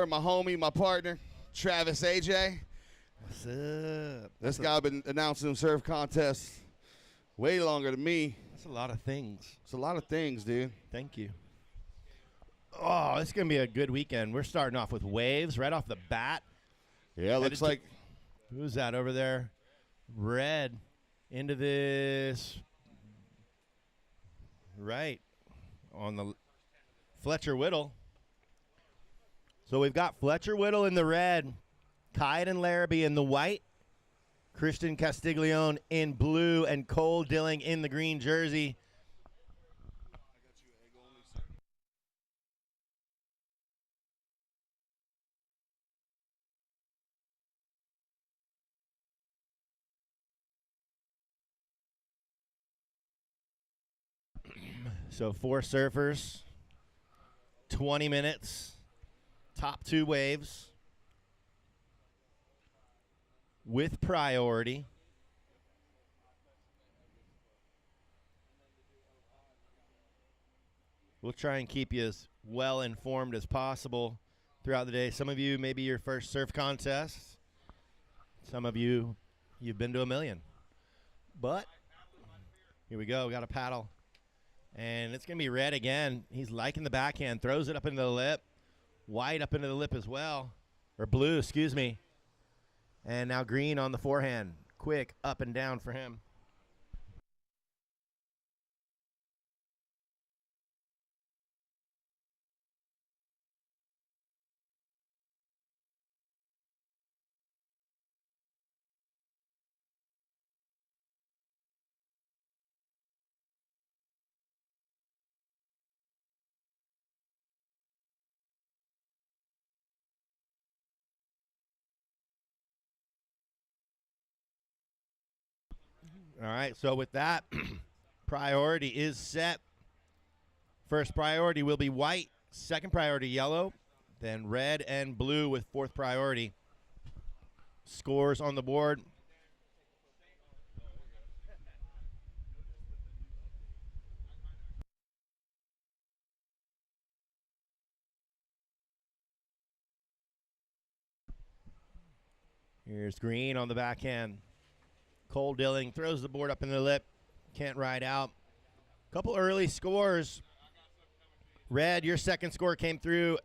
mentor, my homie, my partner, Travis AJ. What's up? This guy been announcing surf contests way longer than me. That's a lot of things. It's a lot of things, dude. Thank you. Oh, it's going to be a good weekend. We're starting off with waves right off the bat. Yeah, looks like. Who's that over there? Red into this. Right. On the Fletcher Whittle. So we've got Fletcher Whittle in the red, Ken Laraby in the white, Christian Castiglione in blue, and Cole Dilling in the green jersey. So 4 surfers, 20 minutes, top 2 waves with priority. We'll try and keep you as well informed as possible throughout the day. Some of you, maybe your first surf contest. Some of you, you've been to a million. But here we go. We got a paddle. And it's going to be red again. He's liking the backhand. Throws it up into the lip. White up into the lip as well. Or blue, excuse me. And now green on the forehand. Quick up and down for him. All right, so with that, priority is set. First priority will be white. Second priority, yellow. Then red and blue with fourth priority. Scores on the board. Here's green on the backhand. Cole Dilling throws the board up in the lip. Can't ride out. Couple early scores. Red, your second score came through.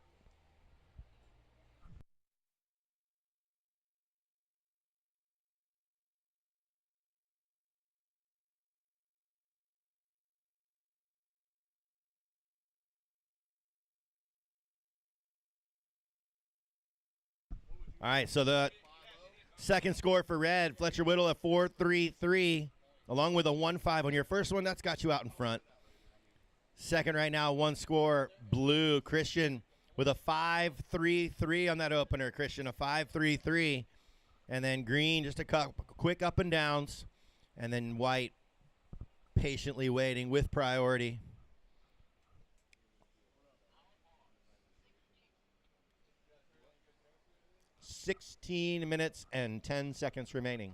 All right, so the second score for red, Fletcher Whittle at 4.33, along with a 1.5 on your first one. That's got you out in front. Second right now, one score, blue, Christian with a 5.33 on that opener. Christian, a 5.33. And then green, just a quick up and downs. And then white, patiently waiting with priority. $16 minutes and 10 seconds remaining.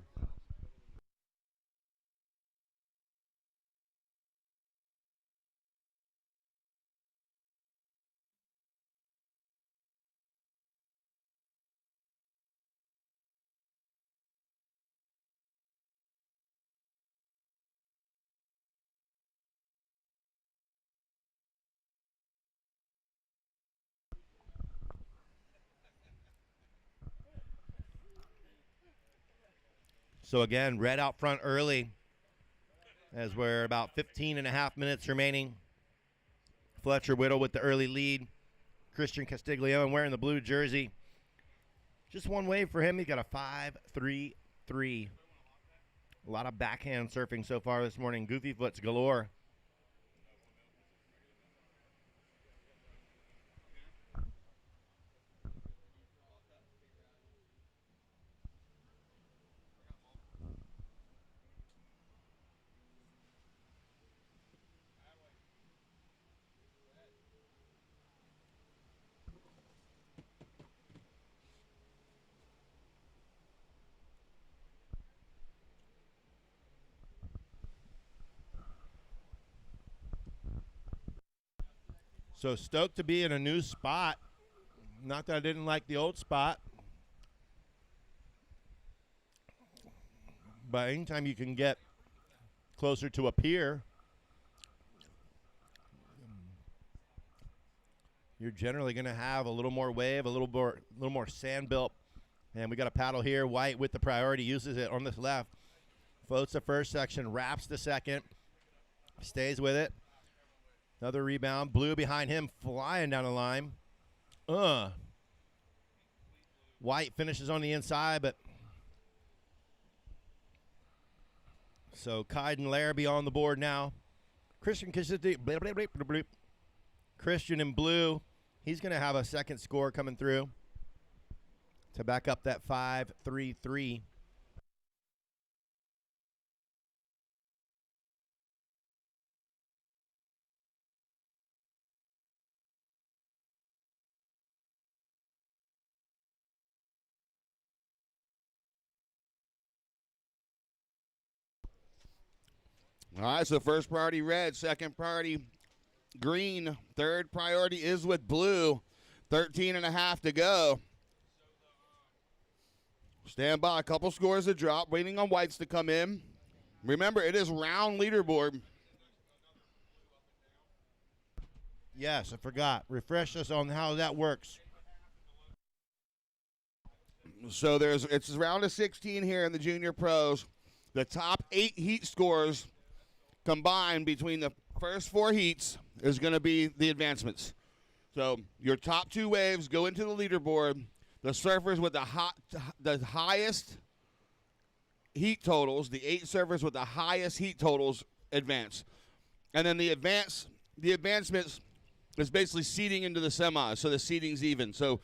So again, red out front early as we're about 15 and a half minutes remaining. Fletcher Whittle with the early lead. Christian Castiglione wearing the blue jersey. Just one wave for him. He's got a 5.33. A lot of backhand surfing so far this morning. Goofy foots galore. So stoked to be in a new spot. Not that I didn't like the old spot, but anytime you can get closer to a pier, you're generally going to have a little more wave, a little more sand built. And we got a paddle here. White with the priority uses it on this left. Floats the first section, wraps the second, stays with it. Another rebound. Blue behind him, flying down the line. White finishes on the inside, but so Ken Laraby on the board now. Christian in blue. He's going to have a second score coming through to back up that 5-3-3. All right, so first priority red, second priority green, third priority is with blue. 13 and a half to go. Stand by, a couple scores to drop, waiting on whites to come in. Remember, it is round leaderboard. Yes, I forgot. Refresh us on how that works. So it's a round of 16 here in the junior pros. The top 8 heat scores combined between the first 4 heats is going to be the advancements. So your top 2 waves go into the leaderboard. The surfers with the highest heat totals, the 8 surfers with the highest heat totals advance. And then the advancements is basically seeding into the semis, so the seeding's even. So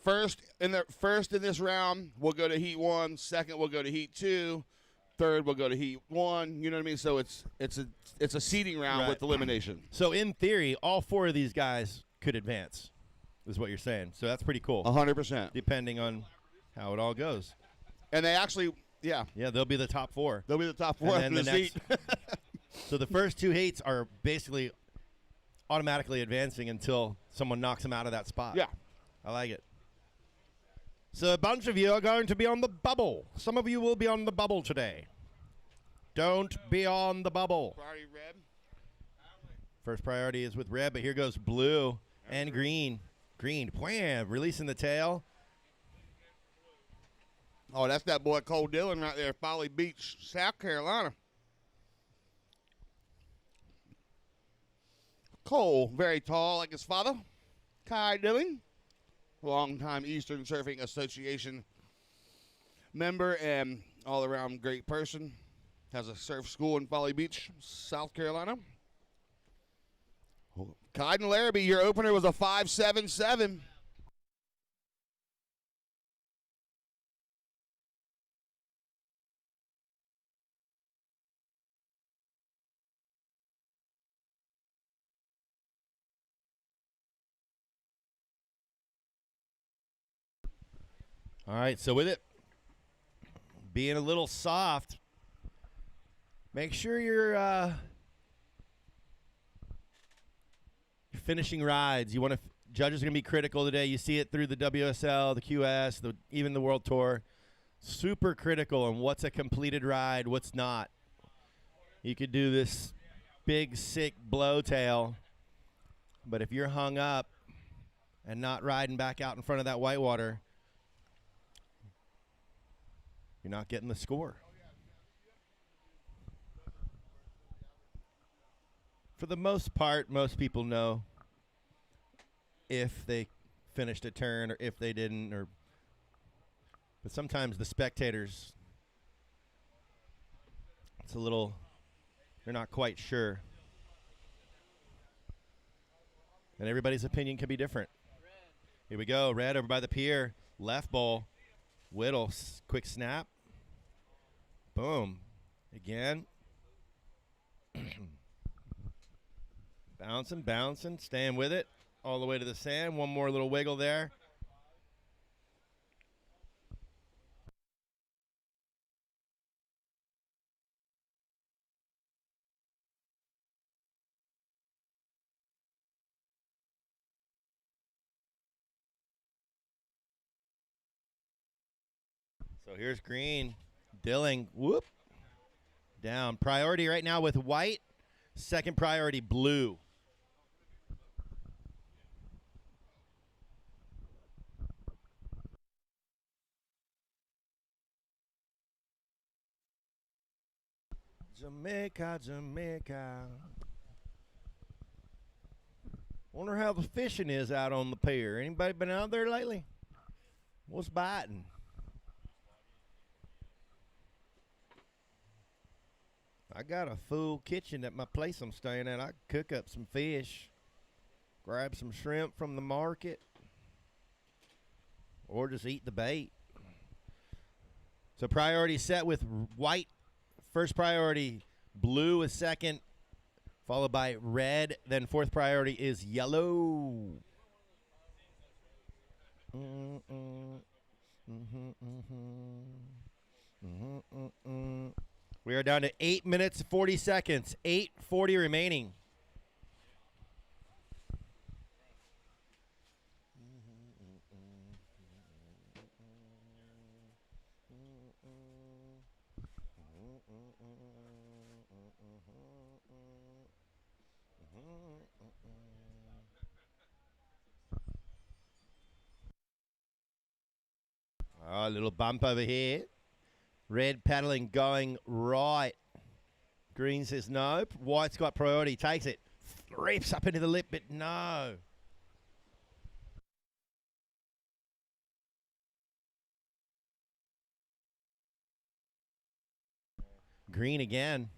first in this round, we'll go to heat 1. Second, we'll go to heat 2. Third, we'll go to heat 1. You know what I mean? So it's a seeding round Right. with elimination. So in theory, all 4 of these guys could advance, is what you're saying. So that's pretty cool. 100%. Depending on how it all goes. And they actually, yeah. Yeah, they'll be the top 4. They'll be the top 4 And after then this the heat. So the first 2 heats are basically automatically advancing until someone knocks them out of that spot. Yeah. I like it. So a bunch of you are going to be on the bubble. Some of you will be on the bubble today. Don't be on the bubble. Priority red. First priority is with red, but here goes blue and green. Green, wham, releasing the tail. Oh, that's that boy Cole Dillon right there, Folly Beach, South Carolina. Cole, very tall like his father. Kai Dillon, longtime Eastern Surfing Association member and all-around great person. Has a surf school in Folly Beach, South Carolina. Ken Laraby, your opener was a 5.77. All right, so with it being a little soft, make sure your finishing rides. You want to judges are going to be critical today. You see it through the WSL, the QS, even the World Tour. Super critical on what's a completed ride, what's not. You could do this big, sick blowtail, but if you're hung up and not riding back out in front of that whitewater, you're not getting the score. For the most part, most people know if they finished a turn or if they didn't, but sometimes the spectators, they're not quite sure. And everybody's opinion can be different. Here we go, red over by the pier, left bowl, Whittle, quick snap. Boom. Again. Bouncing, staying with it all the way to the sand. One more little wiggle there. So here's green. Dilling, whoop, down. Priority right now with white. Second priority, blue. Jamaica, Jamaica. Wonder how the fishing is out on the pier. Anybody been out there lately? What's biting? I got a full kitchen at my place I'm staying at. I cook up some fish, grab some shrimp from the market, or just eat the bait. So priority set with white. First priority, blue is second, followed by red. Then fourth priority is yellow. We are down to 8 minutes, 40 seconds, 8:40 remaining. Oh, a little bump over here. Red paddling going right. Green says no. White's got priority. Takes it. Reefs up into the lip, but no. Green again.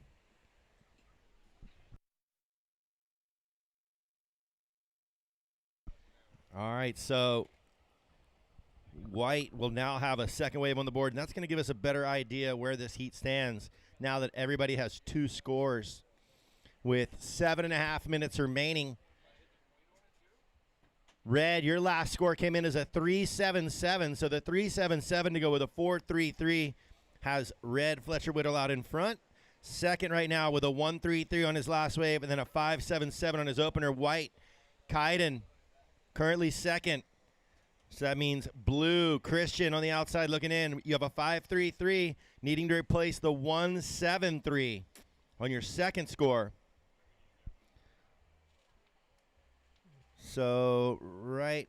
All right, so white will now have a second wave on the board, and that's going to give us a better idea where this heat stands now that everybody has two scores. With 7.5 minutes remaining, red, your last score came in as a 377, so the 377 to go with a 433 has red Fletcher Whittle out in front. Second right now with a 133 on his last wave, and then a 577 on his opener. White, Kaiden, currently second. So that means blue, Christian on the outside looking in. You have a 533 needing to replace the 173 on your second score. So, right.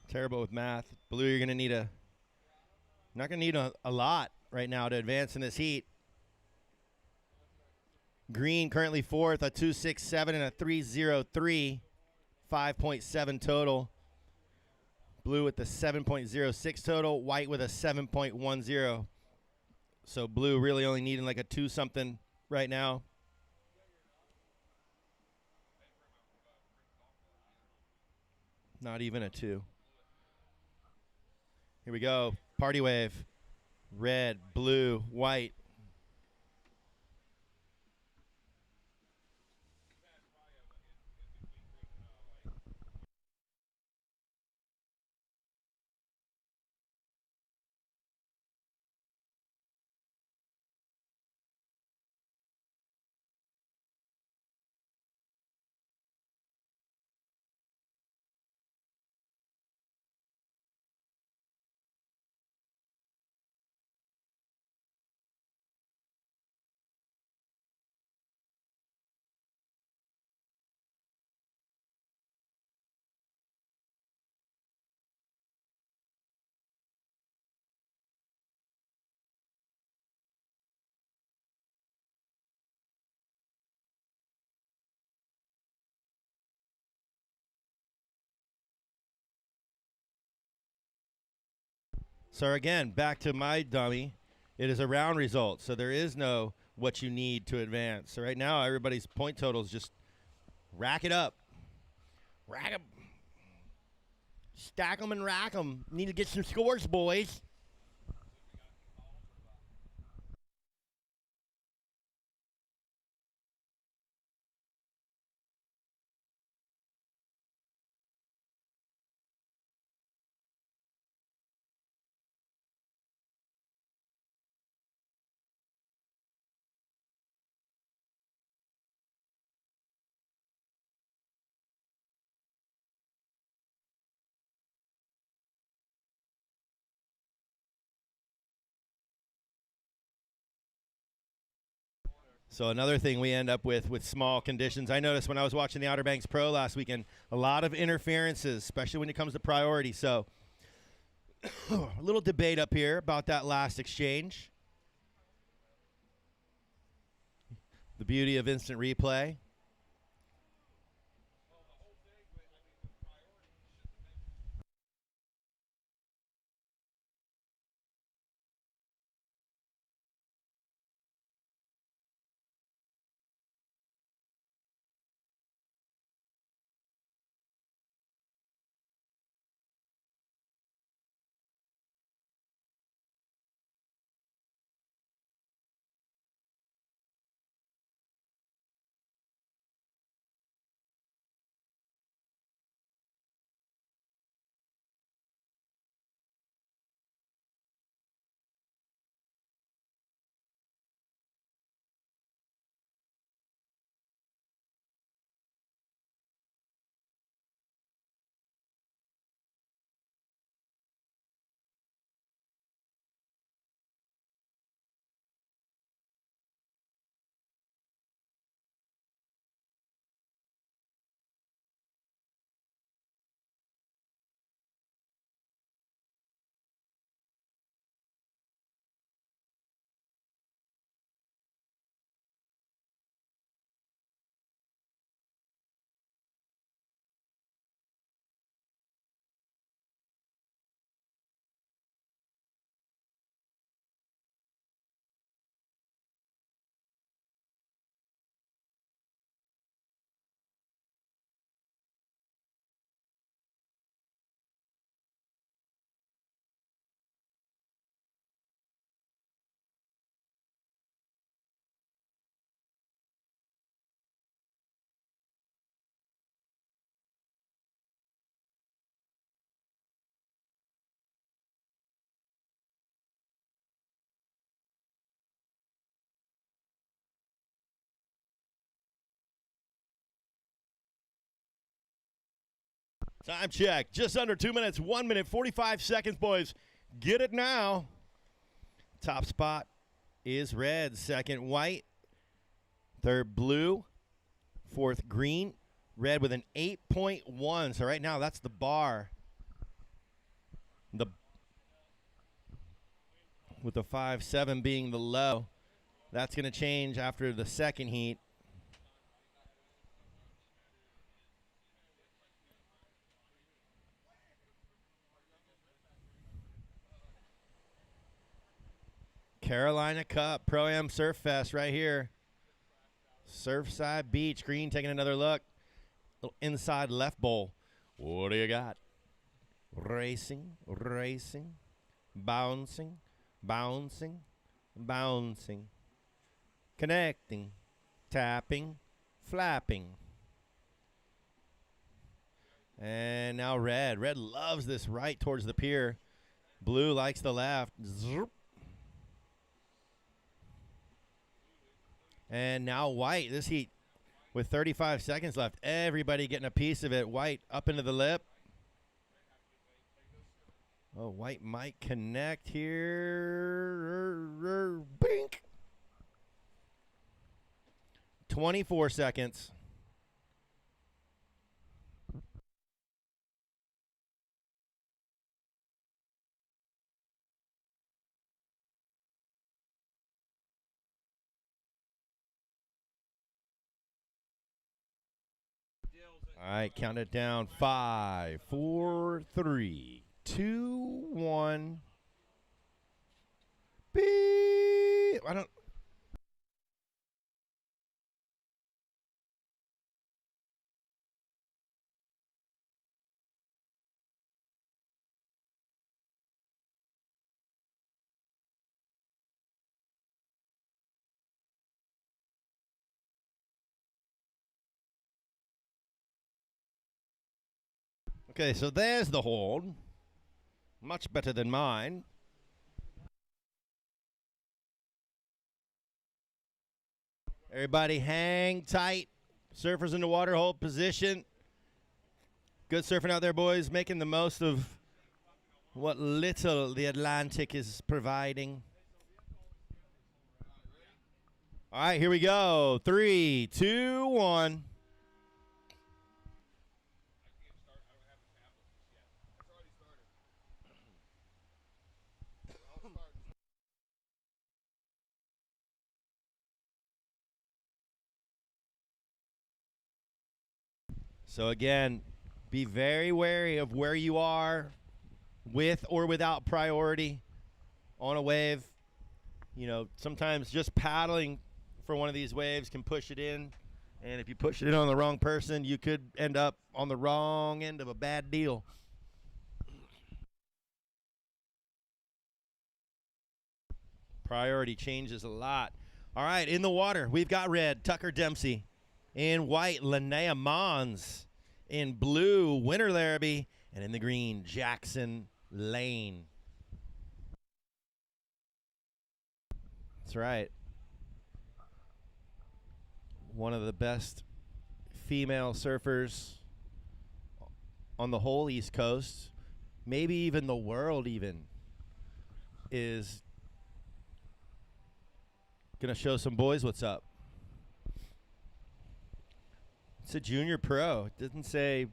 Terrible with math. Blue, you're going to need not going to need a lot right now to advance in this heat. Green currently fourth, a 267 and a 303, 5.7 total. Blue with the 7.06 total. White with a 7.10. So blue really only needing like a 2-something right now. Not even a 2. Here we go. Party wave. Red, blue, white. So again, back to my dummy. It is a round result, so there is no what you need to advance. So right now, everybody's point totals just rack it up. Rack them. Stack them and rack them. Need to get some scores, boys. So another thing we end up with small conditions. I noticed when I was watching the Outer Banks Pro last weekend, a lot of interferences, especially when it comes to priority. So a little debate up here about that last exchange. The beauty of instant replay. Time check. Just under 2 minutes. 1 minute, 45 seconds, boys. Get it now. Top spot is red. Second, white. Third, blue. Fourth, green. Red with an 8.1. So right now, that's the bar. With the 5.7 being the low. That's going to change after the second heat. Carolina Cup Pro-Am Surf Fest right here. Surfside Beach. Green taking another look. Little inside left bowl. What do you got? Racing, racing, bouncing, bouncing, bouncing, connecting, tapping, flapping. And now red. Red loves this right towards the pier. Blue likes the left. Zoop. And now white. This heat with 35 seconds left. Everybody getting a piece of it. White up into the lip. Oh, white might connect here. Bink. 24 seconds. All right, count it down. 5, 4, 3, 2, 1. Beep. I don't. Okay, so there's the hold. Much better than mine. Everybody hang tight. Surfers in the water, hold position. Good surfing out there, boys. Making the most of what little the Atlantic is providing. All right, here we go. 3, 2, 1. So again, be very wary of where you are with or without priority on a wave. You know, sometimes just paddling for one of these waves can push it in. And if you push it in on the wrong person, you could end up on the wrong end of a bad deal. Priority changes a lot. All right, in the water, we've got red, Tucker Dempsey. In white, Lana Mons. In blue, Winter Laraby. And in the green, Jackson Lane. That's right. One of the best female surfers on the whole East Coast, maybe even the world even, is going to show some boys what's up. It's a junior pro. It doesn't say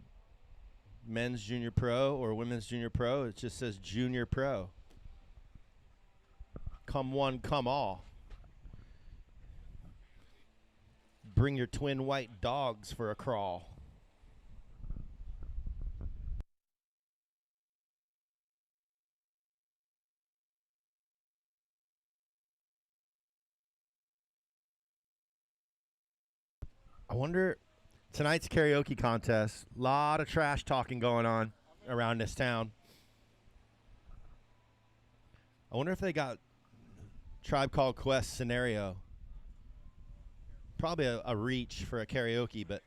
men's junior pro or women's junior pro. It just says junior pro. Come one, come all. Bring your twin white dogs for a crawl. I wonder, tonight's karaoke contest, a lot of trash talking going on around this town. I wonder if they got Tribe Called Quest scenario. Probably a reach for a karaoke, but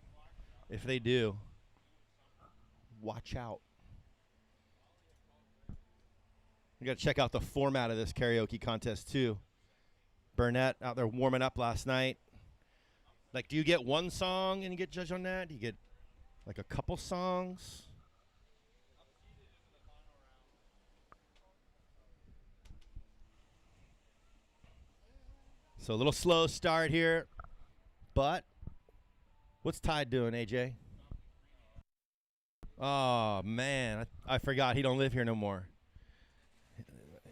if they do, watch out. We got to check out the format of this karaoke contest too. Burnett out there warming up last night. Like, do you get one song and you get judged on that? Do you get like a couple songs? So a little slow start here. But what's Tide doing, AJ? Oh, man. I forgot he don't live here no more.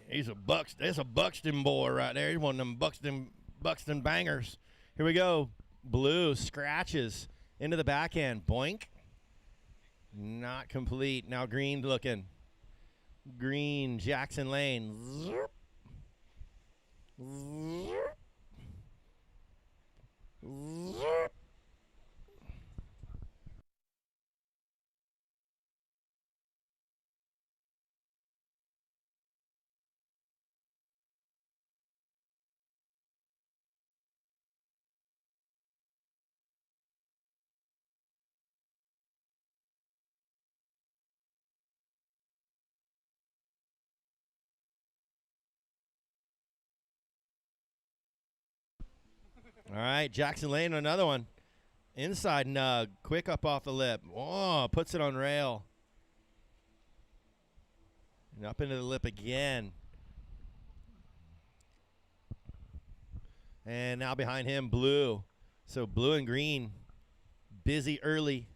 There's a Buxton boy right there. He's one of them Buxton bangers. Here we go. Blue scratches into the backhand. Boink. Not complete. Now green looking. Green, Jackson Lane. Zerp. Zerp. Zerp. All right, Jackson Lane, another one. Inside nug, quick up off the lip. Oh, puts it on rail. And up into the lip again. And now behind him, blue. So blue and green, busy early.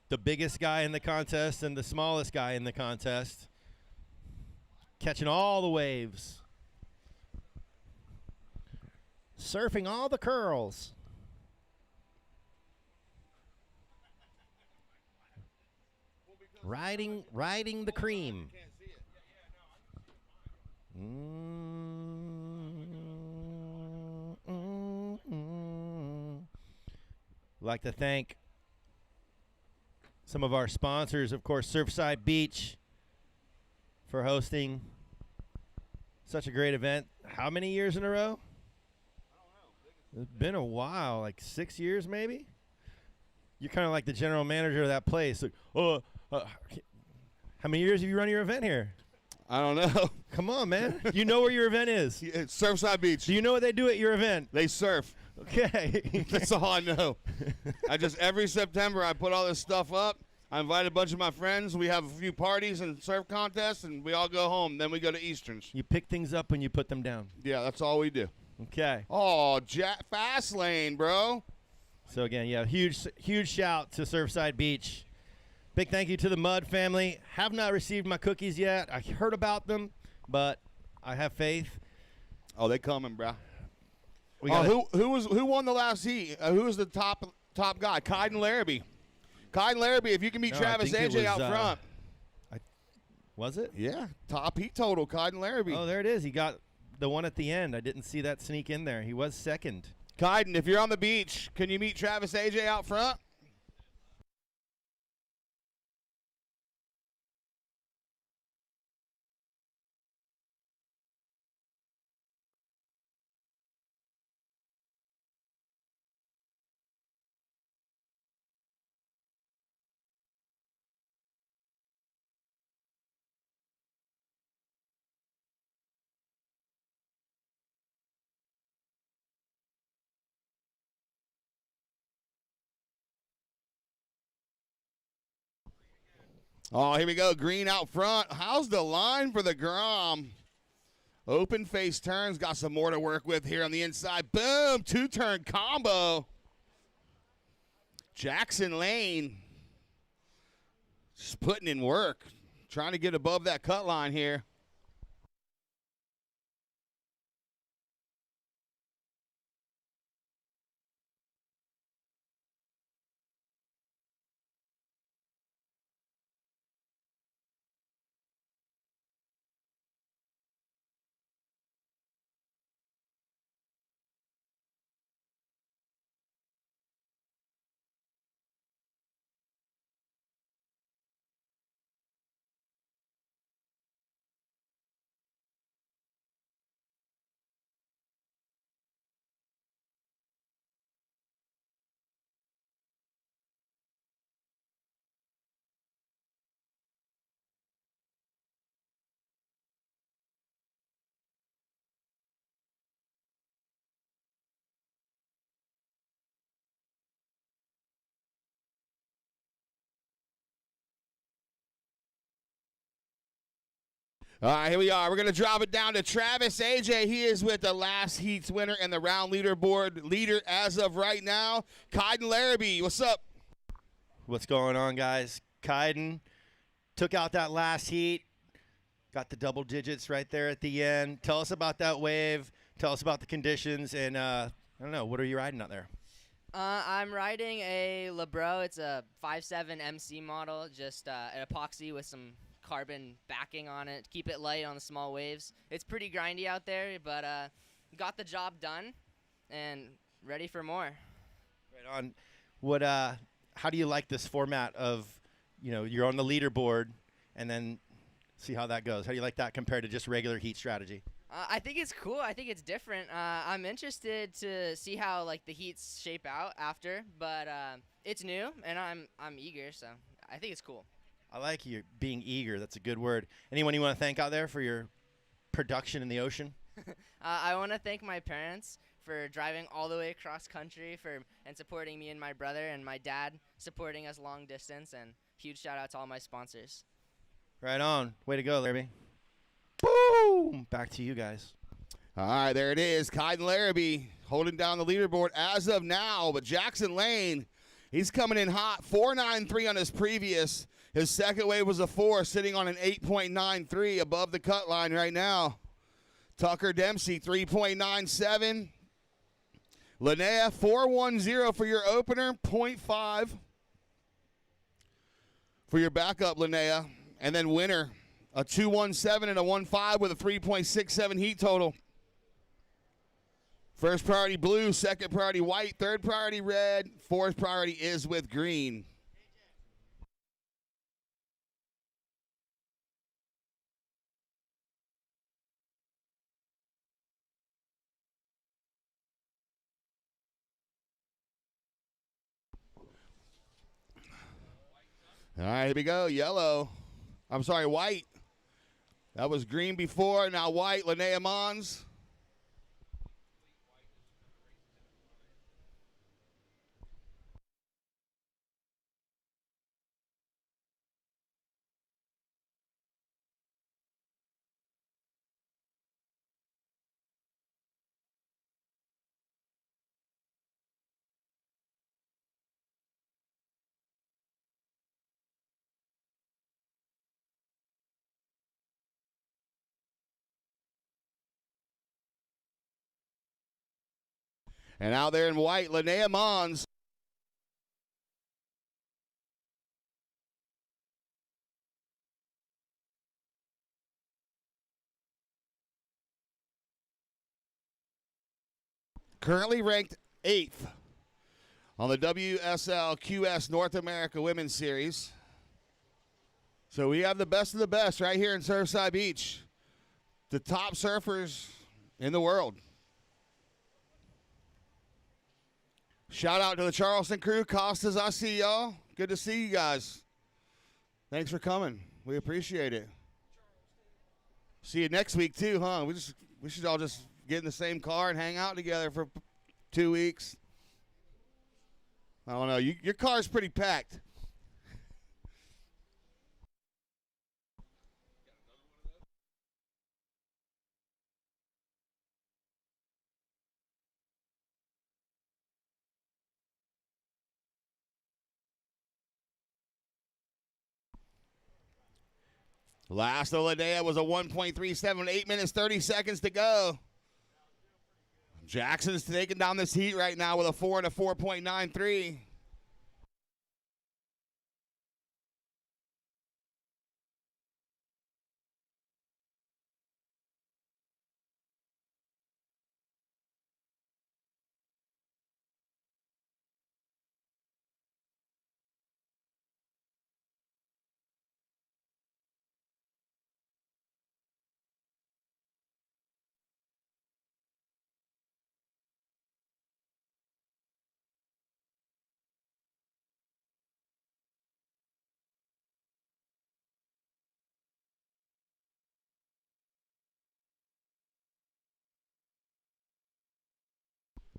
The biggest guy in the contest and the smallest guy in the contest. Catching all the waves. Surfing all the curls. Riding the cream. Like to thank some of our sponsors, of course, Surfside Beach, for hosting such a great event. How many years in a row? It's been a while, like 6 years maybe? You're kind of like the general manager of that place. Like, how many years have you run your event here? I don't know. Come on, man. You know where your event is. Yeah, it's Surfside Beach. Do you know what they do at your event? They surf. Okay. That's all I know. Every September I put all this stuff up. I invite a bunch of my friends. We have a few parties and surf contests, and we all go home. Then we go to Easterns. You pick things up and you put them down. Yeah, that's all we do. Okay. Oh, fast lane, bro. So again, yeah, huge shout to Surfside Beach. Big thank you to the Mud family. Have not received my cookies yet. I heard about them, but I have faith. Oh, they coming, bro. Who won the last heat? Who was the top guy? Ken Laraby. Ken Laraby, if you can beat Travis AJ out front. Was it? Yeah, top heat total, Ken Laraby. Oh, there it is. He got the one at the end. I didn't see that sneak in there. He was second. Ken, if you're on the beach, can you meet Travis AJ out front? Oh, here we go. Green out front. How's the line for the Grom? Open face turns. Got some more to work with here on the inside. Boom. 2-turn combo. Jackson Lane just putting in work. Trying to get above that cut line here. All right, here we are. We're going to drop it down to Travis AJ. He is with the last heat's winner and the round leaderboard leader as of right now. Ken Laraby, what's up? What's going on, guys? Kaiden took out that last heat. Got the double digits right there at the end. Tell us about that wave. Tell us about the conditions. And, I don't know, what are you riding out there? I'm riding a Lebro. It's a 5.7 MC model, just an epoxy with some carbon backing on it. Keep it light on the small waves. It's pretty grindy out there, but got the job done and ready for more. Right on. What? How do you like this format of, you're on the leaderboard and then see how that goes? How do you like that compared to just regular heat strategy? I think it's cool. I think it's different. I'm interested to see how the heats shape out after, but it's new and I'm eager, so I think it's cool. I like you being eager. That's a good word. Anyone you want to thank out there for your production in the ocean? I want to thank my parents for driving all the way across country and supporting me and my brother, and my dad supporting us long distance, and huge shout out to all my sponsors. Right on. Way to go, Larry. Boom! Back to you guys. All right, there it is. Ken Laraby holding down the leaderboard as of now, but Jackson Lane, he's coming in hot. 4.93 on his previous. His second wave was a 4, sitting on an 8.93 above the cut line right now. Tucker Dempsey, 3.97. Linnea, 4.10 for your opener, 0.5 for your backup, Linnea. And then winner, a 2.17 and a 1.5 with a 3.67 heat total. First priority blue, second priority white, third priority red, fourth priority is with green. All right, here we go. Yellow. I'm sorry, white. That was green before, now white. Lana Mons. And out there in white, Lana Mons. Currently ranked 8th on the WSL QS North America Women's Series. So we have the best of the best right here in Surfside Beach. The top surfers in the world. Shout out to the Charleston crew. Costas, I see y'all. Good to see you guys. Thanks for coming. We appreciate it. See you next week too, huh? We should all just get in the same car and hang out together for 2 weeks. I don't know. Your car's pretty packed. Last of Linnea was a 1.37, 8 minutes, 30 seconds to go. Jackson's taking down this heat right now with a 4 and a 4.93.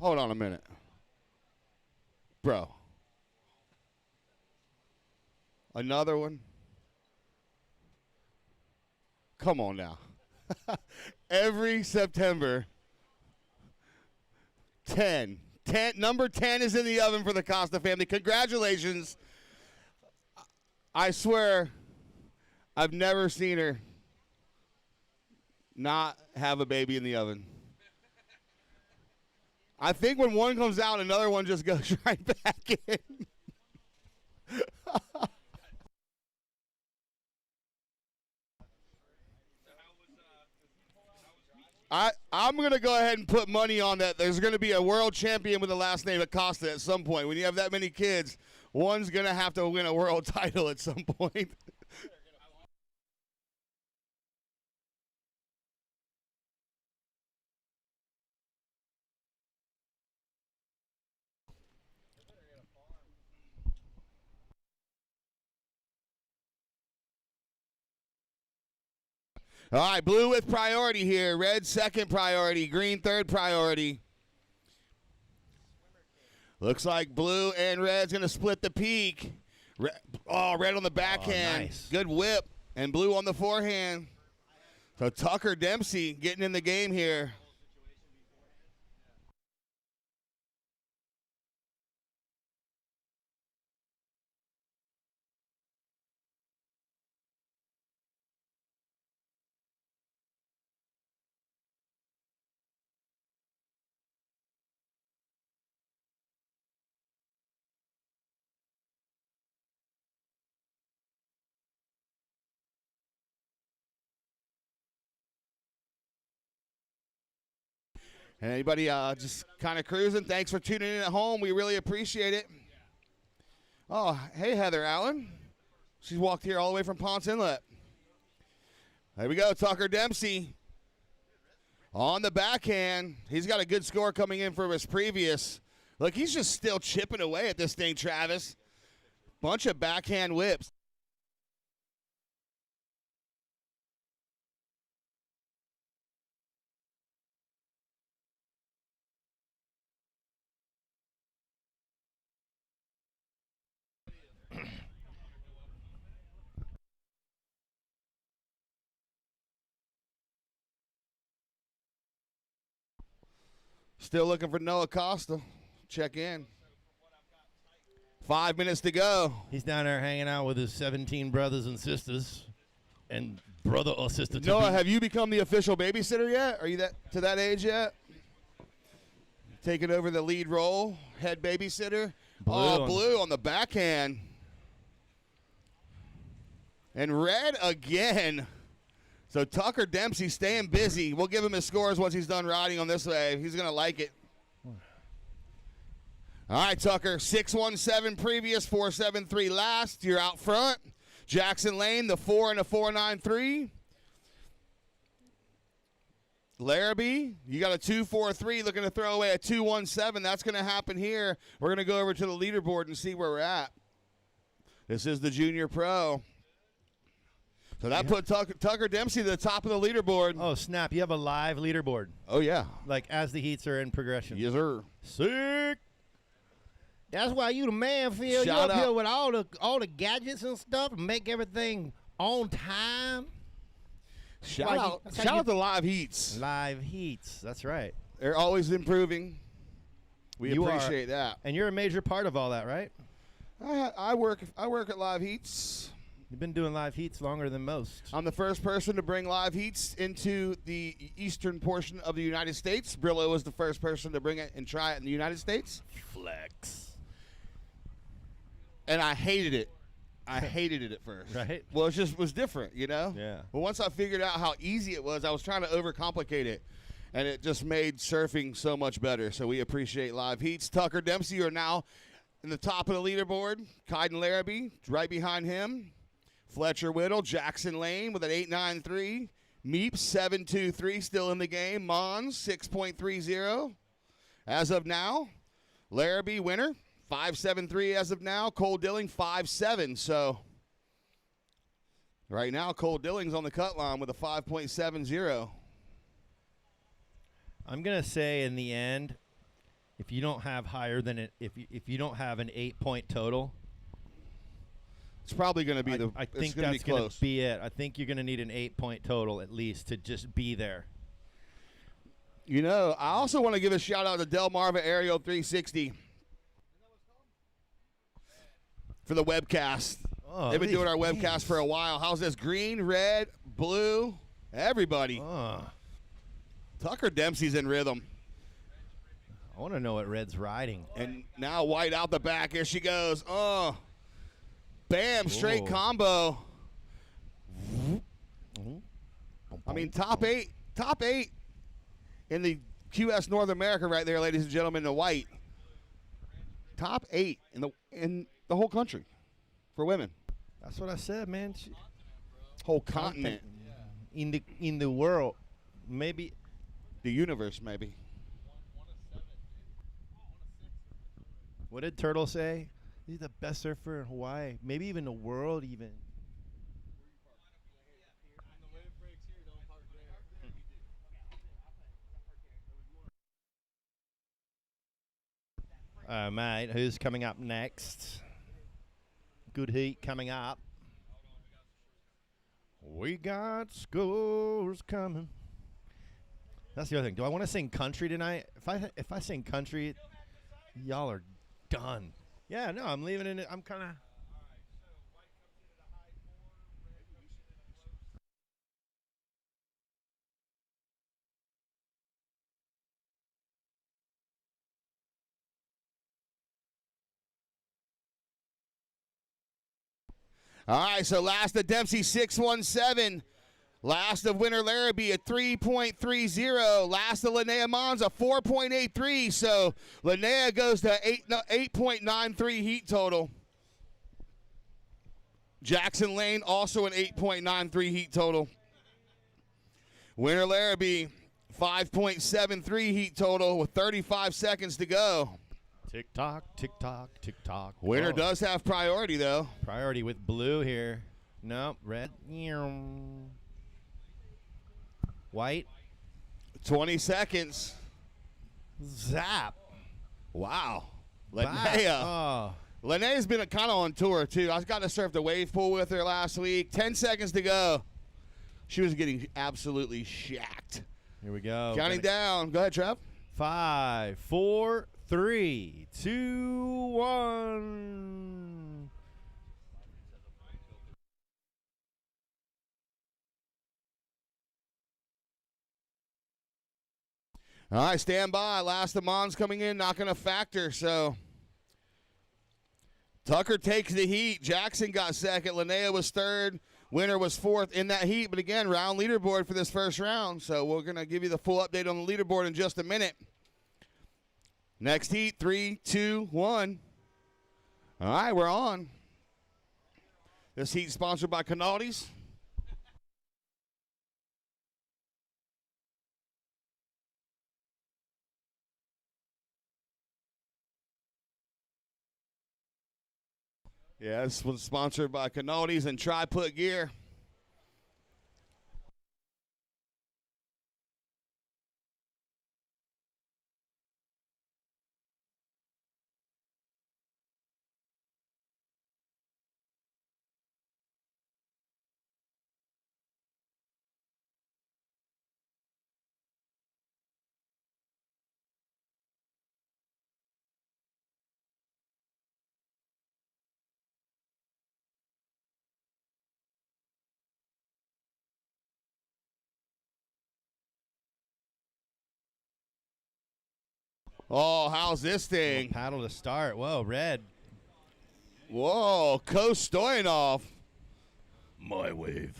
Hold on a minute. Bro. Another one? Come on now. Every September, 10. Number 10 is in the oven for the Costa family. Congratulations. I swear, I've never seen her not have a baby in the oven. I think when one comes out, another one just goes right back in. I'm going to go ahead and put money on that. There's going to be a world champion with the last name Acosta at some point. When you have that many kids, one's going to have to win a world title at some point. All right, blue with priority here. Red second priority. Green third priority. Looks like blue and red's going to split the peak. Red on the backhand. Nice. Good whip. And blue on the forehand. So Tucker Dempsey getting in the game here. And anybody just kind of cruising, thanks for tuning in at home. We really appreciate it. Oh, hey, Heather Allen. She's walked here all the way from Ponce Inlet. There we go, Tucker Dempsey. On the backhand. He's got a good score coming in from his previous. Look, he's just still chipping away at this thing, Travis. Bunch of backhand whips. Still looking for Noah Costa. Check in. 5 minutes to go. He's down there hanging out with his 17 brothers and sisters, and brother or sister. Noah, have you become the official babysitter yet? Are you to that age yet? taking over the lead role, head babysitter. Blue Blue on the backhand. And red again. So Tucker Dempsey staying busy. We'll give him his scores once he's done riding on this wave. He's going to like it. All right, Tucker, 617 previous, 473 last. You're out front. Jackson Lane, the 4 and a 493. Laraby, you got a 243, looking to throw away a 217. That's going to happen here. We're going to go over to the leaderboard and see where we're at. This is the Junior Pro. So that put Tucker Dempsey to the top of the leaderboard. Oh, snap. You have a live leaderboard. Oh, yeah. Like, as the heats are in progression. Yes, sir. Sick. That's why you the man, Phil. You Shout up here out. with all the gadgets and stuff and make everything on time. Shout out to Live Heats. Live heats. That's right. They're always improving. We You appreciate that. And you're a major part of all that, right? I work at Live Heats. You've been doing live heats longer than most. I'm the first person to bring Live Heats into the eastern portion of the United States. Brillo was the first person to bring it and try it in the United States. Flex. And I hated it. I hated it at first. Right? Well, it was different, you know? Yeah. But once I figured out how easy it was, I was trying to overcomplicate it. And it just made surfing so much better. So we appreciate Live Heats. Tucker Dempsey are now in the top of the leaderboard. Ken Laraby right behind him. Fletcher Whittle, Jackson Lane with an 8.93. Meep 7.23 still in the game. Mons 6.30 as of now. Laraby winner 5.73 as of now. Cole Dilling 5.7. So right now Cole Dilling's on the cut line with a 5.70. I'm gonna say in the end, if you don't have higher than it, if you don't have an 8-point total, It's probably going to be I think it's gonna that's be going close. to be it. I think you're going to need an 8-point total at least to just be there. You know, I also want to give a shout out to Del Marva Aerial 360 for the webcast. Oh, They've been these doing our games. webcast for a while. How's this? Green, red, blue, everybody. Oh, Tucker Dempsey's in rhythm. I want to know what Red's riding. And now White out the back. Here she goes. Oh, bam, straight Whoa. combo. I mean, top eight in the QS North America right there, ladies and gentlemen, the White. Top 8 in the whole country for women. That's what I said, man. Whole continent. In the world, maybe. The universe, maybe. What did Turtle say? He's the best surfer in Hawaii, maybe even the world, even. Mate, who's coming up next? Good heat coming up. We got scores coming. That's the other thing. Do I want to sing country tonight? If I sing country, y'all are done. Yeah, no, I'm leaving it. I'm kind of. All right, so last of Dempsey 617. Last of winner Laraby at 3.30. Last of Lana Mons a 4.83. So Lana goes to 8.93 heat total. Jackson Lane also an 8.93 heat total. Winner Laraby 5.73 heat total with 35 seconds to go. Tick tock, tick tock, tick tock. Winner Oh. does have priority though. Priority with blue here. Nope, red. White. 20 seconds. Zap. Wow. Bye. Linnea. Oh. Linnea's been kind of on tour, too. I got to surf the wave pool with her last week. 10 seconds to go. She was getting absolutely shacked. Here we go. Counting down. Go ahead, Trev. 5, 4, 3, 2, 1. All right, stand by. Last of Mons coming in, not going to factor, so Tucker takes the heat. Jackson got second. Linnea was third. Winner was fourth in that heat. But again, round leaderboard for this first round. So we're going to give you the full update on the leaderboard in just a minute. Next heat, 3, 2, 1. All right, we're on. This heat sponsored by Canaldi's. Yeah, this was sponsored by Canaldi's and Tri-Put Gear. Oh, how's this thing? Paddle to start. Whoa, red. Whoa, Coto Stoyanoff. My wave.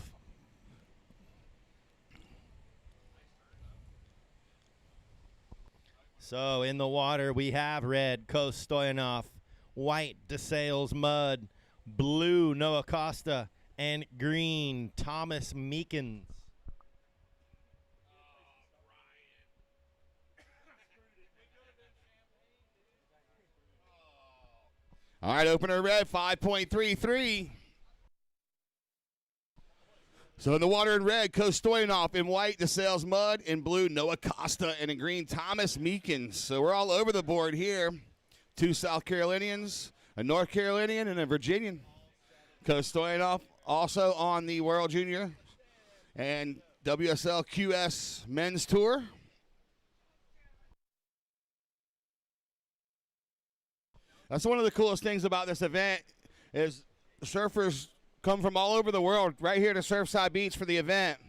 So in the water we have red, Coto Stoyanoff, white, DeSales Mud, blue, Noah Costa, and green, Thomas Meekins. All right, opener red, 5.33. So in the water in red, Coto Stoyanoff. In white, DeSales Mud. In blue, Noah Costa. And in green, Thomas Meekins. So we're all over the board here. 2 South Carolinians, a North Carolinian, and a Virginian. Coto Stoyanoff also on the World Junior and WSL QS Men's Tour. That's one of the coolest things about this event is surfers come from all over the world right here to Surfside Beach for the event.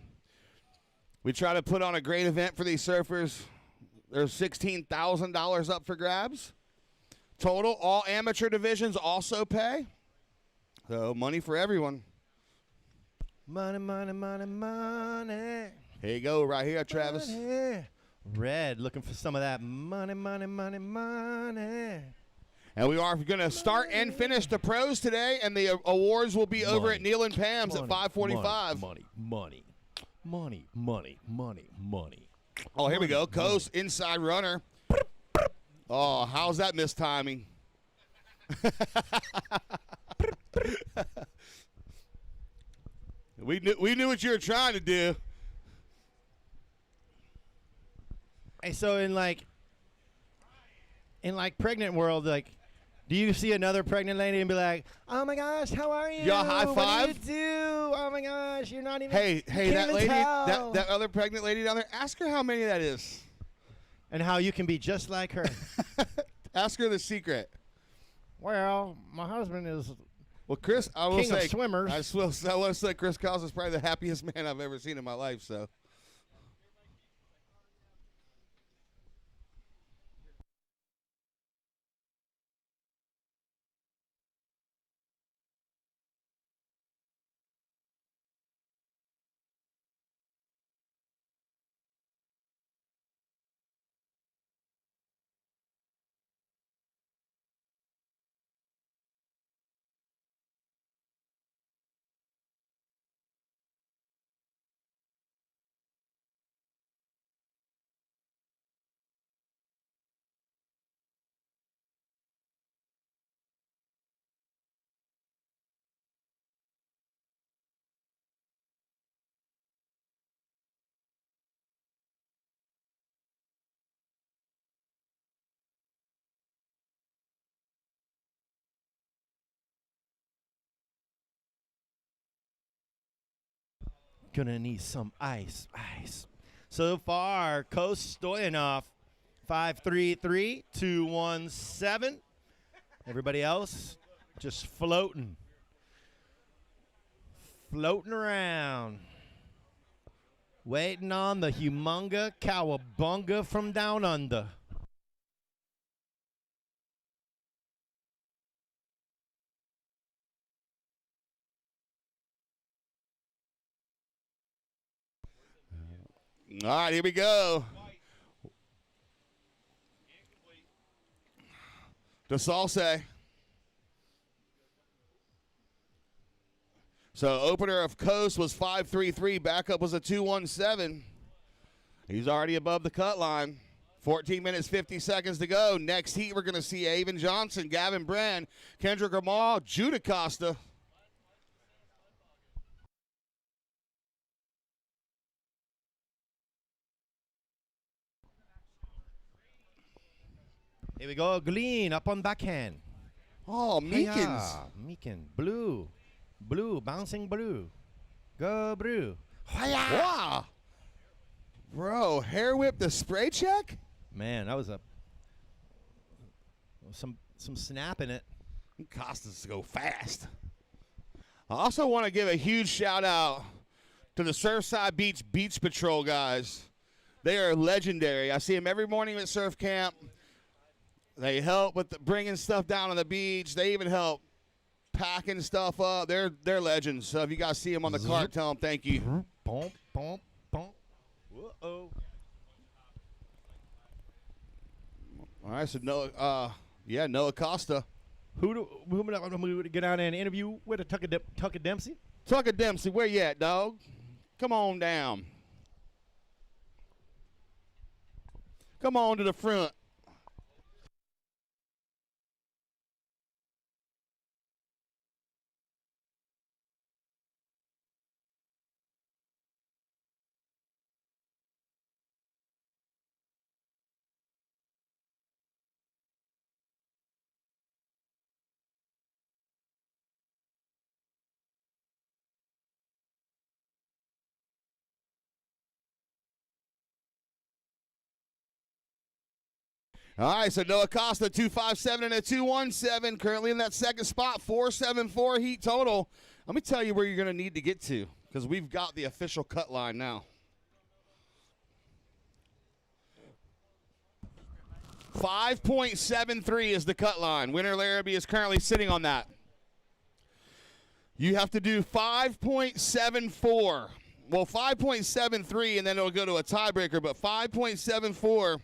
We try to put on a great event for these surfers. There's $16,000 up for grabs. Total, all amateur divisions also pay. So money for everyone. Money, money, money, money. Here you go, right here, Travis. Money. Red, looking for some of that money, money, money, money. And we are going to start and finish the pros today, and the awards will be over at Neil and Pam's at 5:45. Money, money, money, money, money, money. Oh, here we go. Coast inside runner. Oh, how's that mistiming? We knew what you were trying to do. Hey, so in pregnant world, like, do you see another pregnant lady and be like, "Oh my gosh, how are you? Y'all high five? What do you do? Oh my gosh, you're not even." Hey, can't that even lady, tell." that other pregnant lady down there. Ask her how many that is. And how you can be just like her. Ask her the secret. Well, my husband is Well, Chris, I will king say, of swimmers. I want to say Chris Cos is probably the happiest man I've ever seen in my life. So. Gonna need some ice. So far, Coto Stoyanoff, 5.33.217. Everybody else just floating around. Waiting on the humunga cowabunga from down under. All right, here we go. The Salsa. So opener of Coast was 5.33. Backup was a 2.17. He's already above the cut line. 14 minutes, 50 seconds to go. Next heat, we're going to see Avon Johnson, Gavin Bran, Kendrick Ramal, Judah Costa. Here we go, Glean up on backhand. Oh, Meekins. Hi-ya, Meekin, blue, bouncing blue. Go blue. Hi-ya. Wow. Bro, hair whip the spray check? Man, that was some snap in it. Costa's to go fast. I also want to give a huge shout out to the Surfside Beach Patrol guys. They are legendary. I see them every morning at surf camp. They help with bringing stuff down on the beach. They even help packing stuff up. They're legends. So if you guys see them on the cart, tell them thank you. Boom, boom, boom. Whoa. All right, so Noah Costa. Who would get out and interview with a Tucker Dempsey? Tucker Dempsey, where you at, dog? Come on down. Come on to the front. All right, so Noah Costa, 2.57 and a 2.17, currently in that second spot, 4.74 heat total. Let me tell you where you're going to need to get to, because we've got the official cut line now. 5.73 is the cut line. Winner Laraby is currently sitting on that. You have to do 5.74. Well, 5.73, and then it'll go to a tiebreaker, but 5.74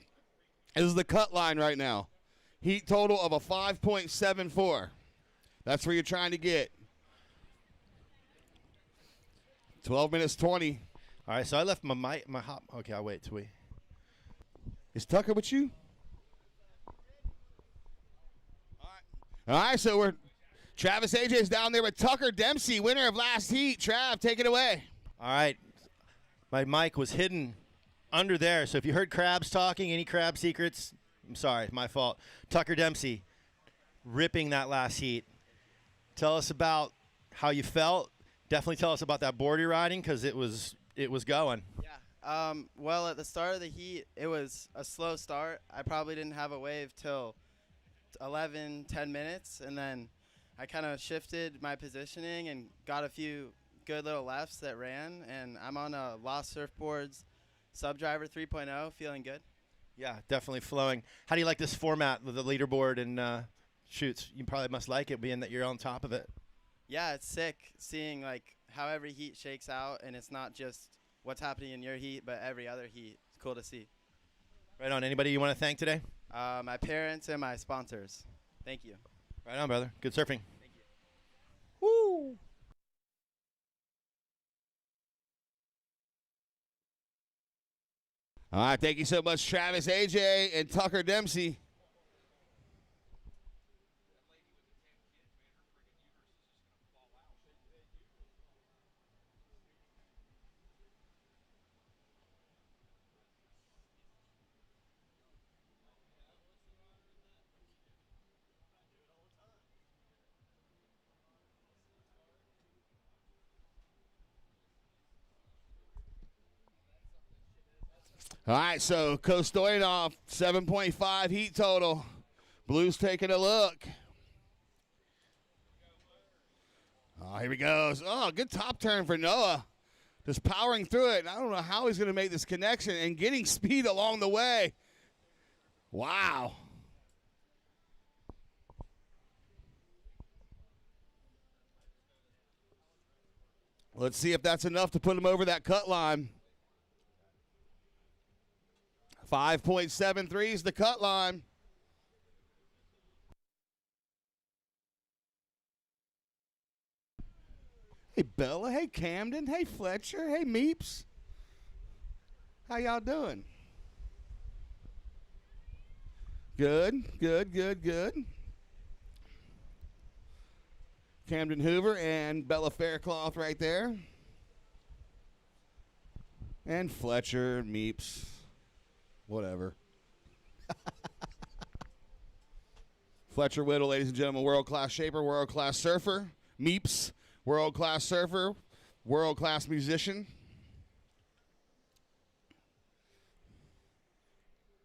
is the cut line right now. Heat total of a 5.74. That's where you're trying to get. 12 minutes 20. All right, so I left my hop. Okay, I'll wait till we. Is Tucker with you? All right, so we're Travis AJ's down there with Tucker Dempsey, winner of last heat. Trav, take it away. All right, my mic was hidden under there, so if you heard crabs talking, any crab secrets, I'm sorry, my fault. Tucker Dempsey, ripping that last heat. Tell us about how you felt. Definitely tell us about that board you're riding, because it was going. Yeah. Well, at the start of the heat, it was a slow start. I probably didn't have a wave till 10 minutes, and then I kind of shifted my positioning and got a few good little lefts that ran, and I'm on a Lost Surfboards Subdriver 3.0, feeling good. Yeah, definitely flowing. How do you like this format with the leaderboard and shoots? You probably must like it, being that you're on top of it. Yeah, it's sick seeing like how every heat shakes out, and it's not just what's happening in your heat, but every other heat. It's cool to see. Right on. Anybody you want to thank today? My parents and my sponsors. Thank you. Right on, brother. Good surfing. Thank you. Woo! All right, thank you so much, Travis AJ and Tucker Dempsey. All right, so Coto Stoyanoff, 7.5 heat total. Blues taking a look. Oh, here we go. Oh, good top turn for Noah. Just powering through it. I don't know how he's going to make this connection and getting speed along the way. Wow. Let's see if that's enough to put him over that cut line. 5.73 is the cut line. Hey, Bella. Hey, Camden. Hey, Fletcher. Hey, Meeps. How y'all doing? Good, good, good, good. Camden Hoover and Bella Faircloth right there. And Fletcher, Meeps, whatever. Fletcher Whittle, ladies and gentlemen, world-class shaper, world-class surfer. Meeps, world-class surfer, world-class musician.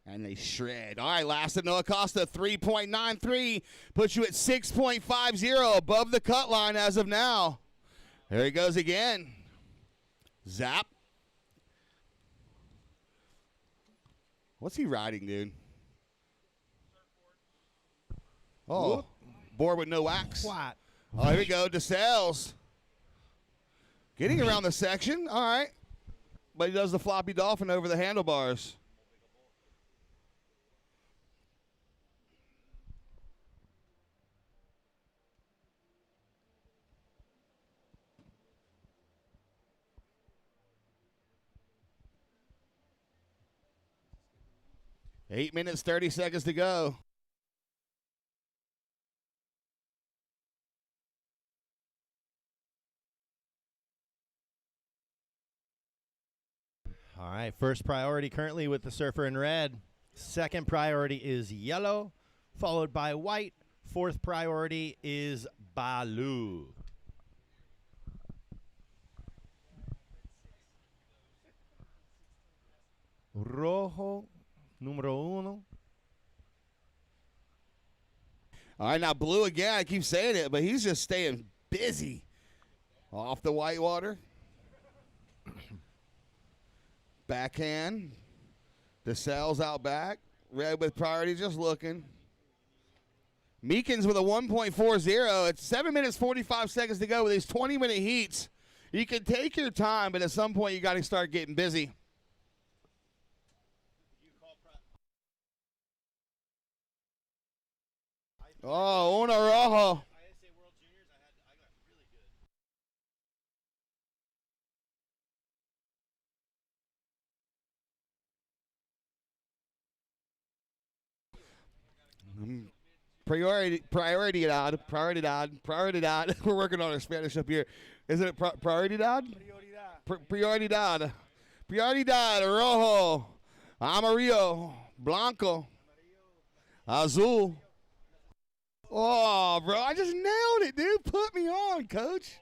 And they shred. All right, last at Noah Costa, 3.93. Puts you at 6.50 above the cut line as of now. There he goes again. Zap. What's he riding, dude? Oh, board with no wax. What? Oh, here we go. DeSales. Getting around the section. All right. But he does the floppy dolphin over the handlebars. Eight minutes, 30 seconds to go. All right, first priority currently with the surfer in red. Second priority is yellow, followed by white. Fourth priority is blue. Rojo, número uno. All right, now blue again. I keep saying it, but he's just staying busy. Off the whitewater. Backhand. DeSales out back. Red with priority, just looking. Meekins with a 1.40. It's 7 minutes, 45 seconds to go with these 20-minute heats. You can take your time, but at some point you got to start getting busy. Oh, Una Rojo. Prioridad. We're working on our Spanish up here. Isn't it prioridad? Prioridad. Prioridad. Rojo. Amarillo. Blanco. Azul. Oh, bro, I just nailed it, dude. Put me on, coach.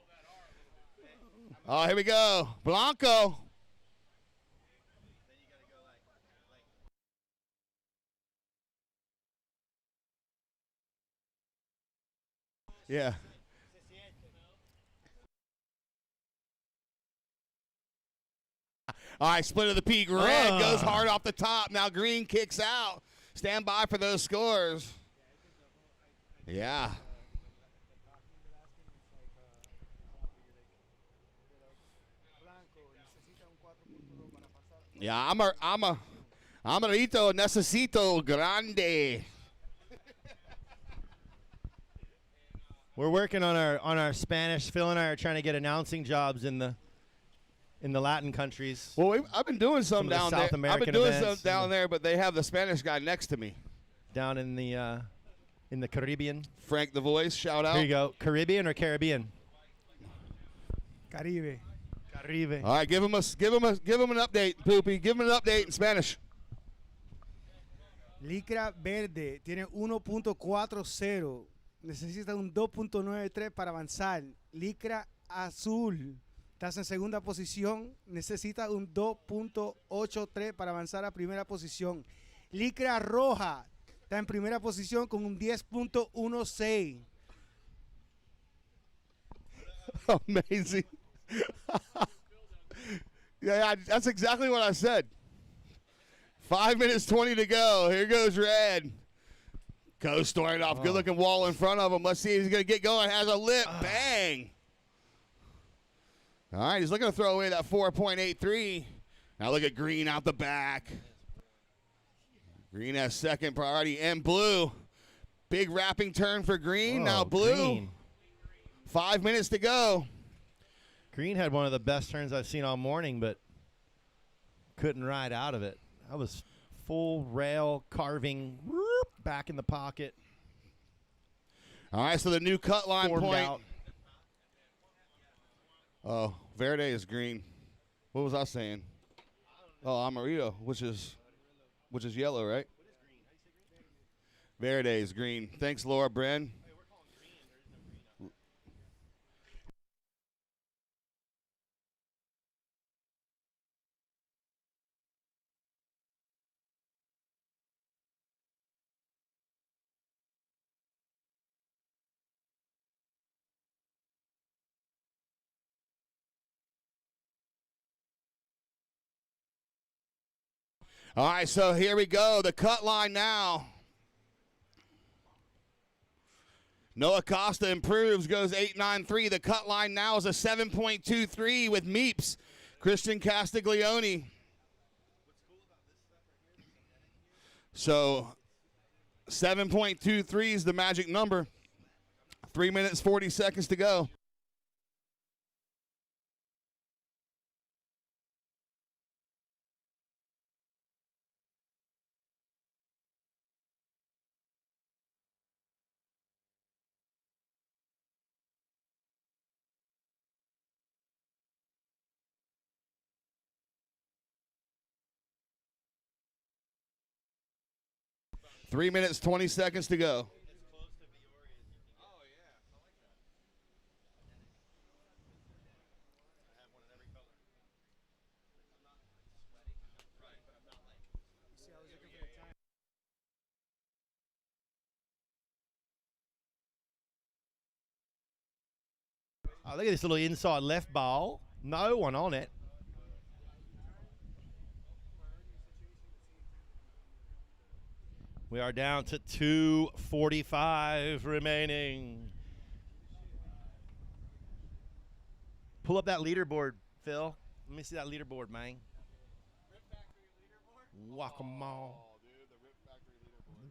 Oh, here we go. Blanco. Yeah. All right, split of the peak. Red goes hard off the top. Now green kicks out. Stand by for those scores. Yeah. Yeah, Amarito necesito grande. We're working on our Spanish. Phil and I are trying to get announcing jobs in the Latin countries. Well, I've been doing some of the down South there. American I've been doing events some down there, but they have the Spanish guy next to me. Down in the Caribbean. Frank the Voice, shout out. Here you go. Caribbean or Caribbean? Caribe. Caribe. All right, give him an update, Poopy. Give him an update in Spanish. Licra verde tiene 1.40. Necesita un 2.93 para avanzar. Licra azul. Estás en segunda posición. Necesita un 2.83 para avanzar a primera posición. Licra roja. Está en primera posición con un 10.16. Amazing. Yeah, that's exactly what I said. 5 minutes 20 to go. Here goes red. Coto Stoyanoff, good looking wall in front of him. Let's see if he's going to get going. Has a lip. Bang. All right, he's looking to throw away that 4.83. Now look at Green out the back. Green has second priority and blue. Big wrapping turn for Green. Now blue. Green. 5 minutes to go. Green had one of the best turns I've seen all morning, but couldn't ride out of it. That was full rail carving, whoop, back in the pocket. All right, so the new cut line Formed point. out. Oh, Verde is green. What was I saying? Oh, Amarillo, which is yellow, right? Verde is green. Thanks, Laura Bren. All right, so here we go. The cut line now. Noah Costa improves, goes 8.93. The cut line now is a 7.23 with Meeps. Christian Castiglione. So 7.23 is the magic number. 3 minutes, 40 seconds to go. Three minutes, 20 seconds to go. Oh, look at this little inside left bowl. No one on it. We are down to 2:45 remaining. Pull up that leaderboard, Phil. Let me see that leaderboard, man. Guacamole.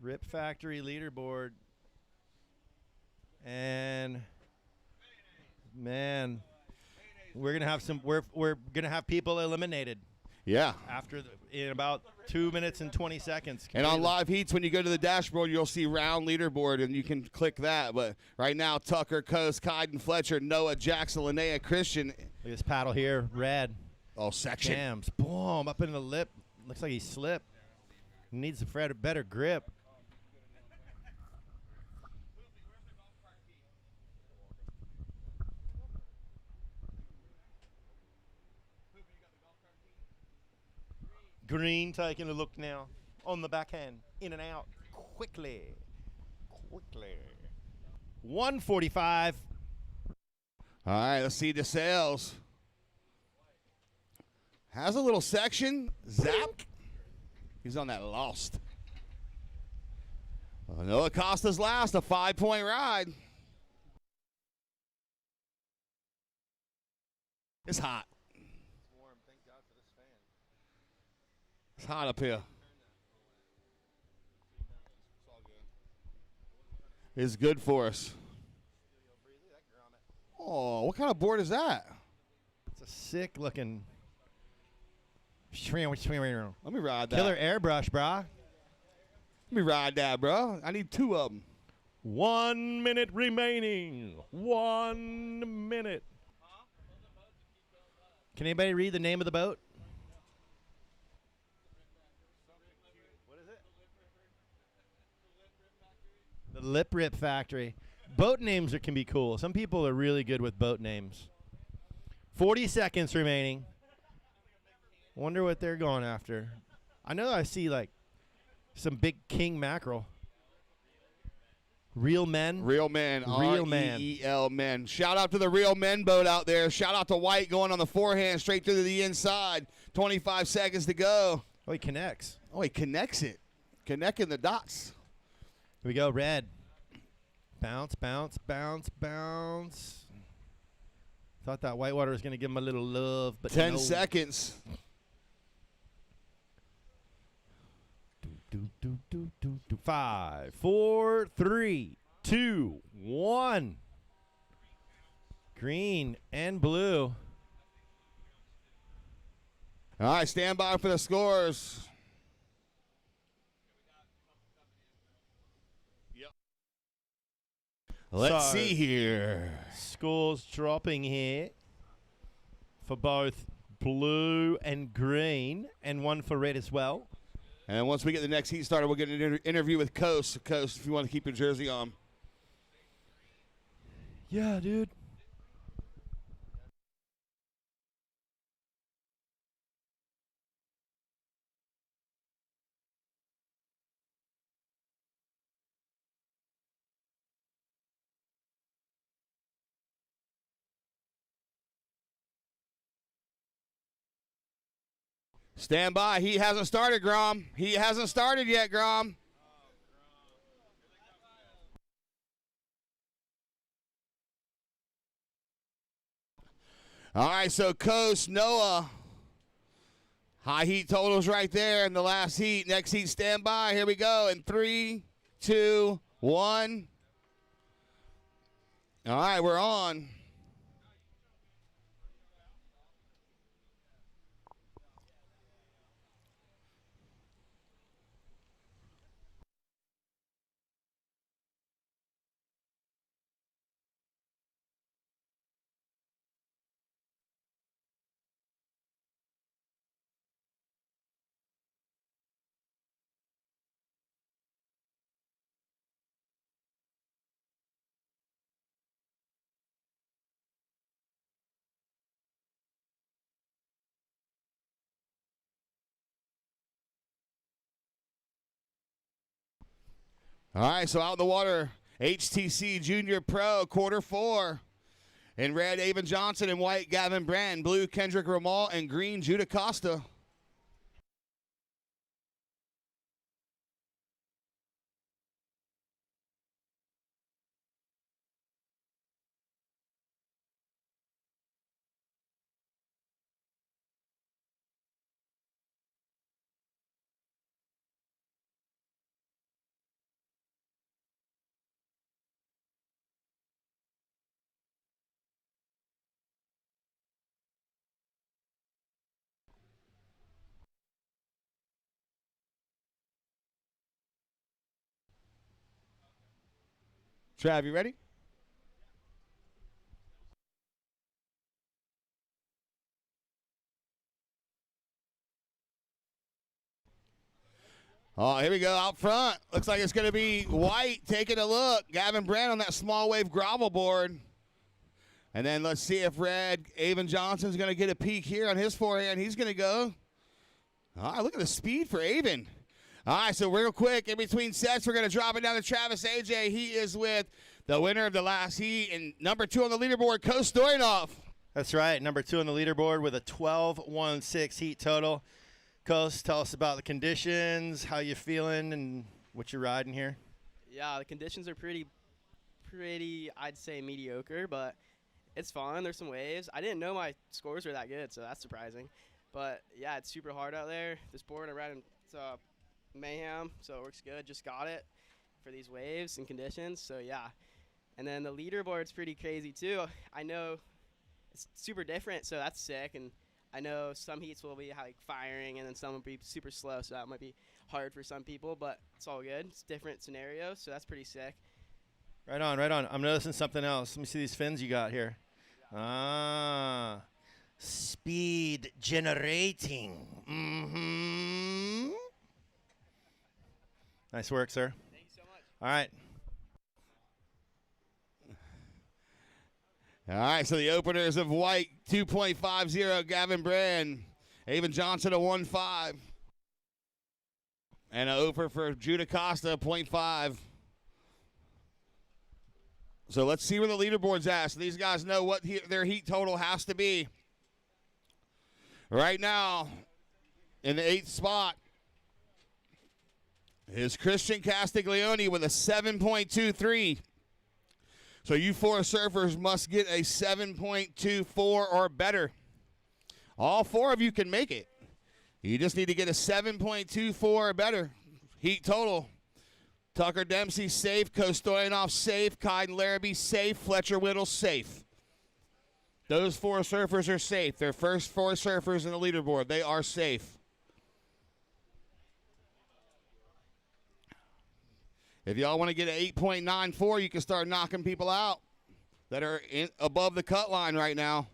Rip Factory leaderboard. And man, we're gonna have some. We're gonna have people eliminated. Yeah. In about 2 minutes and 20 seconds. And on live heats, when you go to the dashboard, you'll see round leaderboard, and you can click that. But right now, Tucker, Coase, Kyden, Fletcher, Noah, Jackson, Linnea, Christian. Look at this paddle here, red. Oh, section. Jams, boom, up in the lip. Looks like he slipped. He needs a better grip. Green taking a look now on the backhand, in and out, quickly. 1:45. All right, let's see DeSales. Has a little section. Zap. He's on that lost. Noah Costa's last, a 5-point ride. It's hot. It's hot up here. It's good for us. Oh, what kind of board is that? It's a sick looking. Let me ride that. Killer airbrush, brah. Let me ride that, bro. I need two of them. 1 minute remaining. 1 minute. Can anybody read the name of the boat? What is it? The Lip Rip Factory. Boat names can be cool. Some people are really good with boat names. 40 seconds remaining. Wonder what they're going after. I know I see like some big king mackerel. Real men. Real men. Real men. R-E-E-L men. Shout out to the Real Men boat out there. Shout out to White going on the forehand straight to the inside. 25 seconds to go. Oh, he connects. Oh, he connects it. Connecting the dots. Here we go, red. Bounce, bounce, bounce, bounce. Thought that Whitewater was going to give him a little love, but 10 no. seconds. Do. 5, 4, 3, 2, 1. Green and blue. All right, stand by for the scores. Yep. Let's So, see here. Scores dropping here for both blue and green, and one for red as well. And once we get the next heat started, we'll get an interview with Coast. Coast, if you want to keep your jersey on. Yeah, dude. Stand by. He hasn't started, Grom. He hasn't started yet, Grom. All right, so Coast, Noah. High heat totals right there in the last heat. Next heat, stand by. Here we go in 3, 2, 1. All right, we're on. All right, so out in the water, HTC Junior Pro, quarter 4. In red, Avon Johnson. In white, Gavin Bran. Blue, Kendrick Ramal. And green, Judah Costa. Trav, you ready? Oh, here we go out front. Looks like it's going to be White taking a look. Gavin Bran on that small wave gravel board. And then let's see if red, Avon Johnson's going to get a peek here on his forehand. He's going to go. All right, look at the speed for Avon. All right, so real quick, in between sets, we're going to drop it down to Travis AJ. He is with the winner of the last heat and number 2 on the leaderboard, Coto Stoyanoff. That's right, number 2 on the leaderboard with a 12-1-6 heat total. Coast, tell us about the conditions, how you feeling, and what you're riding here. Yeah, the conditions are pretty, I'd say, mediocre, but it's fun. There's some waves. I didn't know my scores were that good, so that's surprising. But, yeah, it's super hard out there. This board I ride in Mayhem, so it works good. Just got it for these waves and conditions, so, yeah. And then the leaderboard's pretty crazy, too. I know it's super different, so that's sick, and I know some heats will be like firing and then some will be super slow, so that might be hard for some people, but it's all good. It's different scenarios, so that's pretty sick. Right on, right on. I'm noticing something else. Let me see these fins you got here. Ah, speed generating. Mm-hmm. Nice work, sir. Thank you so much. All right. All right, so the openers of White, 2.50, Gavin Bran. Avon Johnson, a 1.5. And an opener for Judah Costa, 0.5. So let's see where the leaderboard's at. So these guys know what their heat total has to be. Right now, in the 8th spot, is Christian Castiglione with a 7.23. So you 4 surfers must get a 7.24 or better. All 4 of you can make it. You just need to get a 7.24 or better. Heat total. Tucker Dempsey, safe. Coto Stoyanoff, safe. Ken Laraby, safe. Fletcher Whittle, safe. Those 4 surfers are safe. They're first 4 surfers in the leaderboard. They are safe. If y'all want to get an 8.94, you can start knocking people out that are above the cut line right now.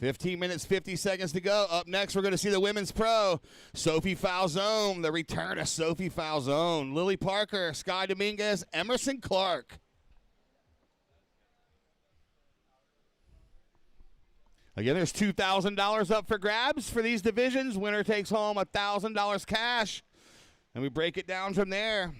15 minutes, 50 seconds to go. Up next, we're going to see the women's pro, Sophie Falzone, the return of Sophie Falzone. Lily Parker, Sky Dominguez, Emerson Clark. Again, there's $2,000 up for grabs for these divisions. Winner takes home $1,000 cash, and we break it down from there.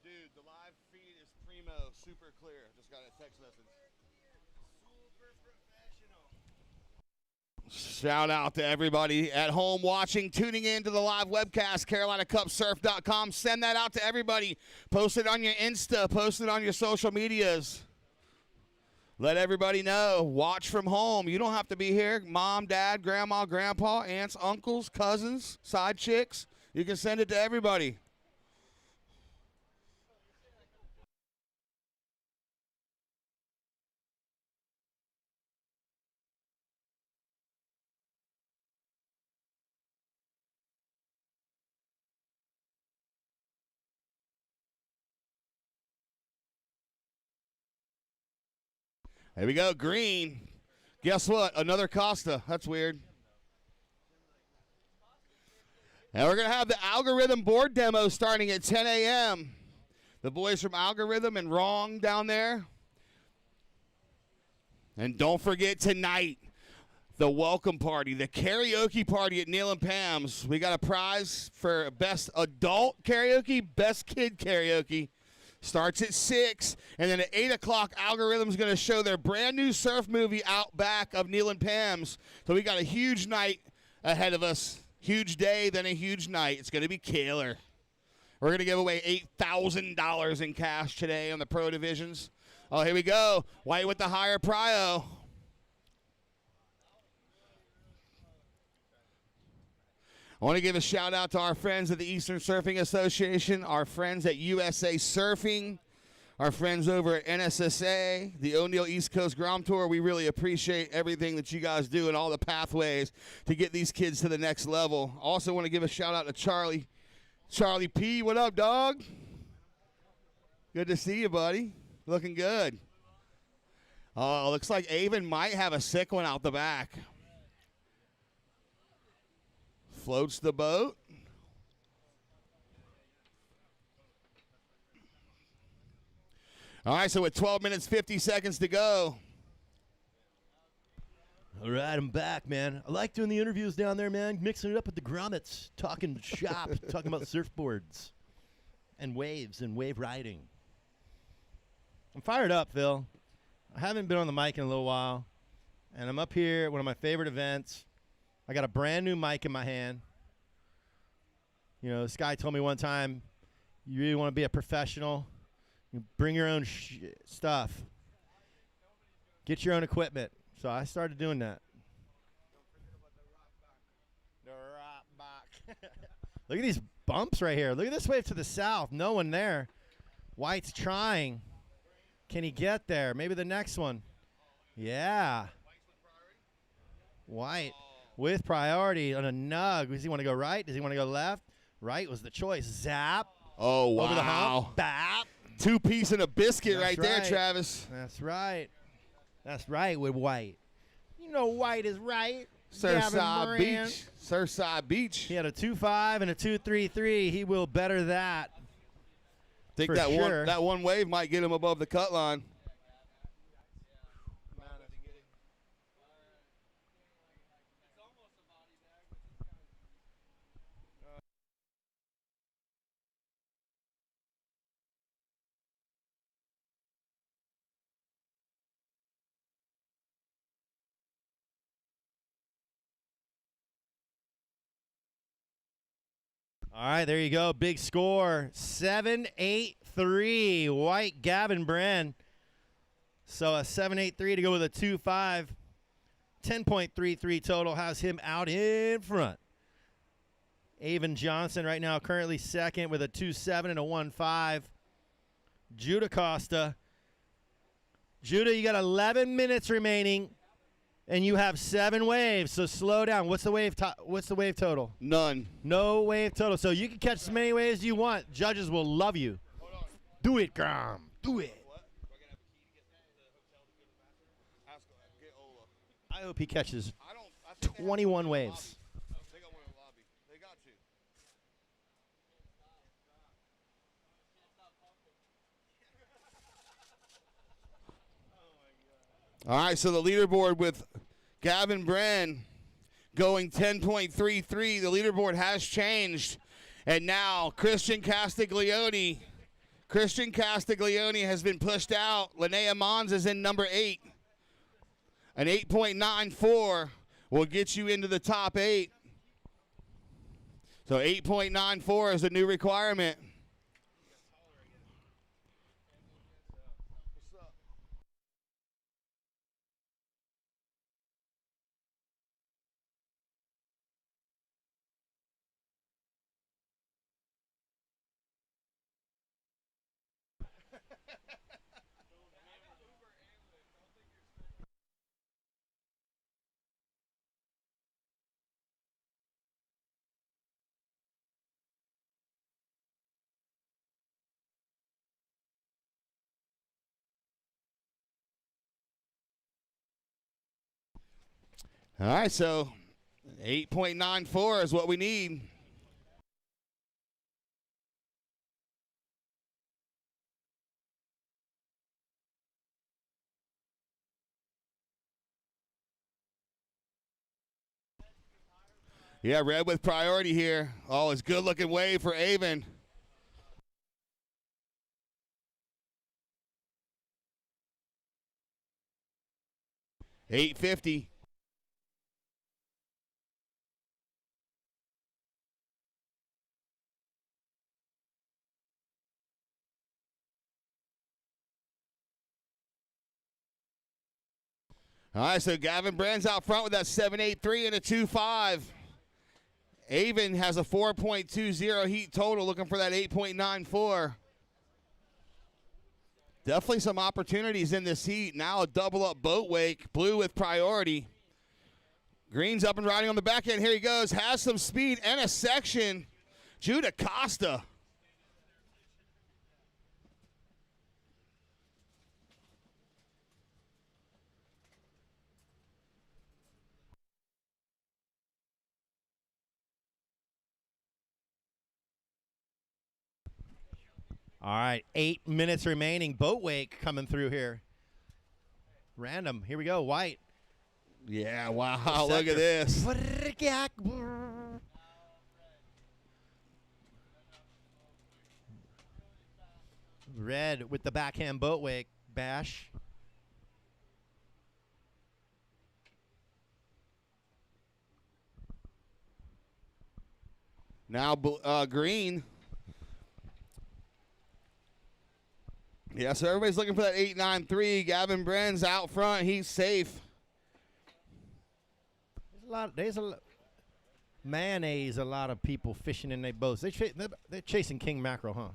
Dude, the live feed is primo, super clear. Just got a text message. Shout out to everybody at home watching, tuning in to the live webcast, CarolinaCupSurf.com. Send that out to everybody. Post it on your Insta. Post it on your social medias. Let everybody know. Watch from home. You don't have to be here. Mom, dad, grandma, grandpa, aunts, uncles, cousins, side chicks. You can send it to everybody. There we go, green. Guess what? Another Costa. That's weird. And we're going to have the Algorithm board demo starting at 10 a.m. The boys from Algorithm and Wrong down there. And don't forget tonight, the welcome party, the karaoke party at Neil and Pam's. We got a prize for best adult karaoke, best kid karaoke. Starts at 6, and then at 8 o'clock, Algorithm's going to show their brand new surf movie out back of Neil and Pam's. So we got a huge night ahead of us. Huge day, then a huge night. It's going to be killer. We're going to give away $8,000 in cash today on the pro divisions. Oh, here we go. White with the higher prio. I want to give a shout out to our friends at the Eastern Surfing Association, our friends at USA Surfing, our friends over at NSSA, the O'Neill East Coast Grom Tour. We really appreciate everything that you guys do and all the pathways to get these kids to the next level. Also want to give a shout out to Charlie. Charlie P, what up, dog? Good to see you, buddy. Looking good. Oh, looks like Avon might have a sick one out the back. Floats the boat. All right, so with 12 minutes, 50 seconds to go. All right, I'm back, man. I like doing the interviews down there, man, mixing it up with the grommets, talking shop, talking about surfboards and waves and wave riding. I'm fired up, Phil. I haven't been on the mic in a little while, and I'm up here at one of my favorite events. I got a brand new mic in my hand. You know, this guy told me one time, you really want to be a professional, you bring your own stuff. Get your own equipment. So I started doing that. The rock box. Look at these bumps right here. Look at this wave to the south. No one there. White's trying. Can he get there? Maybe the next one. Yeah. White. With priority on a nug. Does he want to go right? Does he want to go left? Right was the choice. Zap. Oh, wow. Over the hump. Bap. 2-piece and a biscuit That's right there, Travis. That's right. That's right with White. You know White is right. Surfside Beach. Surfside Beach. He had a 2.5 and a 2.33. He will better that. Think For that sure. that one wave might get him above the cut line. All right, there you go. Big score, 7-8-3. White Gavin Bran. So a 7-8-3 to go with a 2-5. 10.33 total has him out in front. Avon Johnson right now currently second with a 2-7 and a 1-5. Judah Costa. Judah, you got 11 minutes remaining, and you have 7 waves. So slow down. What's the wave total? None. No wave total. So you can catch as many waves as you want. Judges will love you. Do it, Grom. Do it. I hope he catches 21 waves. They got one in the lobby. They got to. All right, so the leaderboard with Gavin Bran going 10.33. The leaderboard has changed. And now Christian Castiglione has been pushed out. Lana Mons is in number 8. An 8.94 will get you into the top 8. So 8.94 is the new requirement. All right, so 8.94 is what we need. Yeah, red with priority here. Oh, it's good-looking wave for Avon. $8.50. All right, so Gavin Bran's out front with that 7.83 and a 2.5. Avon has a 4.20 heat total, looking for that 8.94. Definitely some opportunities in this heat. Now a double-up boat wake, blue with priority. Green's up and riding on the back end. Here he goes, has some speed and a section. Judah Costa. All right, 8 minutes remaining. Boat wake coming through here. Random. Here we go. White. Yeah, wow, look at this. Red with the backhand boat wake. Bash. Now green. Yeah, so everybody's looking for that 8.93. Gavin Bran's out front. He's safe. There's a lot. Mayonnaise. A lot of people fishing in their boats. They're chasing king mackerel, huh?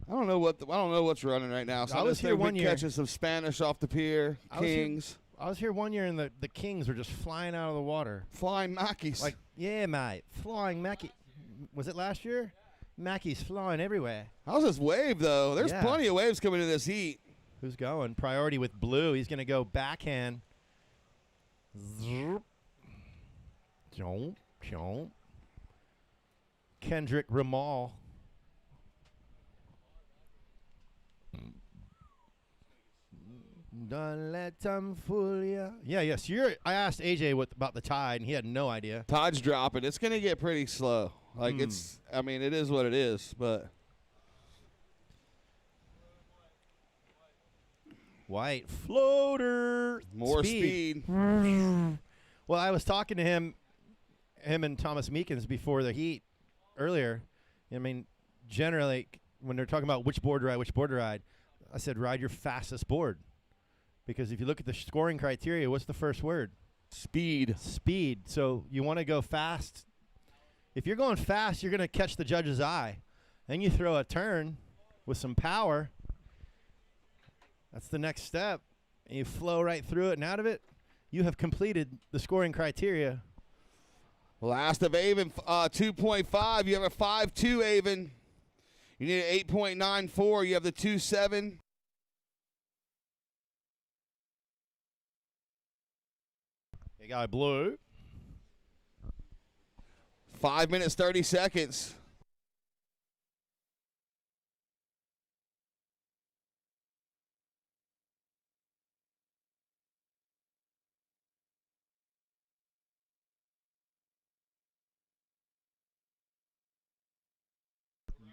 I don't know what's running right now. So I was here one year catching some Spanish off the pier. Kings. I was here one year, and the kings were just flying out of the water. Flying Mackies. Like, yeah, mate, flying Mackie. Was it last year? Mackie's flying everywhere. How's this wave, though? There's Yeah. plenty of waves coming in this heat. Who's going? Priority with blue. He's going to go backhand. Zrp. Jump, jump. Kendrick Ramal. Don't let them fool ya. Yeah, yes. I asked AJ about the tide, and he had no idea. Tide's dropping. It's going to get pretty slow. Like, it is what it is, but. White floater. More speed. Well, I was talking to him and Thomas Meekins before the heat earlier. I mean, generally, when they're talking about which board to ride, I said, ride your fastest board. Because if you look at the scoring criteria, what's the first word? Speed. Speed. So you want to go fast. If you're going fast, you're going to catch the judge's eye. Then you throw a turn with some power. That's the next step. And you flow right through it and out of it. You have completed the scoring criteria. Last of Avon, 2.5. You have a 5.2 Avon. You need an 8.94. You have the 2.7. You got blue. 5 minutes, 30 seconds.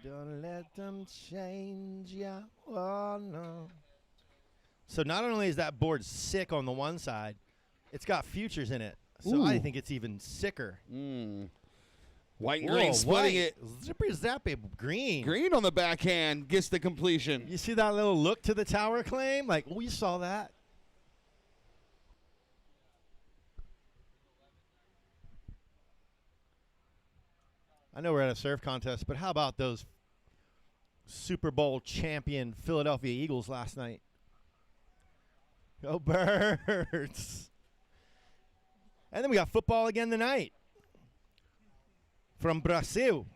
Don't let them change ya. Oh, no. So not only is that board sick on the one side, it's got futures in it. So I think it's even sicker. White and green splitting it. Zippy zappy green. Green on the backhand gets the completion. You see that little look to the tower claim? Like, we saw that. I know we're at a surf contest, but how about those Super Bowl champion Philadelphia Eagles last night? Go Birds. And then we got football again tonight from Brazil.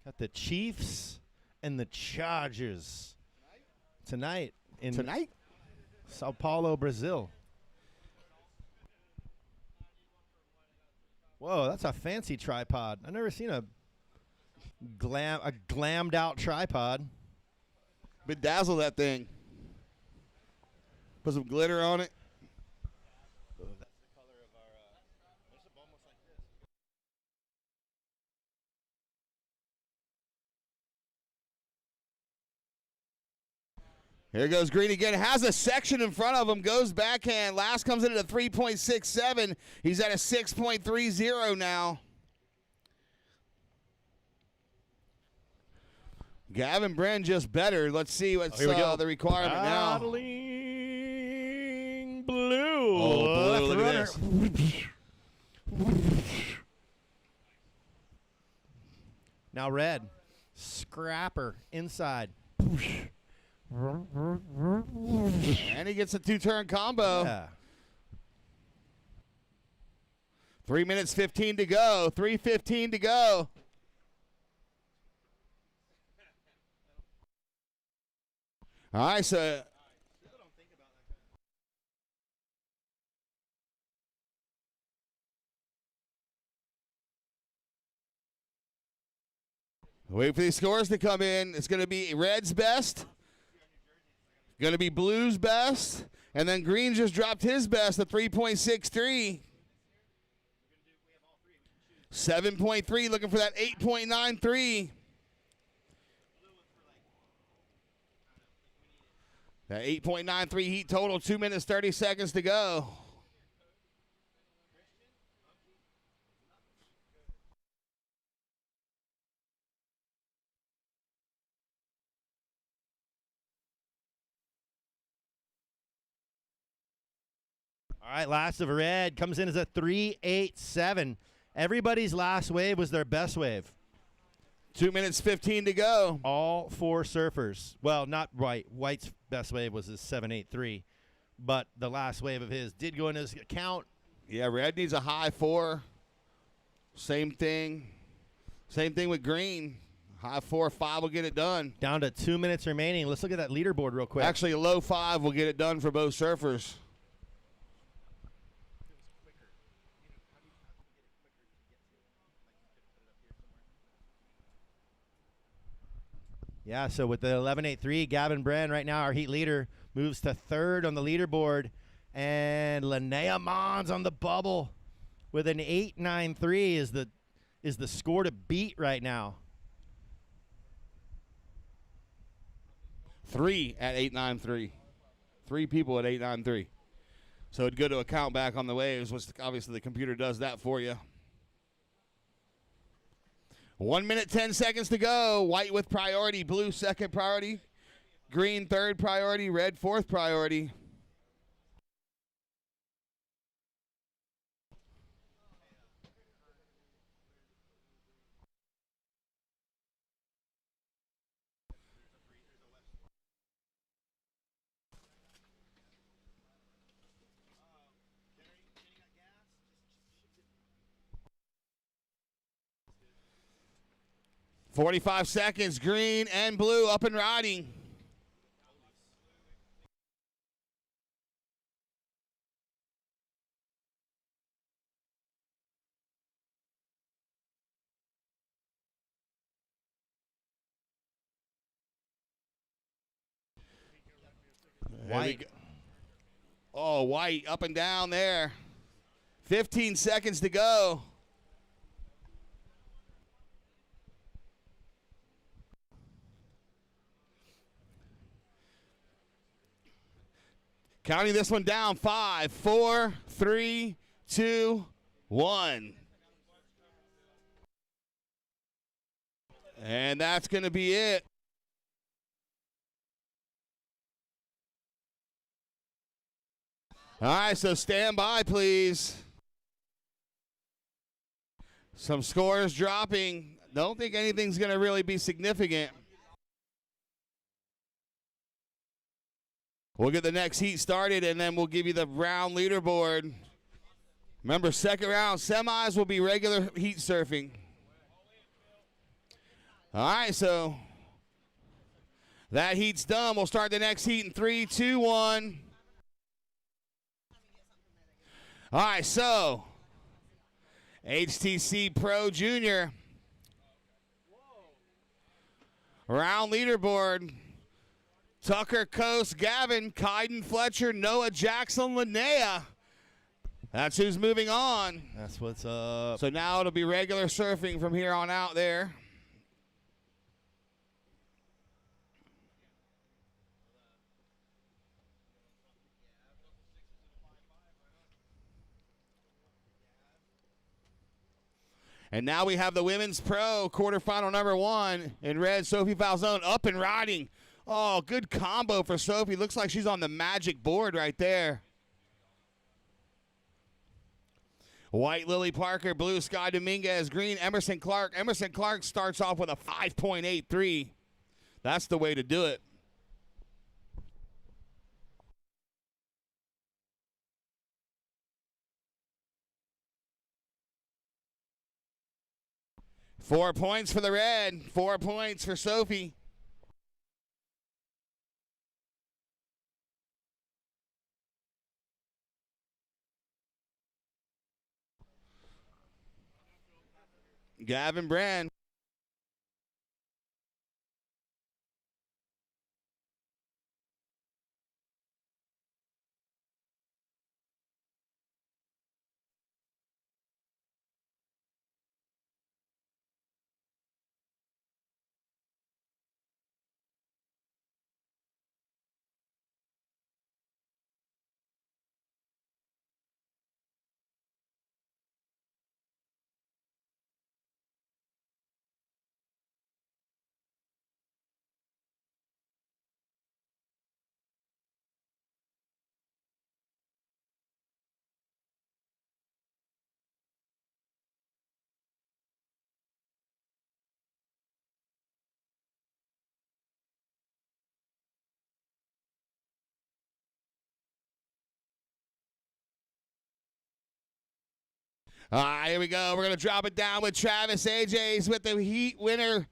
Got the Chiefs and the Chargers tonight in Sao Paulo, Brazil. Whoa, that's a fancy tripod. I've never seen a glammed out tripod. Bedazzle that thing. Put some glitter on it. That's the color of our. It's almost like this. Here goes Green again. Has a section in front of him. Goes backhand. Last comes in at a 3.67. He's at a 6.30 now. Gavin Bran just better. Let's see what's the requirement now. Battling blue. Oh, blue, look at this. Now red. Scrapper inside. And he gets a two-turn combo. Yeah. 3 minutes 15 to go. 3:15 to go. All right, so wait for these scores to come in. It's going to be red's best. Going to be blue's best. And then green just dropped his best at 3.63. 7.3, looking for that 8.93. That 8.93 heat total, 2 minutes, 30 seconds to go. All right, last of red comes in as a 3.87. Everybody's last wave was their best wave. 2 minutes, 15 to go. All four surfers. Well, not White. White's best wave was his 7.83, but the last wave of his did go in his account. Yeah, red needs a high 4. Same thing. Same thing with green. High 4, 5 will get it done. Down to 2 minutes remaining. Let's look at that leaderboard real quick. Actually, a low 5 will get it done for both surfers. Yeah, so with the 11.83, Gavin Bran right now, our heat leader, moves to third on the leaderboard. And Lana Mons on the bubble with an 8.93 is the score to beat right now. 3 at 8.93. 3 people at 8.93. So it'd go to a count back on the waves, which obviously the computer does that for you. 1 minute, 10 seconds to go. White with priority, blue second priority, green third priority, red fourth priority. .45 seconds, green and blue up and riding. White. Oh, White up and down there. 15 seconds to go. Counting this one down, 5, 4, 3, 2, 1. And that's going to be it. All right, so stand by, please. Some scores dropping. Don't think anything's going to really be significant. We'll get the next heat started, and then we'll give you the round leaderboard. Remember, second round semis will be regular heat surfing. All right, so that heat's done. We'll start the next heat in 3, 2, 1. All right, so HTC Pro Junior. Round leaderboard. Tucker, Coast, Gavin, Kaiden, Fletcher, Noah, Jackson, Linnea. That's who's moving on. That's what's up. So now it'll be regular surfing from here on out there. And now we have the Women's Pro quarterfinal number 1 in red, Sophie Falzone up and riding. Oh, good combo for Sophie. Looks like she's on the magic board right there. White, Lily Parker. Blue, Sky Dominguez. Green, Emerson Clark. Emerson Clark starts off with a 5.83. That's the way to do it. Four points for the red. 4 points for Sophie. Gavin Bran. All right, here we go. We're going to drop it down with Travis AJ's with the heat winner,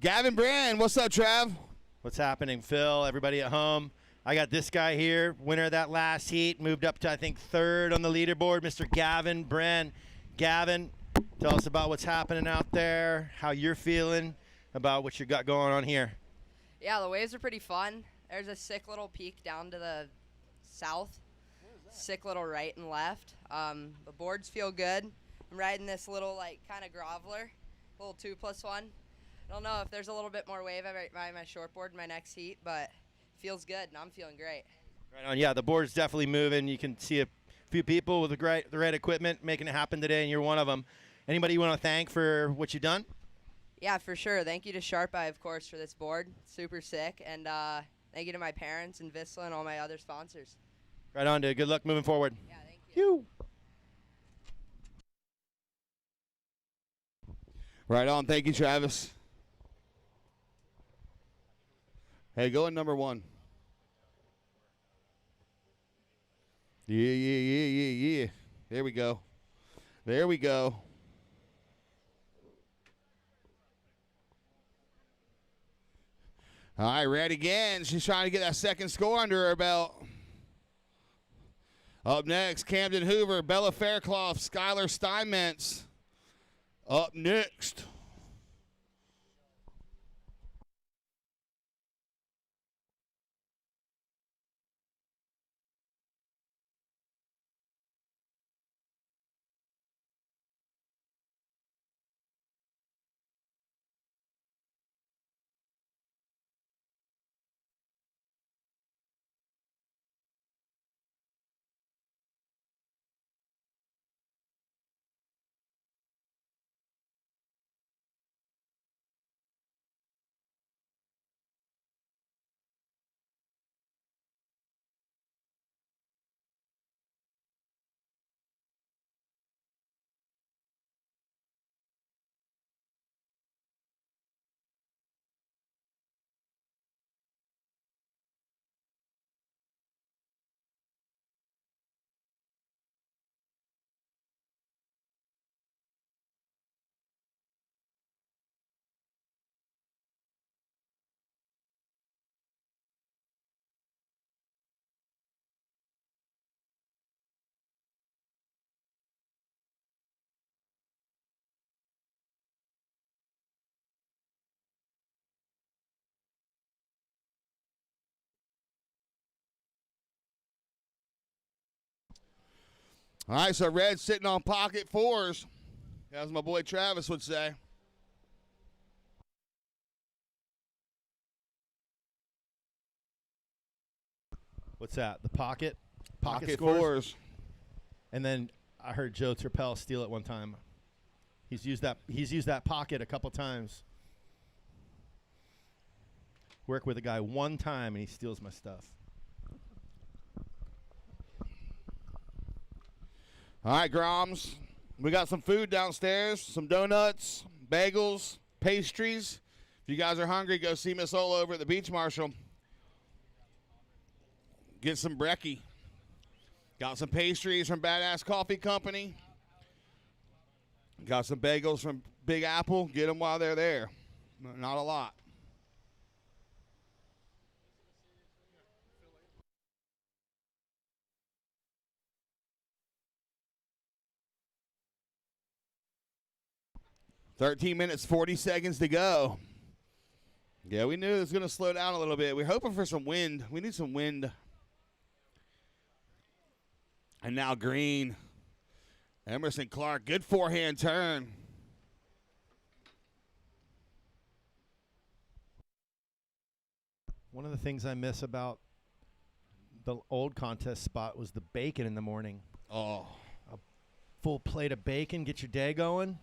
Gavin Bran. What's up, Trav? What's happening, Phil? Everybody at home. I got this guy here, winner of that last heat, moved up to, I think, third on the leaderboard, Mr. Gavin Bran. Gavin, tell us about what's happening out there, how you're feeling, about what you got going on here. Yeah, the waves are pretty fun. There's a sick little peak down to the south. Sick little right and left. The boards feel good. I'm riding this little kind of groveler, little 2+1. I don't know if there's a little bit more wave. I might ride my shortboard in my next heat, but it feels good and I'm feeling great. Right on. Yeah, the board's definitely moving. You can see a few people with the right equipment making it happen today, and you're one of them. Anybody you want to thank for what you've done? Yeah, for sure. Thank you to Sharp Eye, of course, for this board. Super sick. And thank you to my parents and Vissla and all my other sponsors. Right on, dude. Good luck moving forward. Yeah, thank you. Right on. Thank you, Travis. Hey, go in number 1. Yeah. There we go. All right, ready again. She's trying to get that second score under her belt. Up next, Camden Hoover, Bella Faircloth, Skylar Steinmetz. Up next. All right, so Red's sitting on pocket 4s, as my boy Travis would say. What's that? The pocket? Pocket scores? 4s. And then I heard Joe Turpel steal it one time. He's used that pocket a couple times. Work with a guy one time and he steals my stuff. All right, Groms. We got some food downstairs, some donuts, bagels, pastries. If you guys are hungry, go see Miss Ola over at the Beach Marshal. Get some brekkie. Got some pastries from Badass Coffee Company. Got some bagels from Big Apple. Get them while they're there. Not a lot. $13 minutes, 40 seconds to go. Yeah, we knew it was going to slow down a little bit. We're hoping for some wind. We need some wind. And now green. Emerson Clark, good forehand turn. One of the things I miss about the old contest spot was the bacon in the morning. Oh. A full plate of bacon, get your day going.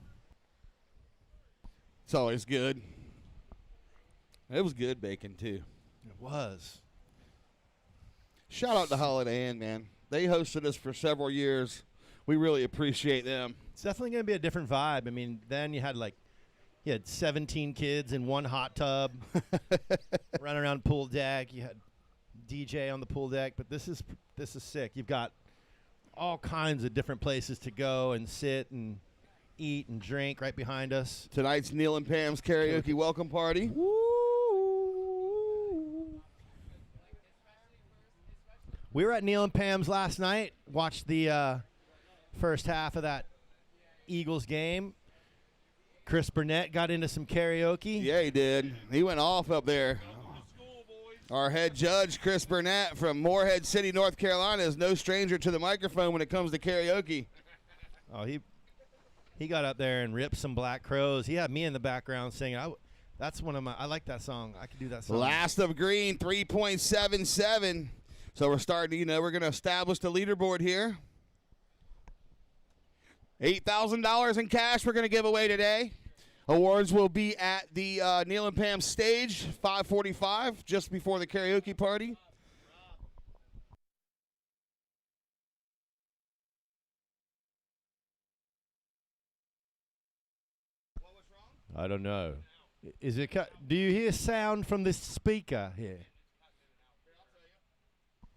It's always good. It was good bacon, too. It was. Shout out to Holiday Inn, man. They hosted us for several years. We really appreciate them. It's definitely going to be a different vibe. I mean, then you had 17 kids in one hot tub running around pool deck. You had DJ on the pool deck, but this is sick. You've got all kinds of different places to go and sit and eat and drink right behind us. Tonight's Neil and Pam's karaoke welcome party. Woo! We were at Neil and Pam's last night, watched the first half of that Eagles game. Chris Burnett got into some karaoke. Yeah, he did. He went off up there. Our head judge, Chris Burnett from Morehead City, North Carolina, is no stranger to the microphone when it comes to karaoke. Oh, he got up there and ripped some Black Crows. He had me in the background singing. That's one of my. I like that song. I could do that song. Last of green, 3.77. So we're starting. We're going to establish the leaderboard here. $8,000 in cash we're going to give away today. Awards will be at the Neil and Pam stage, 5:45, just before the karaoke party. I don't know. Is it? Do you hear sound from this speaker here?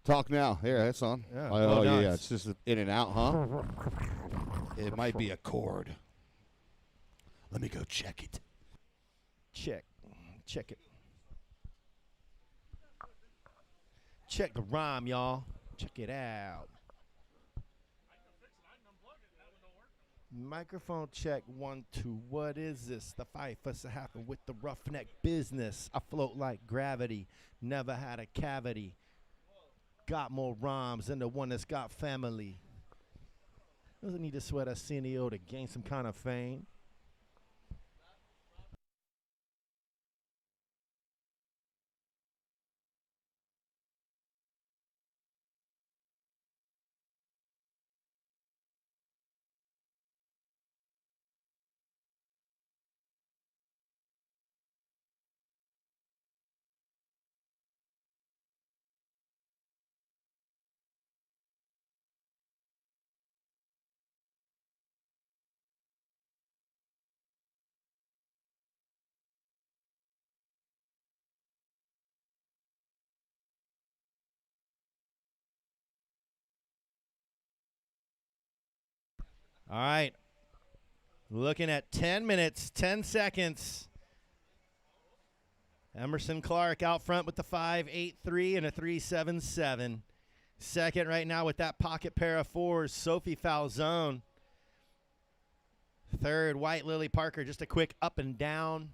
Talk now. Here, that's on. Yeah. Oh, nice. yeah. It's just in and out, huh? It might be a cord. Let me go check it. Check it. Check the rhyme, y'all. Check it out. Microphone check 1 2. What is this? The fight fuss that happened with the roughneck business. I float like gravity. Never had a cavity. Got more rhymes than the one that's got family. Doesn't need to sweat a CEO to gain some kind of fame. All right. Looking at 10 minutes, 10 seconds. Emerson Clark out front with the 5.83 and a 3.77. Second right now with that pocket pair of fours, Sophie Falzone. Third, White Lily Parker, just a quick up and down.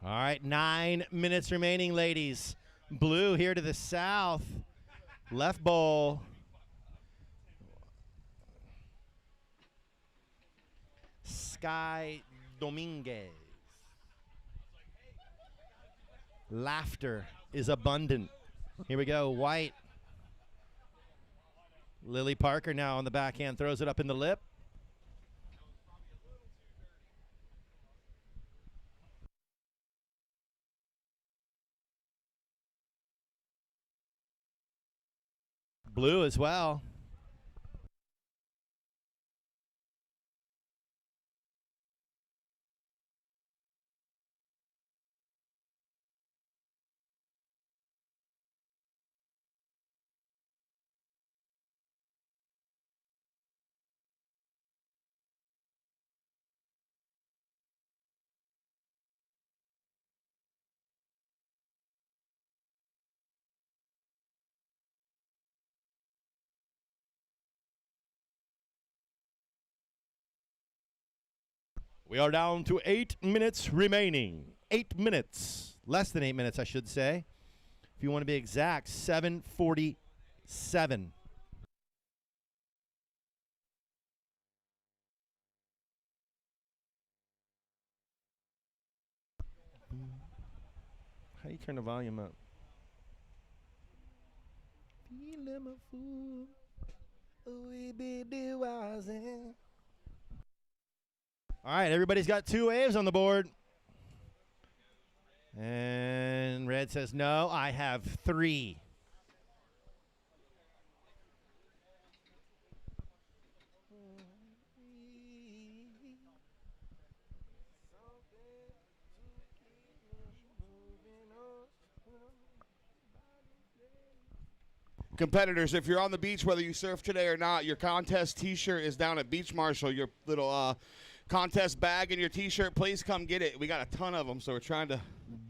All right, 9 minutes remaining, ladies. Blue here to the south. Left bowl. Sky Dominguez. Laughter is abundant. Here we go, White. Lily Parker now on the backhand, throws it up in the lip. Blue as well. We are down to 8 minutes remaining. 8 minutes. Less than 8 minutes, I should say. If you want to be exact, 7:47. How do you turn the volume up? Feeling a fool. We be wise. All right, everybody's got 2 waves on the board. And Red says, no, I have 3. Competitors, if you're on the beach, whether you surf today or not, your contest T-shirt is down at Beach Marshall. Your little contest bag and your T-shirt, please come get it. We got a ton of them, so we're trying to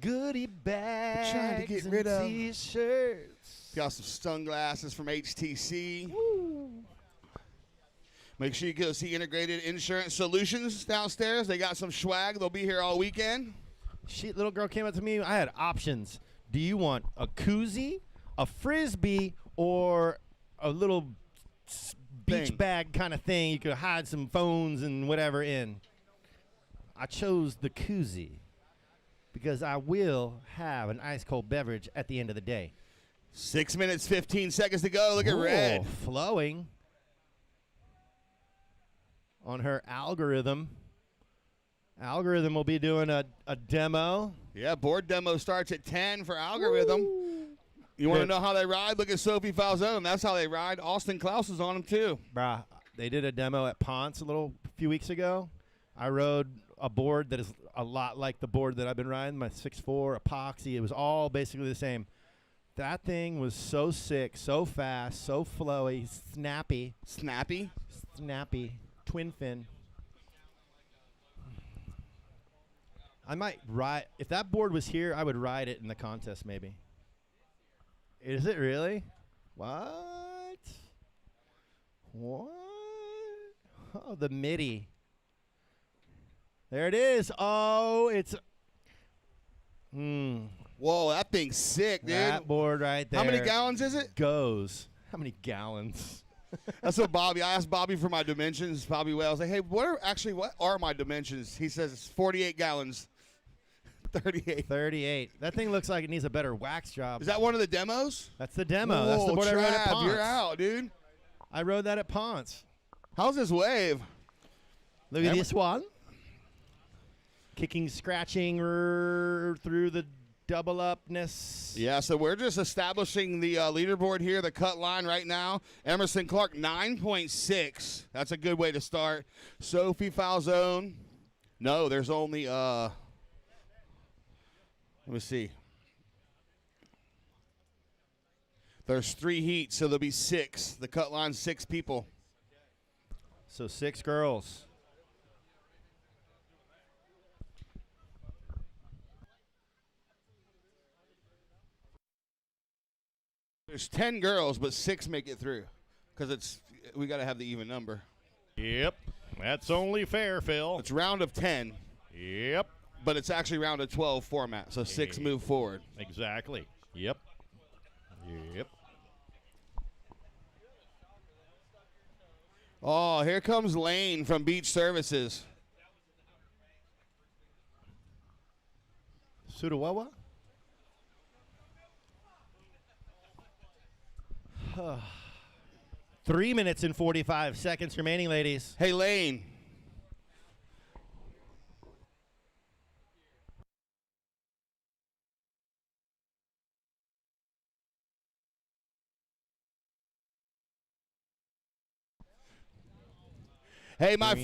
Goodie bags trying to get and rid of. T-shirts. Got some sunglasses from HTC. Woo. Make sure you go see Integrated Insurance Solutions downstairs. They got some swag. They'll be here all weekend. Little girl came up to me. I had options. Do you want a koozie, a frisbee, or a little beach Thing. bag kind of thing you could hide some phones and whatever in? I chose the koozie because I will have an ice cold beverage at the end of the day. 6 minutes, 15 seconds to go. Look at Red. Flowing on her algorithm. Algorithm will be doing a demo. Yeah, board demo starts at 10 for Algorithm. Woo. You want to know how they ride? Look at Sophie Falzone. That's how they ride. Austin Klaus is on them, too. Bruh, they did a demo at Ponce a few weeks ago. I rode a board that is a lot like the board that I've been riding, my 6'4", epoxy. It was all basically the same. That thing was so sick, so fast, so flowy, snappy. Snappy? Snappy. Twin fin. I might ride. If that board was here, I would ride it in the contest maybe. Is it really? What? What? Oh, the MIDI. There it is. Oh, it's. Whoa, that thing's sick, dude. That board right there. How many gallons is it? Goes. How many gallons? That's what Bobby. I asked Bobby for my dimensions. Bobby Wales. Like, hey, what are my dimensions? He says it's 48 gallons. 38. 38. That thing looks like it needs a better wax job. Is that one of the demos? That's the demo. That's the board I rode at Trav, Ponce. you're out, dude. I rode that at Ponce. How's this wave? Look at this one. Kicking, scratching through the double upness. Yeah, so we're just establishing the leaderboard here, the cut line right now. Emerson Clark, 9.6. That's a good way to start. Sophie Falzone. No, there's only, let me see. There's 3 heats, so there'll be 6. The cut line's 6 people. So 6 girls. There's 10 girls, but 6 make it through because we got to have the even number. Yep. That's only fair, Phil. It's round of 10. Yep. But it's actually round of 12 format, so 6 move forward. Exactly. Yep. Yep. Oh, here comes Lane from Beach Services. Sudawawa? 3 minutes and 45 seconds remaining, ladies. Hey, Lane. Hey, my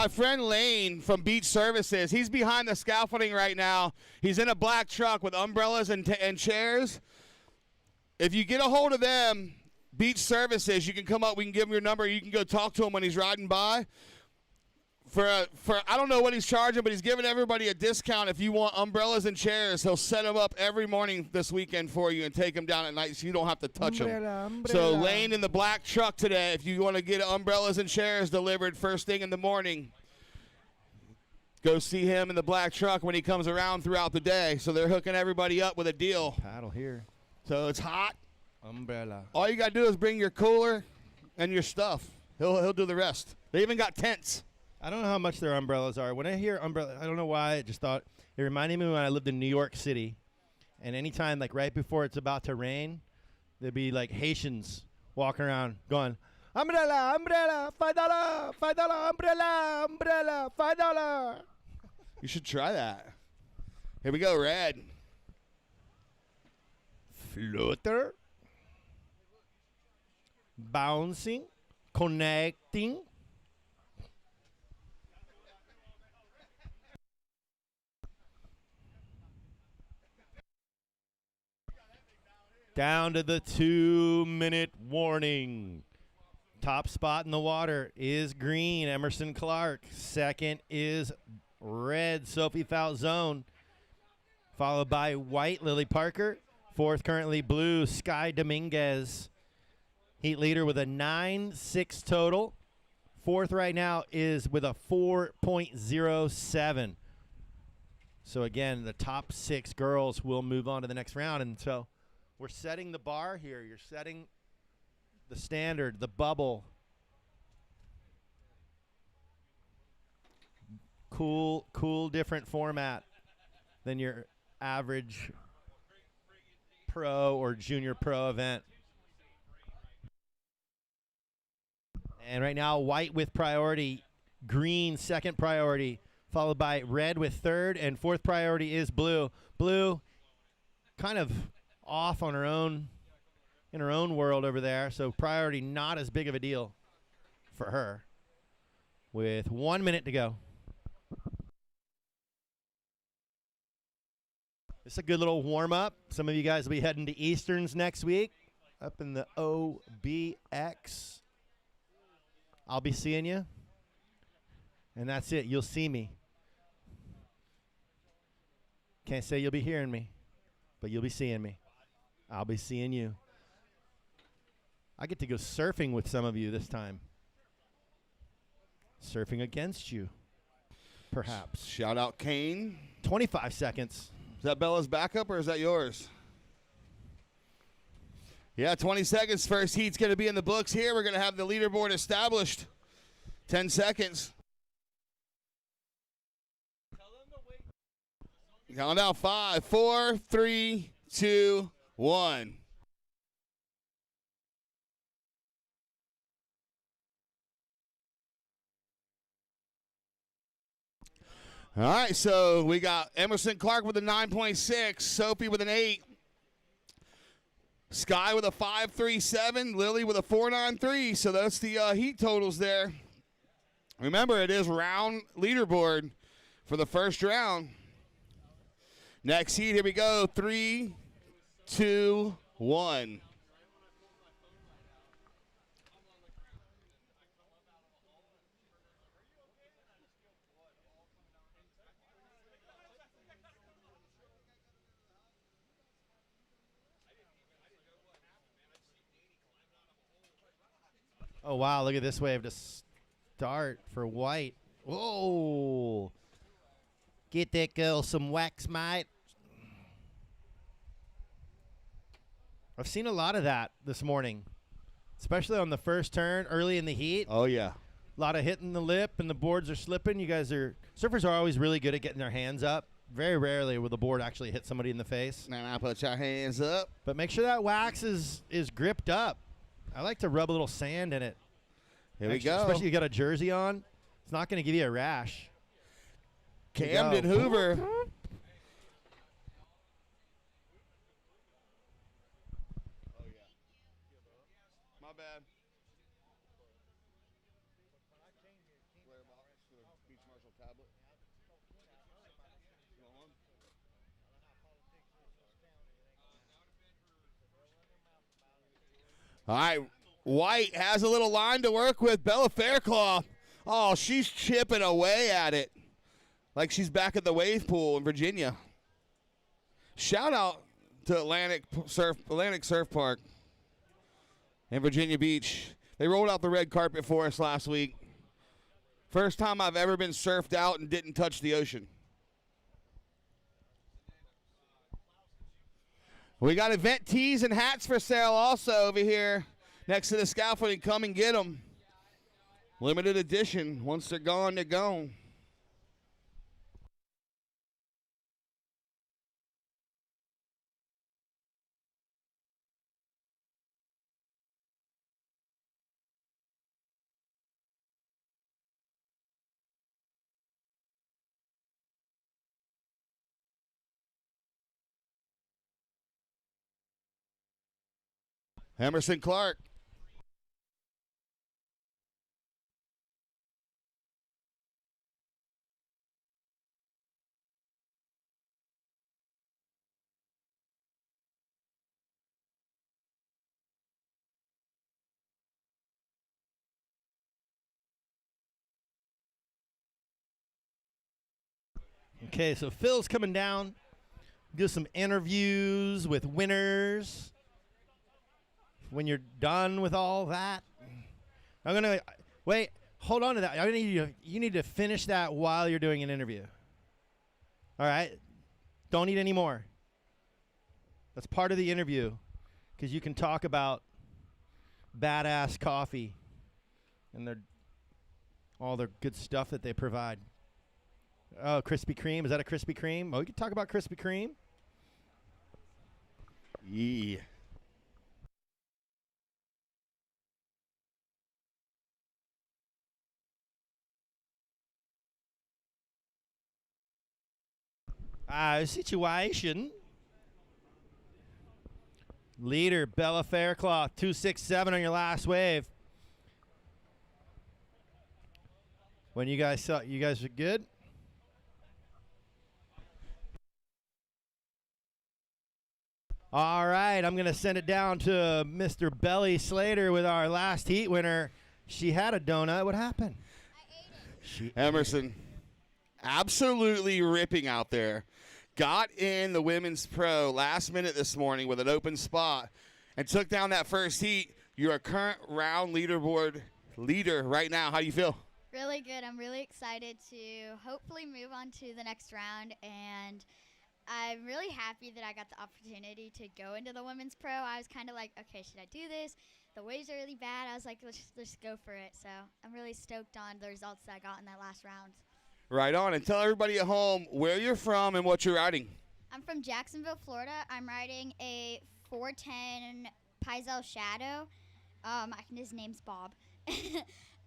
friend Lane from Beach Services, he's behind the scaffolding right now. He's in a black truck with umbrellas and chairs. If you get a hold of them, Beach Services, you can come up, we can give him your number, you can go talk to him when he's riding by. For I don't know what he's charging, but he's giving everybody a discount if you want umbrellas and chairs. He'll set them up every morning this weekend for you and take them down at night so you don't have to touch them. So Lane in the black truck today, if you want to get umbrellas and chairs delivered first thing in the morning, go see him in the black truck when he comes around throughout the day. So they're hooking everybody up with a deal. Paddle here. So it's hot. Umbrella. All you got to do is bring your cooler and your stuff. He'll do the rest. They even got tents. I don't know how much their umbrellas are. When I hear umbrella, I don't know why. I just thought it reminded me when I lived in New York City. And anytime, like right before it's about to rain, there'd be like Haitians walking around going, umbrella, umbrella, $5, $5, umbrella, umbrella, $5. You should try that. Here we go, Red. Flutter. Bouncing. Connecting. Down to the 2-minute warning. Top spot in the water is green, Emerson Clark. Second is red, Sophie Falzone. Followed by white, Lily Parker. Fourth, currently blue, Sky Dominguez. Heat leader with a 9.6 total. Fourth right now is with a 4.07. So again, the top 6 girls will move on to the next round. And so we're setting the bar here. You're setting the standard, the bubble. Cool, different format than your average pro or junior pro event. And right now, white with priority, green second priority, followed by red with third, and fourth priority is blue. Blue kind of off on her own, in her own world over there, so priority not as big of a deal for her. With 1 minute to go. It's a good little warm-up. Some of you guys will be heading to Easterns next week up in the OBX. I'll be seeing you. And that's it. You'll see me. Can't say you'll be hearing me, but you'll be seeing me. I'll be seeing you. I get to go surfing with some of you this time. Surfing against you, perhaps. Shout out Kane. 25 seconds. Is that Bella's backup or is that yours? Yeah, 20 seconds. First heat's going to be in the books here. We're going to have the leaderboard established. 10 seconds. Count out 5, 4, 3, 2, 1. All right, so we got Emerson Clark with a 9.6, Sophie with an 8, Sky with a 5.37, Lily with a 4.93. So that's the heat totals there. Remember, it is round leaderboard for the first round. Next heat, here we go. 3, 2, 1. Oh, wow, look at this wave to start for white. Whoa. Get that girl some wax, mate. I've seen a lot of that this morning, especially on the first turn early in the heat. Oh, yeah. A lot of hitting the lip, and the boards are slipping. Surfers are always really good at getting their hands up. Very rarely will the board actually hit somebody in the face. Now put your hands up. But make sure that wax is gripped up. I like to rub a little sand in it. Here we go. Especially if you got a jersey on. It's not going to give you a rash. Camden Hoover. My bad. Beach Marshall tablet. All right, White has a little line to work with. Bella Fairclough. Oh, she's chipping away at it like she's back at the wave pool in Virginia. Shout out to Atlantic Surf Park in Virginia Beach. They rolled out the red carpet for us last week. First time I've ever been surfed out and didn't touch the ocean. We got event tees and hats for sale also over here next to the scaffolding. Come and get them. Limited edition. Once they're gone, they're gone. Emerson Clark. Okay, so Phil's coming down. Do some interviews with winners. When you're done with all that, I'm gonna wait. Hold on to that. I need you need to finish that while you're doing an interview. All right. Don't eat any more. That's part of the interview, because you can talk about badass coffee and all their good stuff that they provide. Oh, Krispy Kreme. Is that a Krispy Kreme? Oh, we can talk about Krispy Kreme. Yeah. Situation. Leader, Bella Faircloth, 267 on your last wave. When you guys are good? All right, I'm going to send it down to Mr. Belly Slater with our last heat winner. She had a donut. What happened? I ate it. Emerson, absolutely ripping out there. Got in the women's pro last minute this morning with an open spot and took down that first heat. You're a current round leaderboard leader right now. How do you feel? Really good. I'm really excited to hopefully move on to the next round, and I'm really happy that I got the opportunity to go into the women's pro. I was kind of like, okay, should I do this? The waves are really bad. I was like, let's just go for it. So I'm really stoked on the results that I got in that last round. Right on. And tell everybody at home where you're from and what you're riding. I'm from Jacksonville, Florida. I'm riding a 410 Paizel Shadow. His name's Bob. Yeah,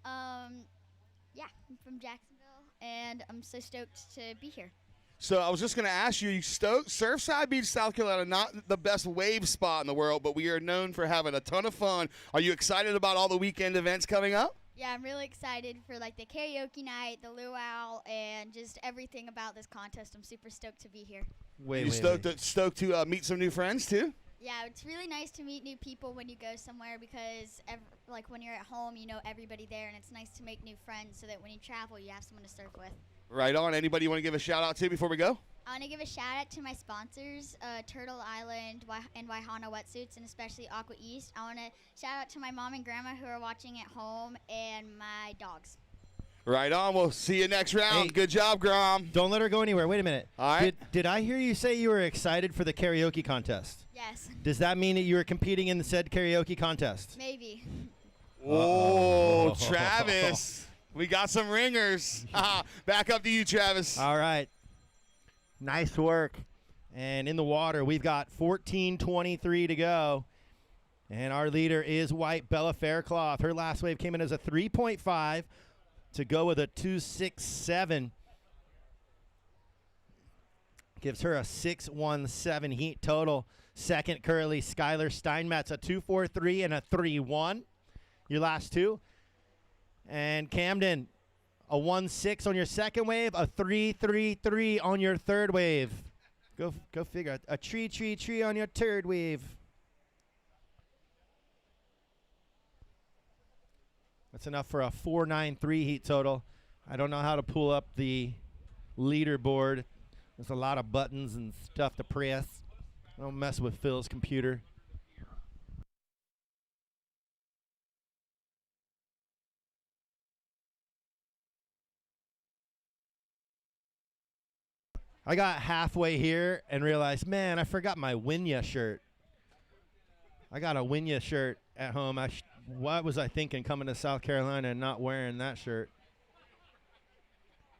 I'm from Jacksonville, and I'm so stoked to be here. So I was just going to ask you, Surfside Beach, South Carolina, not the best wave spot in the world, but we are known for having a ton of fun. Are you excited about all the weekend events coming up? Yeah, I'm really excited for like the karaoke night, the luau, and just everything about this contest. I'm super stoked to be here. Stoked to meet some new friends too? Yeah, it's really nice to meet new people when you go somewhere, because like when you're at home, you know everybody there, and it's nice to make new friends so that when you travel, you have someone to surf with. Right on. Anybody you want to give a shout out to before we go? I want to give a shout out to my sponsors, Turtle Island and Waihana Wetsuits, and especially Aqua East. I want to shout out to my mom and grandma who are watching at home, and my dogs. Right on. We'll see you next round. Hey, good job, Grom. Don't let her go anywhere. Wait a minute. All right. Did I hear you say you were excited for the karaoke contest? Yes. Does that mean that you were competing in the said karaoke contest? Maybe. Oh, Travis. We got some ringers. Back up to you, Travis. All right. Nice work. And in the water, we've got 14:23 to go. And our leader is white Bella Faircloth. Her last wave came in as a 3.5 to go with a 2.67. Gives her a 6.17 heat total. Second, currently, Skylar Steinmetz, a 2.43 and a 3.1. Your last two. And Camden, a 1.6 on your second wave, a 3.33 on your third wave. Go figure. A tree on your third wave. That's enough for a 4.93 heat total. I don't know how to pull up the leaderboard. There's a lot of buttons and stuff to press. Don't mess with Phil's computer. I got halfway here and realized, man, I forgot my Winya shirt. I got a Winya shirt at home. What was I thinking coming to South Carolina and not wearing that shirt?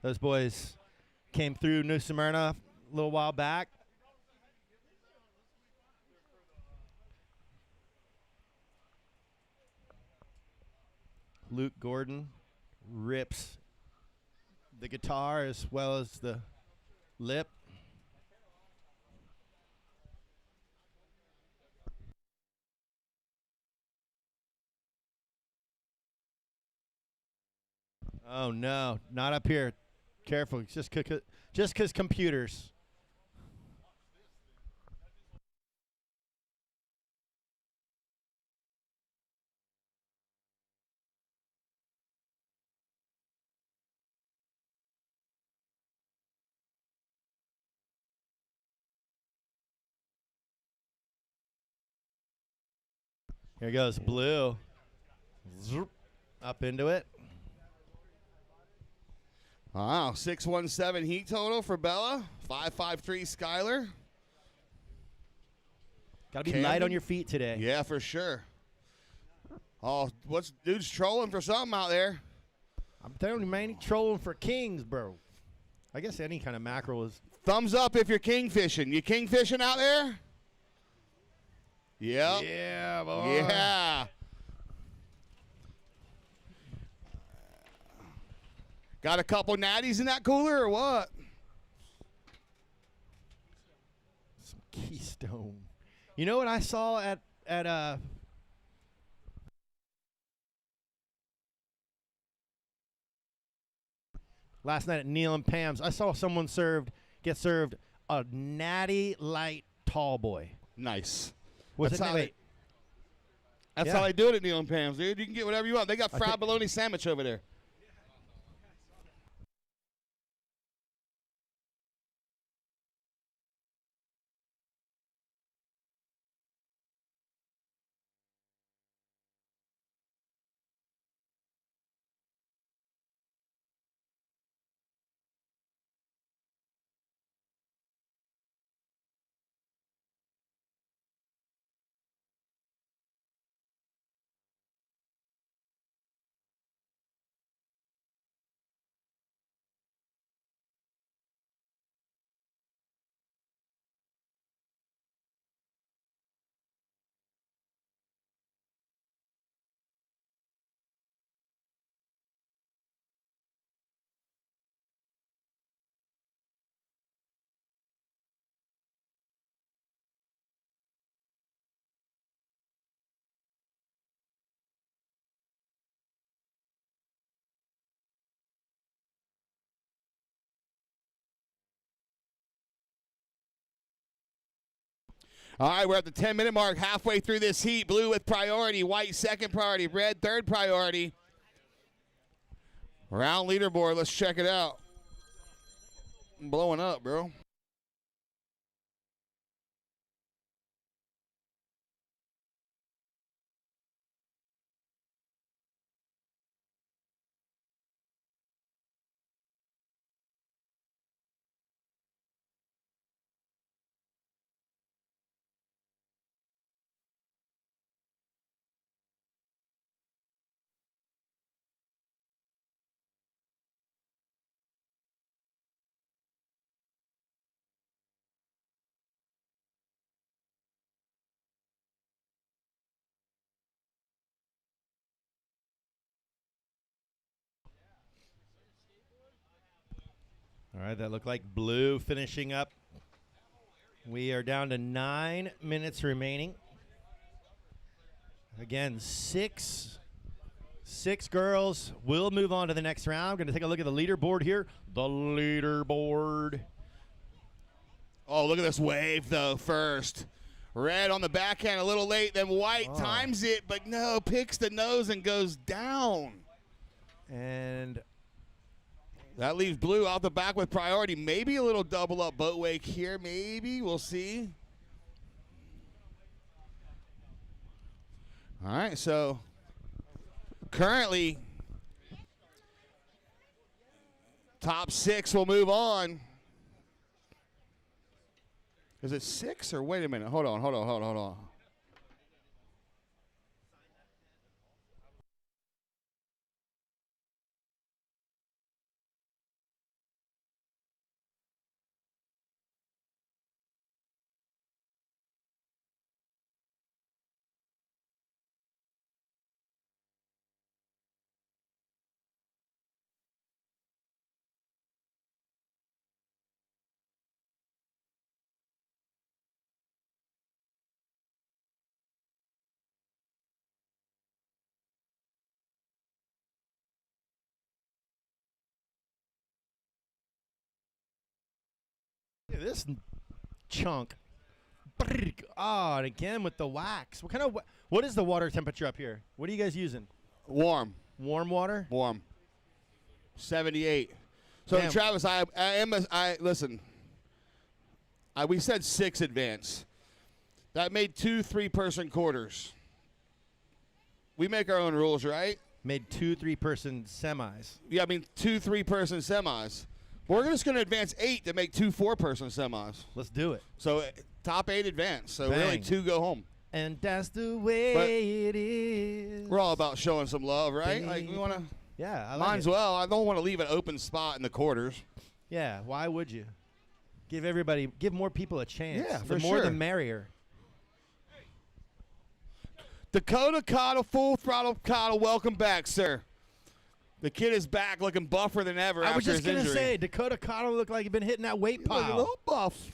Those boys came through New Smyrna a little while back. Luke Gordon rips the guitar as well as the lip. Oh, no. Not up here. Careful. Just because computers. Here goes Blue. Zoop. Up into it. Wow, 617 heat total for Bella. 553 Skylar. Got to be Camden? light on your feet today. Yeah, for sure. Oh, dude's trolling for something out there. I'm telling you, man, he trolling for kings, bro. I guess any kind of mackerel is. Thumbs up if you're king fishing. You king fishing out there? Yep. Yeah, boy. Yeah. Got a couple natties in that cooler or what? Some Keystone. You know what I saw at last night at Neil and Pam's? I saw someone get served a natty light tall boy. Nice. That's how they do it at Neil and Pam's, dude. You can get whatever you want. They got fried bologna sandwich over there. All right, we're at the 10-minute mark, halfway through this heat. Blue with priority, white second priority, red third priority. Round leaderboard, let's check it out. I'm blowing up, bro. All right, that looked like Blue finishing up. We are down to 9 minutes remaining. Again, six girls will move on to the next round. Going to take a look at the leaderboard here. The leaderboard. Oh, look at this wave, though, first. Red on the backhand, a little late, then white times it, but no, picks the nose and goes down. And that leaves Blue out the back with priority. Maybe a little double up boat wake here, maybe. We'll see. All right, so currently top 6 will move on. Is it 6 or wait a minute? Hold on. at this chunk. Oh, and again with the wax. What is the water temperature up here? What are you guys using? Warm. Warm water? Warm. 78. So Damn. Travis, listen. We said 6 advance. That made 2 3-person quarters. We make our own rules, right? Made 2 3-person semis. Yeah, I mean 2 3-person semis. We're just going to advance 8 to make 2 4-person semis. Let's do it. So top 8 advance. So Bang. really 2 go home. And that's the way it is. We're all about showing some love, right? Like we want to. Yeah, I Might like as it. well. I don't want to leave an open spot in the quarters. Yeah, why would you? Give more people a chance. Yeah, the for more sure. the merrier. Dakota Cottle, full throttle Cottle, welcome back, sir. The kid is back looking buffer than ever I after was just his going to injury. say, Dakota Cottle looked like he'd been hitting that weight He looked a pile. little buff.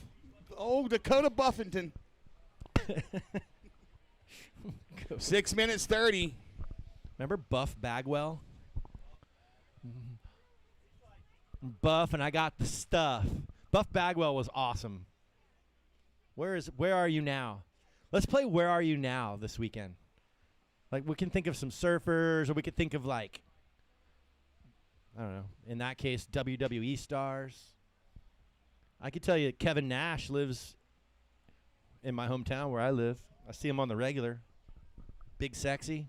Oh, Dakota Buffington. 6 minutes 30. Remember Buff Bagwell? Buff, and I got the stuff. Buff Bagwell was awesome. Where are you now? Let's play Where Are You Now this weekend. Like, we can think of some surfers, or we could think of, like, I don't know, in that case, WWE stars. I could tell you Kevin Nash lives in my hometown where I live. I see him on the regular. Big Sexy.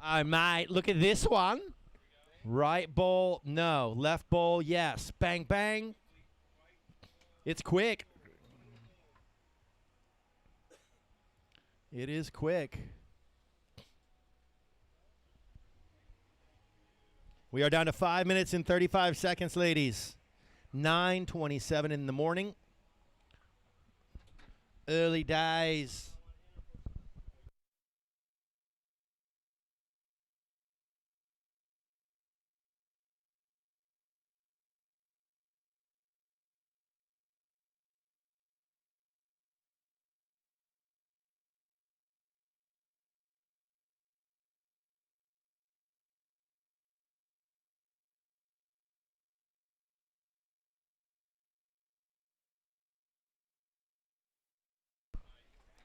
I might. Look at this one. Right bowl, no. Left bowl, yes. Bang, bang. It's quick. It is quick. We are down to 5 minutes and 35 seconds, ladies. 9:27 in the morning. Early days.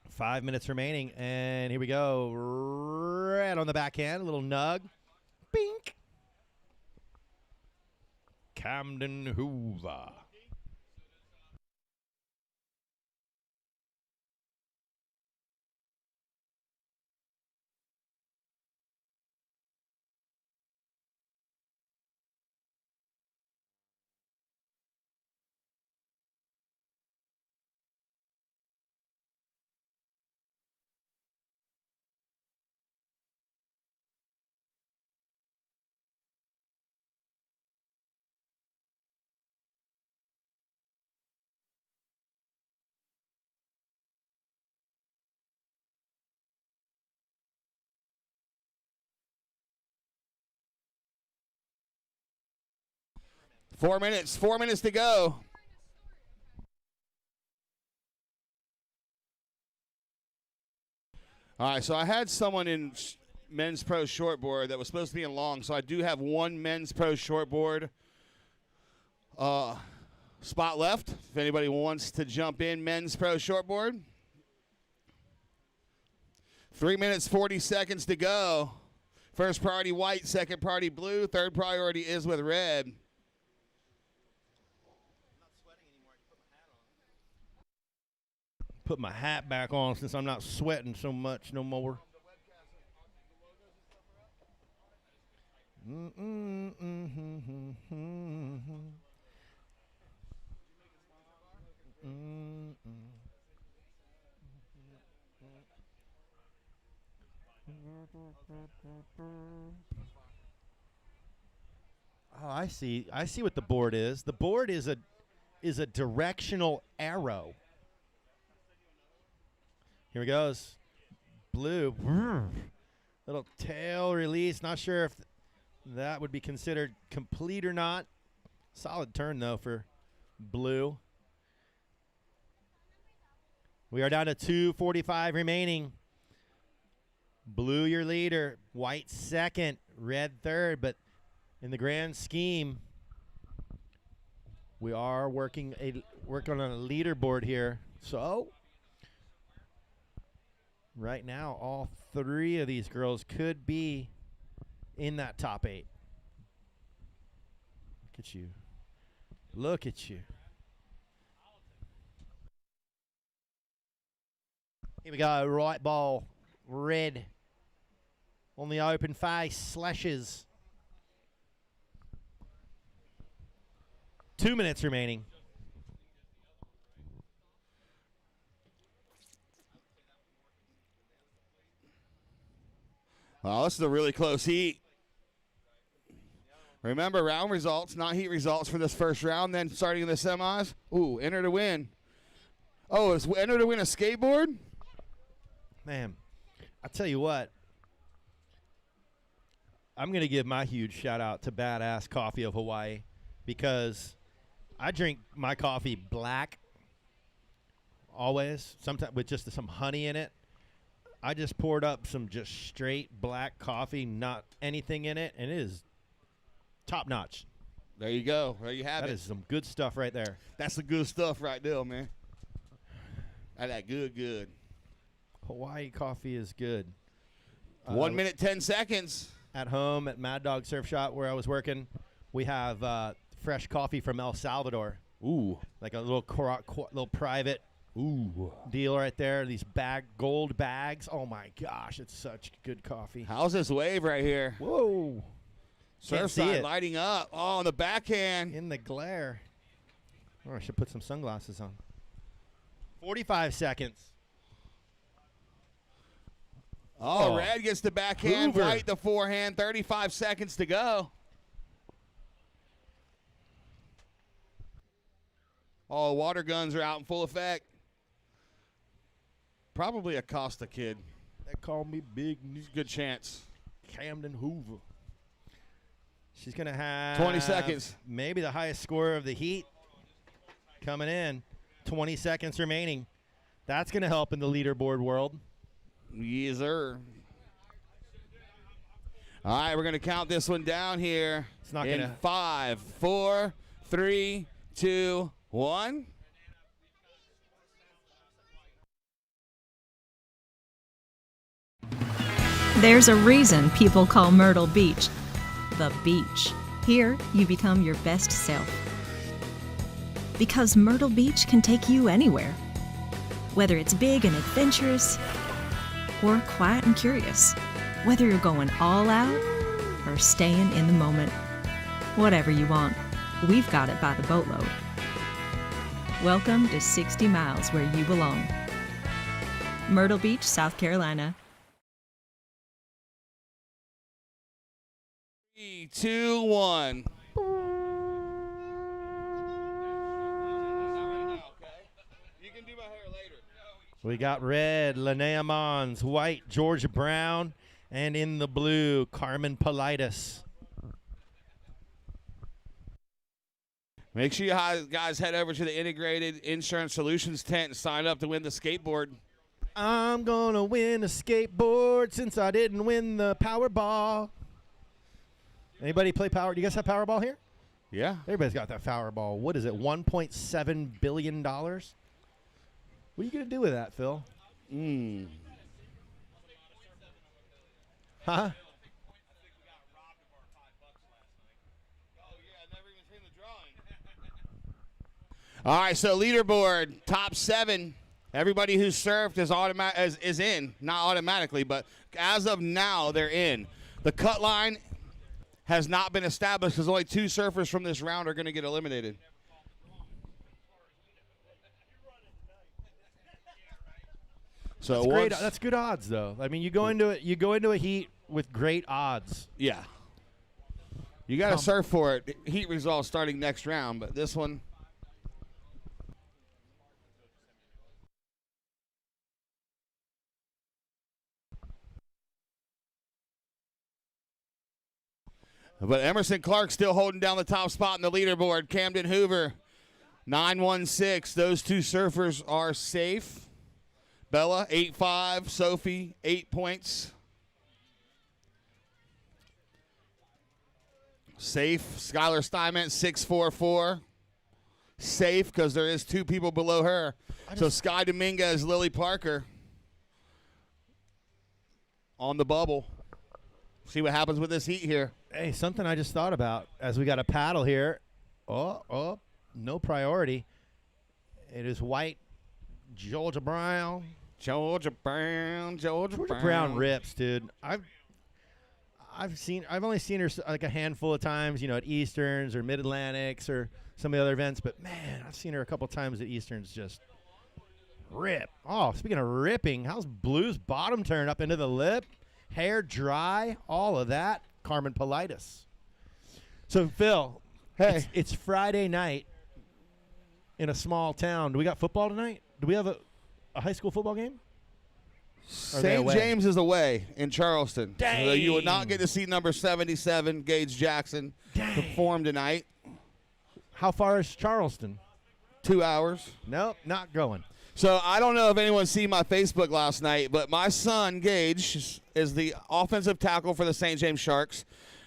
Five minutes remaining, and here we go. Right on the backhand, a little nug. Bink. Camden Hoover. Four minutes to go. All right, so I had someone in men's pro shortboard that was supposed to be in long, so I do have one men's pro shortboard spot left. If anybody wants to jump in, men's pro shortboard. 3 minutes, 40 seconds to go. First priority white, second priority blue, third priority is with red. Put my hat back on since I'm not sweating so much no more. Oh, I see. I see what the board is. The board is a directional arrow. Here he goes. Blue. Little tail release. Not sure if that would be considered complete or not. Solid turn, though, for blue. We are down to 2:45 remaining. Blue, your leader. White, second. red third, but in the grand scheme, we are working on a leaderboard here. So right now, all 3 of these girls could be in that top 8. Look at you. Look at you. Here we go. Right ball. Red. On the open face. Slashes. 2 minutes remaining. Well, this is a really close heat. Remember, round results, not heat results for this first round. Then starting in the semis. Ooh, enter to win. Oh, it's enter to win a skateboard? Man, I tell you what. I'm going to give my huge shout out to Badass Coffee of Hawaii because I drink my coffee black always, sometimes with just some honey in it. I just poured up some just straight black coffee, not anything in it, and it is top notch. There you go. There you have it. That is some good stuff right there. That's the good stuff right there, man. That good. Hawaii coffee is good. 1 minute, 10 seconds. At home at Mad Dog Surf Shop where I was working, we have fresh coffee from El Salvador. Ooh. Like a little little private deal right there. These gold bags. Oh, my gosh. It's such good coffee. How's this wave right here? Whoa. Surfside lighting up. Oh, on the backhand. In the glare. Oh, I should put some sunglasses on. 45 seconds. Oh, red gets the backhand, Hoover. white the forehand. 35 seconds to go. Oh, water guns are out in full effect. Probably a Costa kid. They call me Big Good chance. Camden Hoover. She's going to have 20 seconds. Maybe the highest score of the heat coming in. 20 seconds remaining. That's going to help in the leaderboard world. Yes, sir. All right, we're going to count this one down here. It's not in going to. 5, 4, 3, 2, 1. There's a reason people call Myrtle Beach the beach. Here, you become your best self. Because Myrtle Beach can take you anywhere. Whether it's big and adventurous, or quiet and curious. Whether you're going all out, or staying in the moment. Whatever you want, we've got it by the boatload. Welcome to 60 Miles where you belong. Myrtle Beach, South Carolina. 3, 2, 1. We got red, Lana Mons, white, Georgia Brown, and in the blue, Carmen Politis. Make sure you guys head over to the Integrated Insurance Solutions tent and sign up to win the skateboard. I'm going to win a skateboard since I didn't win the Powerball. Anybody play Power? Do you guys have Powerball here? Yeah. Everybody's got that Powerball. What is it, $1.7 billion? What are you going to do with that, Phil? Huh? All right, so leaderboard, top 7. Everybody who's surfed is in. Not automatically, but as of now, they're in. The cut line has not been established because only 2 surfers from this round are going to get eliminated. That's So great. That's good odds, though. I mean, you go into a heat with great odds. Yeah. You got to surf for it. Heat results starting next round, but this one. But Emerson Clark still holding down the top spot in the leaderboard. Camden Hoover, 916. Those 2 surfers are safe. Bella, 8-5. Sophie, 8 points. Safe. Skylar Steinmetz, 6'4". Safe because there is 2 people below her. So Sky Dominguez, Lily Parker on the bubble. See what happens with this heat here. Hey, something I just thought about as we got a paddle here. Oh, no priority. It is white, Georgia Brown. Georgia Brown. Brown rips, dude. I've only seen her like a handful of times, at Easterns or Mid-Atlantics or some of the other events, but man, I've seen her a couple times at Easterns just rip. Oh, speaking of ripping, how's Blue's bottom turn up into the lip? Hair dry, all of that. Carmen Politis. So, Phil, hey, it's Friday night in a small town. Do we got football tonight? Do we have a high school football game? St. James is away in Charleston. Dang. So you will not get to see number 77, Gage Jackson, perform tonight. How far is Charleston? 2 hours. Nope, not going. So I don't know if anyone seen my Facebook last night, but my son, Gage, is the offensive tackle for the St. James Sharks.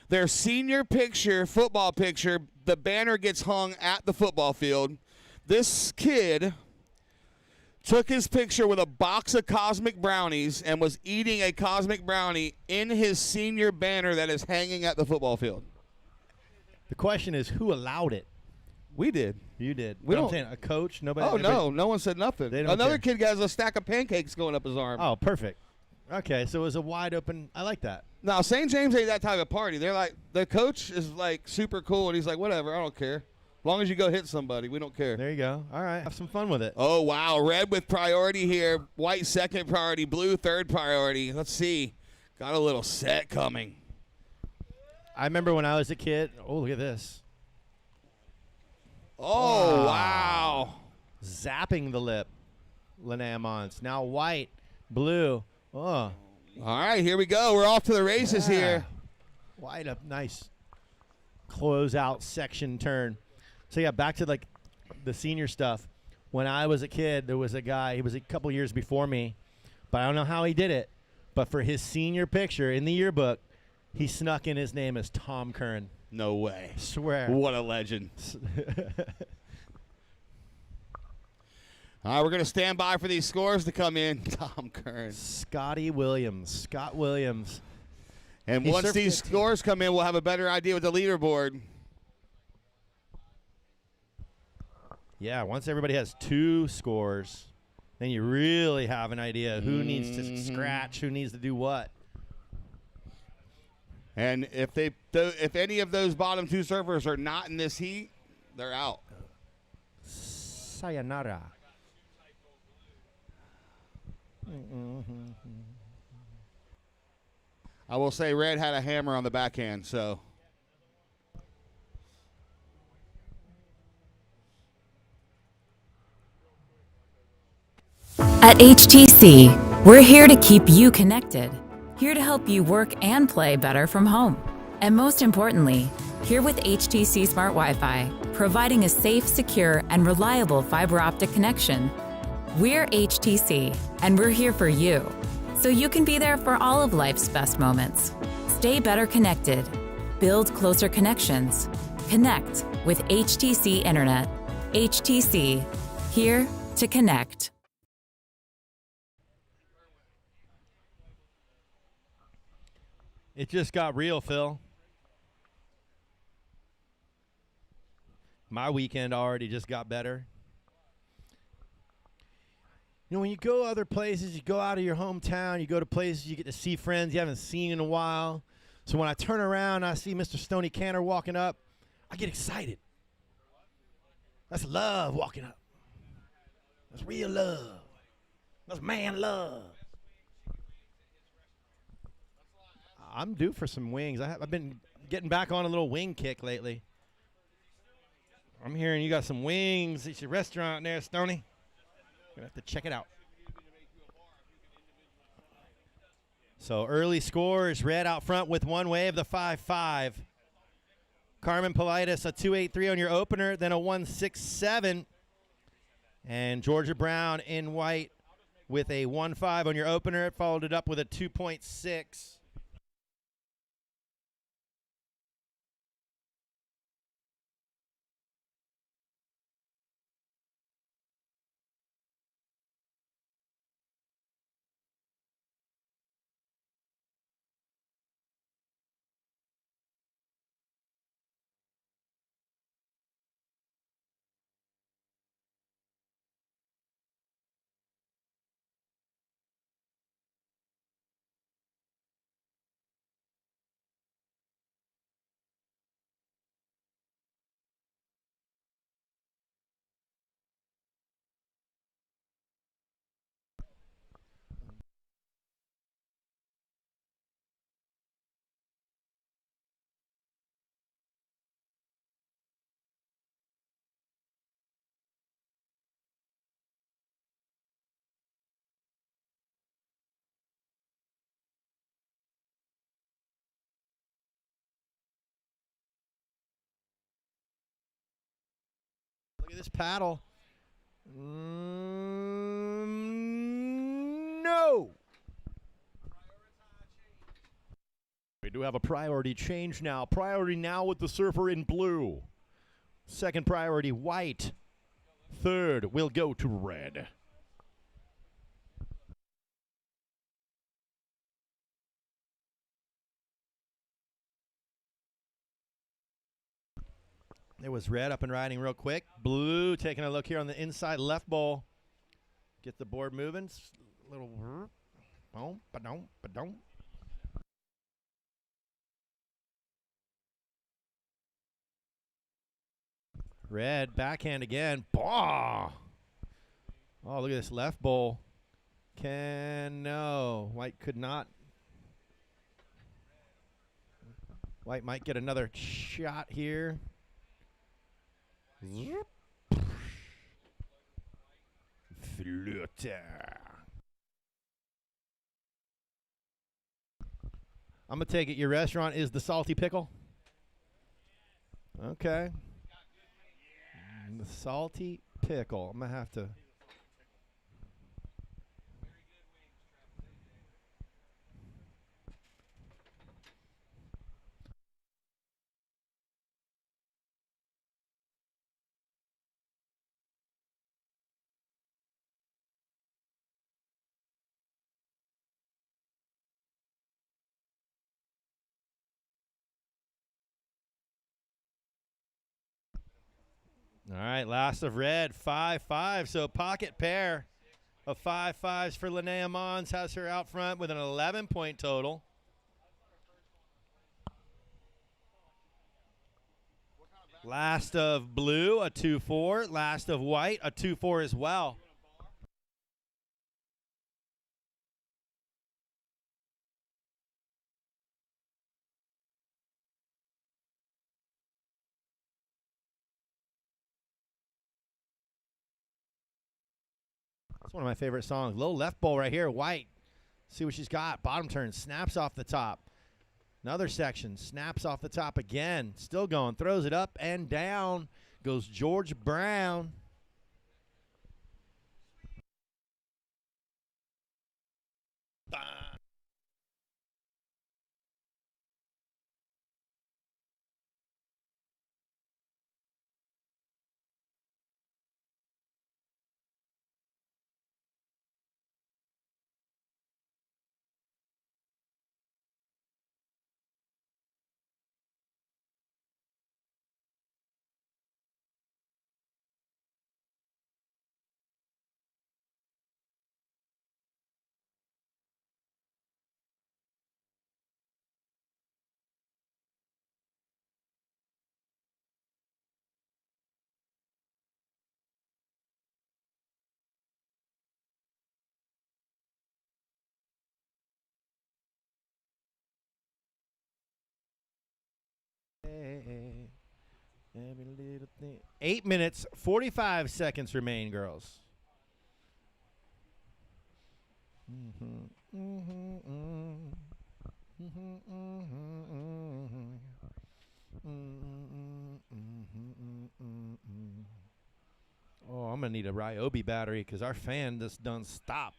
Their senior picture, football picture, the banner gets hung at the football field. This kid took his picture with a box of Cosmic Brownies and was eating a Cosmic Brownie in his senior banner that is hanging at the football field. The question is, who allowed it? We did. You did. We I'm don't- saying a coach. Nobody. Oh, no. No one said nothing. They don't Another care. kid has a stack of pancakes going up his arm. Oh, perfect. Okay, so it was a wide open. I like that. Now, St. James ain't that type of party. They're like, the coach is like super cool, and he's like, whatever, I don't care. As long as you go hit somebody, we don't care. There you go. All right, have some fun with it. Oh, wow. Red with priority here. White second priority. Blue third priority. Let's see. Got a little set coming. I remember when I was a kid. Oh, look at this. Oh, wow. Zapping the lip. Lana Mons. Now white, blue. Oh. All right, here we go. We're off to the races here. White up, nice. Close out section turn. So yeah, back to like the senior stuff. When I was a kid, there was a guy. He was a couple years before me, but I don't know how he did it. But for his senior picture in the yearbook, he snuck in his name as Tom Curran. No way. Swear. What a legend. All right, we're going to stand by for these scores to come in. Tom Curran. Scott Williams. And He once surfed these 15. scores come in, we'll have a better idea with the leaderboard. Yeah, once everybody has 2 scores, then you really have an idea who needs to scratch, who needs to do what. And if any of those bottom 2 surfers are not in this heat, they're out. Sayonara. I will say Red had a hammer on the backhand, so. At HTC, we're here to keep you connected, here to help you work and play better from home. And most importantly, here with HTC Smart Wi-Fi, providing a safe, secure, and reliable fiber optic connection. We're HTC, and we're here for you, so you can be there for all of life's best moments. Stay better connected. Build closer connections. Connect with HTC Internet. HTC, here to connect. It just got real, Phil. My weekend already just got better. You know, when you go other places, you go out of your hometown, you go to places you get to see friends you haven't seen in a while. So when I turn around, I see Mr. Stoney Caner walking up, I get excited. That's love walking up. That's real love. That's man love. I'm due for some wings. I've been getting back on a little wing kick lately. I'm hearing you got some wings at your restaurant there, Stoney. Gonna have to check it out. So early scores, Red out front with 1 wave, the 5-5. Carmen Politis, a 2.83 on your opener, then a 1.67. And Georgia Brown in white with a 1.5 on your opener. It followed it up with a 2.6. this paddle. No. We do have a priority change now. Priority now with the surfer in blue. Second priority, white. Third will go to red. There was red up and riding real quick. Blue taking a look here on the inside left bowl. Get the board moving. Little boom, ba-dum, ba-dum. Red backhand again. Bah! Oh, look at this left bowl. No. White could not. White might get another shot here. Flutter. I'm going to take it your restaurant is the Salty Pickle. Okay. The Salty Pickle. I'm going to have to. All right, last of red, 5-5. So pocket pair of 5-5s for Lana Mons has her out front with an 11-point total. Last of blue, a 2-4. Last of white, a 2-4 as well. It's one of my favorite songs. Low left bowl right here, white. See what she's got. Bottom turn, snaps off the top. Another section, snaps off the top again. Still going, throws it up and down. Goes George Brown. Every little thing. 8 minutes, 45 seconds remain, girls. Oh, I'm going to need a Ryobi battery because our fan just done stop.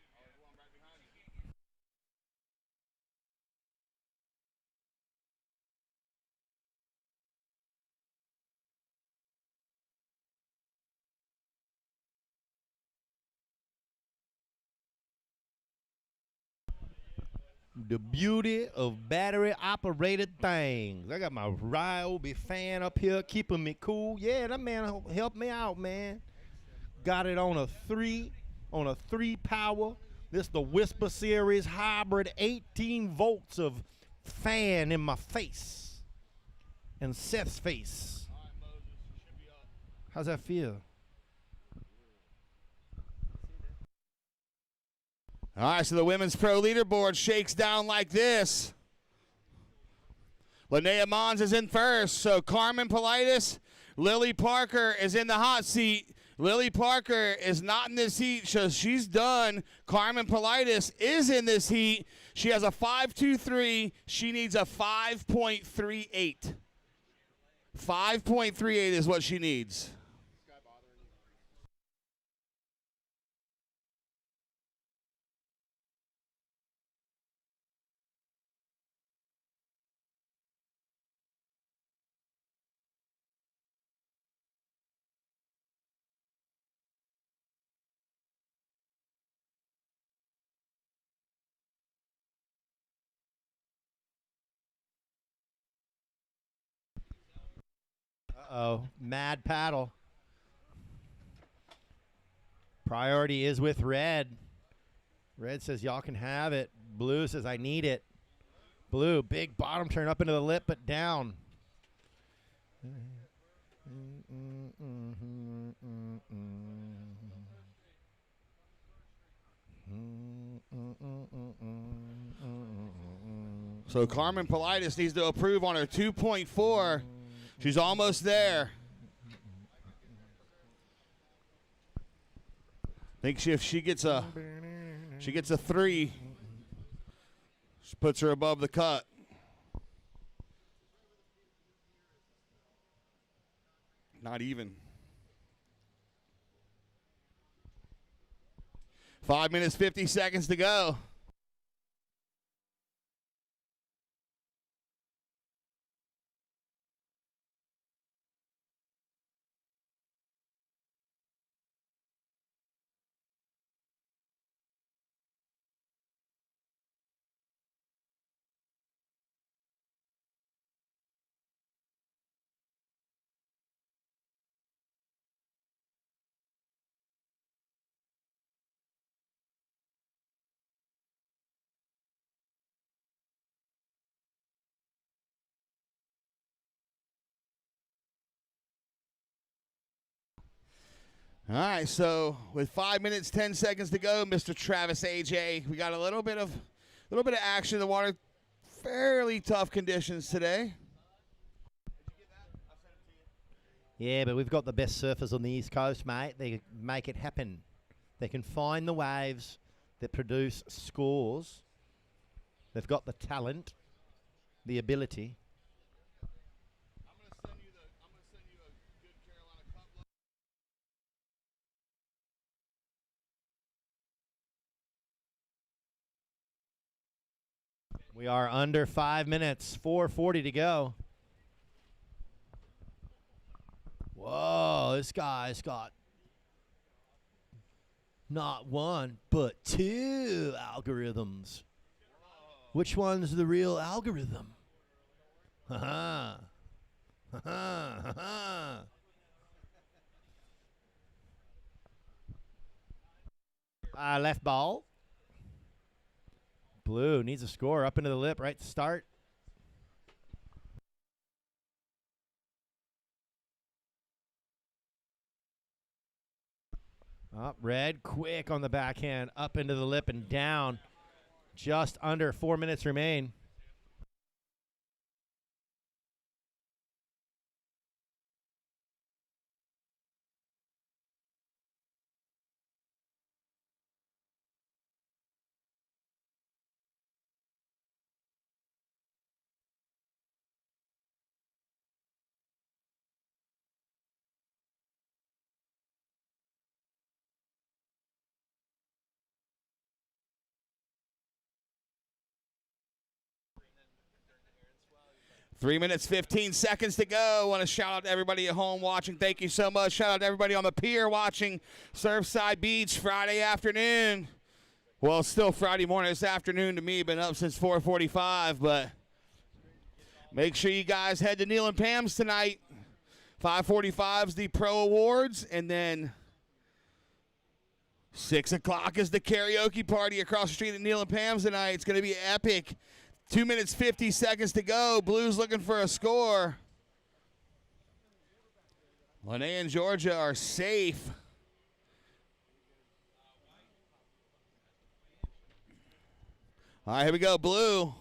The beauty of battery-operated things. I got my Ryobi fan up here keeping me cool. Yeah, that man helped me out, man. Got it on a 3 power. This the Whisper Series hybrid 18 volts of fan in my face and Seth's face. How's that feel? All right, so the Women's Pro Leaderboard shakes down like this. Lana Mons is in first, so Carmen Politis, Lily Parker is in the hot seat. Lily Parker is not in this heat, so she's done. Carmen Politis is in this heat. She has a 5.23. She needs a 5.38. 5.38 is what she needs. Uh-oh. Mad paddle. Priority is with red. Red says y'all can have it. Blue says I need it. Blue, big bottom turn up into the lip, but down. So Carmen Politis needs to approve on her 2.4. She's almost there. Think if she gets a 3, she puts her above the cut. Not even. 5 minutes, 50 seconds to go. All right, so with 5 minutes, 10 seconds to go, Mr. Travis AJ, we got a little bit of action in the water. Fairly tough conditions today. Yeah, but we've got the best surfers on the East Coast, mate. They make it happen. They can find the waves that produce scores. They've got the talent, the ability. We are under 5 minutes, 4:40 to go. Whoa, this guy's got not one, but 2 algorithms. Which one's the real algorithm? Ha-ha. Ha-ha. Ha-ha. Left ball. Blue needs a score up into the lip right to start. Up red, quick on the backhand, up into the lip and down. Just under 4 minutes remain. Three minutes, 15 seconds to go. Want to shout out to everybody at home watching. Thank you so much. Shout out to everybody on the pier watching Surfside Beach Friday afternoon. Well, it's still Friday morning. It's afternoon to me. Been up since 4:45, but make sure you guys head to Neil and Pam's tonight. 5:45 is the Pro Awards, and then 6 o'clock is the karaoke party across the street at Neil and Pam's tonight. It's going to be epic. 2 minutes, 50 seconds to go. Blues looking for a score. Lene and Georgia are safe. All right, here we go, Blue.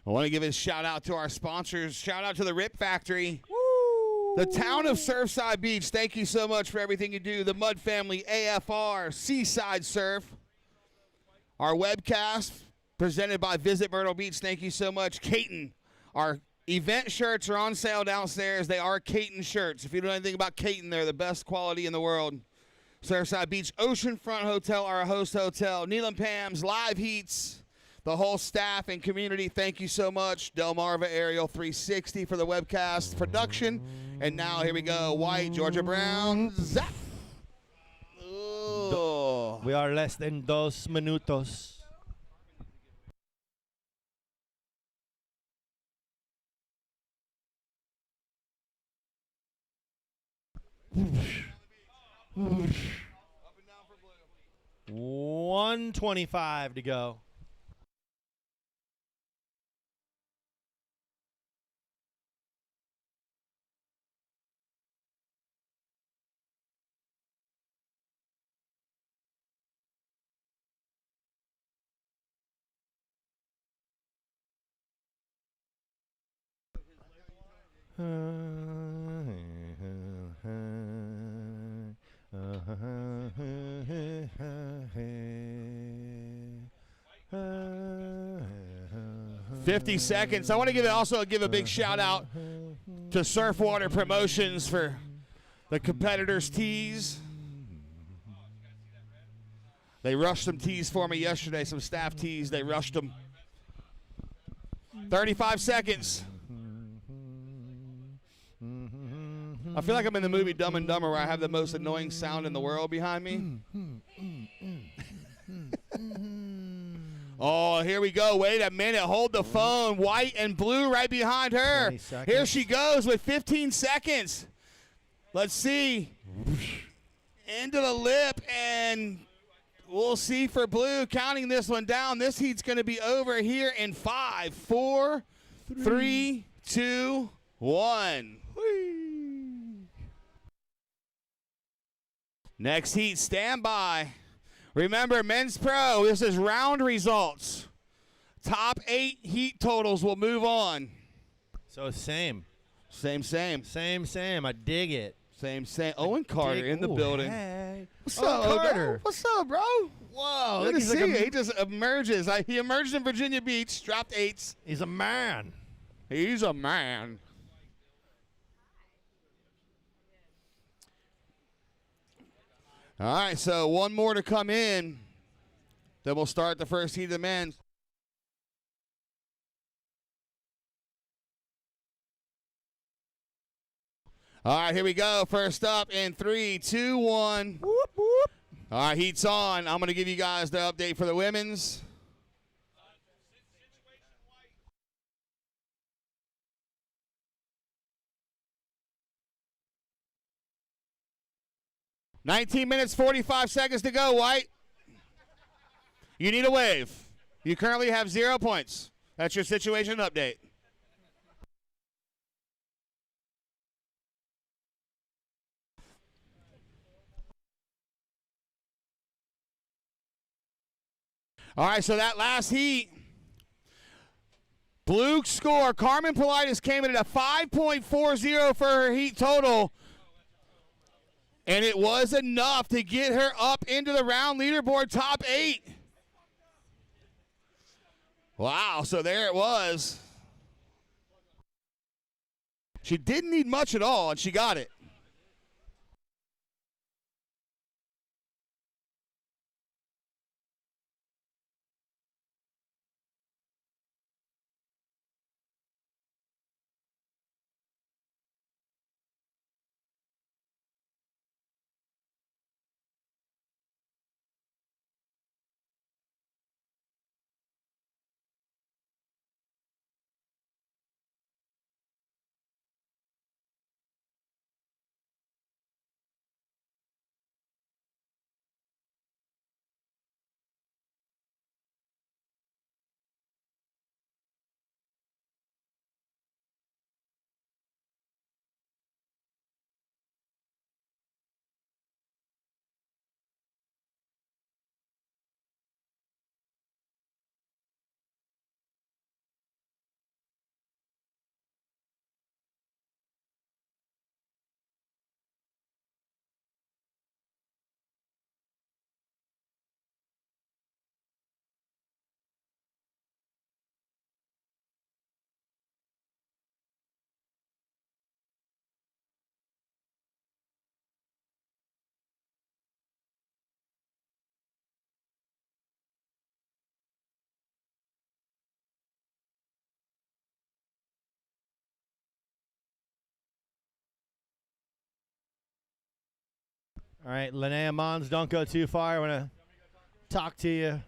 I want to give a shout out to our sponsors. Shout out to the Rip Factory. Woo! The town of Surfside Beach. Thank you so much for everything you do. The Mud Family, AFR, Seaside Surf. Our webcast presented by Visit Myrtle Beach. Thank you so much. Caton. Our event shirts are on sale downstairs. They are Caton shirts. If you don't know anything about Caton, they're the best quality in the world. Surfside Beach Oceanfront Hotel, our host hotel. Neil and Pam's Live Heats. The whole staff and community, thank you so much. Delmarva Aerial 360 for the webcast production. And now here we go. White, Georgia Brown, zap. Ooh. We are less than 2 minutos. Whoosh. Whoosh. 1:25 to go. $50 seconds. I want to also give a big shout out to Surfwater Promotions for the competitors' tees. They rushed some tees for me yesterday, some staff tees. They rushed them. 35 seconds. I feel like I'm in the movie Dumb and Dumber where I have the most annoying sound in the world behind me. Oh, here we go. Wait a minute. Hold the phone. White and blue right behind her. Here she goes with 15 seconds. Let's see. Into the lip, and we'll see for blue. Counting this one down. This heat's going to be over here in 5, 4, 3, 2, 1. Next heat, stand by. Remember, men's pro, this is round results. Top 8 heat totals will move on. So same. Same. I dig it. Same. Owen Carter in the building. Hey. What's Owen up, Carter? What's up, bro? Whoa. Good to see you. He just emerges. He emerged in Virginia Beach, dropped 8s. He's a man. He's a man. All right, so one more to come in. Then we'll start the first heat of the men. All right, here we go. First up in 3, 2, 1. Whoop, whoop. All right, heat's on. I'm going to give you guys the update for the women's. $19 minutes, 45 seconds to go, White. You need a wave. You currently have 0 points. That's your situation update. All right, so that last heat, blue score, Carmen Politis came in at a 5.40 for her heat total. And it was enough to get her up into the round leaderboard top 8. Wow, so there it was. She didn't need much at all, and she got it. All right, Lana Mons, don't go too far. I want to talk to you.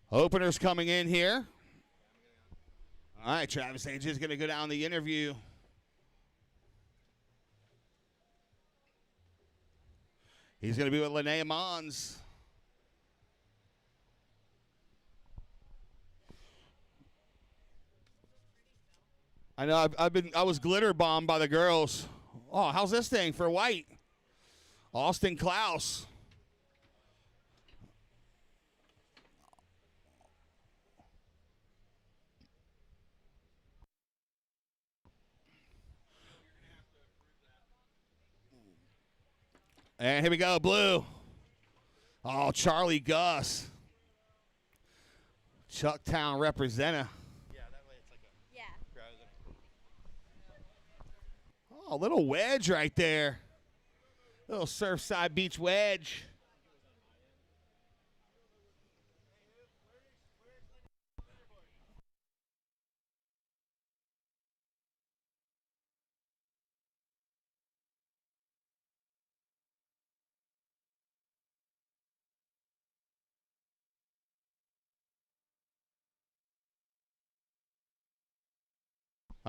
Openers coming in here. All right, Travis Age is going to go down the interview. He's going to be with Lana Mons. I know I was glitter bombed by the girls. Oh, how's this thing for white? Austin Klaus. And here we go, blue. Oh, Charlie Gus. Chucktown representative. Yeah, that way it's like a Oh, a little wedge right there. Little Surfside Beach wedge.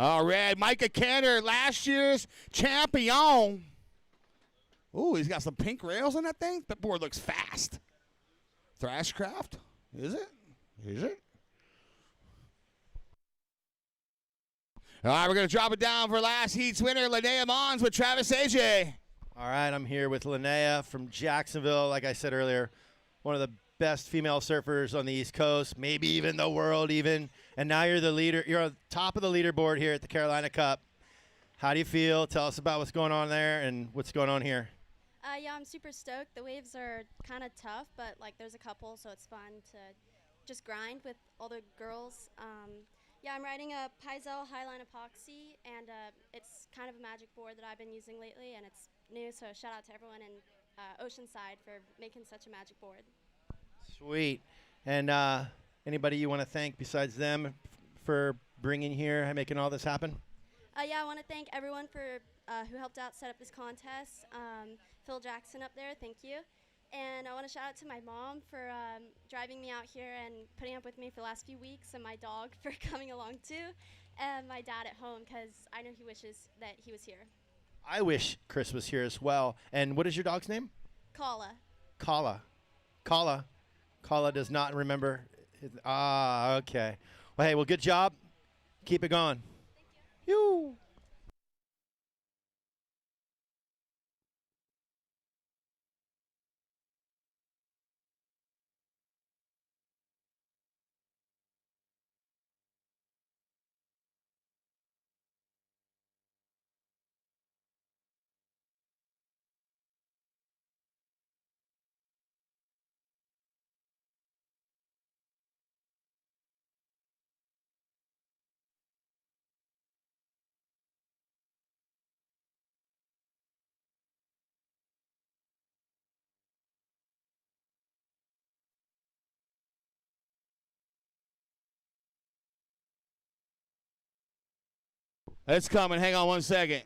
All right, Micah Caner, last year's champion. Ooh, he's got some pink rails on that thing. That board looks fast. Thrashcraft? Is it? Is it? All right, we're going to drop it down for last heat's winner, Lana Mons with Travis AJ. All right, I'm here with Linnea from Jacksonville. Like I said earlier, one of the best female surfers on the East Coast, maybe even the world even. And now you're the leader. You're on top of the leaderboard here at the Carolina Cup. How do you feel? Tell us about what's going on there and what's going on here. Yeah, I'm super stoked. The waves are kind of tough, but like there's a couple, so it's fun to just grind with all the girls. Yeah, I'm riding a Paizel Highline Epoxy, and it's kind of a magic board that I've been using lately, and it's new, so shout out to everyone in Oceanside for making such a magic board. Sweet. And anybody you want to thank besides them for bringing here and making all this happen? Yeah, I want to thank everyone for who helped out set up this contest. Phil Jackson up there, thank you. And I want to shout out to my mom for driving me out here and putting up with me for the last few weeks, and my dog for coming along too, and my dad at home because I know he wishes that he was here. I wish Chris was here as well. And what is your dog's name? Kala. Kala. Kala. Kala does not remember. Okay. Well, hey, well, good job. Keep it going. Thank you. It's coming. Hang on one second.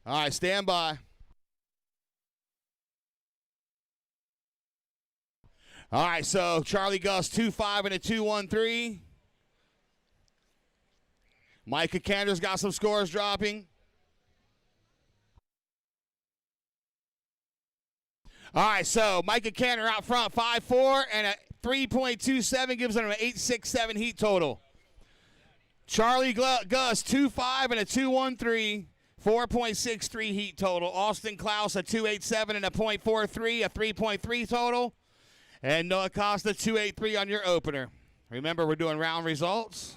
All right, stand by. All right, so Charlie Gus 2.5 and a 2.13. Micah Caner's got some scores dropping. All right, so Micah Caner out front, 5.4 and a 3.27 gives him an 8.67 heat total. Charlie Gus 2.5 and a 2.13, 4.63 heat total. Austin Klaus a 2.87 and a 0.43, a 3.3 total. And Noah Costa 2.83 on your opener. Remember, we're doing round results.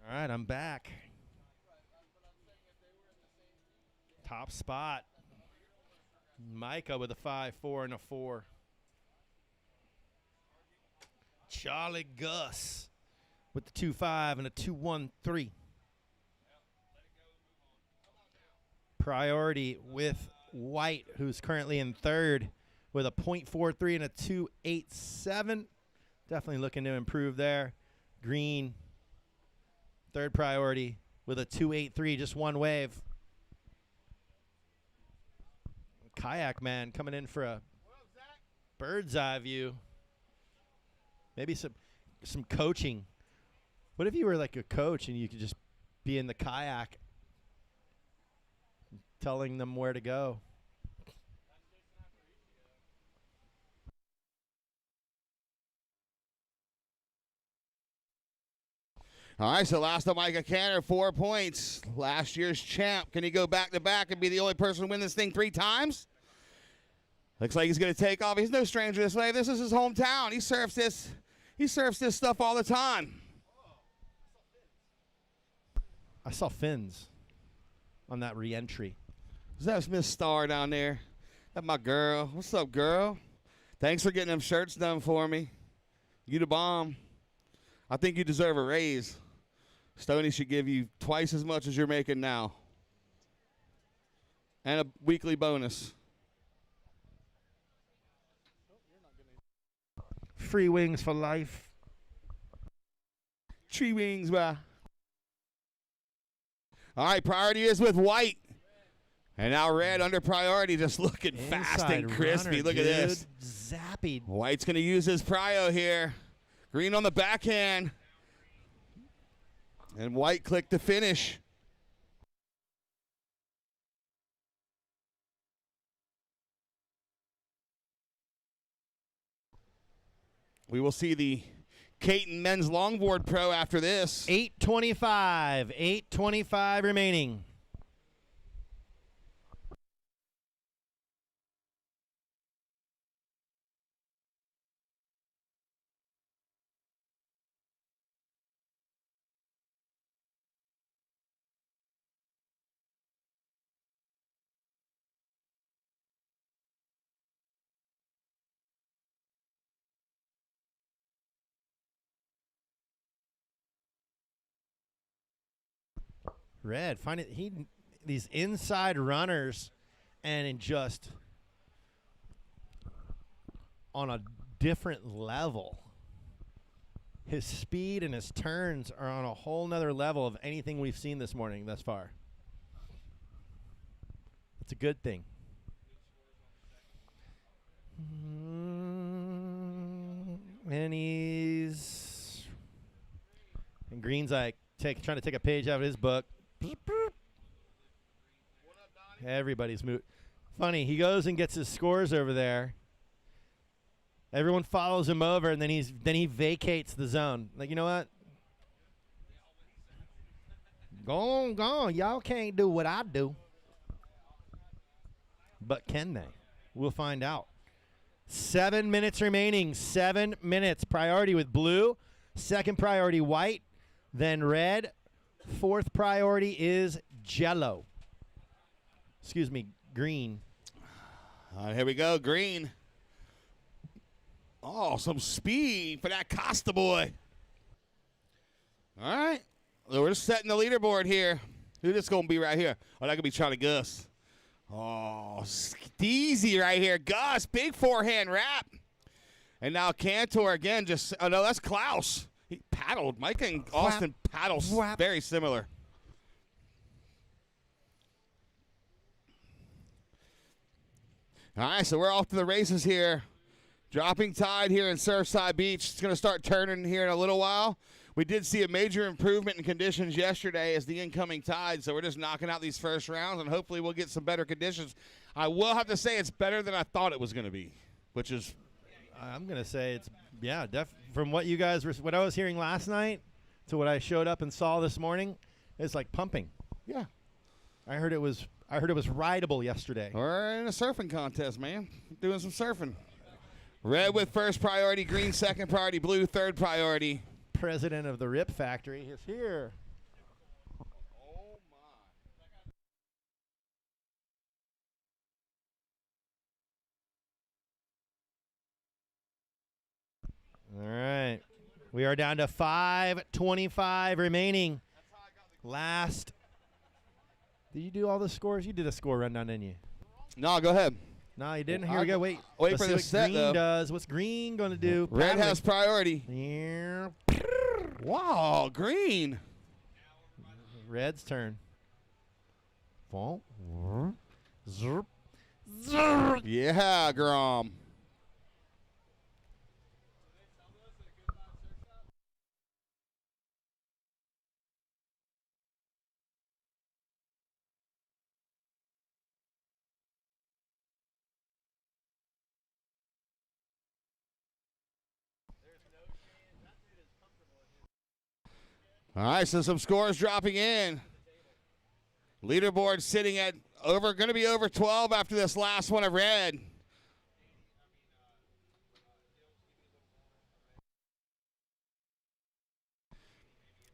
All right, I'm back. Top spot. Micah with a 5.4 and a 4. Charlie Gus with the 2.5 and a 2.13. Priority with White, who's currently in third with a 0.43 and a 2.87. Definitely looking to improve there. Green, third priority with a 2.83, just one wave. Kayak man coming in for a bird's eye view. Maybe some coaching. What if you were like a coach and you could just be in the kayak telling them where to go? All right, so last of Micah Caner, 4 points. Last year's champ. Can he go back-to-back and be the only person to win this thing 3 times? Looks like he's going to take off. He's no stranger this way. This is his hometown. He surfs this stuff all the time. I saw fins on that re-entry. Is that Miss Star down there? That's my girl. What's up, girl? Thanks for getting them shirts done for me. You the bomb. I think you deserve a raise. Stoney should give you twice as much as you're making now. And a weekly bonus. Free wings for life. Tree wings, bye. All right, priority is with White. And now Red under priority, just looking fast and crispy. Runner, Look at this. Zappy. White's going to use his prio here. Green on the backhand. And White clicked to finish. We will see the Caton men's longboard pro after this. 8:25 remaining. Red, these inside runners and just on a different level. His speed and his turns are on a whole nother level of anything we've seen this morning thus far. It's a good thing. And Green's like trying to take a page out of his book. Everybody's moving. Funny, he goes and gets his scores over there. Everyone follows him over, and then he vacates the zone. Like, you know what? Go on. Y'all can't do what I do. But can they? We'll find out. 7 minutes remaining. 7 minutes. Priority with blue. Second priority white. Then red. Fourth priority is jello. Excuse me, green. All right, here we go. Green. Oh, some speed for that Costa boy. All right. So we're just setting the leaderboard here. Who's this going to be right here? Oh, that could be Charlie Gus. Oh, Steezy right here. Gus, big forehand wrap. And now Cantor again just, oh, no, that's Klaus. He paddled. Micah and Austin paddles very similar. All right, so we're off to the races here. Dropping tide here in Surfside Beach. It's going to start turning here in a little while. We did see a major improvement in conditions yesterday as the incoming tide, so we're just knocking out these first rounds, and hopefully we'll get some better conditions. I will have to say it's better than I thought it was going to be, which is... I'm going to say it's, yeah, from what you guys were, what I was hearing last night to what I showed up and saw this morning, it's like pumping. Yeah. I heard it was rideable yesterday. We're in a surfing contest, man. Doing some surfing. Red with first priority, green second priority, blue third priority. President of the Rip Factory is here. Oh, my. All right. We are down to 5:25 remaining. Last. Did you do all the scores? You did a score rundown, didn't you? No, go ahead. No, you didn't. Here we go. Wait for see the what set, green though. does. What's green going to do? Red has priority. Yeah. Wow, green. Red's turn. Yeah, Grom. All right, so some scores dropping in. Leaderboard sitting at going to be over 12 after this last one of red.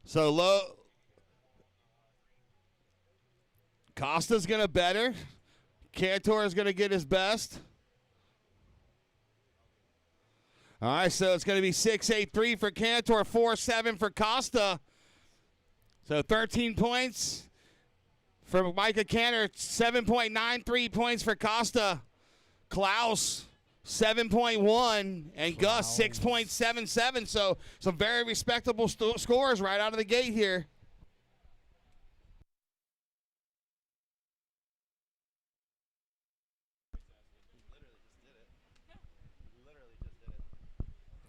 So low. Costa's going to better. Cantor is going to get his best. All right, so it's going to be 6-8-3 for Cantor, 4-7 for Costa. So 13 points for Micah Caner, 7.93 points for Costa. Klaus, 7.1, and Gus, 6.77. So some very respectable scores right out of the gate here.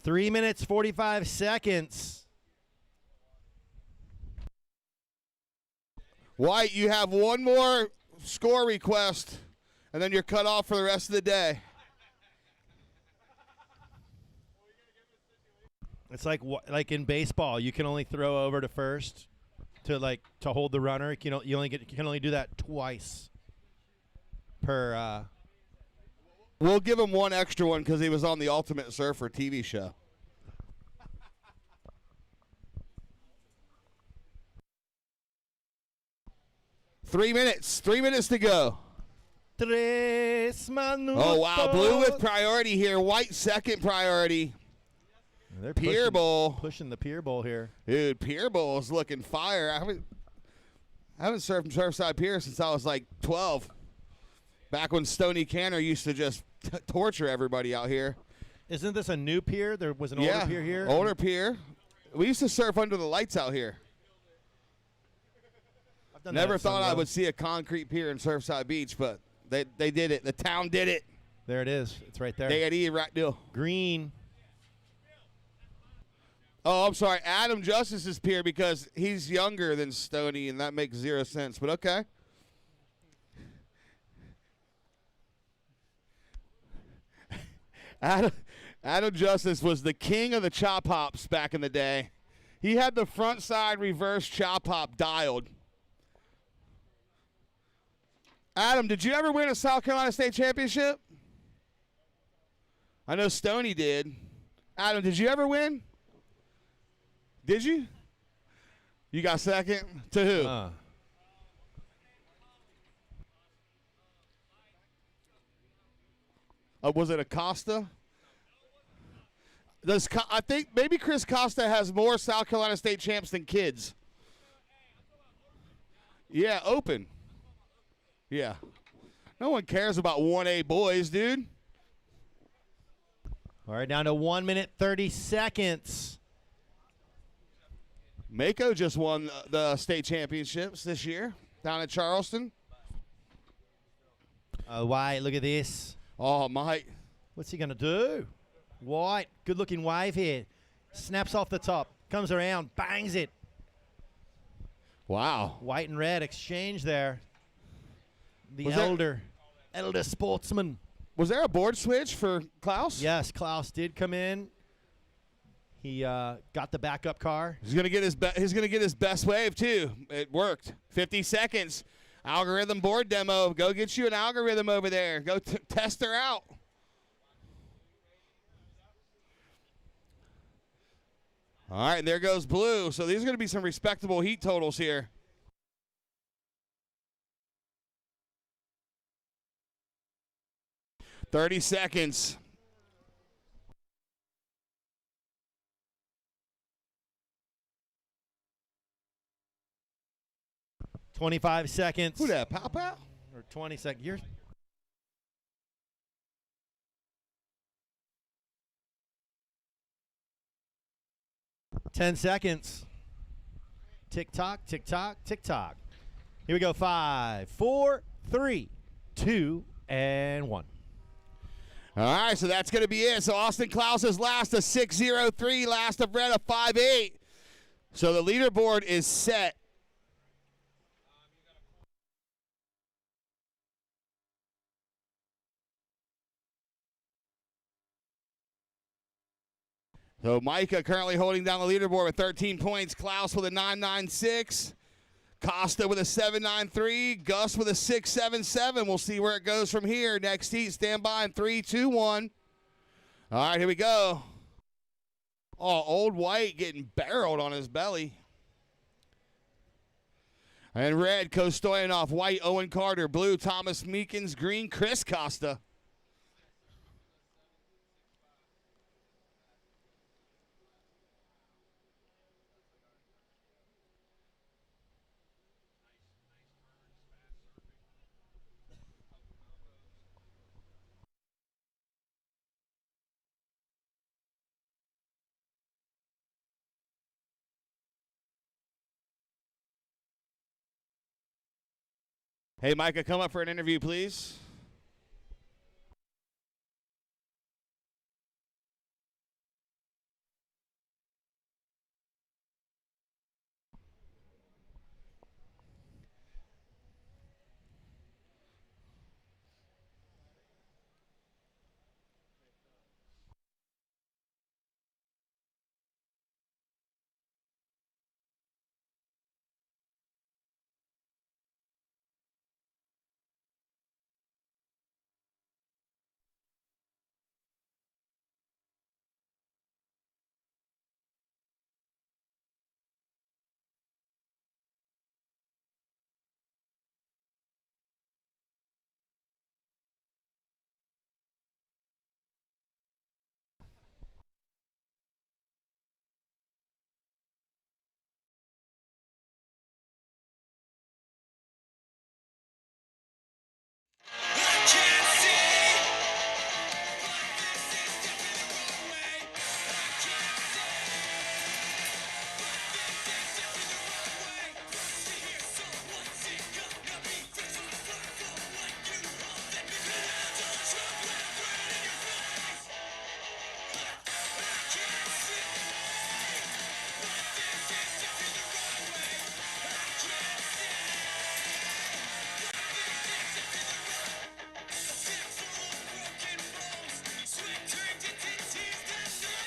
Three minutes, 45 seconds. White, you have one more score request, and then you're cut off for the rest of the day. It's like in baseball, you can only throw over to first to hold the runner. You can only do that twice per. We'll give him one extra one because he was on the Ultimate Surfer TV show. Three minutes to go. Oh, wow. Blue with priority here. White second priority. They're Pier Bowl. Pushing the Pier Bowl here. Dude, Pier Bowl is looking fire. I haven't surfed from Surfside Pier since I was like 12. Back when Stoney Canner used to just torture everybody out here. Isn't this a new pier? There was an older pier here? Older pier. We used to surf under the lights out here. Never thought I would see a concrete pier in Surfside Beach, but they did it. The town did it. There it is. It's right there. They had right deal. Green. Oh, I'm sorry. Adam Justice is here because he's younger than Stoney, and that makes 0 sense. But okay. Adam Justice was the king of the chop hops back in the day. He had the front side reverse chop hop dialed. Adam, did you ever win a South Carolina State championship? I know Stoney did. Adam, did you ever win? Did you? You got second? To who? Was it Acosta? I think maybe Chris Costa has more South Carolina State champs than kids. Yeah, open. Yeah. No one cares about 1A boys, dude. All right, down to 1 minute 30 seconds. Mako just won the state championships this year down at Charleston. White, look at this. Oh, Mike. What's he going to do? White, good-looking wave here. Snaps off the top, comes around, bangs it. Wow. White and red exchange there. The Was elder sportsman. Was there a board switch for Klaus? Yes, Klaus did come in. He got the backup car. He's gonna get his best wave too. It worked. 50 seconds. Algorithm board demo. Go get you an algorithm over there. Go test her out. All right, and there goes blue. So these are going to be some respectable heat totals here. "30 seconds. 25 seconds. Who that? Pow pow? Or 20 seconds. You're 10 seconds. Tick tock, tick tock, tick tock. Here we go. 5, 4, 3, 2, and 1. All right, so that's going to be it. So Austin Klaus is last, a 6.03. Last of Red, a 5.8. So the leaderboard is set. So Micah currently holding down the leaderboard with 13 points. Klaus with a 9.96. Costa with a 7.93. Gus with a 6.77. We'll see where it goes from here. Next heat, stand by in 3, 2, 1. All right, here we go. Oh, Old White getting barreled on his belly. And red, Coto Stoyanoff. White, Owen Carter. Blue, Thomas Meekins. Green, Chris Costa. Hey, Micah, come up for an interview, please.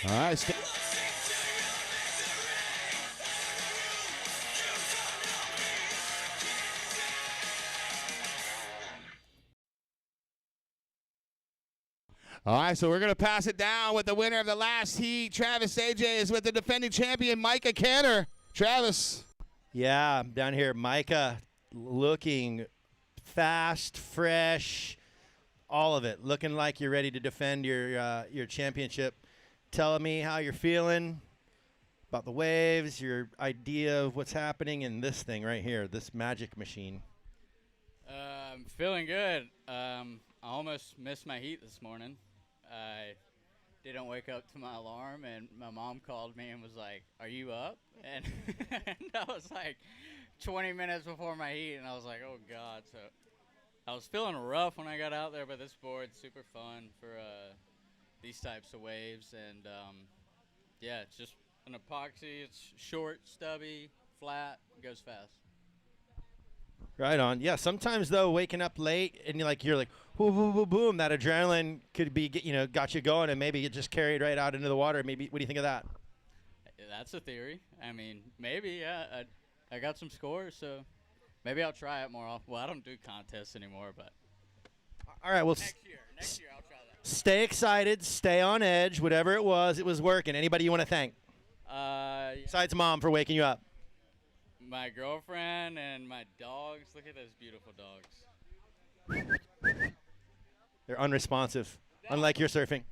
All right. All right, so we're going to pass it down with the winner of the last heat. Travis AJ is with the defending champion, Micah Caner. Travis. Yeah, I'm down here. Micah looking fast, fresh, all of it. Looking like you're ready to defend your championship. Telling me how you're feeling about the waves, your idea of what's happening in this thing right here, this magic machine. I'm feeling good. I almost missed my heat this morning. I didn't wake up to my alarm, and my mom called me and was like, "Are you up?" And, and I was like 20 minutes before my heat, and I was like, "Oh, God." So I was feeling rough when I got out there, but this board's super fun for these types of waves. And, yeah, it's just an epoxy. It's short, stubby, flat, goes fast. Right on. Yeah, sometimes, though, waking up late and you're like, boom, boom, boom, boom, that adrenaline could be, got you going, and maybe it just carried right out into the water. Maybe, what do you think of that? That's a theory. I mean, maybe, yeah. I got some scores, so maybe I'll try it more often. Well, I don't do contests anymore, but. All right, well, Next year I'll try that. Stay excited, stay on edge. Whatever it was working. Anybody you want to thank? Besides Mom for waking you up. My girlfriend and my dogs. Look at those beautiful dogs. They're unresponsive, unlike your surfing.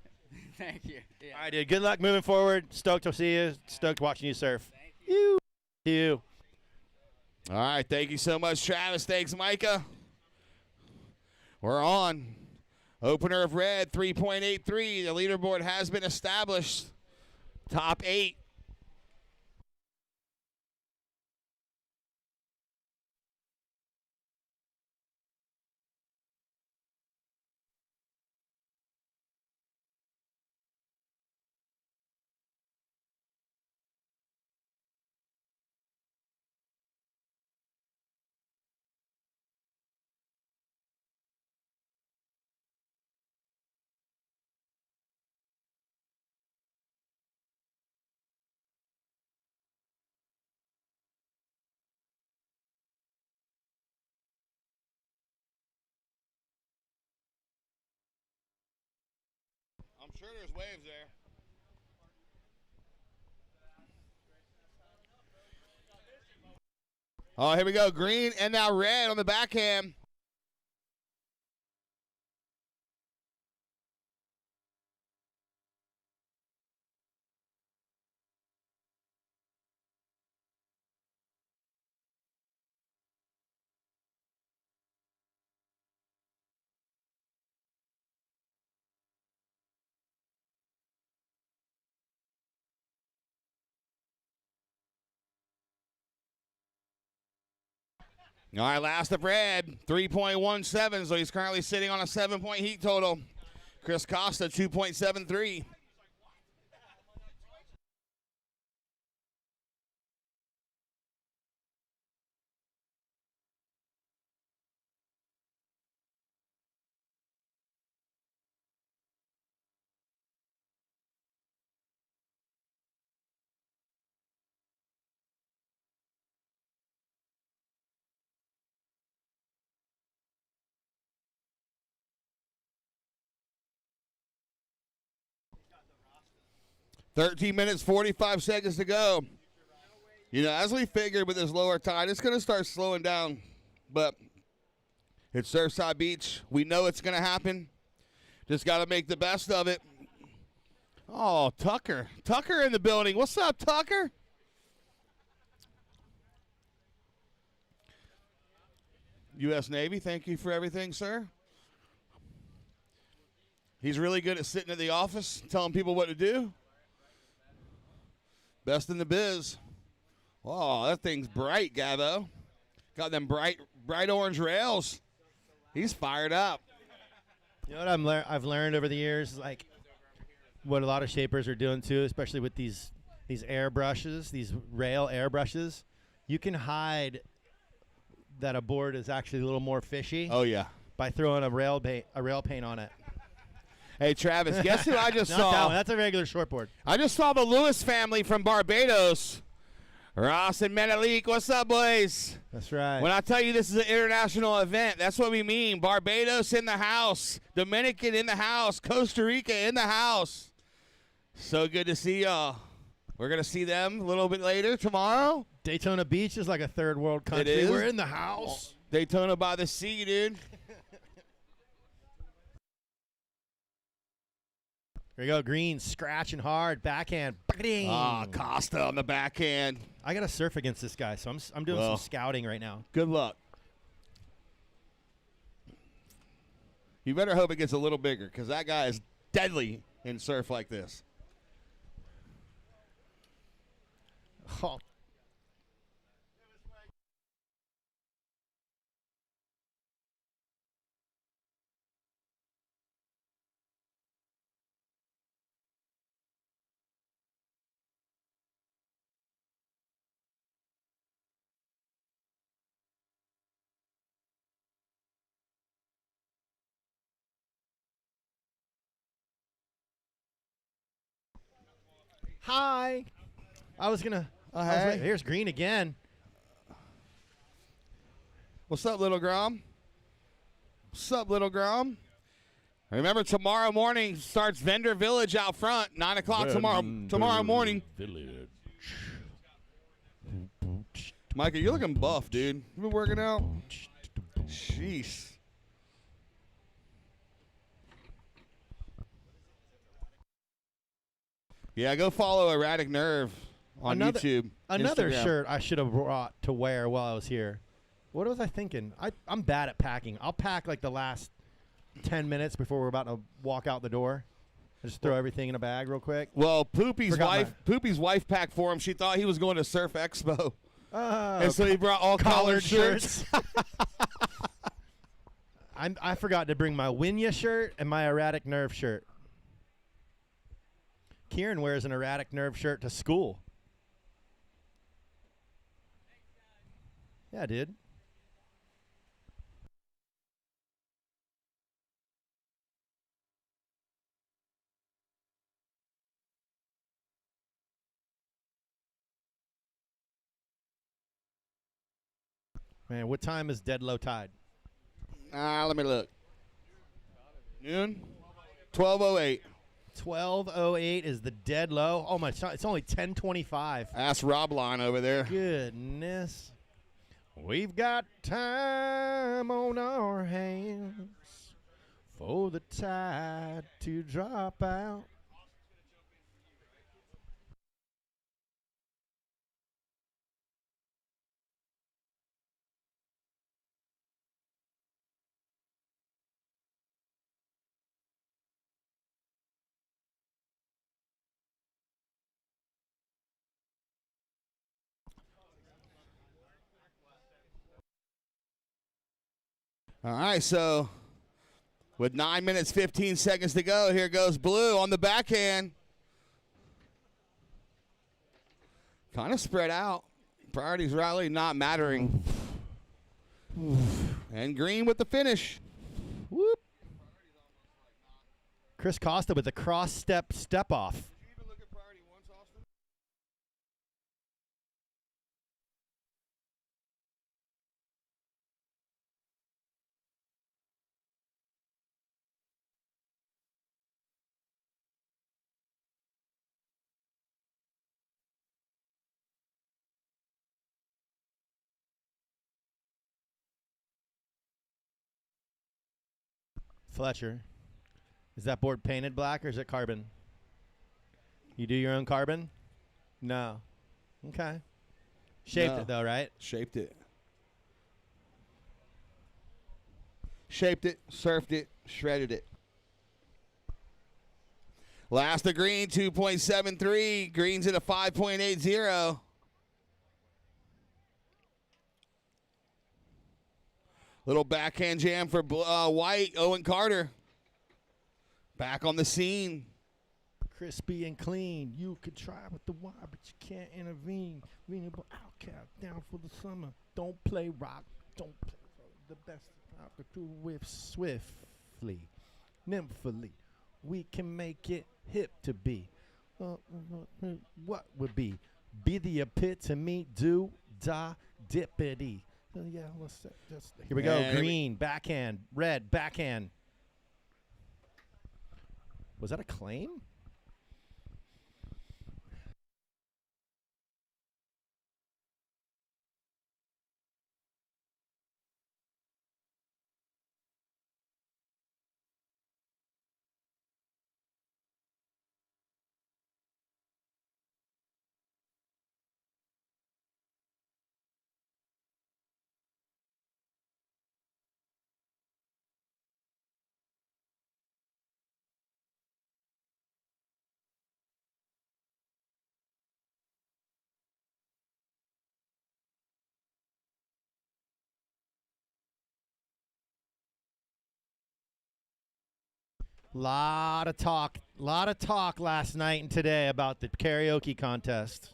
Thank you. Yeah. All right, dude. Good luck moving forward. Stoked to see you. Stoked watching you surf. Thank you. All right, thank you so much, Travis. Thanks, Micah. We're on. Opener of red, 3.83. The leaderboard has been established. Top 8. I'm sure there's waves there. Oh, here we go. Green and now red on the backhand. All right, last of red, 3.17, so he's currently sitting on a 7-point heat total. Chris Costa, 2.73. $13 minutes, 45 seconds to go. You know, as we figured with this lower tide, it's going to start slowing down. But it's Surfside Beach. We know it's going to happen. Just got to make the best of it. Oh, Tucker. Tucker in the building. What's up, Tucker? U.S. Navy, thank you for everything, sir. He's really good at sitting at the office, telling people what to do. Best in the biz. Oh, that thing's bright, Gavo. Got them bright orange rails. He's fired up. You know what I've learned over the years, like what a lot of shapers are doing too, especially with these airbrushes, these rail airbrushes. You can hide that a board is actually a little more fishy. Oh yeah. By throwing a rail paint on it. Hey, Travis, guess who I just Not saw? that one. That's a regular shortboard. I just saw the Lewis family from Barbados. Ross and Menelik, what's up, boys? That's right. When I tell you this is an international event, that's what we mean. Barbados in the house. Dominican in the house. Costa Rica in the house. So good to see y'all. We're going to see them a little bit later tomorrow. Daytona Beach is like a third world country. It is. We're in the house. Daytona by the sea, dude. There you go. Green scratching hard. Backhand. Ah, Costa on the backhand. I got to surf against this guy, so I'm doing some scouting right now. Good luck. You better hope it gets a little bigger because that guy is deadly in surf like this. Oh. Hi. I was going to. Hey. Here's Green again. What's up, Little Grom? What's up, Little Grom? Remember, tomorrow morning starts Vendor Village out front. 9 o'clock tomorrow morning. Village. Micah, you're looking buff, dude. You been working out? Jeez. Yeah, go follow Erratic Nerve on YouTube. Another Instagram. shirt I should have brought to wear while I was here. What was I thinking? I'm bad at packing. I'll pack like the last 10 minutes before we're about to walk out the door. I just throw everything in a bag real quick. Well, Poopy's wife packed for him. She thought he was going to Surf Expo. And so he brought all collared shirts. I forgot to bring my Winya shirt and my Erratic Nerve shirt. Kieran wears an Erratic Nerve shirt to school. Yeah, dude. Man, what time is Dead Low Tide? Let me look. Noon? 12:08. 12:08 is the dead low. Oh, my. It's only 10:25. Ask Rob Line over there. Goodness. We've got time on our hands for the tide to drop out. All right, so with 9 minutes, 15 seconds to go, here goes Blue on the backhand. Kind of spread out. Priorities rally not mattering. And Green with the finish. Whoop. Chris Costa with the cross step off. Fletcher, is that board painted black or is it carbon? You do your own carbon? No. Okay. Shaped it though, right? Shaped it. Shaped it, surfed it, shredded it. Last of Green, 2.73. Green's at a 5.80. Little backhand jam for White. Owen Carter back on the scene. Crispy and clean. You could try with the wire, but you can't intervene. Renewable outcast down for the summer. Don't play rock. Don't play the best. Out the crew with swiftly, nymphily. we can make it hip to be. What would be? Be the epitome, do, da, dippity. Yeah, here we go. And Green, backhand. Red, backhand. Was that a claim? Lot of talk last night and today about the karaoke contest.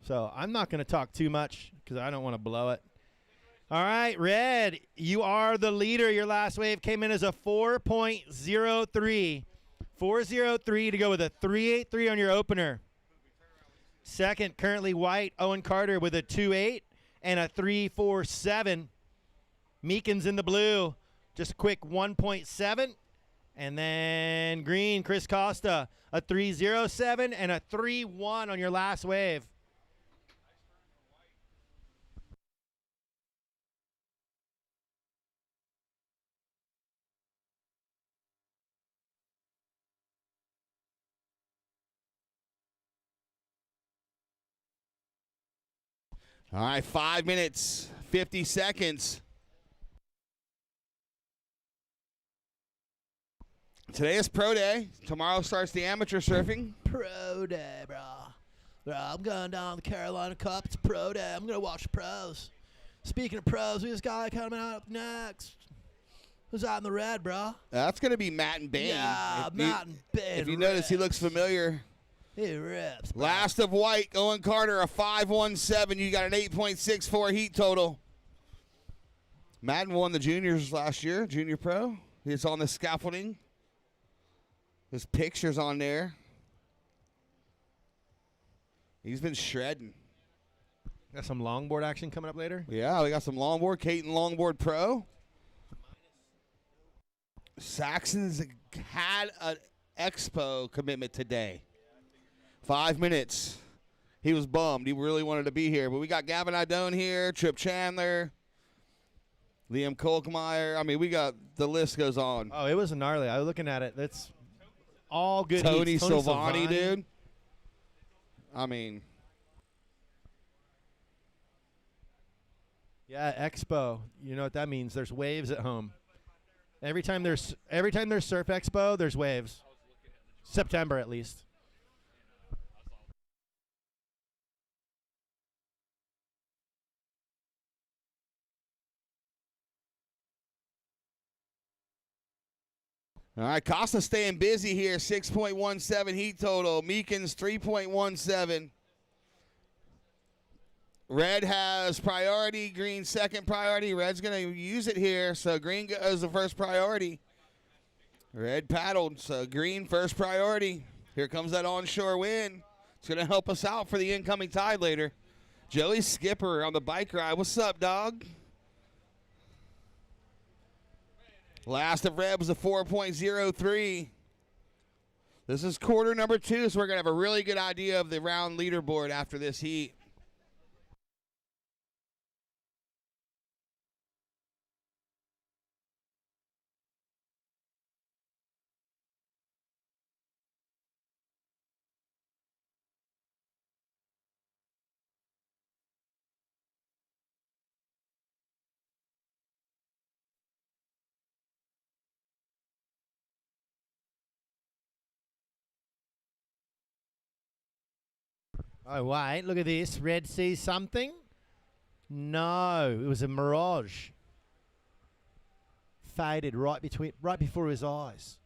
So I'm not going to talk too much because I don't want to blow it. All right, Red, you are the leader. Your last wave came in as a 4.03. 4.03 to go with a 3.83 on your opener. Second, currently White, Owen Carter with a 2.8 and a 3.47. Meekins in the blue, just a quick 1.7. And then Green, Chris Costa, a 3.07 and a 3.1 on your last wave. All right, 5 minutes, 50 seconds. Today is pro day. Tomorrow starts the amateur surfing. Pro day, bro. I'm going down the Carolina Cup. It's pro day. I'm going to watch the pros. Speaking of pros, we just got a guy coming up next. Who's out in the red, bro? That's going to be Matt and Bain. Yeah, Matt and Bain. If you notice, he looks familiar. He rips, bro. Last of White, Owen Carter, a 5.17. You got an 8.64 heat total. Madden won the juniors last year, junior pro. He's on the scaffolding. His picture's on there. He's been shredding. Got some longboard action coming up later? Yeah, we got some longboard. Caton Longboard Pro. Saxon's had an expo commitment today. 5 minutes. He was bummed. He really wanted to be here. But we got Gavin Idone here, Trip Chandler, Liam Kolkmeyer. I mean, we got, the list goes on. Oh, it was gnarly. I was looking at it. That's all good. Tony heats. Silvani, dude. I mean. Yeah, expo. You know what that means? There's waves at home. Every time there's surf expo, there's waves. September at least. All right, Costa staying busy here. 6.17 heat total. Meekins 3.17. Red has priority. Green second priority. Red's going to use it here, so Green goes the first priority. Red paddled, so Green first priority. Here comes that onshore wind. It's going to help us out for the incoming tide later. Joey Skipper on the bike ride. What's up, dog? Last of Red was a 4.03. This is quarter number 2, so we're going to have a really good idea of the round leaderboard after this heat. Oh, wait, look at this. Red sees something? No, it was a mirage. Faded right before his eyes.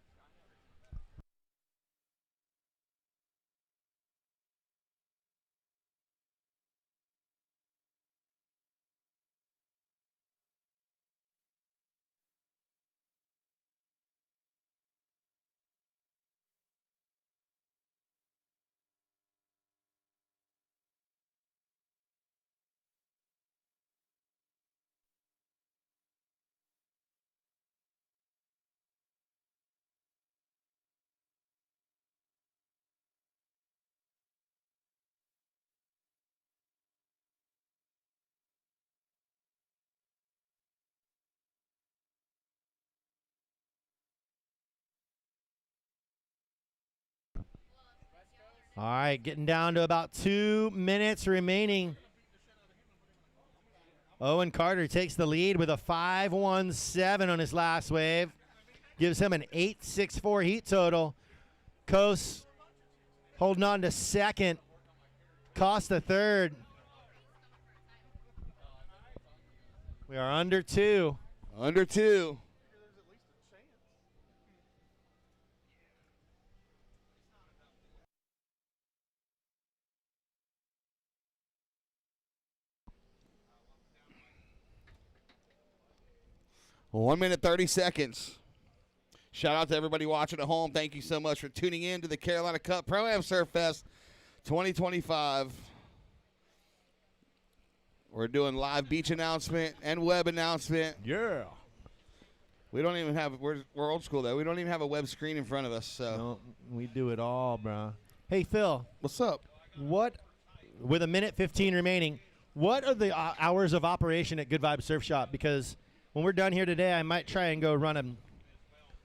All right, getting down to about 2 minutes remaining. Owen Carter takes the lead with a 5.17 on his last wave. Gives him an 8.64 heat total. Coase holding on to second. Costa third. We are under 2. Under 2. Well, 1 minute, 30 seconds. Shout out to everybody watching at home. Thank you so much for tuning in to the Carolina Cup Pro-Am Surf Fest 2025. We're doing live beach announcement and web announcement. Yeah. We don't even have, we're old school though. We don't even have a web screen in front of us. So No, we do it all, bro. Hey, Phil. What's up? What, with a minute 15 remaining, what are the hours of operation at Good Vibes Surf Shop? Because when we're done here today, I might try and go run and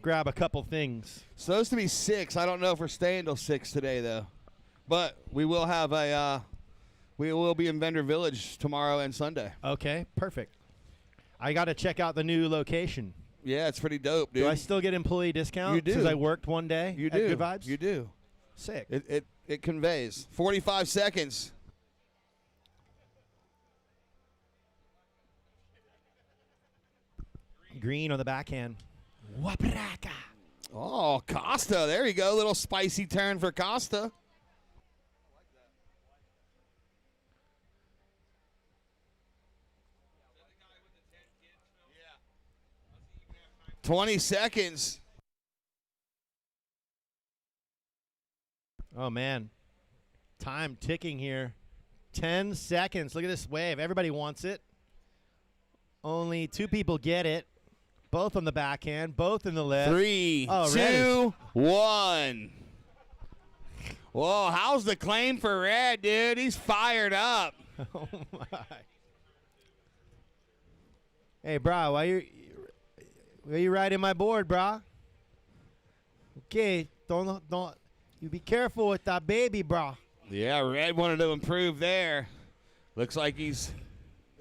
grab a couple things. Supposed to be 6. I don't know if we're staying till 6 today though. But we will have a, we will be in Vendor Village tomorrow and Sunday. Okay, perfect. I got to check out the new location. Yeah, it's pretty dope, dude. Do I still get employee discount? You do. Because I worked one day You at do. Good Vibes? You do. Sick. It conveys. 45 seconds. Green on the backhand. Waparaka. Oh, Costa. There you go. Little spicy turn for Costa. Yeah. 20 seconds. Oh, man. Time ticking here. 10 seconds. Look at this wave. Everybody wants it. Only 2 people get it. Both on the backhand, both in the left. 3, Oh, 2, 1. Whoa, how's the claim for Red, dude? He's fired up. Oh, my. Hey, bro, why you riding my board, bro? Okay, don't. You be careful with that baby, bro. Yeah, Red wanted to improve there. Looks like he's...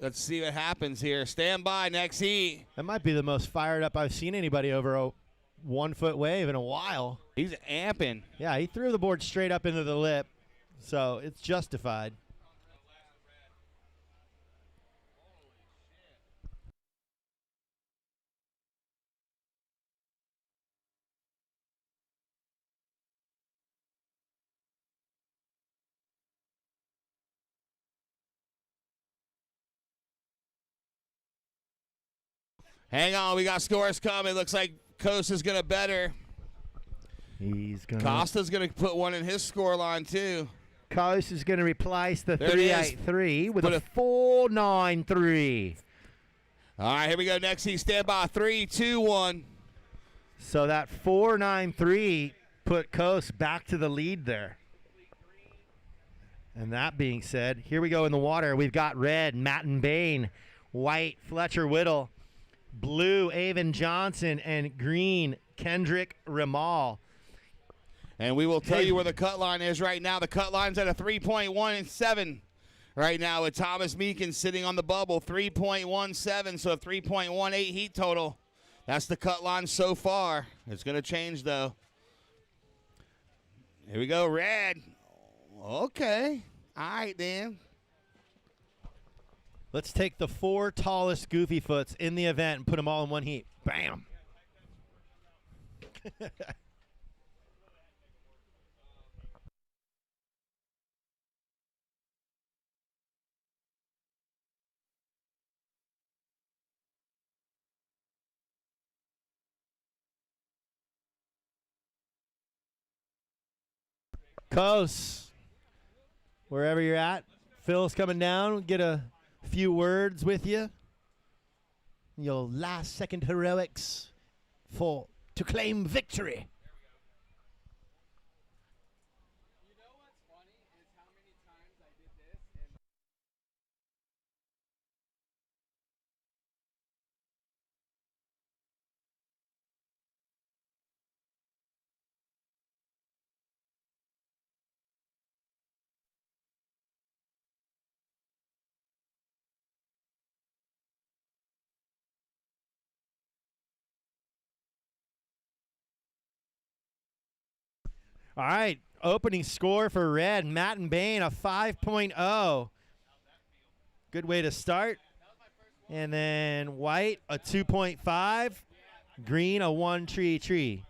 Let's see what happens here. Stand by, next heat. That might be the most fired up I've seen anybody over a 1 foot wave in a while. He's amping. Yeah, he threw the board straight up into the lip, so it's justified. Hang on, we got scores coming. Looks like Coase is going to better. He's going Costa's going to put one in his score line, too. Coase is going to replace the There it is. 383 with Put a 493. All right, here we go. Next heat, stand by. 3, 2, 1. So that 493 put Coase back to the lead there. And that being said, here we go in the water. We've got red, Matt and Bain, white, Fletcher Whittle, blue, Avon Johnson, and green, Kendrick Rimal. And we will tell you where the cut line is right now. The cut line's at a 3.17 right now with Thomas Meekins sitting on the bubble, 3.17, so a 3.18 heat total. That's the cut line so far. It's going to change, though. Here we go, red. Okay. All right, then. Let's take the 4 tallest goofy foots in the event and put them all in one heat. Bam. Coase, wherever you're at, Phil's coming down. Get a few words with you. Your last second heroics to claim victory. All right, opening score for red, Matt and Bain, a 5.0. Good way to start. And then white, a 2.5. Green, a 1 tree.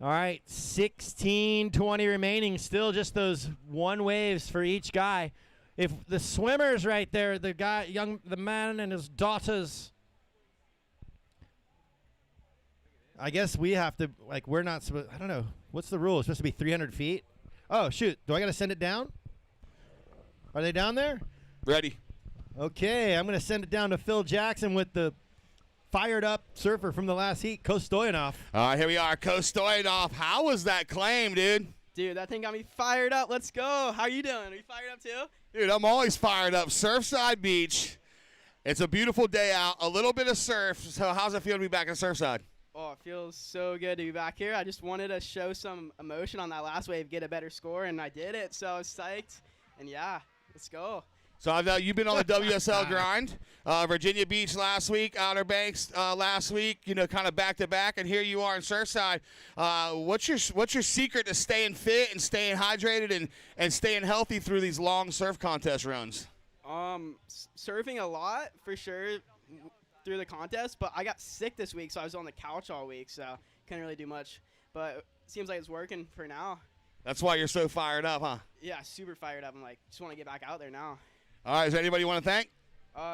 All right, 16:20 remaining. Still just those one waves for each guy. If the swimmer's right there, the man and his daughters. I guess we have to, we're not supposed, I don't know. What's the rule? It's supposed to be 300 feet? Oh, shoot. Do I got to send it down? Are they down there? Ready. Okay, I'm going to send it down to Phil Jackson with the fired up surfer from the last heat, Coto Stoyanoff. All right, here we are, Coto Stoyanoff. How was that claim, dude? Dude, that thing got me fired up. Let's go. How you doing? Are you fired up too? Dude, I'm always fired up. Surfside Beach. It's a beautiful day out. A little bit of surf. So how's it feel to be back in Surfside? Oh, it feels so good to be back here. I just wanted to show some emotion on that last wave, get a better score, and I did it. So I was psyched. And yeah, let's go. So I know you've been on the WSL grind. Virginia Beach last week, Outer Banks last week, kind of back-to-back, and here you are in Surfside. What's your secret to staying fit and staying hydrated and staying healthy through these long surf contest runs? Surfing a lot, for sure, through the contest, but I got sick this week, so I was on the couch all week, so couldn't really do much. But it seems like it's working for now. That's why you're so fired up, huh? Yeah, super fired up. I'm just want to get back out there now. All right, is there anybody you want to thank?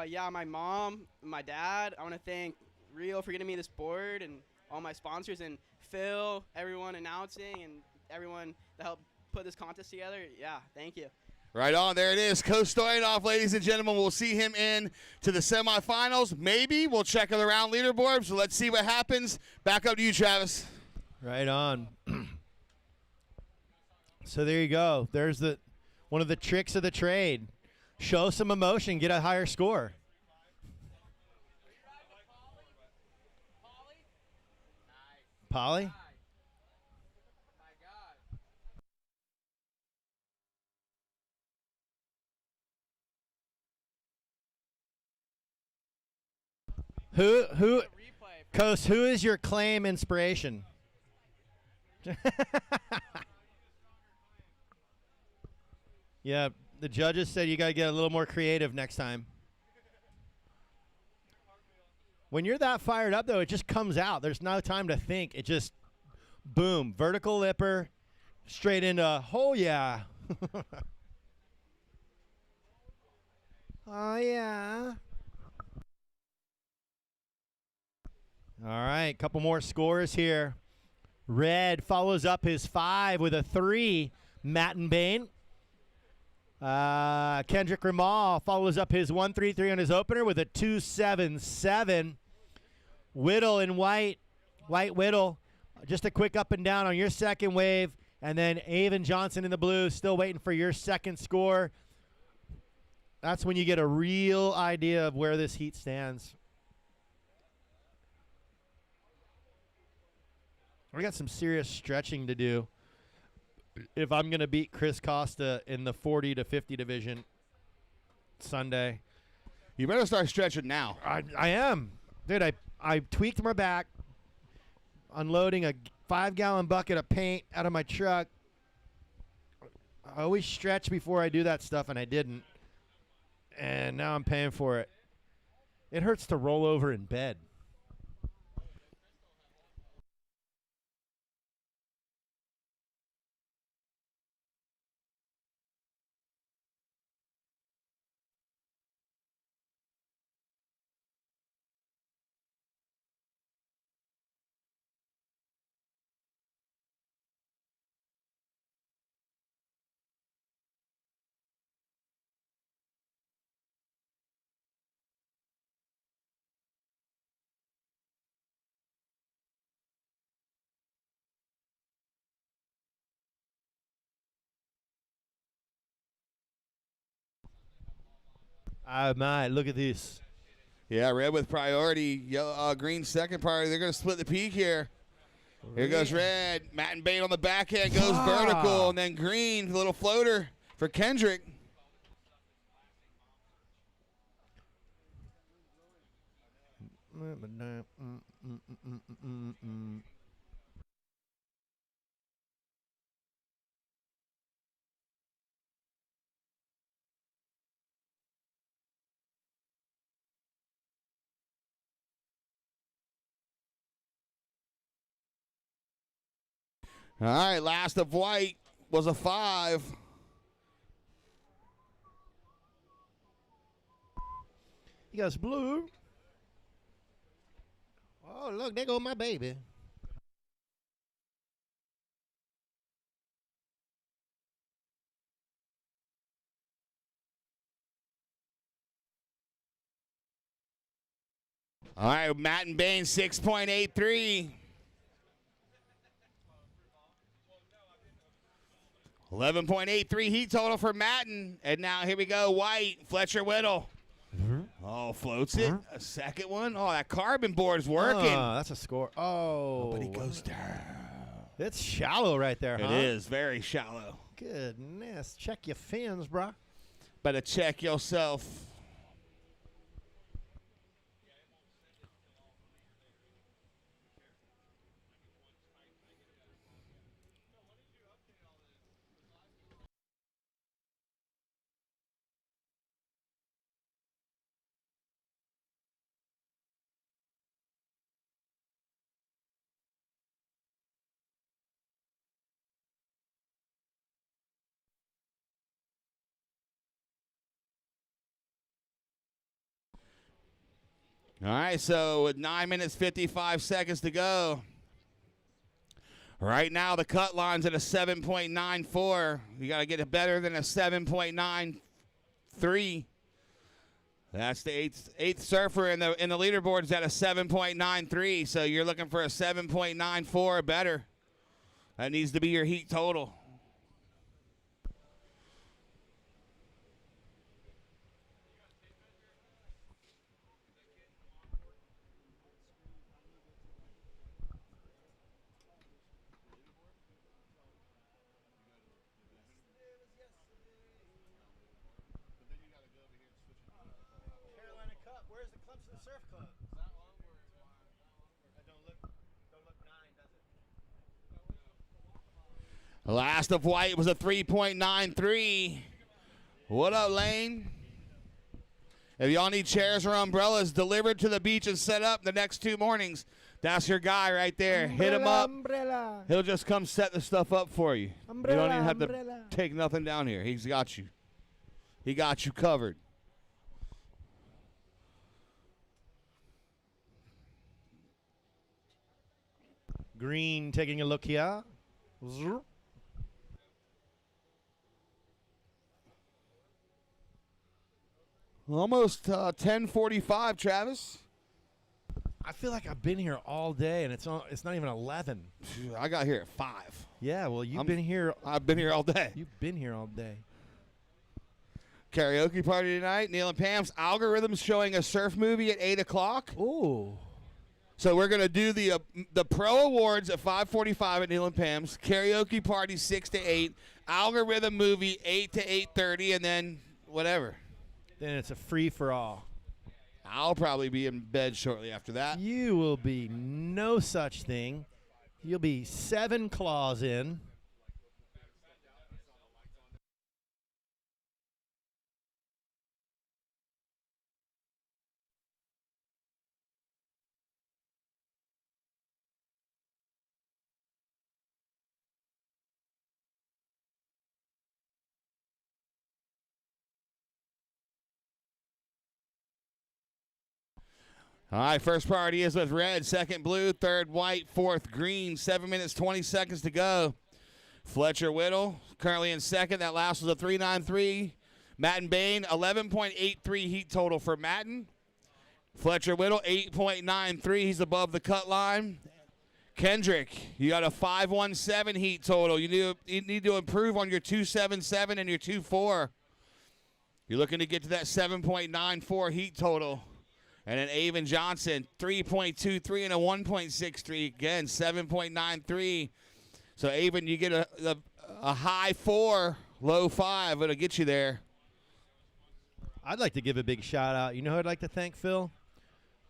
Yeah, my mom, my dad. I want to thank Rio for getting me this board and all my sponsors, and Phil, everyone announcing, and everyone that helped put this contest together. Yeah, thank you. Right on. There it is. Coto Stoyanoff, ladies and gentlemen. We'll see him in to the semifinals. Maybe we'll check it around leaderboard, so let's see what happens. Back up to you, Travis. Right on. So there you go. There's one of the tricks of the trade. Show some emotion, get a higher score. Polly? Coast, who is your claim inspiration? Yeah, the judges said you got to get a little more creative next time. When you're that fired up, though, it just comes out. There's no time to think. It just, boom, vertical lipper, straight into, oh, yeah. Oh, yeah. All right, couple more scores here. Red follows up his 5 with a 3, Matt and Bain. Kendrick Ramal follows up his 1-3-3 on his opener with a 2-7-7. Whittle in white Whittle, just a quick up and down on your second wave, and then Avon Johnson in the blue, still waiting for your second score. That's when you get a real idea of where this heat stands. I got some serious stretching to do if I'm going to beat Chris Costa in the 40 to 50 division Sunday. You better start stretching now. I am. Dude, I tweaked my back unloading a 5-gallon bucket of paint out of my truck. I always stretch before I do that stuff, and I didn't. And now I'm paying for it. It hurts to roll over in bed. I might. Look at this. Yeah, red with priority. Yellow, green second priority. They're going to split the peak here. Here goes red. Matt and Bane on the backhand goes vertical. And then green, little floater for Kendrick. All right, last of white was a 5. He goes blue. Oh, look, there go my baby. All right, Matt and Bane, 6.83. 11.83 heat total for Matten. And now here we go, white, Fletcher Whittle. Oh, floats it. A second one. Oh, that carbon board is working. Oh, that's a score. Oh. But he goes down. It's shallow right there, huh? It is very shallow. Goodness. Check your fins, bruh. Better check yourself. All right, so with 9 minutes, 55 seconds to go. Right now, the cut line's at a 7.94. You got to get it better than a 7.93. That's the eighth surfer in the leaderboard is at a 7.93. So you're looking for a 7.94 or better. That needs to be your heat total. The last of white was a 3.93. What up, Lane? If y'all need chairs or umbrellas delivered to the beach and set up the next 2 mornings, that's your guy right there. Hit him up. Umbrella. He'll just come set the stuff up for you. Umbrella, you don't even have umbrella. to take nothing down here. He's got you. He got you covered. Green taking a look here. Zoop. Almost 10:45, Travis. I feel like I've been here all day, and it's not even 11. I got here at 5. Yeah, well, you've been here. I've been here all day. You've been here all day. Karaoke party tonight. Neil and Pam's Algorithms showing a surf movie at 8 o'clock. Ooh. So we're going to do the Pro Awards at 5:45 at Neil and Pam's. Karaoke party 6 to 8. Algorithm movie 8 to 8:30, and then whatever. Then it's a free-for-all. I'll probably be in bed shortly after that. You will be no such thing. You'll be 7 claws in. All right, first priority is with red, second blue, third white, fourth green. 7 minutes, 20 seconds to go. Fletcher Whittle currently in second. That last was a 3.93. Matten Bain, 11.83 heat total for Matten. Fletcher Whittle, 8.93. He's above the cut line. Kendrick, you got a 5.17 heat total. You need to improve on your 2.77 and your 2.4. You're looking to get to that 7.94 heat total. And then Avon Johnson, 3.23 and a 1.63. Again, 7.93. So, Avon, you get a high 4, low 5. It'll get you there. I'd like to give a big shout out. You know who I'd like to thank, Phil?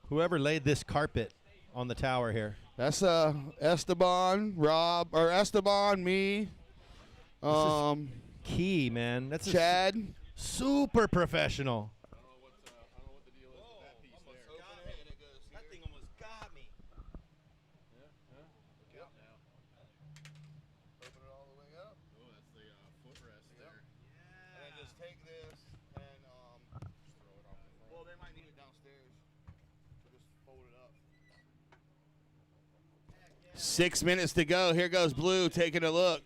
Whoever laid this carpet on the tower here. That's Esteban, Rob, or Esteban, me. Key, man. That's Chad. Super professional. Take this and throw it off. Well, they might need it downstairs. So just fold it up. 6 minutes to go. Here goes Blue taking a look.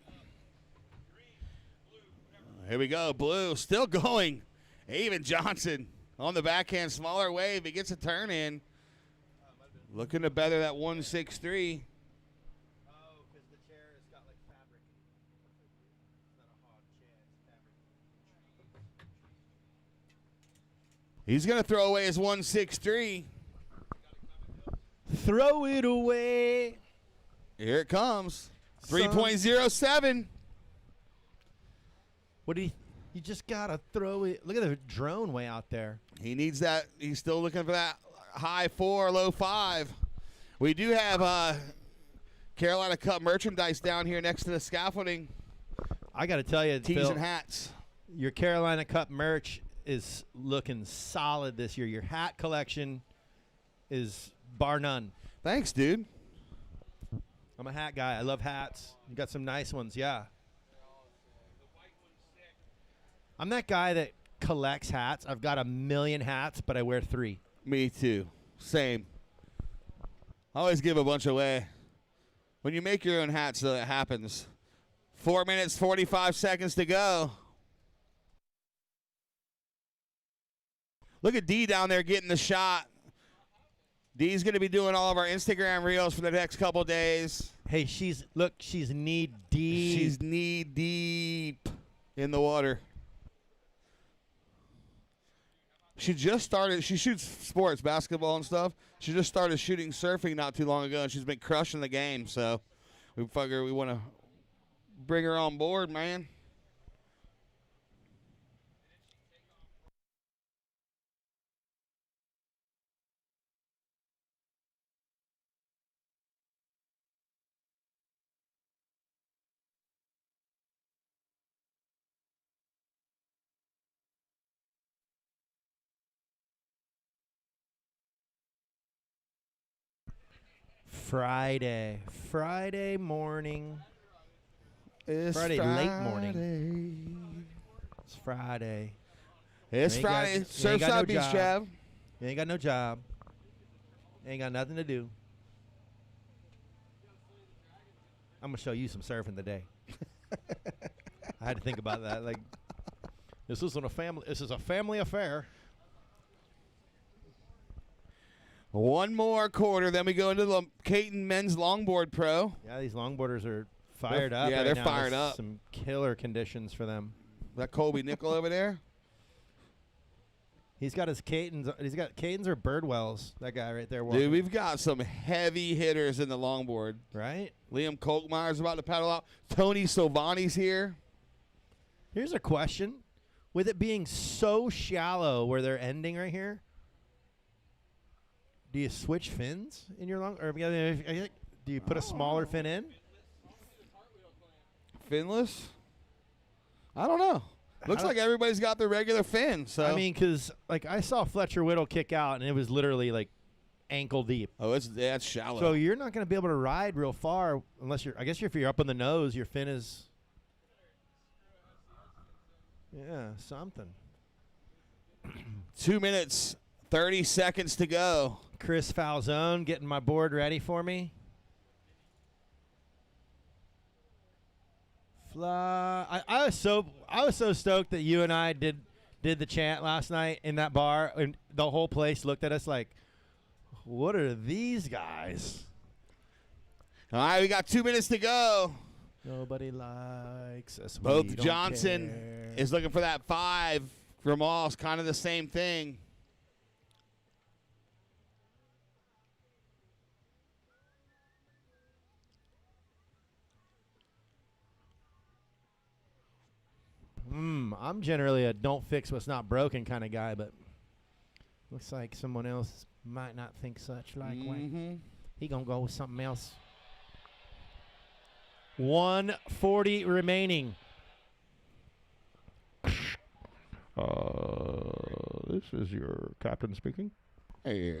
Here we go. Blue still going. Avon Johnson on the backhand, smaller wave. He gets a turn in. Looking to better that 1.63. He's going to throw away his 1.63. Throw it away. Here it comes. 3.07. What do you just got to throw it. Look at the drone way out there. He needs that. He's still looking for that high 4, low 5. We do have Carolina Cup merchandise down here next to the scaffolding. I got to tell you, tees Phil, and hats. Your Carolina Cup merch is looking solid this year. Your hat collection is bar none. Thanks, dude. I'm a hat guy. I love hats. You got some nice ones, yeah. I'm that guy that collects hats. I've got 1 million hats, but I wear 3. Me too. Same. I always give a bunch away. When you make your own hats, so it happens. 4 minutes, 45 seconds to go. Look at D down there getting the shot. D's going to be doing all of our Instagram reels for the next couple days. Hey, she's knee deep. She's knee deep in the water. She just started. She shoots sports, basketball and stuff. She just started shooting surfing not too long ago, and she's been crushing the game. So we figure we want to bring her on board, man. Friday morning. It's Friday late morning. It's Friday. It's Friday. Surfside Beach, Chav. You ain't got no job. You ain't got nothing to do. I'm gonna show you some surfing today. I had to think about that. Like, this isn't a family. This is a family affair. One more quarter, then we go into the Caton Men's Longboard Pro. Yeah, these longboarders are fired up. Yeah, right they're now. fired There's up. Some killer conditions for them. That Colby Nickel over there. He's got his Catons. He's got Catons or Birdwells. That guy right there. Dude, we've got some heavy hitters in the longboard. Right? Liam Kolkmeyer's about to paddle out. Tony Silvani's here. Here's a question. With it being so shallow where they're ending right here, do you switch fins in your long? Or do you put a smaller fin in? Finless? I don't know. Looks like everybody's got their regular fin. So I mean, because like I saw Fletcher Whittle kick out, and it was literally like ankle deep. Oh, that's shallow. So you're not going to be able to ride real far unless you're. I guess if you're up on the nose, your fin is. Yeah, something. 2 minutes, 30 seconds to go. Chris Falzone getting my board ready for me. Fly. I was so stoked that you and I did the chant last night in that bar, and the whole place looked at us like, what are these guys? All right, we got 2 minutes to go. Nobody likes us. Both Johnson is looking for that 5. Grimall's kind of the same thing. I'm generally a don't fix what's not broken kind of guy, but looks like someone else might not think such. Like, he gonna go with something else. 1:40 remaining. This is your captain speaking. Yeah.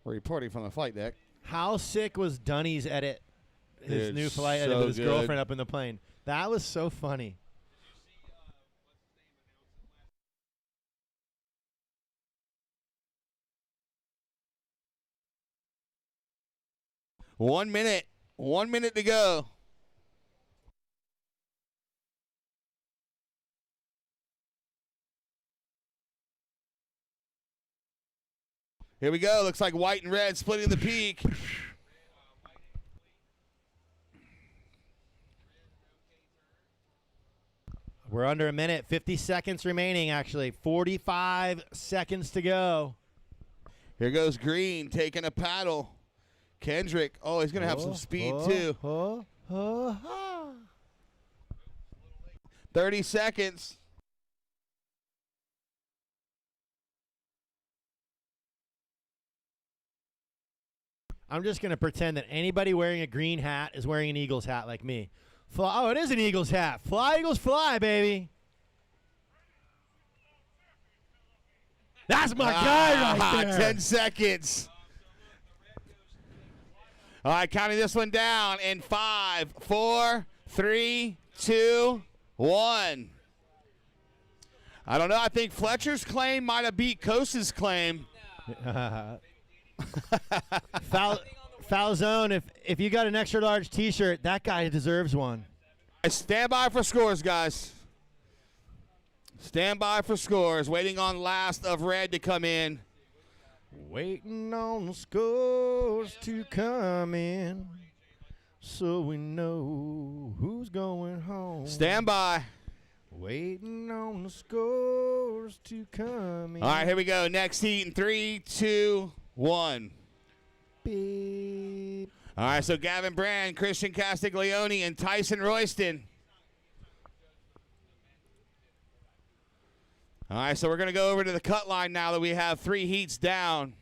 We're reporting from the flight deck. How sick was Dunny's edit? His Dude, new flight edit so with his good. girlfriend up in the plane. That was so funny. One minute to go. Here we go. Looks like white and red splitting the peak. We're under a minute. 50 seconds remaining, actually. 45 seconds to go. Here goes Green taking a paddle. Kendrick. Oh, he's going to have some speed, too. 30 seconds. I'm just going to pretend that anybody wearing a green hat is wearing an Eagles hat like me. Oh, it is an Eagles hat. Fly, Eagles, fly, baby. That's my guy right there. 10 seconds. All right, counting this one down in 5, 4, 3, 2, 1. I don't know. I think Fletcher's claim might have beat Cose's claim. Foul zone. If you got an extra large T-shirt, that guy deserves one. Stand by for scores, guys. Stand by for scores. Waiting on last of red to come in. Waiting on the scores to come in, so we know who's going home. Stand by. Waiting on the scores to come in. All right, here we go. Next heat in 3, 2, 1. Beep. All right, so Gavin Bran, Christian Castiglione, and Tyson Royston. All right, so we're going to go over to the cut line now that we have 3 heats down.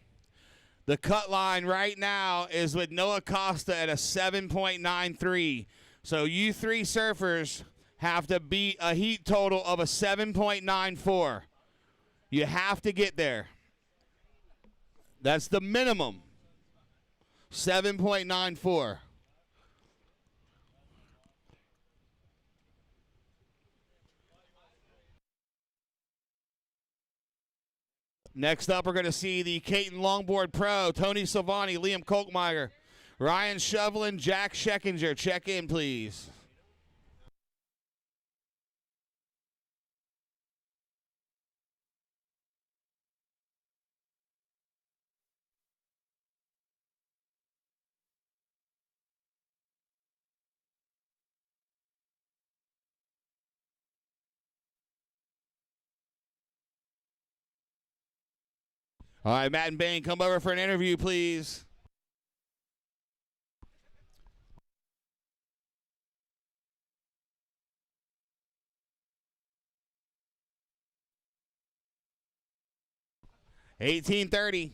The cut line right now is with Noah Costa at a 7.93. So you 3 surfers have to beat a heat total of a 7.94. You have to get there. That's the minimum. 7.94. Next up, we're going to see the Caton Longboard Pro, Tony Silvani, Liam Kolkmeyer, Ryan Shovelin, Jack Scheckinger. Check in, please. All right, Matt and Bain, come over for an interview, please. $18.30.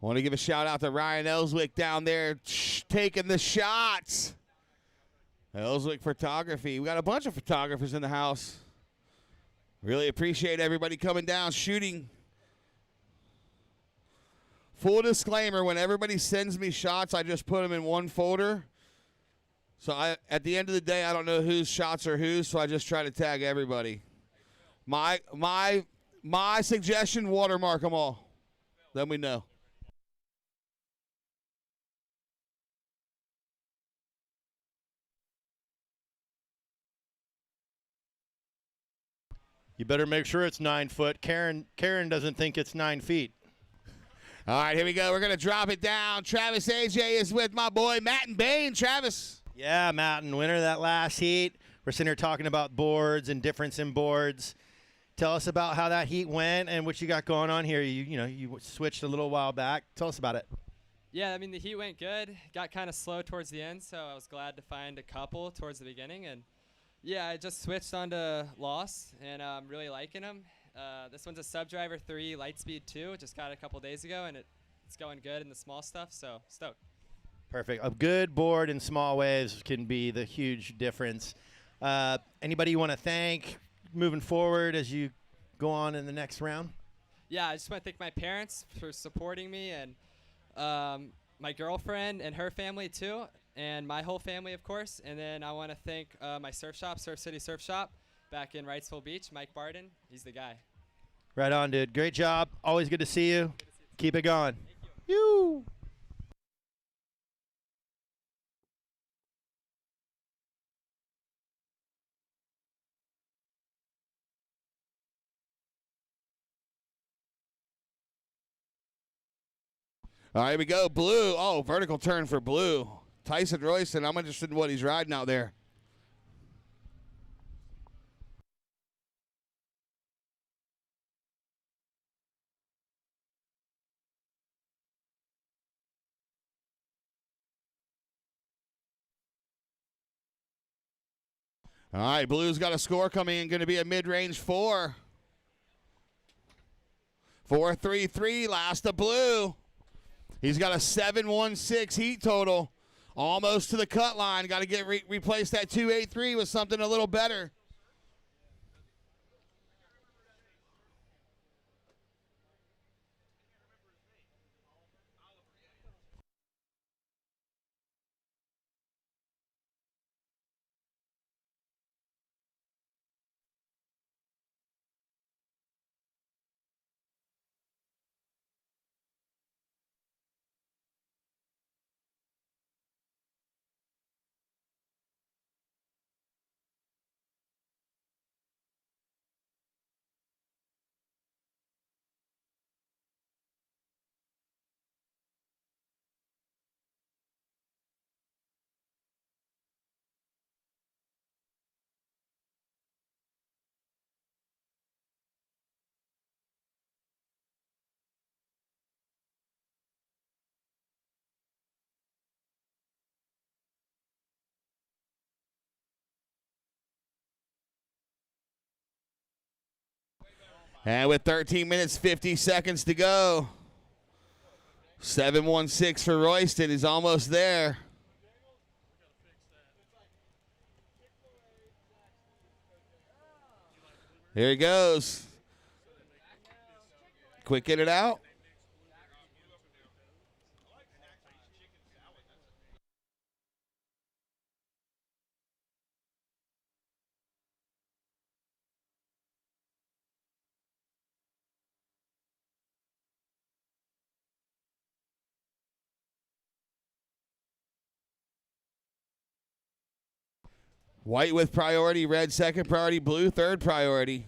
I want to give a shout out to Ryan Ellswick down there taking the shots. Ellswick Photography. We got a bunch of photographers in the house. Really appreciate everybody coming down, shooting. Full disclaimer, when everybody sends me shots, I just put them in one folder. So at the end of the day, I don't know whose shots are whose, so I just try to tag everybody. My suggestion, watermark them all. Then we know. You better make sure it's 9 foot. Karen doesn't think it's 9 feet. All right, here we go. We're going to drop it down. Travis AJ is with my boy Matt and Bain. Travis. Yeah, Matt, and winner of that last heat. We're sitting here talking about boards and difference in boards. Tell us about how that heat went and what you got going on here. You switched a little while back. Tell us about it. Yeah, I mean, the heat went good. Got kind of slow towards the end, so I was glad to find a couple towards the beginning. And yeah, I just switched onto Loss, and I'm really liking them. This one's a Subdriver 3 Lightspeed 2. Just got it a couple days ago, and it's going good in the small stuff, so stoked. Perfect. A good board in small waves can be the huge difference. Anybody you want to thank moving forward as you go on in the next round? Yeah, I just want to thank my parents for supporting me, and my girlfriend and her family too, and my whole family, of course. And then I want to thank my surf shop, Surf City Surf Shop, back in Wrightsville Beach, Mike Barden. He's the guy. Right on, dude. Great job. Always good to see you. Keep it going. You. All right, here we go. Blue. Oh, vertical turn for Blue. Tyson Royston. I'm interested in what he's riding out there. All right, Blue's got a score coming in. Going to be a mid-range 4. 4.33. Last of Blue. He's got a 7.16 heat total. Almost to the cut line. Got to get replace that 2.83 with something a little better. And with 13 minutes, 50 seconds to go, 7:16 for Royston. He's almost there. Here he goes. Quick get it out. White with priority, red second priority, blue third priority.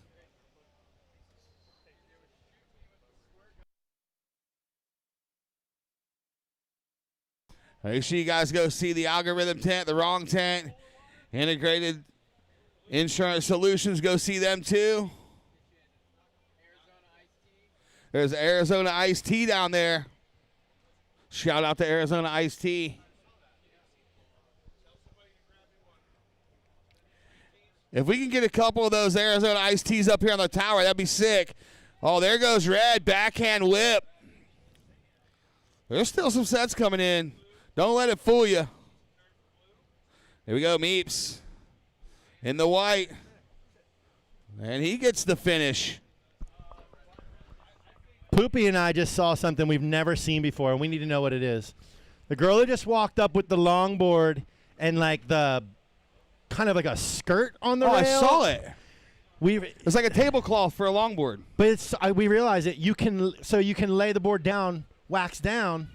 Make sure you guys go see the algorithm tent, the wrong tent, Integrated Insurance Solutions. Go see them too. There's Arizona Iced Tea down there. Shout out to Arizona Iced Tea. If we can get a couple of those Arizona Iced Teas up here on the tower, that'd be sick. Oh, there goes red. Backhand whip. There's still some sets coming in. Don't let it fool you. Here we go, Meeps. In the white. And he gets the finish. Poopy and I just saw something we've never seen before, and we need to know what it is. The girl who just walked up with the longboard and like the kind of like a skirt on the rail. I saw it. It's like a tablecloth for a longboard. But we realize that you can lay the board down, wax down,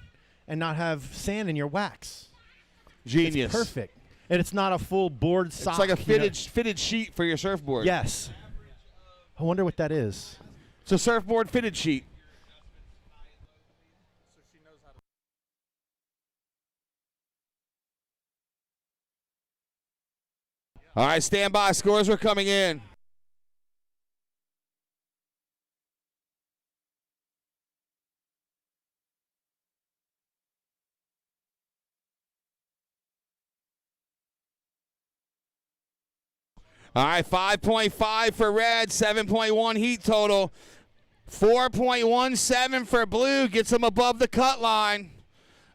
and not have sand in your wax. Genius. It's perfect. And it's not a full board sock. It's like a fitted sheet for your surfboard. Yes. I wonder what that is. It's a surfboard fitted sheet. All right, stand by. Scores are coming in. All right, 5.5 for red, 7.1 heat total. 4.17 for blue, gets them above the cut line.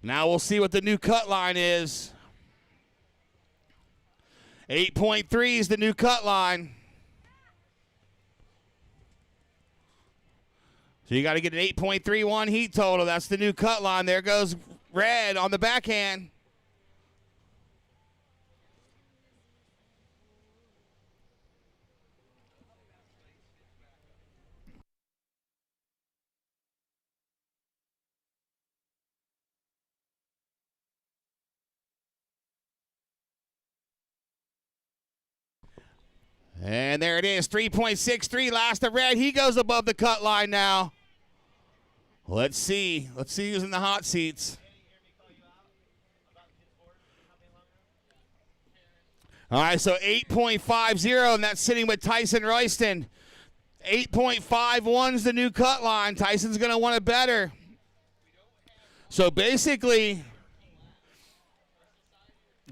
Now we'll see what the new cut line is. 8.3 is the new cut line. So you got to get an 8.31 heat total. That's the new cut line. There goes red on the backhand. And there it is, 3.63, last of red. He goes above the cut line now. Let's see. Let's see who's in the hot seats. All right, so 8.50, and that's sitting with Tyson Royston. 8.51's the new cut line. Tyson's going to want it better. So basically,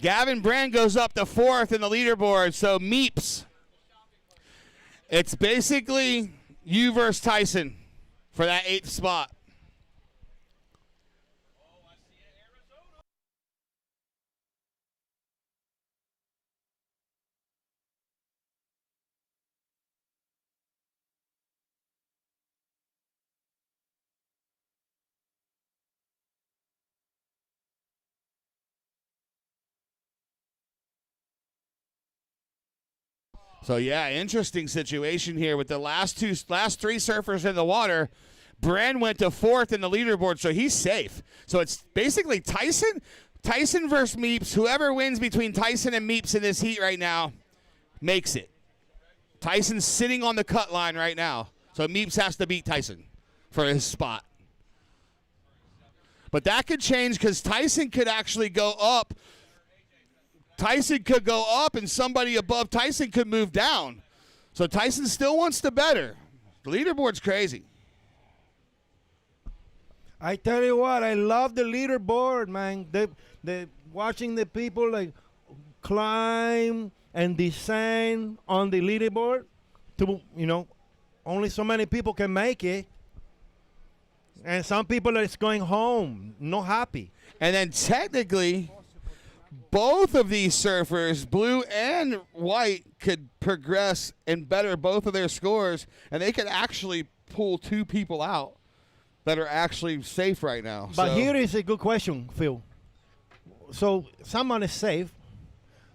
Gavin Bran goes up to fourth in the leaderboard. So Meeps. It's basically you versus Tyson for that 8th spot. So, yeah, interesting situation here with the last three surfers in the water. Bran went to fourth in the leaderboard, so he's safe. So it's basically Tyson versus Meeps. Whoever wins between Tyson and Meeps in this heat right now makes it. Tyson's sitting on the cut line right now, so Meeps has to beat Tyson for his spot. But that could change because Tyson could actually go up. Tyson could go up, and somebody above Tyson could move down. So Tyson still wants to better. The leaderboard's crazy. I tell you what, I love the leaderboard, man. The watching the people like climb and design on the leaderboard to, only so many people can make it. And some people are just going home, not happy. And then technically, both of these surfers, blue and white, could progress and better both of their scores, and they could actually pull 2 people out that are actually safe right now. But So- here is a good question, Phil. So someone is safe,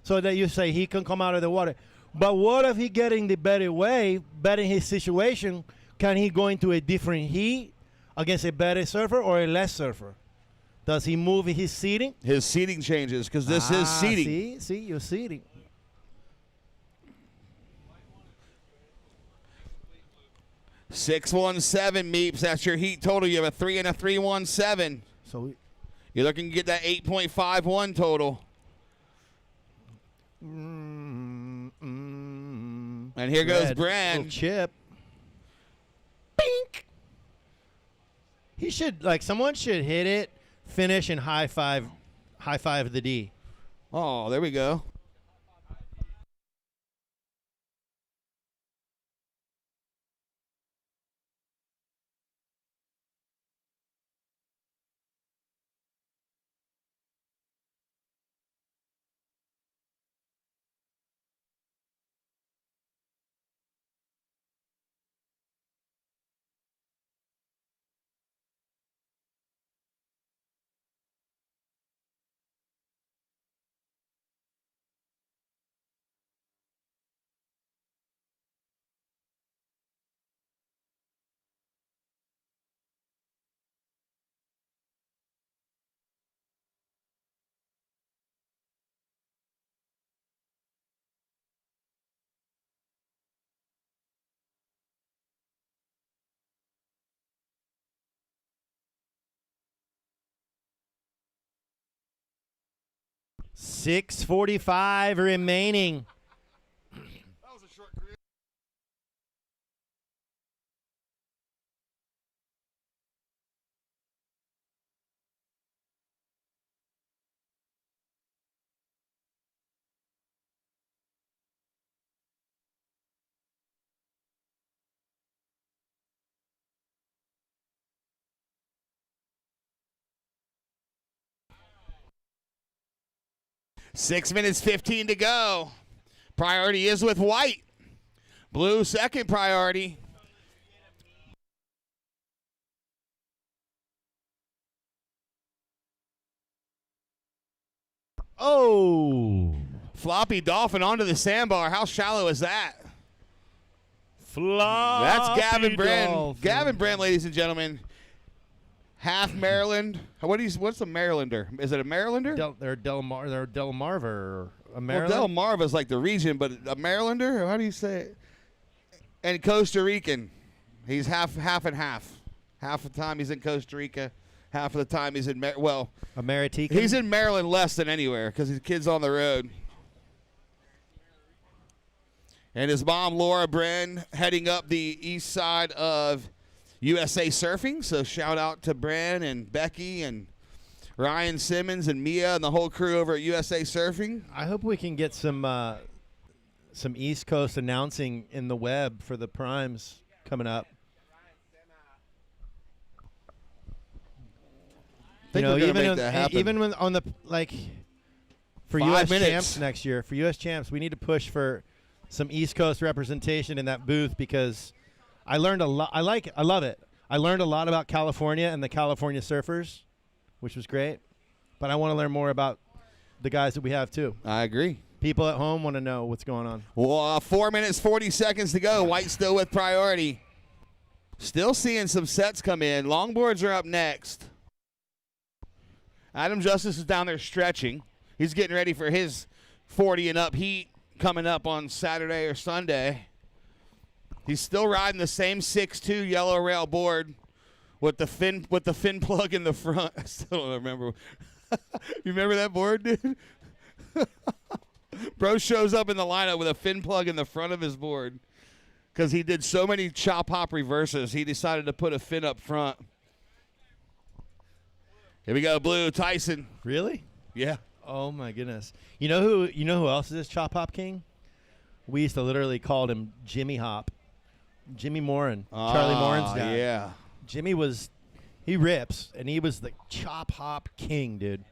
so that you say he can come out of the water. But what if he getting the better wave, better his situation? Can he go into a different heat against a better surfer or a less surfer? Does he move his seating? His seating changes because this is seating. See, you're seating. $617 Meeps. That's your heat total. You have a 3 and a 317. So you're looking to get that 8.51 total. And here goes Red. Bran. Little chip. Bink. He should someone should hit it, finish, and high five the D. Oh, there we go. $6:45 remaining. Six minutes 15 to go. Priority is with white. Blue second priority. Oh. Floppy dolphin onto the sandbar. How shallow is that? Floppy That's Gavin Bran. dolphin. Gavin Bran, ladies and gentlemen. Half Maryland. What's a Marylander? Is it a Marylander? They're Delmarva or a Well, Maryland. Delmarva's like the region, but a Marylander? How do you say it? And Costa Rican. He's half and half. Half the time he's in Costa Rica. Half of the time he's in American. He's in Maryland less than anywhere because his kid's on the road. And his mom, Laura Bran, heading up the east side of USA Surfing. So shout out to Bran and Becky and Ryan Simmons and Mia and the whole crew over at USA Surfing. I hope we can get some East Coast announcing in the web for the primes coming up. Think we're gonna make that happen. Even when on the for 5 U.S. minutes. champs next year, for U.S. champs, we need to push for some East Coast representation in that booth because I learned a lot. I love it. I learned a lot about California and the California surfers, which was great. But I want to learn more about the guys that we have too. I agree. People at home want to know what's going on. Well, 4 minutes, 40 seconds to go. White still with priority. Still seeing some sets come in. Longboards are up next. Adam Justice is down there stretching. He's getting ready for his 40 and up heat coming up on Saturday or Sunday. He's still riding the same 6'2" yellow rail board with the fin plug in the front. I still don't remember. You remember that board, dude? Bro shows up in the lineup with a fin plug in the front of his board because he did so many chop hop reverses. He decided to put a fin up front. Here we go, Blue Tyson. Really? Yeah. Oh my goodness. You know who else is this chop hop king? We used to literally call him Jimmy Hop Jimmy Morin, Charlie Morin's guy. Yeah. Jimmy he rips, and he was the chop hop king, dude.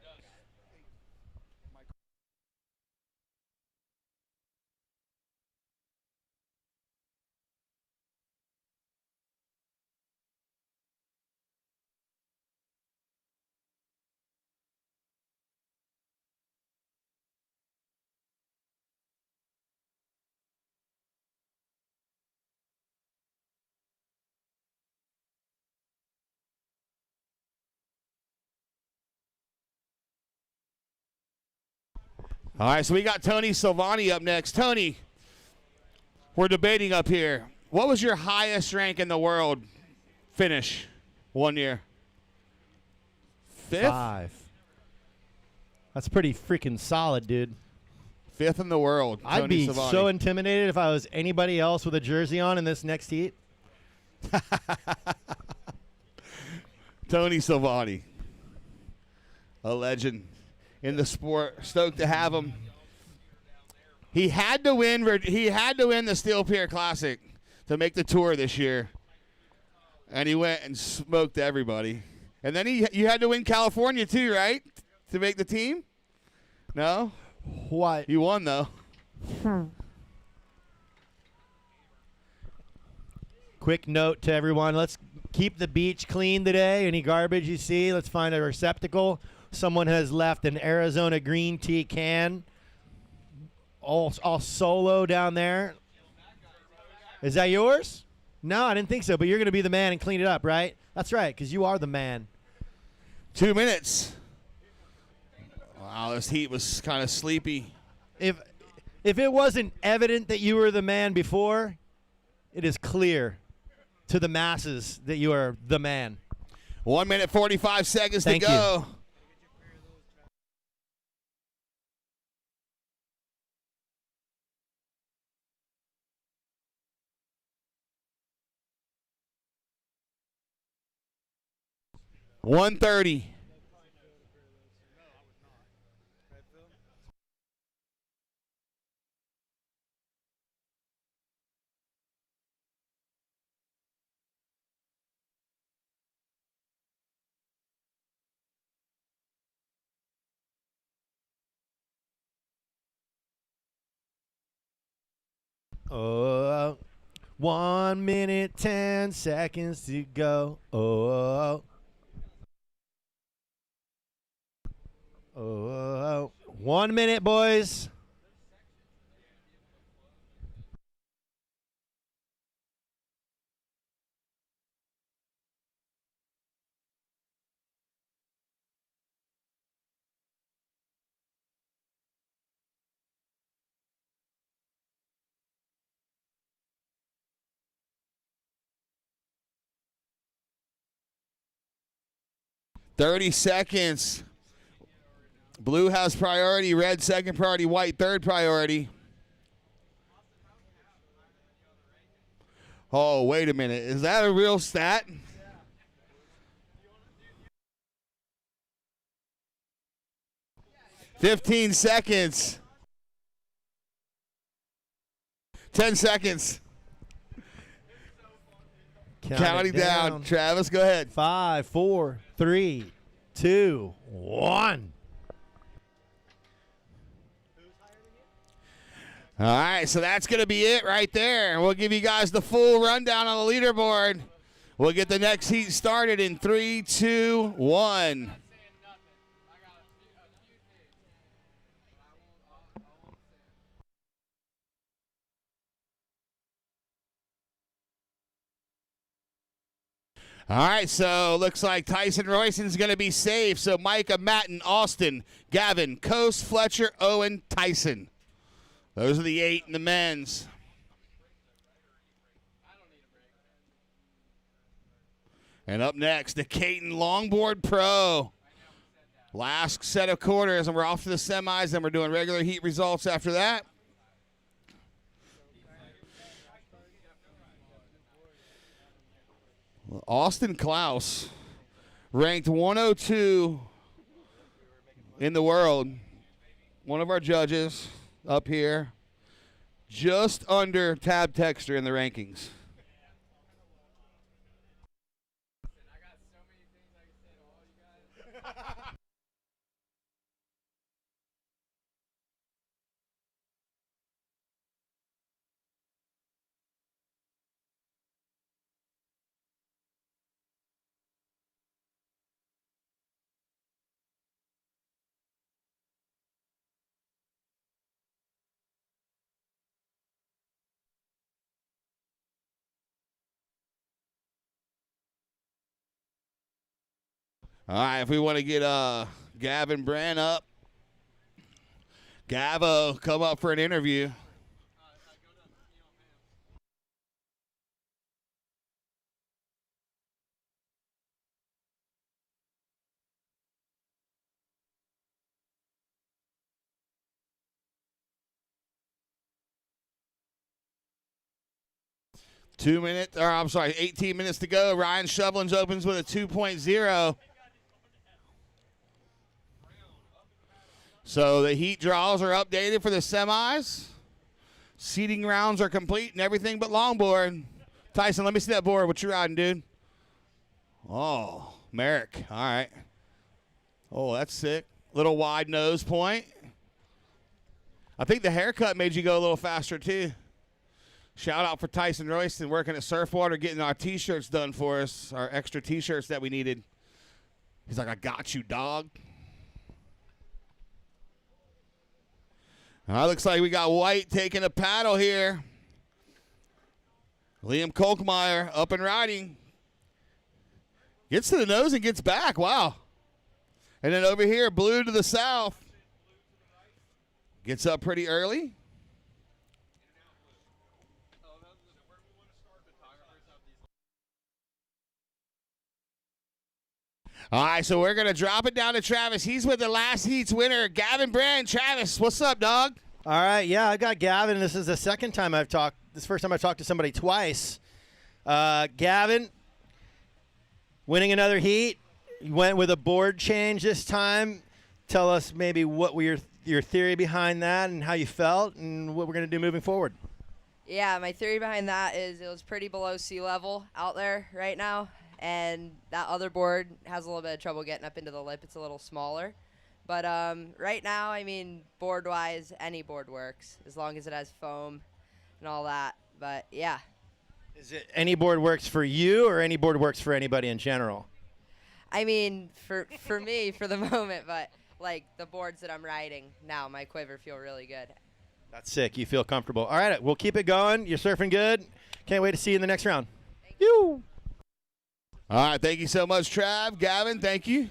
All right, so we got Tony Silvani up next. Tony, we're debating up here. What was your highest rank in the world finish 1 year? 5th? 5. That's pretty freaking solid, dude. 5th in the world. I'd Tony be Silvani. so intimidated if I was anybody else with a jersey on in this next heat. Tony Silvani, a legend in the sport. Stoked to have him. He had to win the Steel Pier Classic to make the tour this year, and he went and smoked everybody. And then you had to win California too, right, to make the team? No. What? You won though. Quick note to everyone: let's keep the beach clean today. Any garbage you see, let's find a receptacle. Someone has left an Arizona green tea can, all solo down there. Is that yours? No, I didn't think so, but you're going to be the man and clean it up, right? That's right, because you are the man. 2 minutes. Wow, this heat was kind of sleepy. If it wasn't evident that you were the man before, it is clear to the masses that you are the man. 1 minute, 45 seconds Thank to go. you. $130. Oh, 1 minute, 10 seconds to go. Oh, 1 minute, boys. $30 seconds. Blue has priority, red second priority, white third priority. Oh, wait a minute. Is that a real stat? $15 seconds. 10 seconds. Counting down. Travis, go ahead. 5, 4, 3, 2, 1. All right, so that's going to be it right there. We'll give you guys the full rundown on the leaderboard. We'll get the next heat started in 3, 2, 1. All right, so looks like Tyson Royson's going to be safe. So Micah, Matten, Austin, Gavin, Coast, Fletcher, Owen, Tyson. Those are the 8 in the men's. And up next, the Caton Longboard Pro. Last set of quarters, and we're off to the semis, and we're doing regular heat results after that. Austin Klaus, ranked 102 in the world. One of our judges up here, just under Tab Texter in the rankings. All right, if we want to get Gavin Bran up, Gavo, come up for an interview. I'm sorry, 18 minutes to go. Ryan Shovlins opens with a 2.0. So the heat draws are updated for the semis. Seeding rounds are complete and everything but longboard. Tyson, let me see that board. What you riding, dude? Oh, Merrick. All right. Oh, that's sick. Little wide nose point. I think the haircut made you go a little faster, too. Shout out for Tyson Royston working at Surfwater, getting our T-shirts done for us, our extra T-shirts that we needed. He's like, I got you, dog. Looks like we got White taking a paddle here. Liam Kolkmeyer up and riding. Gets to the nose and gets back. Wow. And then over here, Blue to the south. Gets up pretty early. All right, so we're going to drop it down to Travis. He's with the last heat's winner, Gavin Bran. Travis, what's up, dog? All right, yeah, I got Gavin. This is the second time I've talked. This is the first time I've talked to somebody twice. Gavin, winning another heat. You went with a board change this time. Tell us maybe what were your theory behind that and how you felt and what we're going to do moving forward. Yeah, my theory behind that is it was pretty below sea level out there right now. And that other board has a little bit of trouble getting up into the lip. It's a little smaller. But right now, I mean, board-wise, any board works as long as it has foam and all that. But, yeah. Is it any board works for you or any board works for anybody in general? I mean, for me, for the moment, but, like, the boards that I'm riding now, my quiver feel really good. That's sick. You feel comfortable. All right, we'll keep it going. You're surfing good. Can't wait to see you in the next round. Thank you. All right, thank you so much, Trav. Gavin, thank you.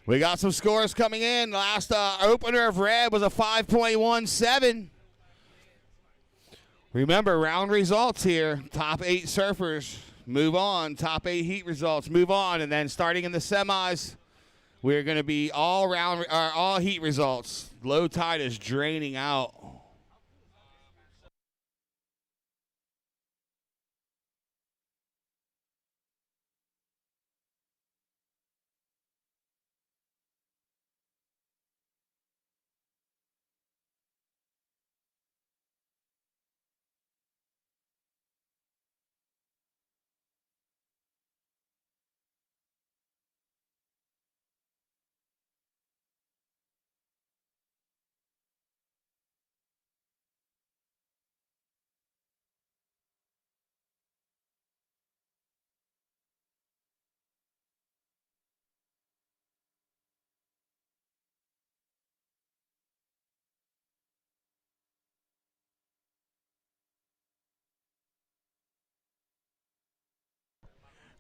We got some scores coming in. Last opener of red was a 5.17. Remember, round results here. Top 8 surfers move on. Top 8 heat results move on. And then starting in the semis, we're going to be all heat results. Low tide is draining out.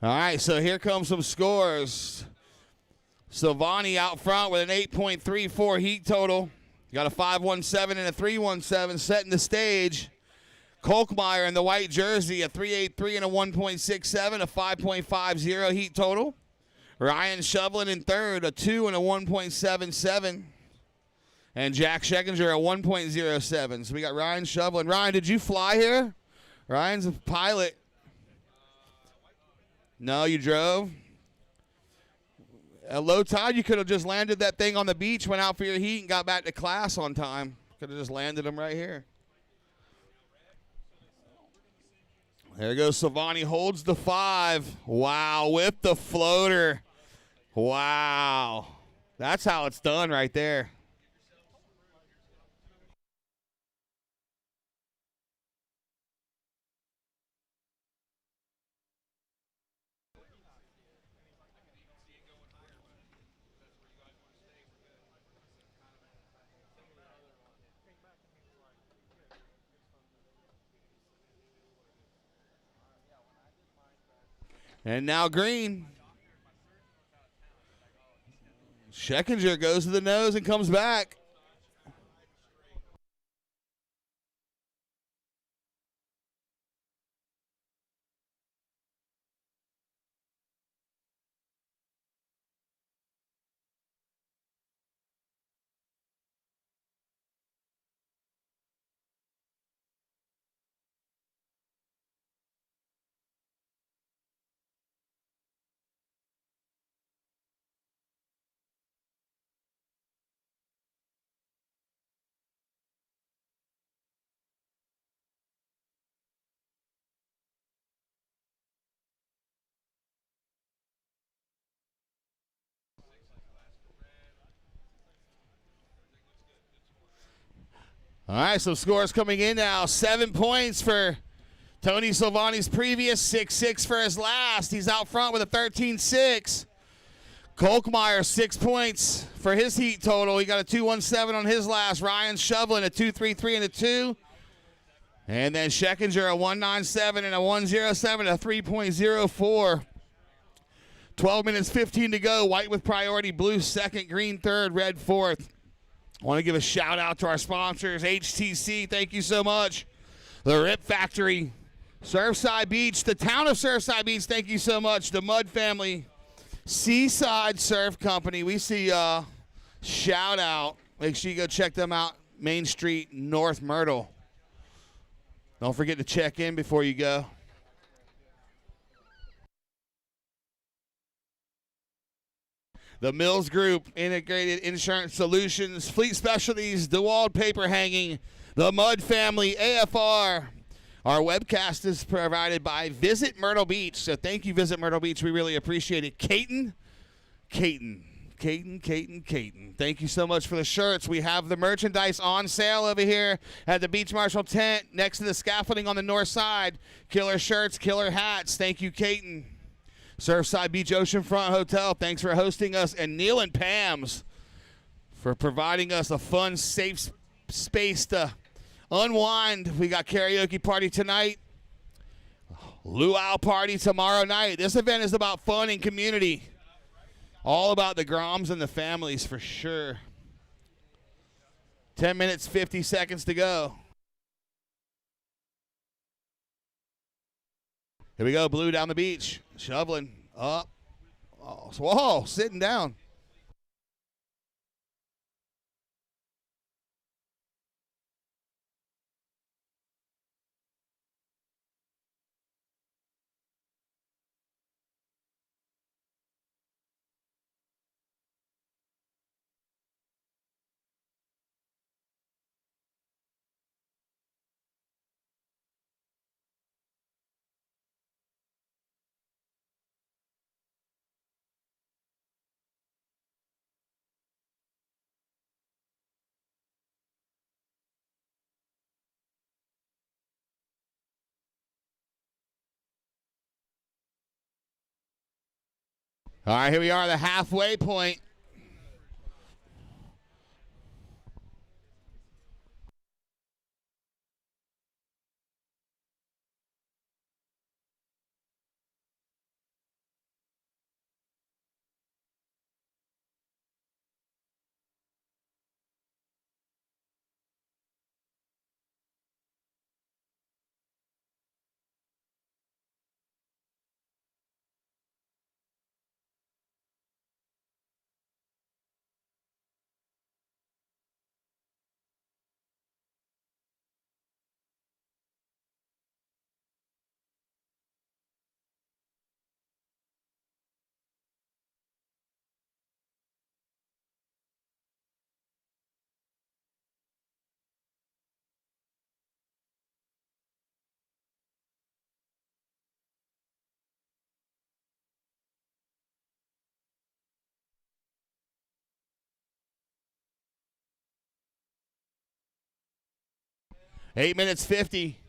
All right, so here comes some scores. Silvani out front with an 8.34 heat total. Got a 5.17 and a 3.17 setting the stage. Kolkmeyer in the white jersey, a 3.83 and a 1.67, a 5.50 heat total. Ryan Shovlin in third, a 2 and a 1.77. And Jack Schekinger, a 1.07. So we got Ryan Shovlin. Ryan, did you fly here? Ryan's a pilot. No, you drove? At low tide, you could have just landed that thing on the beach, went out for your heat, and got back to class on time. Could have just landed them right here. There goes Silvani, holds the 5. Wow, with the floater. Wow. That's how it's done right there. And now green. Schekinger goes to the nose and comes back. All right, some scores coming in now. 7 points for Tony Silvani's previous, 6-6 for his last. He's out front with a 13-6. Kolkmeyer, 6 points for his heat total. He got a 2-1-7 on his last. Ryan Shovlin, a 2-3-3 and a 2. And then Schekinger, a 1-9-7 and a 1-0-7, a 3.04. 12 minutes, 15 to go. White with priority, blue second, green third, red fourth. I want to give a shout out to our sponsors, HTC, thank you so much. The Rip Factory, Surfside Beach, the town of Surfside Beach, thank you so much. The Mud Family, Seaside Surf Company, we see shout out. Make sure you go check them out, Main Street, North Myrtle. Don't forget to check in before you go. The Mills Group, Integrated Insurance Solutions, Fleet Specialties, DeWald Paper Hanging, the Mud Family, AFR. Our webcast is provided by Visit Myrtle Beach. So thank you, Visit Myrtle Beach. We really appreciate it. Caton. Thank you so much for the shirts. We have the merchandise on sale over here at the Beach Marshal tent next to the scaffolding on the north side. Killer shirts, killer hats. Thank you, Caton. Surfside Beach Oceanfront Hotel, thanks for hosting us. And Neil and Pam's for providing us a fun, safe space to unwind. We got karaoke party tonight. Luau party tomorrow night. This event is about fun and community. All about the Groms and the families for sure. 10 minutes, 50 seconds to go. Here we go, blue down the beach. Shoveling up. Oh, whoa, sitting down. All right, here we are, the halfway point. 8 minutes 50.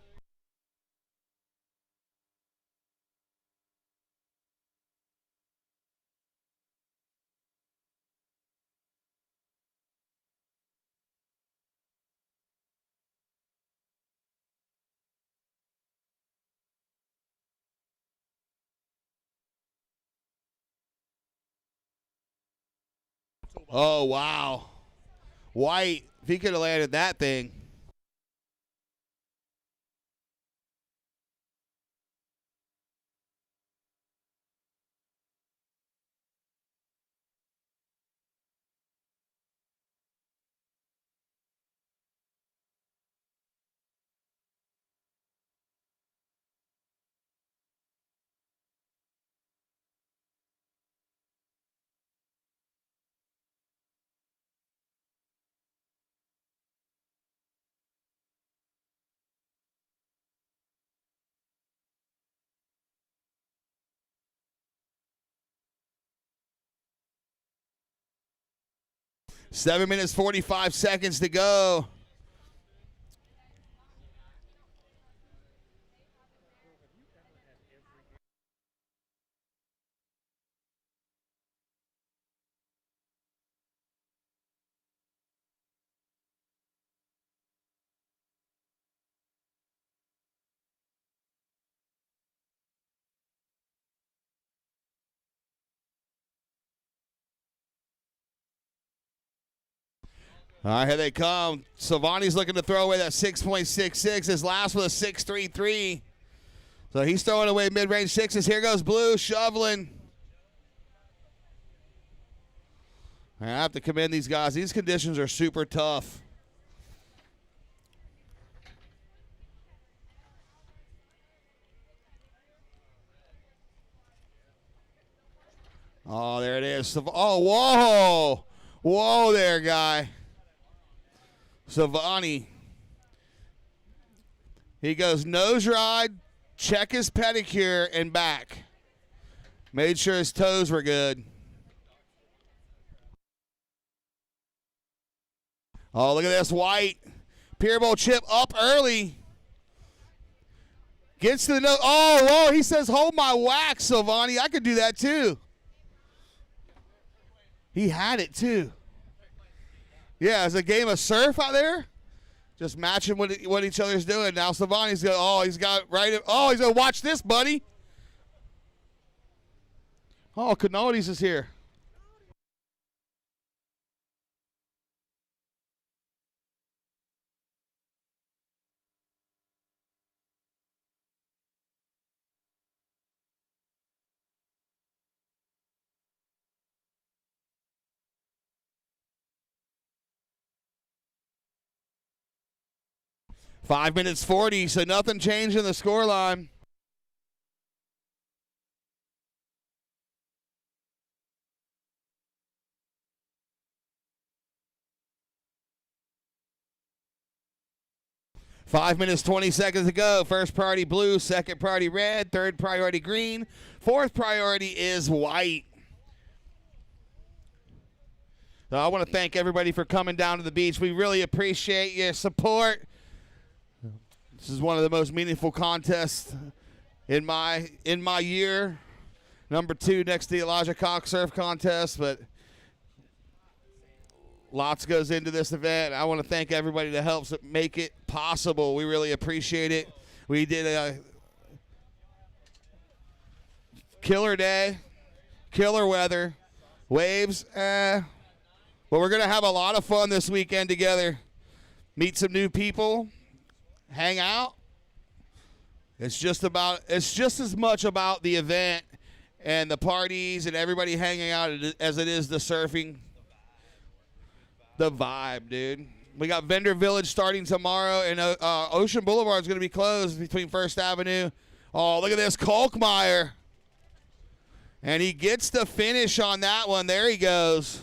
Oh, wow. White, if he could have landed that thing. Seven minutes, 45 seconds to go. All right, here they come. Silvani's looking to throw away that 6.66. His last was a 6.33. So he's throwing away mid-range sixes. Here goes Blue shoveling. I have to commend these guys. These conditions are super tough. Oh, there it is. Oh, whoa. Whoa there, guy. Silvani. He goes nose ride, check his pedicure, and back. Made sure his toes were good. Oh, look at this. White. Pier bowl chip up early. Gets to the nose. Oh, whoa. He says, hold my wax, Silvani. I could do that too. He had it too. Yeah, it's a game of surf out there. Just matching what each other's doing. Now Silvani's going, he's got right. Oh, he's going to watch this, buddy. Oh, Canodies is here. Five minutes 40, so nothing changed in the scoreline. Five minutes, 20 seconds to go. First priority blue, second priority red, third priority green, fourth priority is white. So I want to thank everybody for coming down to the beach. We really appreciate your support. This is one of the most meaningful contests in my year. Number 2 next to the Elijah Cox Surf Contest, but lots goes into this event. I want to thank everybody that helps make it possible. We really appreciate it. We did a killer day, killer weather, waves, but we're going to have a lot of fun this weekend together. Meet some new people. Hang out. It's just as much about the event and the parties and everybody hanging out as it is the surfing. The vibe, dude. We got Vendor Village starting tomorrow, and Ocean Boulevard is going to be closed between First Avenue. Oh, look at this, Kolkmeyer. And he gets the finish on that one. There he goes.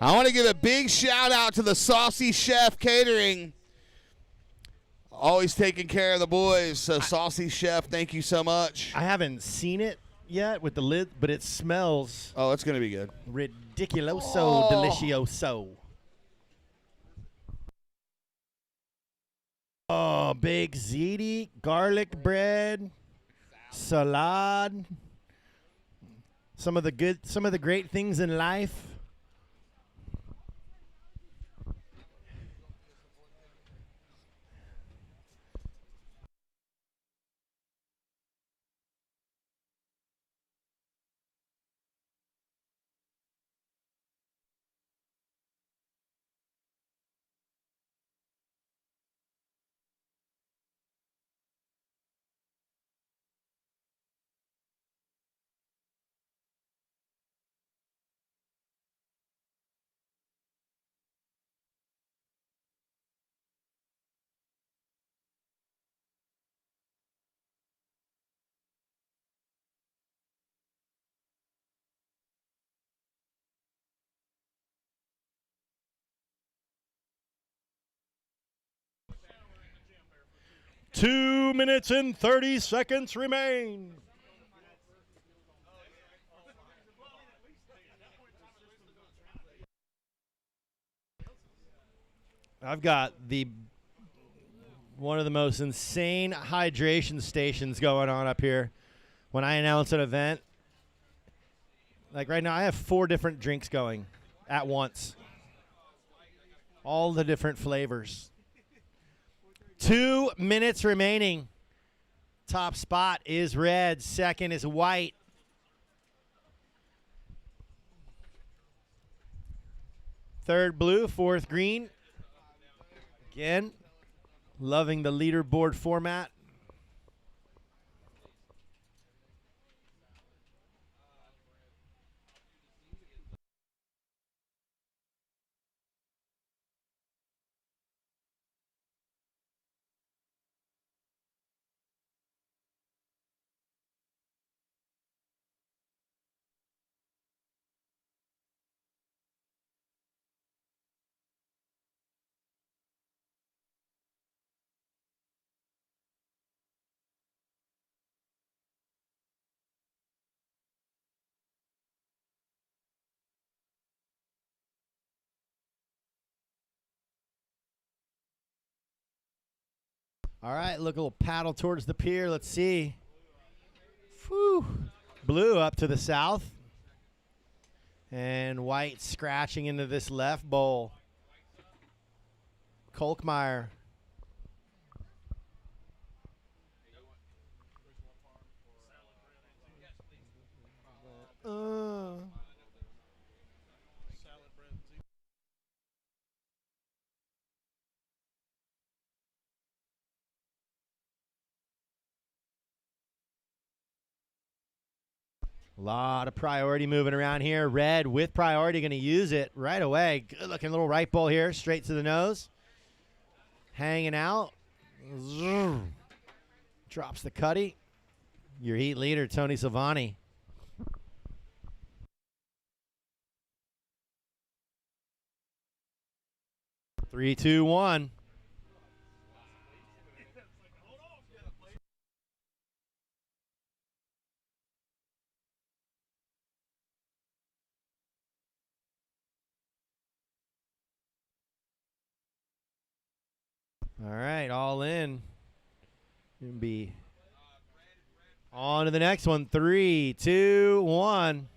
I want to give a big shout out to the Saucy Chef Catering. Always taking care of the boys. So Saucy Chef, thank you so much. I haven't seen it yet with the lid, but it smells. Oh, it's going to be good. Ridiculoso, delicioso. Oh, big ziti, garlic bread, salad. Some of the great things in life. Two minutes and 30 seconds remain. I've got one of the most insane hydration stations going on up here. When I announce an event, like right now, I have 4 different drinks going at once. All the different flavors. 2 minutes remaining. Top spot is red. Second is white. Third blue. Fourth green. Again, loving the leaderboard format. All right, look a little paddle towards the pier. Let's see. Whew. Blue up to the south. And white scratching into this left bowl. Kolkmeyer. A lot of priority moving around here. Red with priority, going to use it right away. Good looking little right bowl here, straight to the nose. Hanging out. Zoom. Drops the cutty. Your heat leader, Tony Silvani. Three, two, one. All right, all in. Gonna be on to the next one. 3, 2, 1.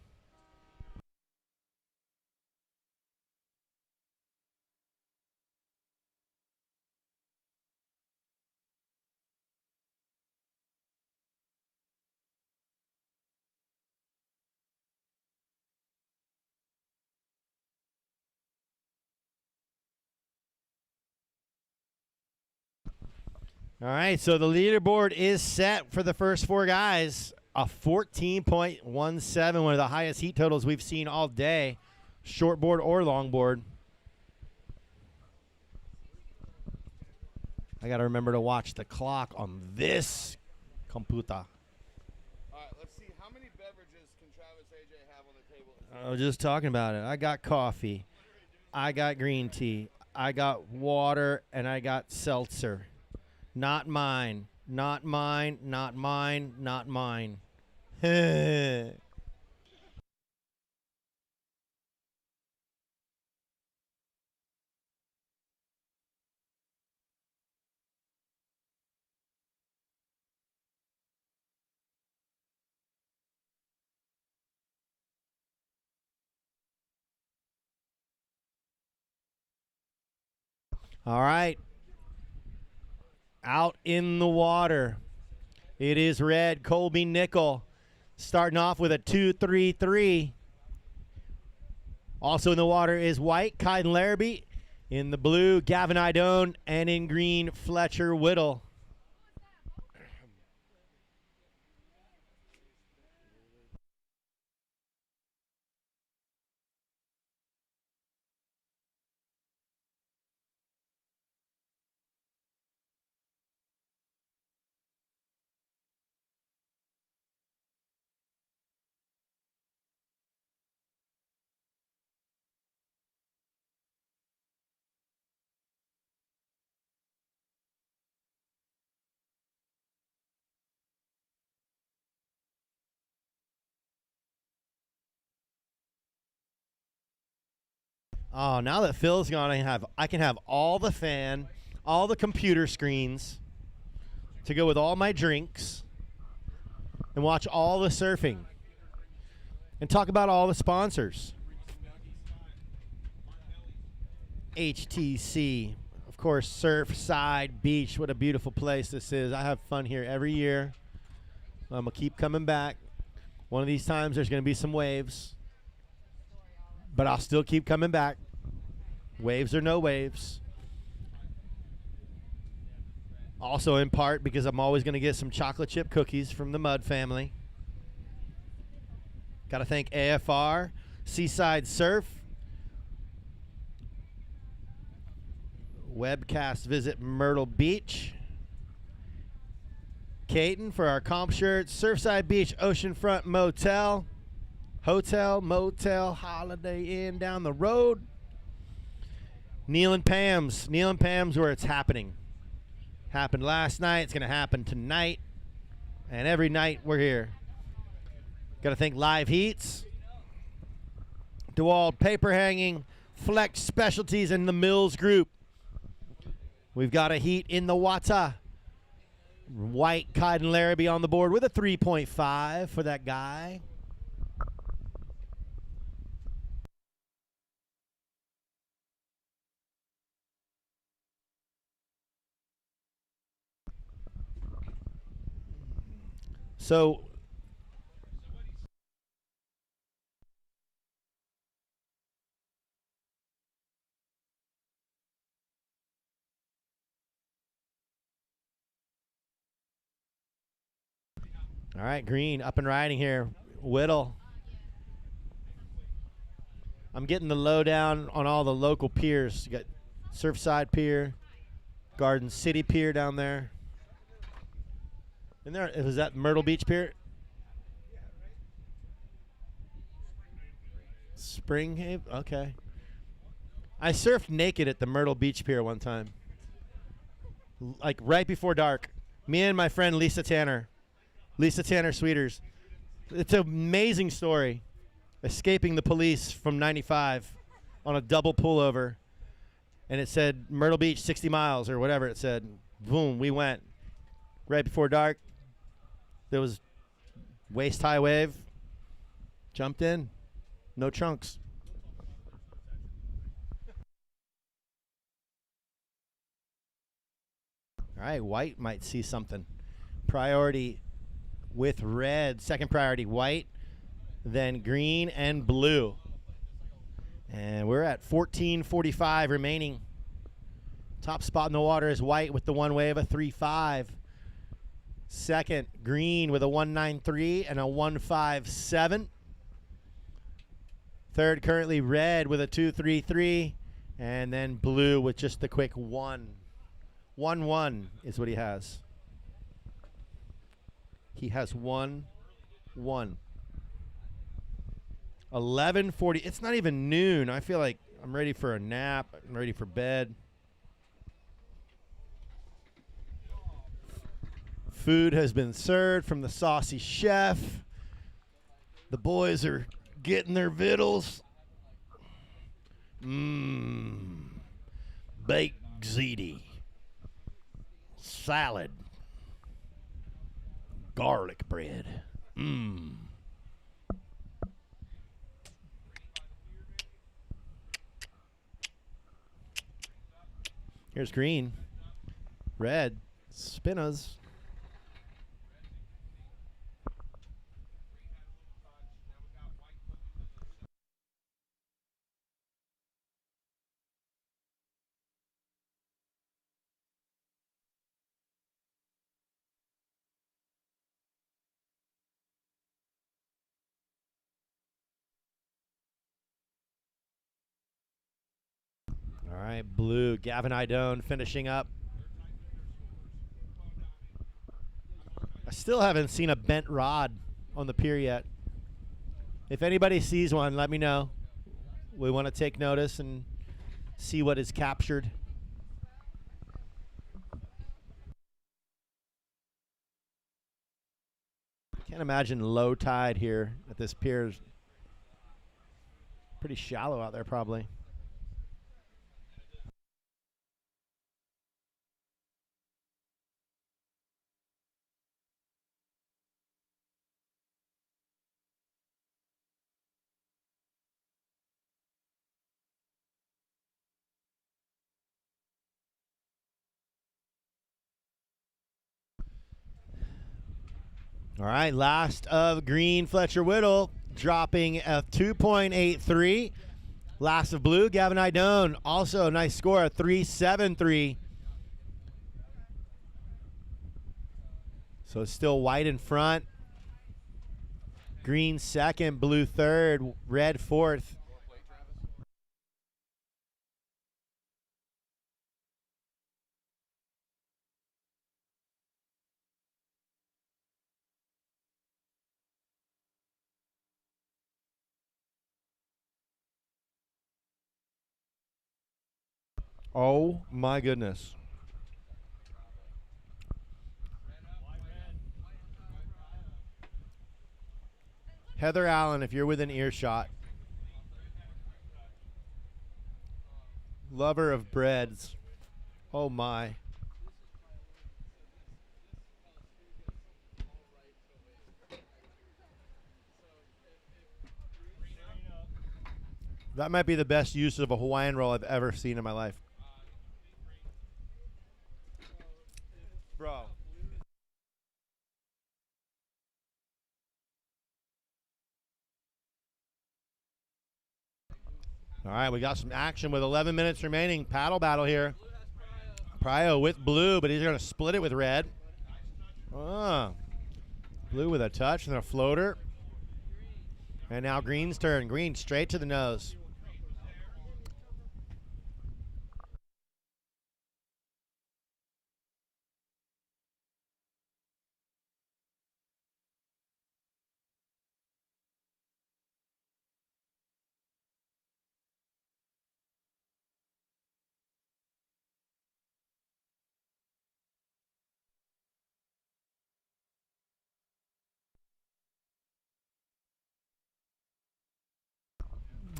All right, so the leaderboard is set for the first 4 guys. A 14.17, one of the highest heat totals we've seen all day, shortboard or longboard. I got to remember to watch the clock on this computer. All right, let's see. How many beverages can Travis AJ have on the table? I was just talking about it. I got coffee. I got green tea. I got water, and I got seltzer. Not mine. Not mine. Not mine. Not mine. All right. Out in the water. It is red, Colby Nickel, starting off with a 2.33. Also in the water is white, Ken Laraby. In the blue, Gavin Idone. And in green, Fletcher Whittle. Oh, now that Phil's gone, I can have all the fan, all the computer screens to go with all my drinks and watch all the surfing and talk about all the sponsors. HTC, of course, Surfside Beach. What a beautiful place this is. I have fun here every year. I'm going to keep coming back. One of these times there's going to be some waves, but I'll still keep coming back. Waves or no waves. Also in part because I'm always going to get some chocolate chip cookies from the Mud family. Got to thank AFR, Seaside Surf, Webcast Visit Myrtle Beach, Caton for our comp shirts, Surfside Beach Oceanfront Motel, Hotel, Motel, Holiday Inn down the road, Neil and Pam's where it's happening. Happened last night, it's going to happen tonight, and every night we're here. Got to thank Live Heats, DeWalt Paper Hanging, Flex Specialties, and the Mills Group. We've got a heat in the water. White Ken Laraby on the board with a 3.5 for that guy. So all right, green up and riding here. Whittle. I'm getting the lowdown on all the local piers. You got Surfside Pier, Garden City Pier down there. And there is that Myrtle Beach Pier. Spring Haven? Okay. I surfed naked at the Myrtle Beach Pier one time. Like right before dark. Me and my friend Lisa Tanner Sweeters. It's an amazing story. Escaping the police from 95 on a double pullover. And it said Myrtle Beach 60 miles or whatever it said. Boom, we went. Right before dark. There was waist-high wave. Jumped in. No trunks. All right, white might see something. Priority with red. Second priority, white. Then green and blue. And we're at 14:45 remaining. Top spot in the water is white with the one wave, a 3.5. Second, green with a 1.93 and a 1.57. Third, currently red with a 2.33. And then blue with just the quick 1. 1-1 is what he has. He has 1-1. 11:40. It's not even noon. I feel like I'm ready for a nap. I'm ready for bed. Food has been served from the saucy chef. The boys are getting their vittles. Baked ziti. Salad. Garlic bread. Here's green. Red. Spinners. All right, blue. Gavin Idone finishing up. I still haven't seen a bent rod on the pier yet. If anybody sees one, let me know. We want to take notice and see what is captured. Can't imagine low tide here at this pier. Pretty shallow out there probably. All right, last of green, Fletcher Whittle dropping a 2.83. Last of blue, Gavin Idone, also a nice score, a 3.73. So it's still white in front. Green second, blue third, red fourth. Oh my goodness. Heather Allen, if you're within earshot. Lover of breads. Oh my. That might be the best use of a Hawaiian roll I've ever seen in my life. Bro. All right, we got some action with 11 minutes remaining. Paddle battle here. Pryor with blue, but he's going to split it with red. Blue with a touch and a floater. And now green's turn. Green straight to the nose.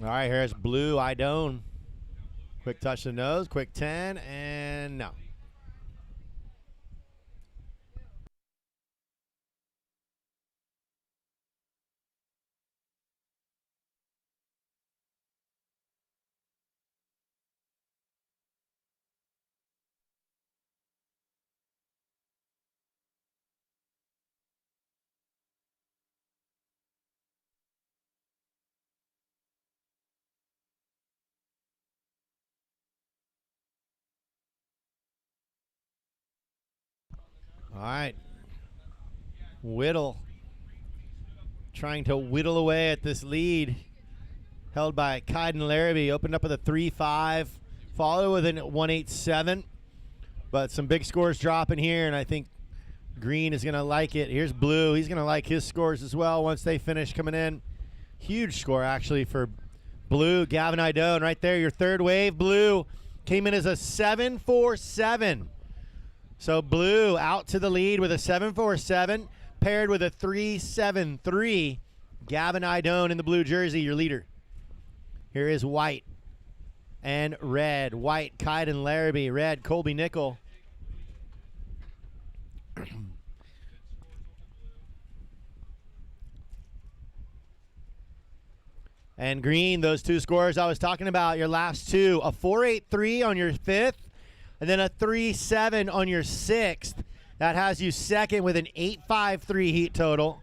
All right, here's blue Idone. Quick touch to the nose, quick 10, and no. All right. Whittle trying to whittle away at this lead held by Ken Laraby. Opened up with a 3.5, followed with a 1.87. But some big scores dropping here, and I think green is going to like it. Here's blue. He's going to like his scores as well once they finish coming in. Huge score, actually, for Blue, Gavin Idone right there, your third wave. Blue came in as a 7.47. So Blue out to the lead with a 7.47, paired with a 3.73. Gavin Idone in the blue jersey, your leader. Here is white and red. White, Ken Laraby. Red, Colby Nickel. And green, those two scores I was talking about, your last two. A 4.83 on your fifth, and then a 3.7 on your sixth. That has you second with an 8.53 heat total.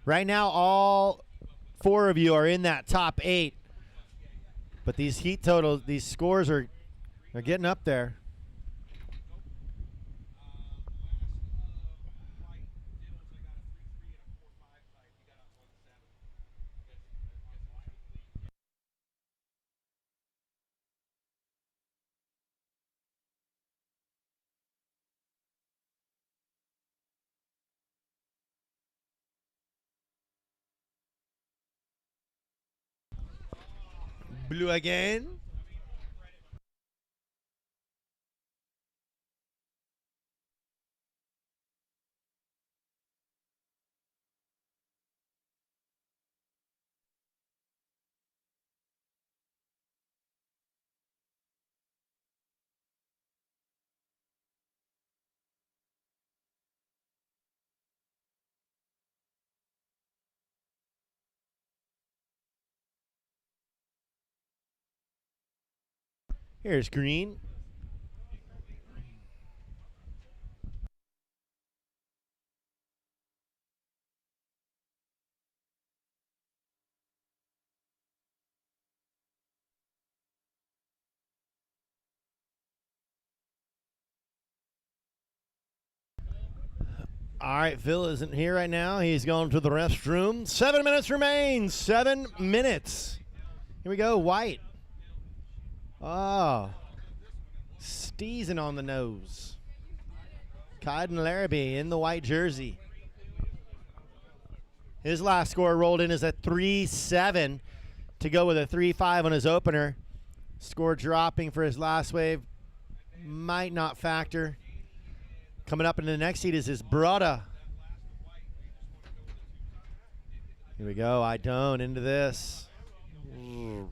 Right now, all four of you are in that top 8. But these heat totals, these scores are getting up there. Blue again. Here's green. All right, Phil isn't here right now. He's going to the restroom. 7 minutes remain. 7 minutes. Here we go, white. Oh, steezing on the nose. Ken Laraby in the white jersey. His last score rolled in as a 3.7 to go with a 3.5 on his opener. Score dropping for his last wave. Might not factor. Coming up in the next heat is his brother. Here we go, Idone into this. Ooh.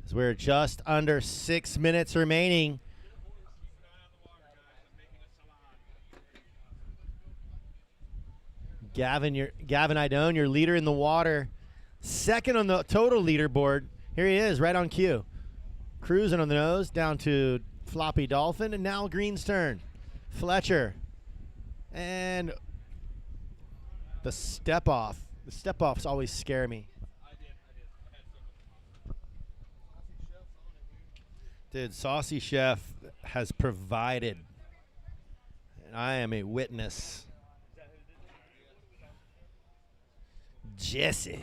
As we're just under 6 minutes remaining. Gavin Idone, your leader in the water. Second on the total leaderboard. Here he is, right on cue. Cruising on the nose, down to Floppy Dolphin, and now green's turn. Fletcher. And the step off. The step offs always scare me. Dude, Saucy Chef has provided, and I am a witness. Jesse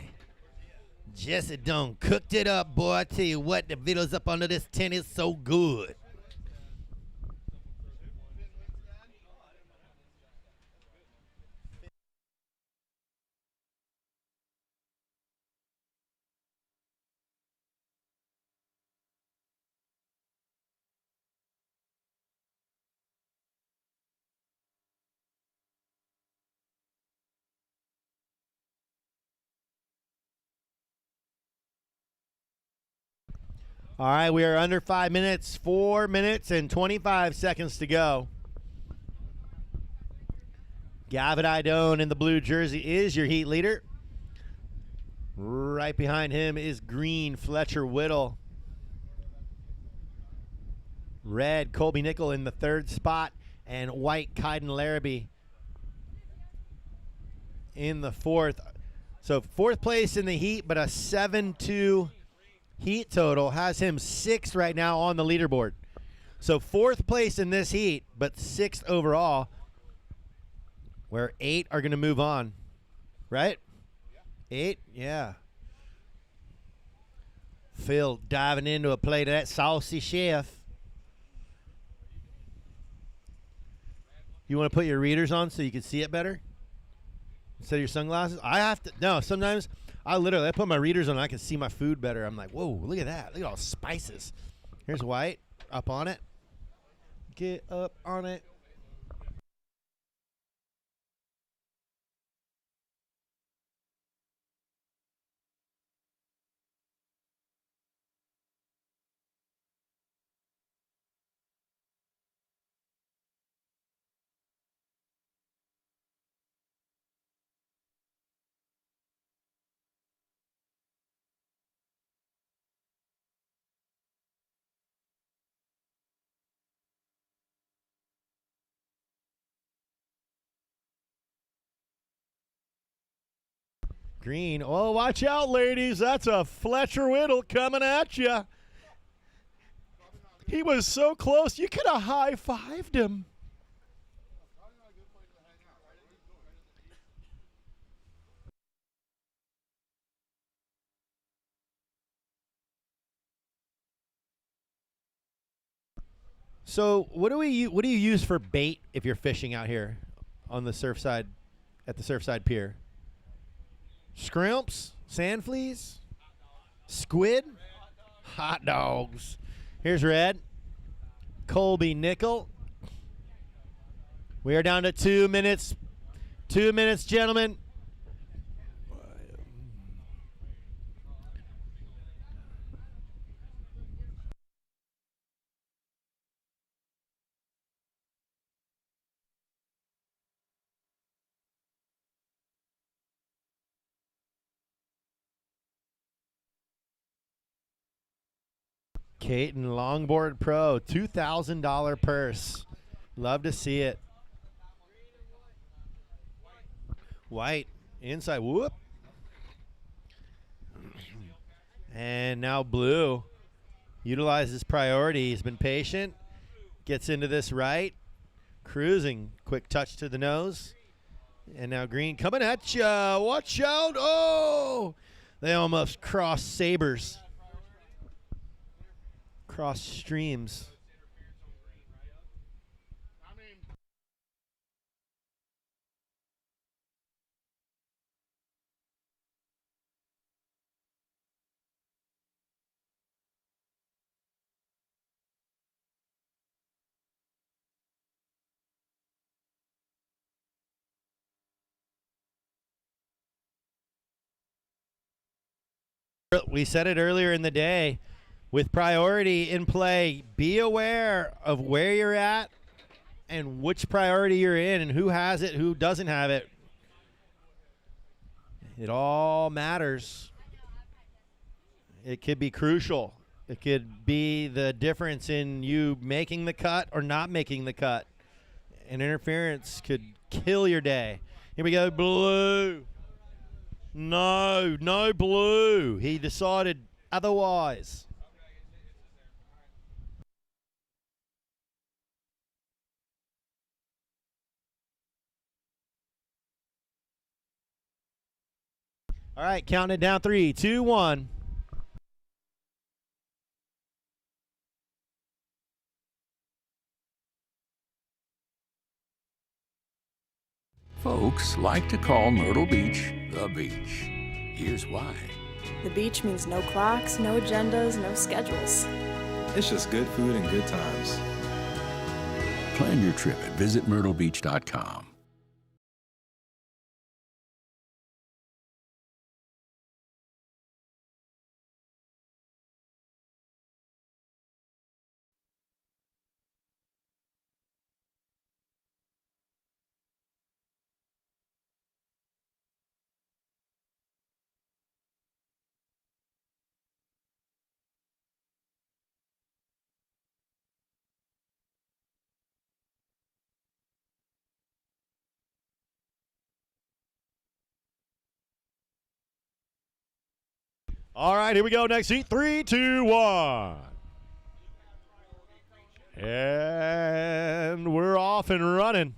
done cooked it up, boy. I tell you what, the videos up under this tent is so good. All right, we are under 5 minutes, 4 minutes and 25 seconds to go. Gavin Idone in the blue jersey is your heat leader. Right behind him is green Fletcher Whittle. Red Colby Nickel in the third spot, and white Ken Laraby in the fourth. So fourth place in the heat, but a 7-2 heat total has him sixth right now on the leaderboard. So fourth place in this heat, but sixth overall, where 8 are going to move on, right? 8, yeah. Phil diving into a plate of that saucy chef. You want to put your readers on so you can see it better instead of your sunglasses? I have to. No, sometimes I put my readers on and I can see my food better. I'm like, whoa, look at that. Look at all the spices. Here's white. Up on it. Get up on it. Green. Oh, watch out, ladies. That's a Fletcher Whittle coming at you. He was so close. You could have high-fived him. So what do you use for bait if you're fishing out here on the Surfside, at the Surfside Pier? Scrimps, sand fleas, squid, hot dogs. Here's red. Colby Nickel. We are down to 2 minutes. 2 minutes, gentlemen. Kate and Longboard Pro, $2,000 purse. Love to see it. White inside, whoop. And now blue utilizes priority. He's been patient. Gets into this right. Cruising. Quick touch to the nose. And now green coming at you. Watch out. Oh! They almost crossed sabers. Cross streams. We said it earlier in the day. With priority in play, be aware of where you're at and which priority you're in and who has it, who doesn't have it. It all matters. It could be crucial. It could be the difference in you making the cut or not making the cut. An interference could kill your day. Here we go, blue. No blue. He decided otherwise. All right, counting it down. 3, 2, 1. Folks like to call Myrtle Beach the beach. Here's why. The beach means no clocks, no agendas, no schedules. It's just good food and good times. Plan your trip at visitmyrtlebeach.com. All right, here we go. Next heat. 3, 2, 1. And we're off and running.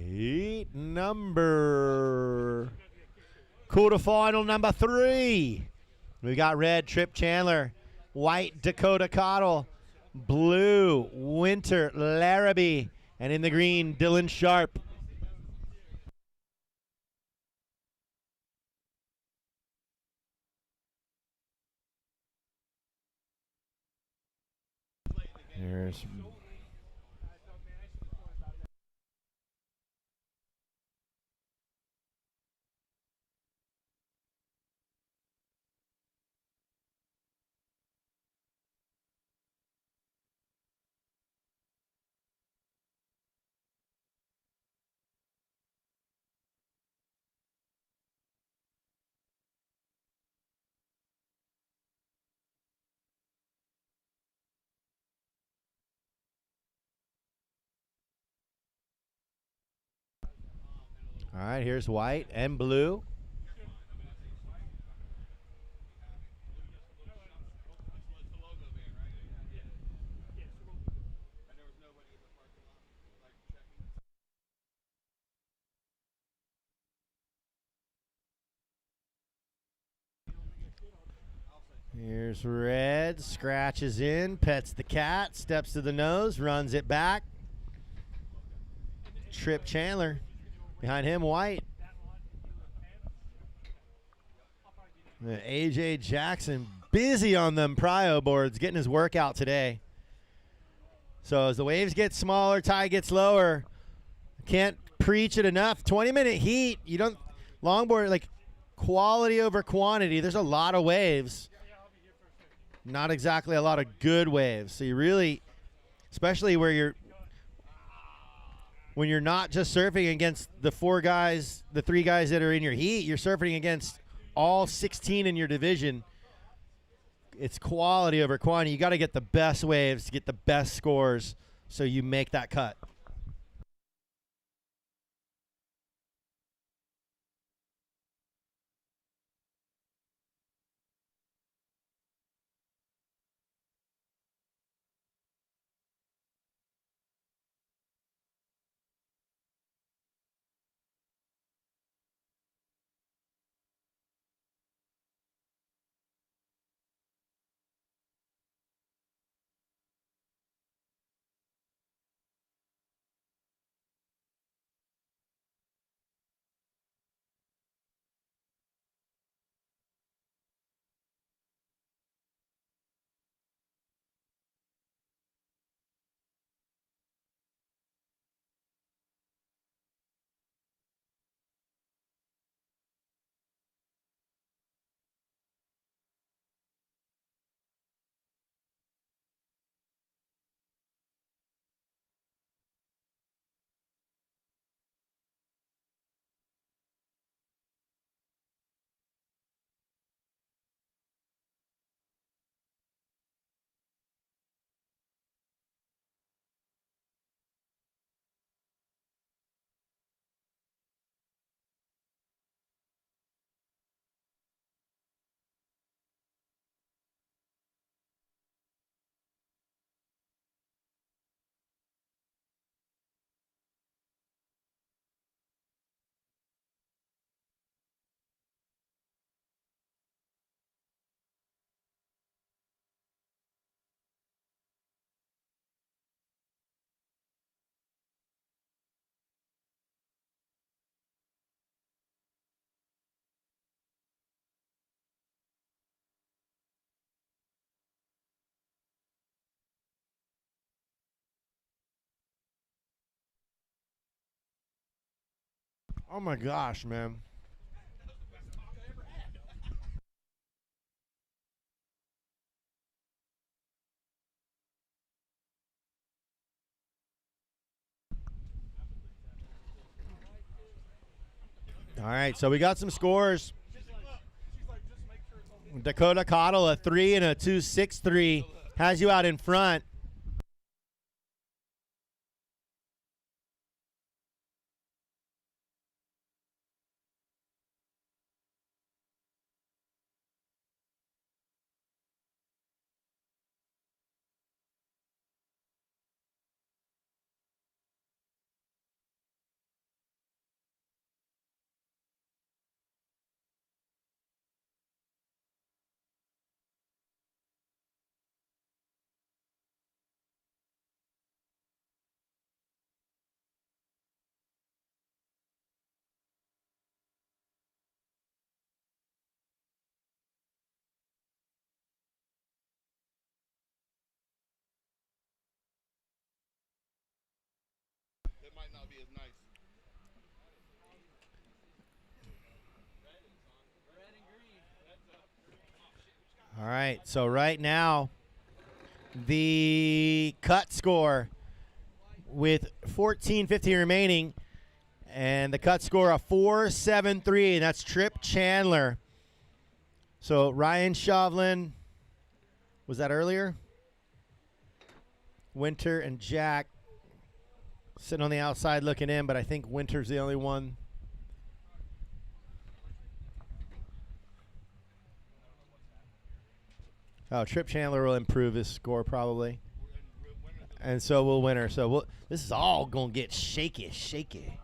Heat number. Quarterfinal number 3. We got red, Trip Chandler. White, Dakota Cottle. Blue, Winter Laraby. And in the green, Dylan Sharp. There's all right, here's white and blue. Here's red, scratches in, pets the cat, steps to the nose, runs it back. Trip Chandler. Behind him, white. AJ Jackson busy on them prio boards, getting his workout today. So as the waves get smaller, tide gets lower. Can't preach it enough. 20-minute heat. You don't longboard, like quality over quantity. There's a lot of waves. Not exactly a lot of good waves. So you really, especially when you're not just surfing against the 3 guys that are in your heat, you're surfing against all 16 in your division. It's quality over quantity. You got to get the best waves to get the best scores so you make that cut. Oh my gosh, man. All right, so we got some scores. Dakota Cottle, a 3 and a 2.63, has you out in front. All right, so right now, the cut score with 14:15 remaining, and the cut score of 4-7-3, and that's Trip Chandler. So Ryan Shovlin, was that earlier? Winter and Jack sitting on the outside looking in, but I think Winter's the only one. Oh, Trip Chandler will improve his score probably. And so will Winter. So this is all going to get shaky.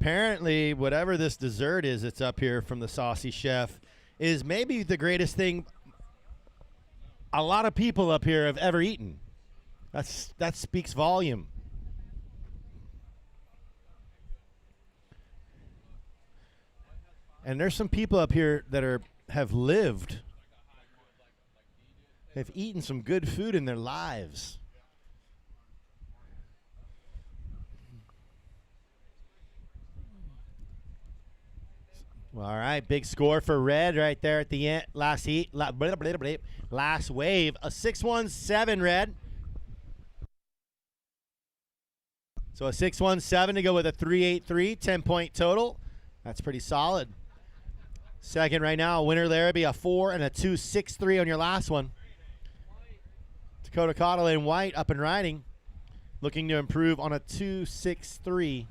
Apparently, whatever this dessert is that's up here from the Saucy Chef is maybe the greatest thing a lot of people up here have ever eaten. That speaks volume. And there's some people up here that have lived, have eaten some good food in their lives. All right, big score for Red right there at the end. Last heat, last wave, a 6-1-7 Red. So a 6-1-7 to go with a 3-8-3, 10-point total. That's pretty solid. Second right now, Winter Laraby, a 4 and a 2-6-3 on your last one. Dakota Cottle in white up and riding, looking to improve on a 2-6-3.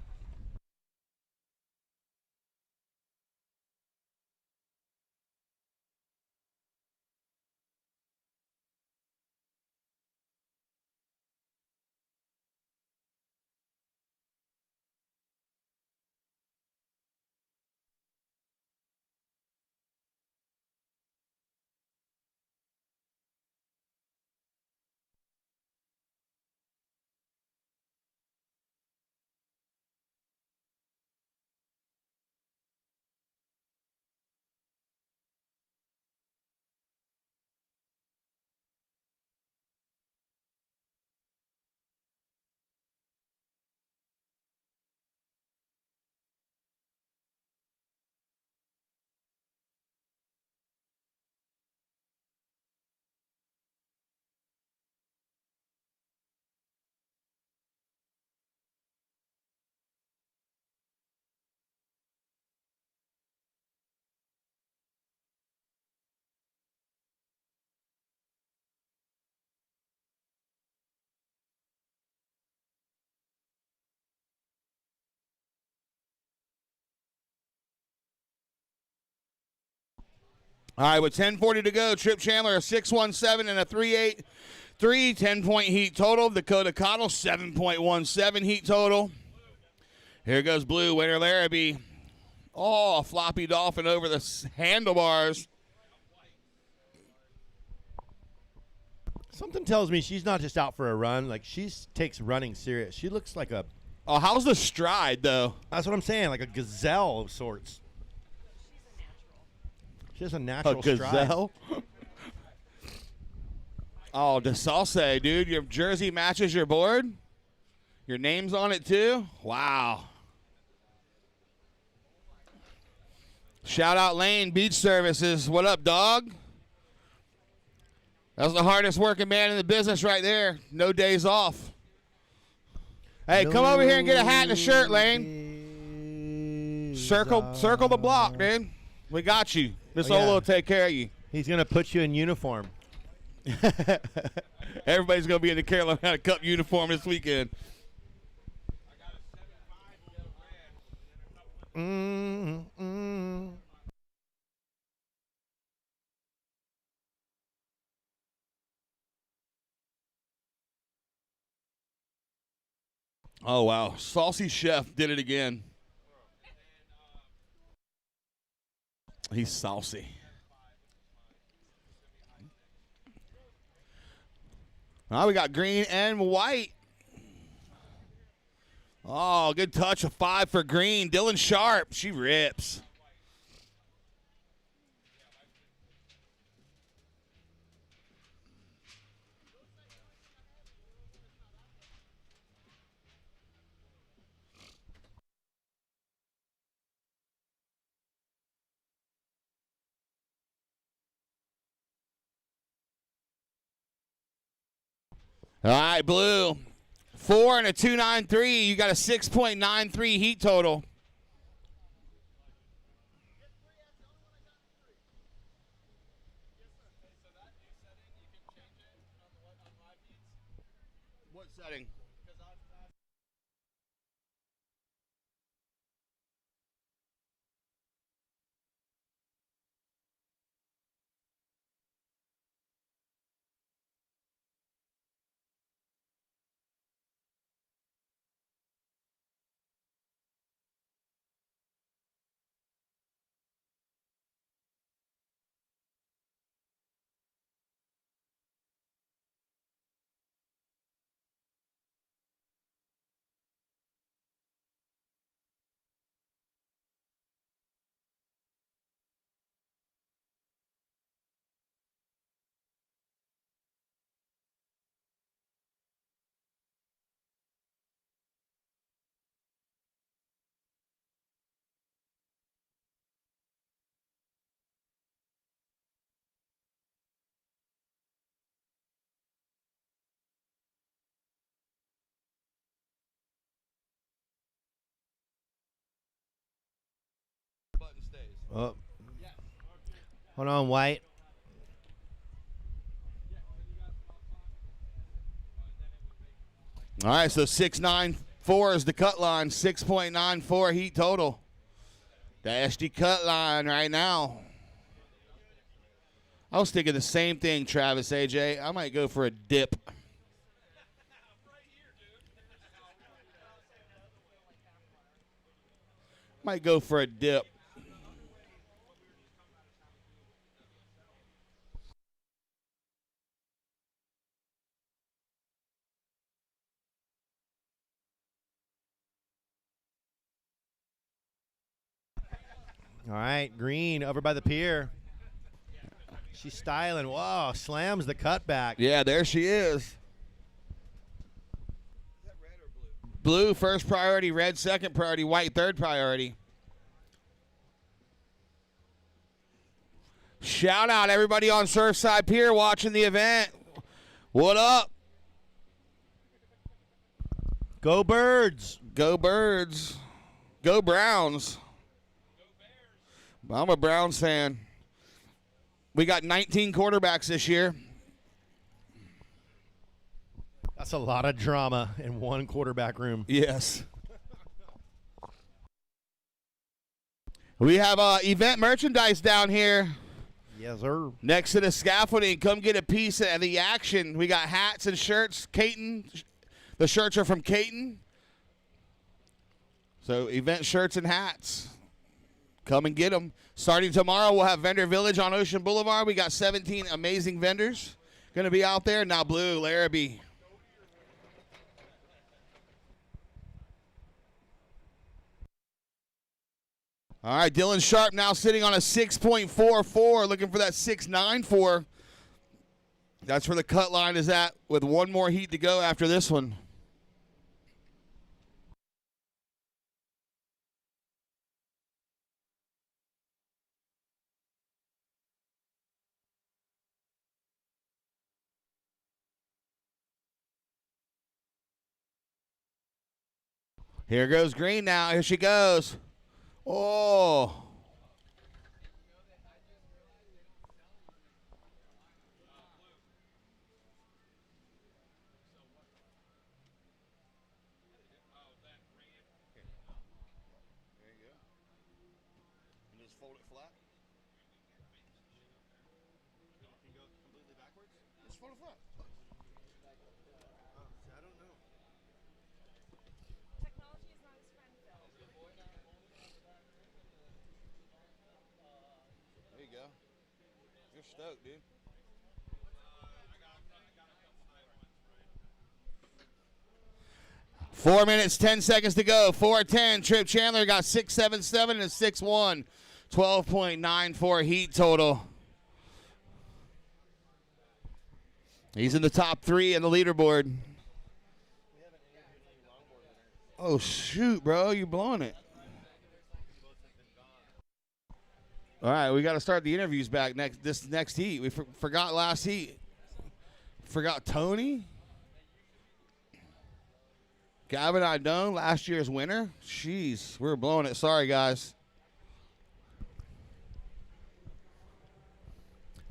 All right, with 10:40 to go, Trip Chandler, a 6-1-7 and a 3-8-3, 10-point heat total. Dakota Cottle, 7.17 heat total. Here goes Blue, Winter Laraby. Oh, a floppy dolphin over the handlebars. Something tells me she's not just out for a run. Like, she takes running serious. She looks like a... Oh, how's the stride, though? That's what I'm saying, like a gazelle of sorts. She has a natural gazelle? stride. Oh, DeSalce, dude. Your jersey matches your board? Your name's on it, too? Wow. Shout out Lane Beach Services. What up, dog? That's the hardest working man in the business right there. No days off. Hey, come over here and get a hat and a shirt, Lane. Circle the block, dude. We got you. Miss Olo will take care of you. He's going to put you in uniform. Everybody's going to be in the Carolina Cup uniform this weekend. Oh, wow. Saucy Chef did it again. He's saucy. Now we got green and white. Oh, good touch. A 5 for green. Dylan Sharp. She rips. All right, Blue. 4 and a 2.93. You got a 6.93 heat total. What setting? Oh. Hold on, White. All right, so 6.94 is the cut line. 6.94 heat total. The SD cut line right now. I was thinking the same thing, Travis, AJ. I might go for a dip. Might go for a dip. All right, green over by the pier. She's styling. Whoa, slams the cutback. Yeah, there she is. Blue first priority, red second priority, white third priority. Shout out everybody on Surfside Pier watching the event. What up? Go Birds. Go Birds. Go Browns. I'm a Browns fan. We got 19 quarterbacks this year. That's a lot of drama in one quarterback room. Yes. We have event merchandise down here. Yes, sir. Next to the scaffolding. Come get a piece of the action. We got hats and shirts. Caton. The shirts are from Caton. So event shirts and hats. Come and get them. Starting tomorrow, we'll have Vendor Village on Ocean Boulevard. We got 17 amazing vendors going to be out there. Now Blue, Laraby. All right, Dylan Sharp now sitting on a 6.44, looking for that 6.94. That's where the cut line is at with one more heat to go after this one. Here goes green now. Here she goes. Oh. Just fold it flat. Can you go completely backwards? Just fold it flat. I don't know. You're stoked, dude. Four minutes, 10 seconds to go. 4:10. Trip Chandler got 6.77 and a 6.1. 12.94 heat total. He's in the top 3 in the leaderboard. Oh, shoot, bro. You're blowing it. All right, we got to start the interviews back this next heat. We forgot last heat. Forgot Tony. Gavin Bran, last year's winner. Jeez, we were blowing it. Sorry, guys.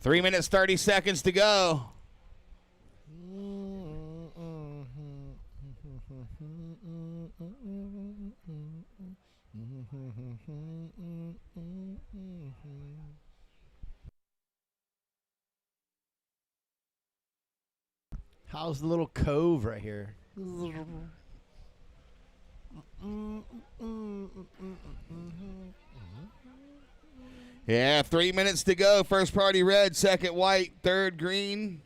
3 minutes, 30 seconds to go. How's the little cove right here? Yeah, 3 minutes to go. First party red, second white, third green.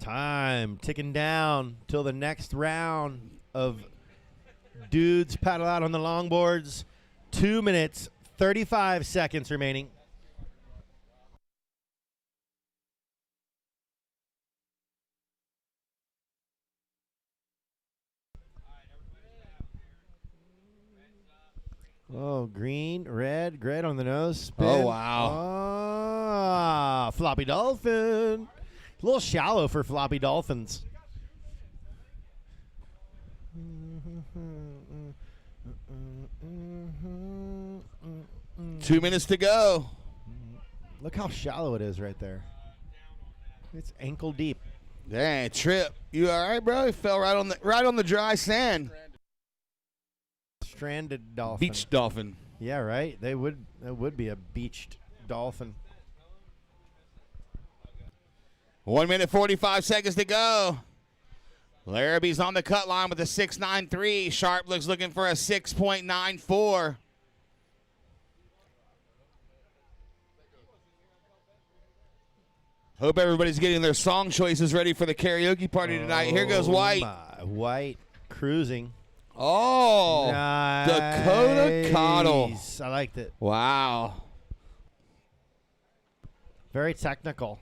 Time ticking down till the next round of dudes paddle out on the longboards. 2 minutes, 35 seconds remaining. Oh, green, red on the nose. Spin. Oh, wow. Ah, floppy dolphin. A little shallow for floppy dolphins. 2 minutes to go. Look how shallow it is right there. It's ankle deep. Dang, Trip. You all right, bro? He fell right on the dry sand. Stranded dolphin. Beach dolphin. Yeah, right. That would be a beached dolphin. 1 minute, 45 seconds to go. Laraby's on the cut line with a 6.93. Sharp looking for a 6.94. Hope everybody's getting their song choices ready for the karaoke party tonight. Here goes White. White cruising. Oh, nice. Dakota Coddle. I liked it. Wow. Very technical.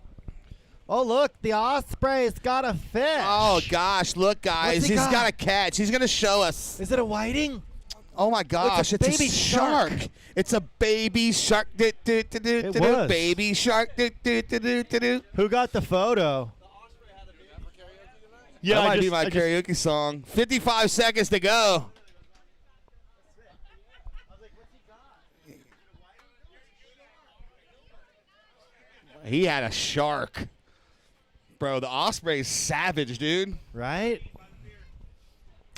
Oh, look, the Osprey's got a fish. Oh, gosh, look, guys. He's got a catch. He's going to show us. Is it a whiting? Oh, my gosh. It's a baby shark. It's a baby shark. It was. Baby shark. Who got the photo? Yeah, that might be my karaoke song. 55 seconds to go. He had a shark. Bro, the Osprey's savage, dude. Right?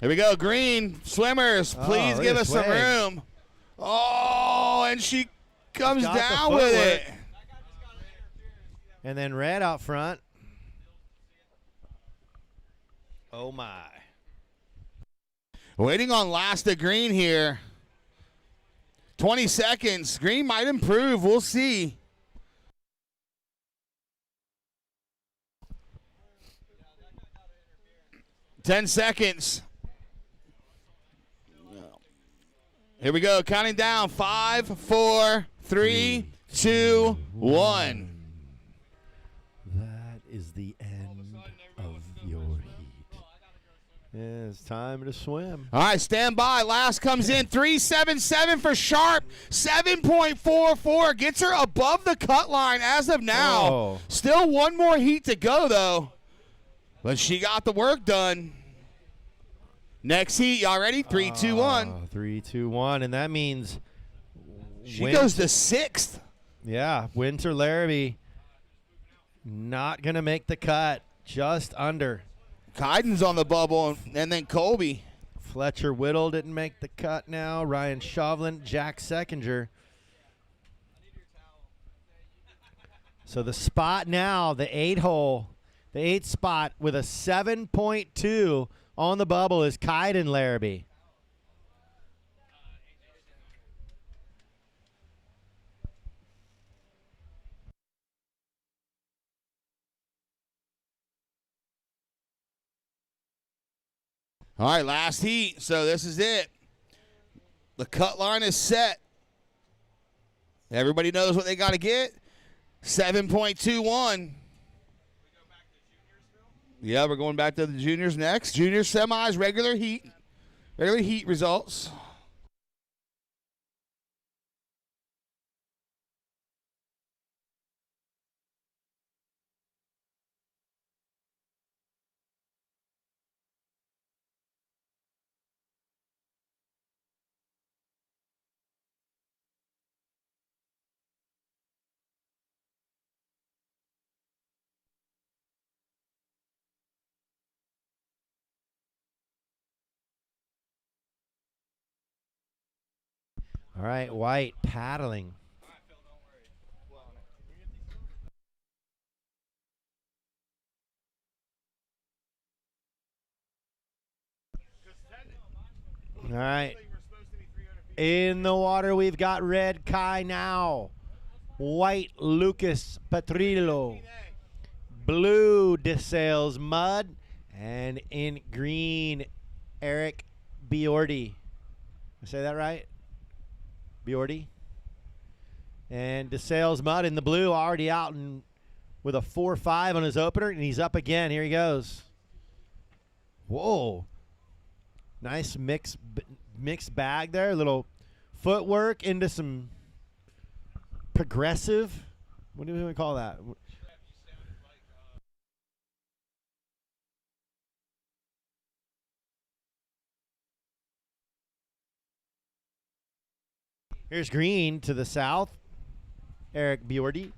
Here we go. Green swimmers, please give us some room. Oh, and she comes down with it. And then red out front. Oh, my. Waiting on last to green here. 20 seconds. Green might improve. We'll see. Ten seconds. Here we go. Counting down. 5, 4, 3, 2, 1. That is the end of your heat. Yeah, it's time to swim. All right, stand by. Last comes in. 3.77 for Sharp. 7.44. Gets her above the cut line as of now. Oh. Still one more heat to go, though. But she got the work done. Next heat, y'all ready? 3, 2, 1. 3, 2, 1. And that means she goes to 6th. Yeah, Winter Laraby not going to make the cut. Just under. Kyden's on the bubble, and then Colby. Fletcher Whittle didn't make the cut now. Ryan Shovlin, Jack Seckinger. So the spot now, the 8-hole, the 8th spot with a 7.2 on the bubble is Ken Laraby. All right, last heat. So this is it. The cut line is set. Everybody knows what they got to get. 7.21. Yeah, we're going back to the juniors next. Junior semis, regular heat results. All right, White paddling. All right. In the water, we've got red Kai now. White Lucas Petrillo. Blue DeSales Mud. And in green, Eric Biordi. Did I say that right? Biordi. And DeSales Mud in the blue, already out and with a 4-5 on his opener, and he's up again. Here he goes. Whoa. Nice mixed bag there. A little footwork into some progressive. What do we call that? Here's green to the south. Eric Biordi.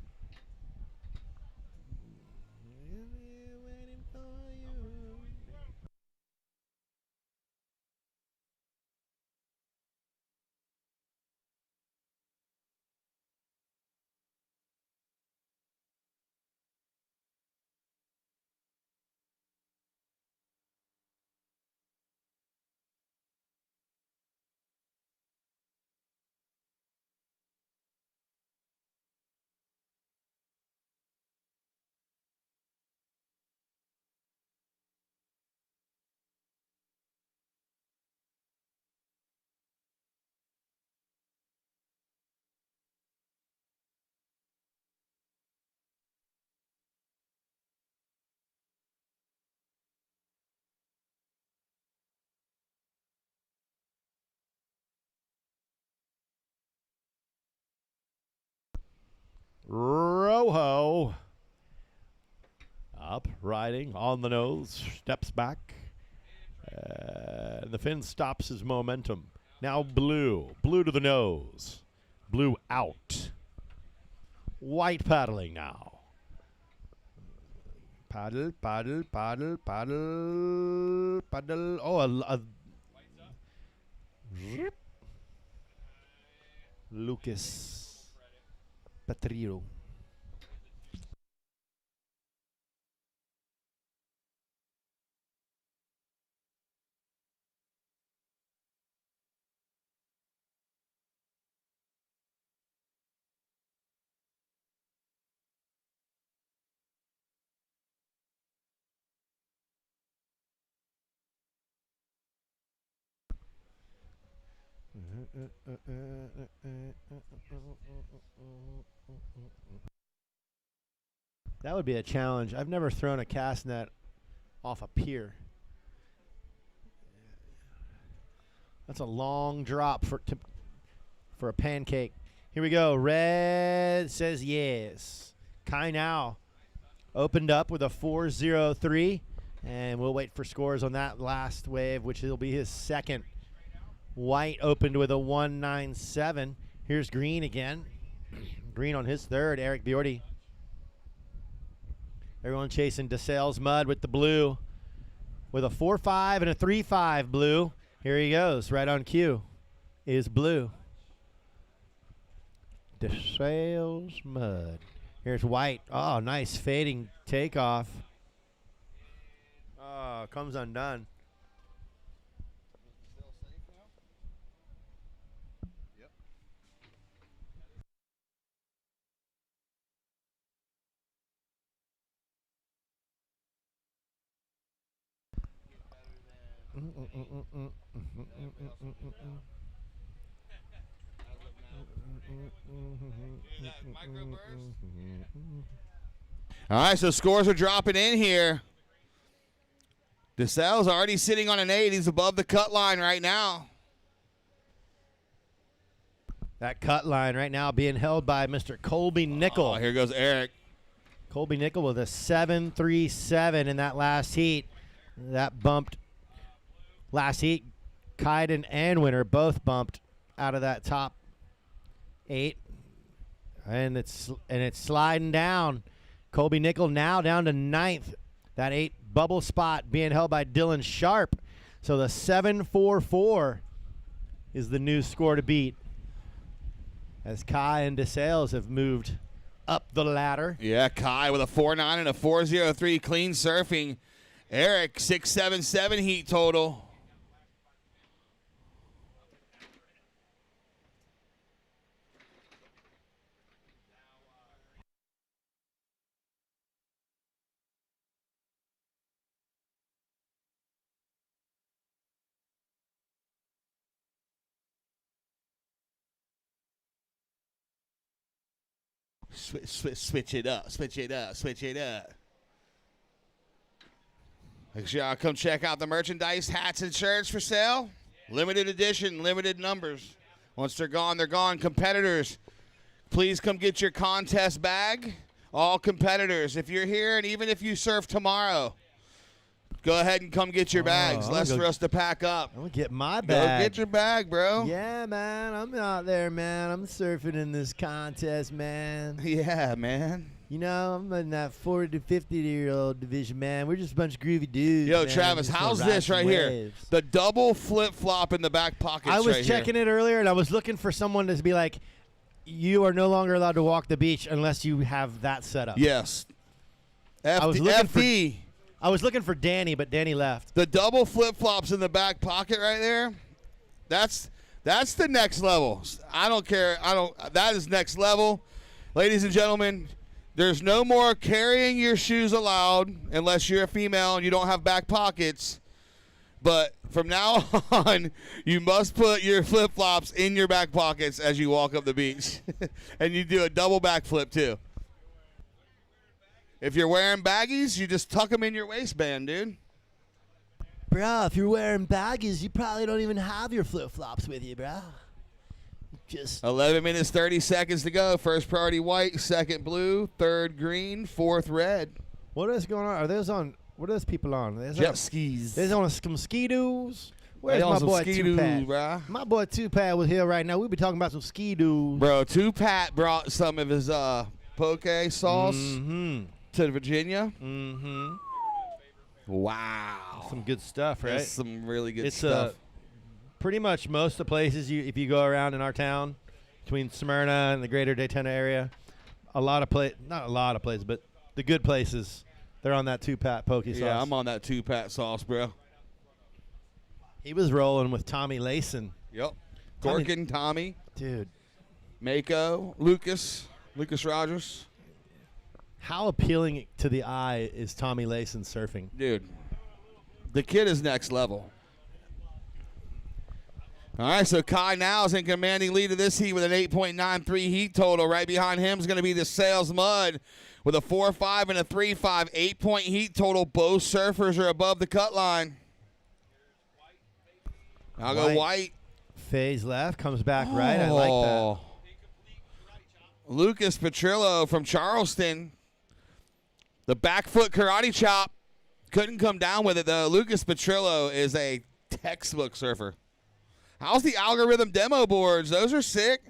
Rojo. Up, riding on the nose, steps back. The fin stops his momentum. Now blue. Blue to the nose. Blue out. White paddling now. Paddle, paddle, paddle, paddle, paddle. Oh, Lucas Petrillo. That would be a challenge. I've never thrown a cast net off a pier. That's a long drop for a pancake. Here we go. Red says yes. Kai now opened up with a 4.03, and we'll wait for scores on that last wave, which will be his second. White opened with a 1.97. Here's green again. Green on his third, Eric Biordi. Everyone chasing DeSales Mud with the blue. With a 4.5 and a 3.5 blue. Here he goes, right on cue. Is blue. DeSales Mud. Here's White. Oh, nice fading takeoff. Comes undone. All right, so scores are dropping in here. DeSalle's already sitting on an 8. He's above the cut line right now. That cut line right now being held by Mr. Colby Nickel. Oh, here goes Eric. Colby Nickel with a 7.37 in that last heat. That bumped last heat. Kaiden and Winter both bumped out of that top 8. And it's sliding down. Colby Nickel now down to 9th. That 8 bubble spot being held by Dylan Sharp. So the 7.44 is the new score to beat, as Kai and DeSales have moved up the ladder. Yeah, Kai with a 4.9 and a 4.03 clean surfing. Eric, 6.77 heat total. Switch it up, switch it up, switch it up. Make sure y'all come check out the merchandise, hats and shirts for sale. Limited edition, limited numbers. Once they're gone, they're gone. Competitors, please come get your contest bag. All competitors, if you're here and even if you surf tomorrow, go ahead and come get your bags. Less for us to pack up. I'm going to get my bag. Go get your bag, bro. Yeah, man. I'm out there, man. I'm surfing in this contest, man. Yeah, man. You know, I'm in that 40 to 50-year-old division, man. We're just a bunch of groovy dudes. Yo, man. Travis, how's this right here? The double flip-flop in the back pockets I was right checking here. it earlier, and I was looking for someone to be like, you are no longer allowed to walk the beach unless you have that set up. Yes. I was looking for FD. I was looking for Danny, but Danny left. The double flip-flops in the back pocket right there, that's the next level. I don't care. That is next level. Ladies and gentlemen, there's no more carrying your shoes allowed unless you're a female and you don't have back pockets. But from now on, you must put your flip-flops in your back pockets as you walk up the beach. And you do a double backflip too. If you're wearing baggies, you just tuck them in your waistband, dude. Bro, if you're wearing baggies, you probably don't even have your flip-flops with you, bro. Just 11 minutes, 30 seconds to go. First priority white, second blue, third green, fourth red. What is going on? Are those on? What are those people on? Jet skis. They're on some ski-doos. Where's They on my some boy ski-doos, Two-Pat? bruh. My boy Two-Pat was here right now. We'll be talking about some ski-doos. Bro, Two-Pat brought some of his poke sauce to Virginia. Mm-hmm. Wow. Some good stuff, right? That's some really good it's stuff. Pretty much most of the places if you go around in our town, between Smyrna and the greater Daytona area, not a lot of places, but the good places, they're on that Two-Pat poke sauce. Yeah, I'm on that Two-Pat sauce, bro. He was rolling with Tommy Layson. Yep. Gorkin, Tommy. Dude. Mako, Lucas Rogers. How appealing to the eye is Tommy Layson surfing? Dude, the kid is next level. All right, so Kai now is in commanding lead of this heat with an 8.93 heat total. Right behind him is going to be the Sales Mud with a 4.5 and a 3.5. 8-point heat total. Both surfers are above the cut line. I'll go White. Phase left, comes back right. I like that. Lucas Petrillo from Charleston. The back foot karate chop. Couldn't come down with it, though. Lucas Petrillo is a textbook surfer. How's the Algorithm demo boards? Those are sick.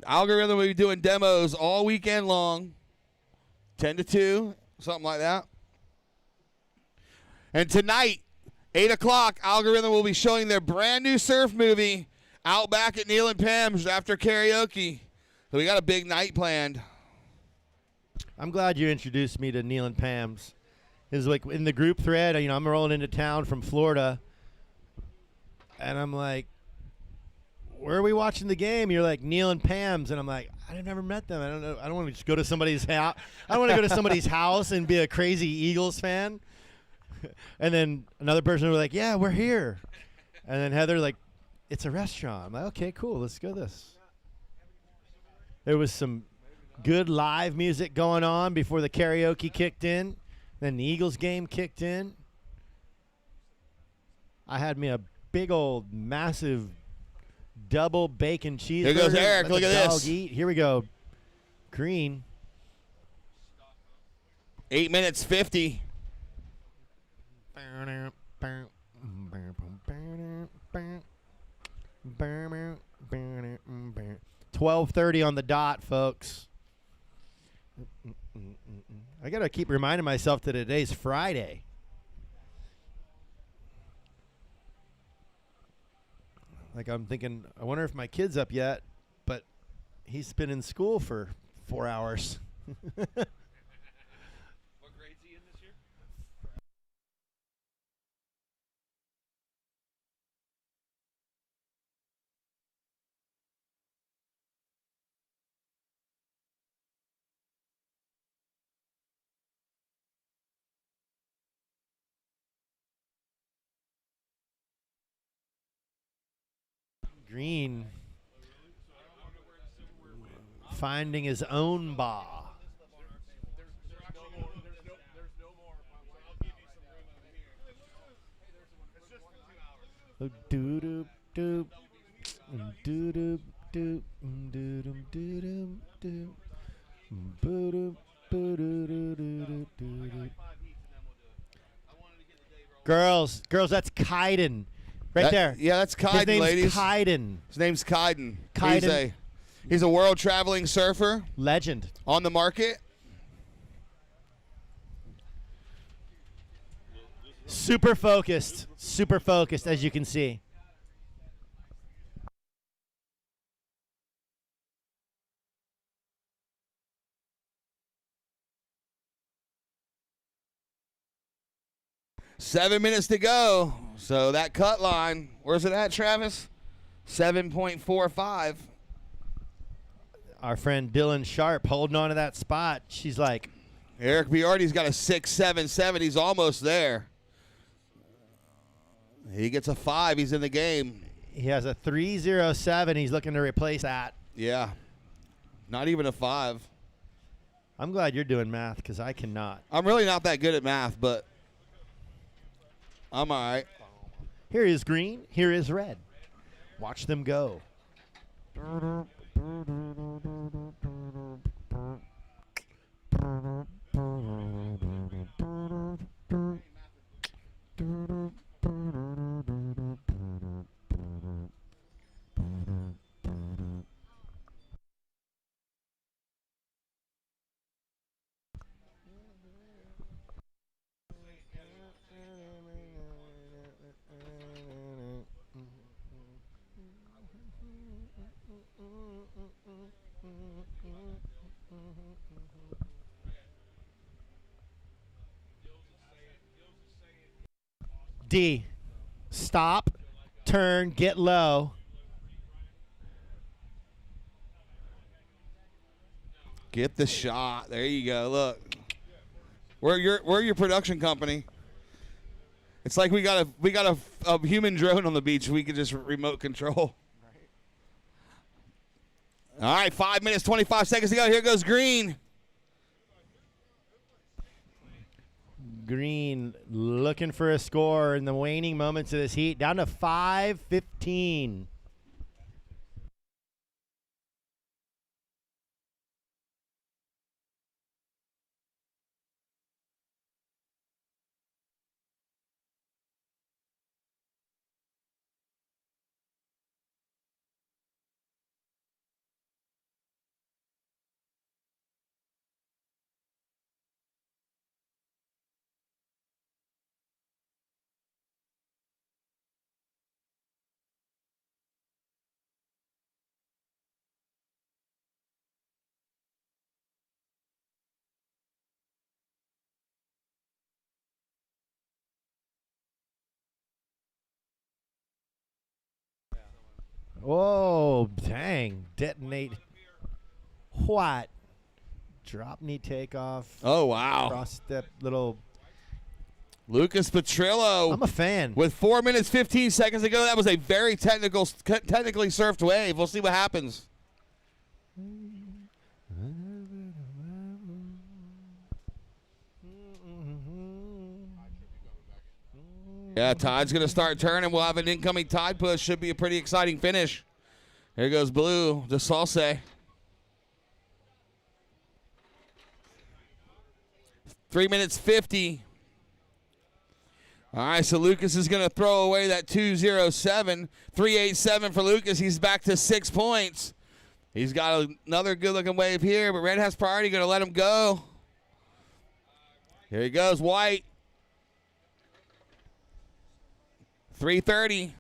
Algorithm will be doing demos all weekend long. 10 to 2, something like that. And tonight, 8 o'clock, Algorithm will be showing their brand new surf movie out back at Neil and Pam's after karaoke. So we got a big night planned. I'm glad you introduced me to Neil and Pam's. Is like in the group thread, I'm rolling into town from Florida, and I'm like, where are we watching the game? You're like, Neil and Pam's, and I'm like, I've never met them. I don't know. I don't want to just go to somebody's house. I don't want to go to somebody's house and be a crazy Eagles fan. And then another person was like, yeah, we're here. And then Heather like, it's a restaurant. I'm like, okay, cool. Let's go this. There was some good live music going on before the karaoke kicked in. Then the Eagles game kicked in. I had me a big old massive double bacon cheeseburger. Here goes Eric. Let Look the at dog this. Eat. Here we go. Green. 8 minutes 50. 12:30 on the dot, folks. I gotta keep reminding myself that today's Friday. Like I'm thinking, I wonder if my kid's up yet, but he's been in school for 4 hours. What grade's he in this year? Green finding his own bar. Doo doo doo doo doo doo doo doo doo doo. Girls, that's Kaiden. Right there. Yeah, that's Kaiden, His name's ladies. Kaiden. His name's Kaiden. Kaiden. He's a world traveling surfer. Legend. On the market. Super focused, as you can see. Seven minutes to go. So that cut line, where's it at, Travis? 7.45. Our friend Dylan Sharp holding on to that spot. She's like, Eric Biardi's got a 6.77. He's almost there. He gets a 5. He's in the game. He has a 3.07. He's looking to replace that. Yeah. Not even a 5. I'm glad you're doing math because I cannot. I'm really not that good at math, but I'm all right. Here is green. Here is red. Watch them go. D, stop, turn, get low. Get the shot. There you go. Look. We're your production company. It's like we got a human drone on the beach we can just remote control. All right, 5 minutes, 25 seconds to go. Here goes Green. Green looking for a score in the waning moments of this heat. Down to 5:15. Oh, dang. Detonate. What? Drop knee takeoff. Oh, wow. Cross step little. Lucas Petrillo. I'm a fan. With 4 minutes, 15 seconds to go, that was a very technically surfed wave. We'll see what happens. Yeah, tide's going to start turning. We'll have an incoming tide push. Should be a pretty exciting finish. Here goes Blue, de Salse. 3 minutes 50. All right, so Lucas is going to throw away that 2:07. 3:87 for Lucas. He's back to 6 points. He's got another good-looking wave here, but Red has priority. Going to let him go. Here he goes, White. 3:30.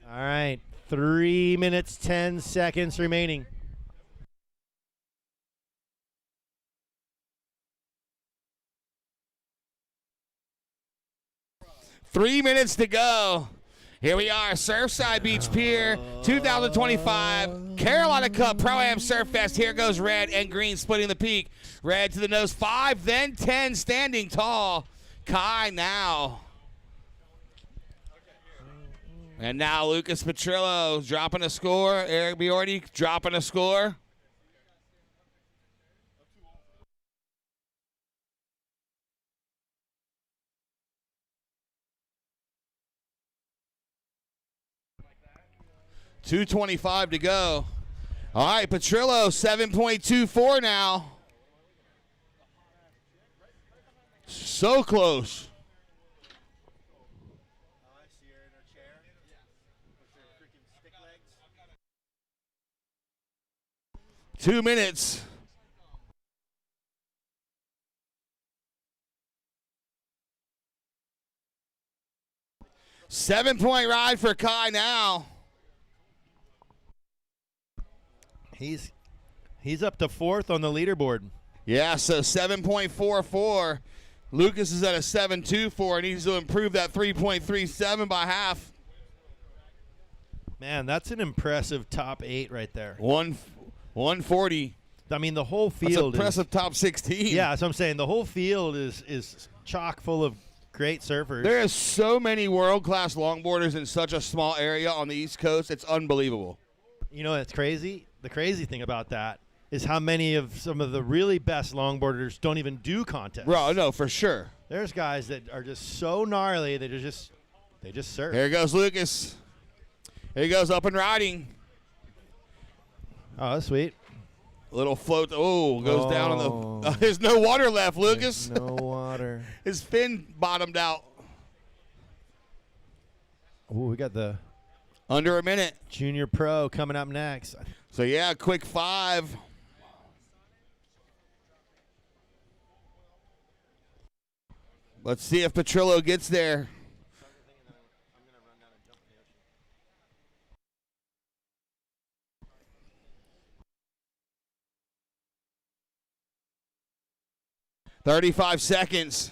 All right, 3 minutes, 10 seconds remaining. Three minutes to go. Here we are, Surfside Beach Pier, 2025 Carolina Cup Pro-Am Surf Fest. Here goes red and green splitting the peak. Red to the nose, 5, then 10, standing tall. Kai now. And now Lucas Petrillo dropping a score. Eric Biordi dropping a score. .225 to go. All right, Petrillo, 7.24 now. So close. 2 minutes. Seven-point ride for Kai now. He's up to 4th on the leaderboard. Yeah, so 7.44. Lucas is at a 7.24 and needs to improve that 3.37 by half. Man, that's an impressive top 8 right there. 140. I mean, the whole field. That's impressive top 16. Yeah, that's what I'm saying. The whole field is chock full of great surfers. There is so many world-class longboarders in such a small area on the East Coast. It's unbelievable. You know, it's crazy. The crazy thing about that is how many of some of the really best longboarders don't even do contests. Bro, no, for sure. There's guys that are just so gnarly they just surf. Here goes Lucas. Here he goes up and riding. Oh, that's sweet. Little float. Oh, goes down on the. There's no water left, Lucas. There's no water. His fin bottomed out. Oh, we got the under a minute. Junior Pro coming up next. So yeah, quick 5. Let's see if Petrillo gets there. .35 seconds.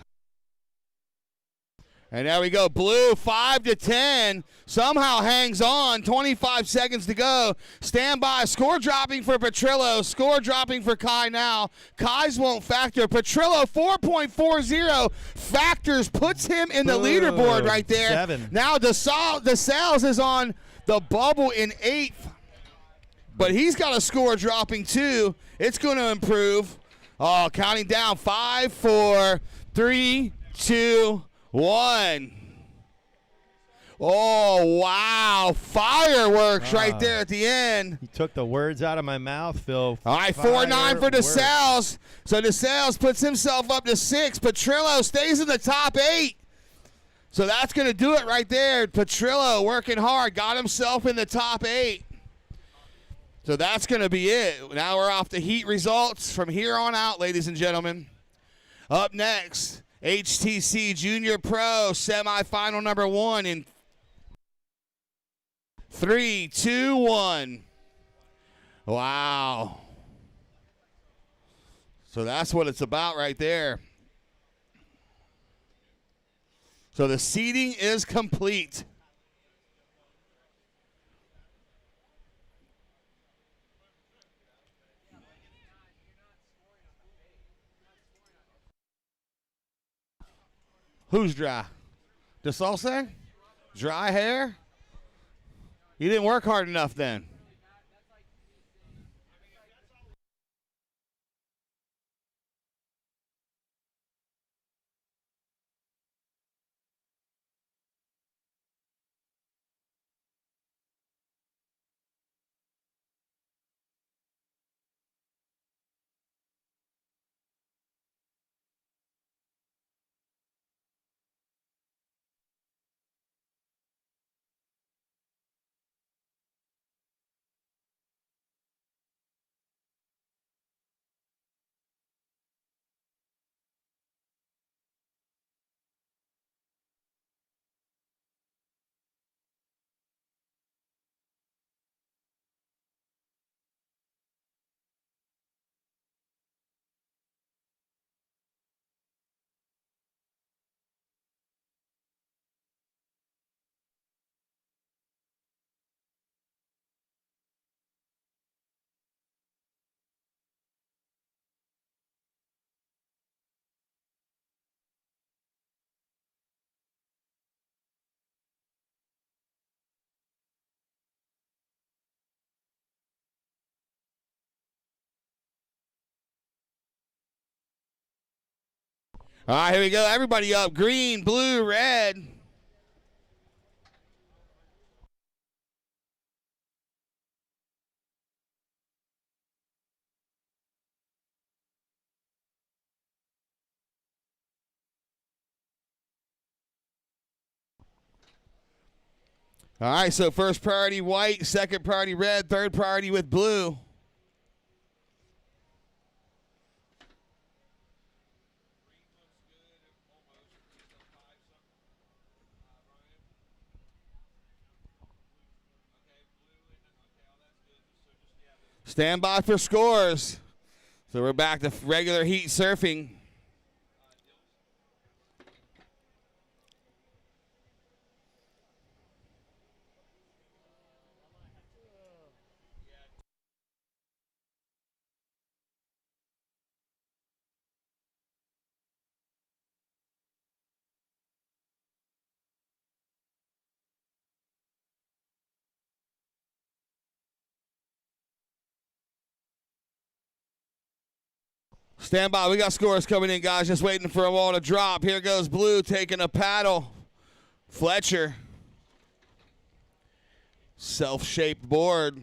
And there we go. Blue, 5 to 10. Somehow hangs on. 25 seconds to go. Stand by. Score dropping for Petrillo. Score dropping for Kai now. Kai's won't factor. Petrillo, 4.40. Factors, puts him in the leaderboard right there. 7. Now DeSales is on the bubble in 8th. But he's got a score dropping too. It's going to improve. Oh, counting down. 5, 4, 3, 2, 1. Oh, wow. Fireworks right there at the end. You took the words out of my mouth, Phil. All right, 4-9 for DeSales. So DeSales puts himself up to 6. Petrillo stays in the top 8. So that's going to do it right there. Petrillo working hard. Got himself in the top 8. So that's going to be it. Now we're off to heat results from here on out, ladies and gentlemen. Up next, HTC Junior Pro semifinal number 1 in 3, 2, 1. Wow. So that's what it's about right there. So the seating is complete. Who's dry? DeSalsa? Dry hair? You didn't work hard enough then. All right, here we go. Everybody up. Green, blue, red. All right, so first priority white, second priority red, third priority with blue. Stand by for scores. So we're back to regular heat surfing. Stand by. We got scores coming in, guys. Just waiting for them all to drop. Here goes blue taking a paddle. Fletcher. Self-shaped board.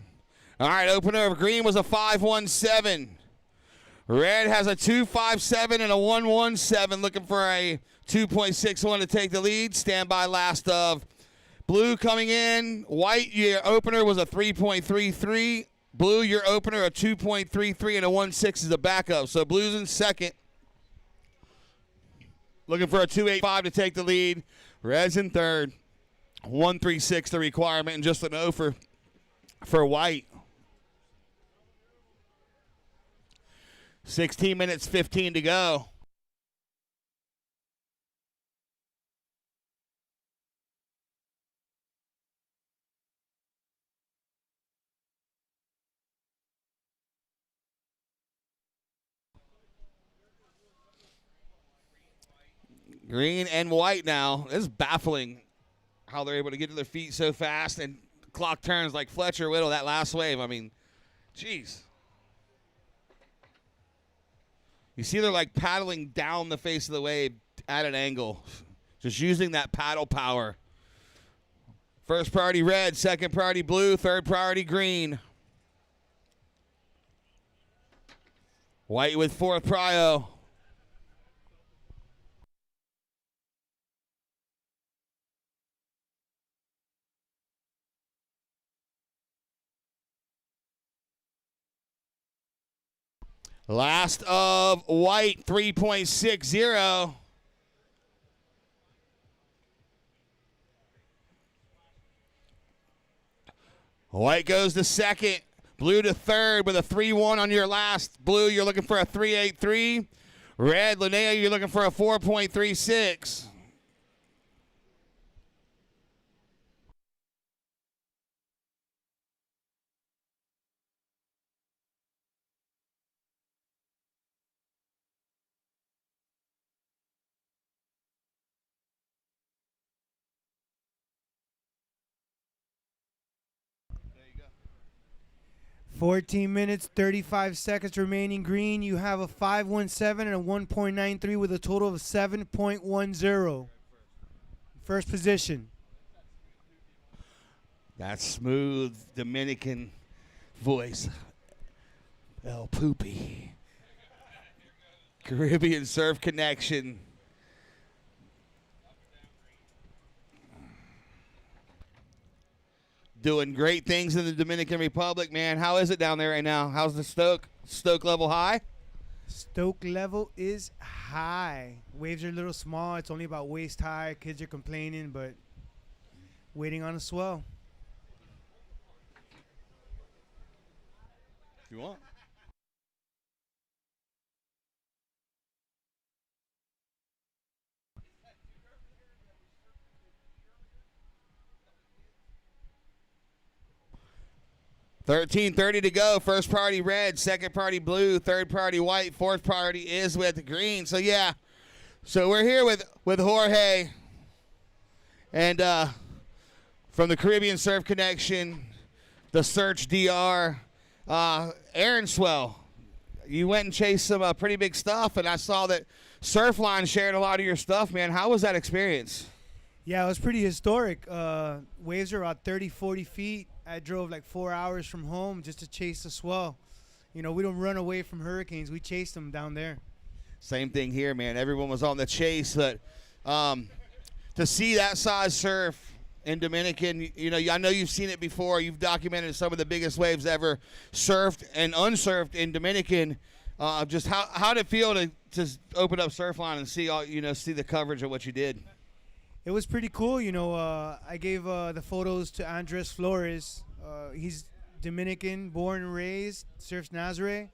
All right, opener of green was a 5-1-7. Red has a 2-5-7 and a 1-1-7. Looking for a 2.61 to take the lead. Stand by last of blue coming in. White, your opener was a 3.33. Blue, your opener, a 2.33 and a 1.6 is the backup. So blue's in second. Looking for a 2.85 to take the lead. Red's in third. 1.36 the requirement and just an O for white. 16 minutes, 15 to go. Green and white now. This is baffling how they're able to get to their feet so fast and the clock turns like Fletcher Whittle that last wave. I mean, jeez. You see they're like paddling down the face of the wave at an angle. Just using that paddle power. First priority red, second priority blue, third priority green. White with fourth prio. Last of white, 3.60. White goes to second. Blue to third with a 3-1 on your last. Blue, you're looking for a 3.83. Red, Linnea, you're looking for a 4.36. There you go. 14 minutes, 35 seconds remaining. Green, you have a 5.17 and a 1.93 with a total of 7.10. First position. That smooth Dominican voice. El Poopy. Caribbean Surf Connection. Doing great things in the Dominican Republic, man. How is it down there right now? How's the Stoke level high? Stoke level is high. Waves are a little small. It's only about waist high. Kids are complaining, but waiting on a swell. If you want. $13.30 to go. First party red, second party blue, third party white, fourth party is with the green. So yeah, so we're here with Jorge, and from the Caribbean Surf Connection, the Search DR, Aaron Swell. You went and chased some pretty big stuff, and I saw that Surfline shared a lot of your stuff, man. How was that experience? Yeah, it was pretty historic. Waves are about 30, 40 feet. I drove like 4 hours from home just to chase the swell. You know, we don't run away from hurricanes. We chase them down there. Same thing here, man. Everyone was on the chase. But to see that size surf in Dominican, you know, I know you've seen it before. You've documented some of the biggest waves ever surfed and unsurfed in Dominican. Just how did it feel to open up Surfline and see see the coverage of what you did? It was pretty cool. You know, I gave the photos to Andres Flores. He's Dominican, born and raised, surfs Nazare.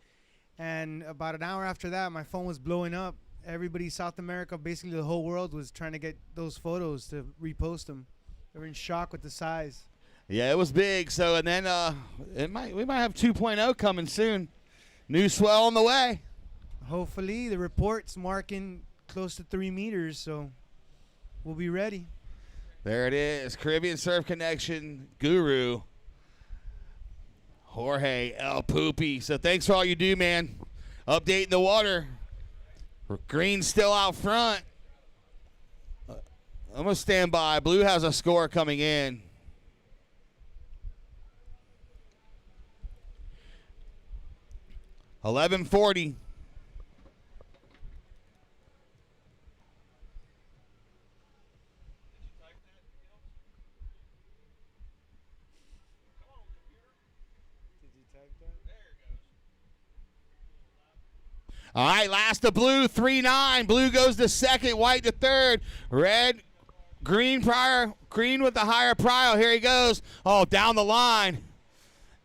And about an hour after that, my phone was blowing up. Everybody, South America, basically the whole world was trying to get those photos to repost them. They were in shock with the size. Yeah, it was big. So, and then we might have 2.0 coming soon. New swell on the way. Hopefully, the report's marking close to 3 meters, so we'll be ready. There it is. Caribbean Surf Connection guru, Jorge El Poopy. So thanks for all you do, man. Updating the water. Green's still out front. I'm going to stand by. Blue has a score coming in. $11.40. All right, last to blue, 3-9. Blue goes to second, white to third. Red, green with the higher prio. Here he goes. Oh, down the line.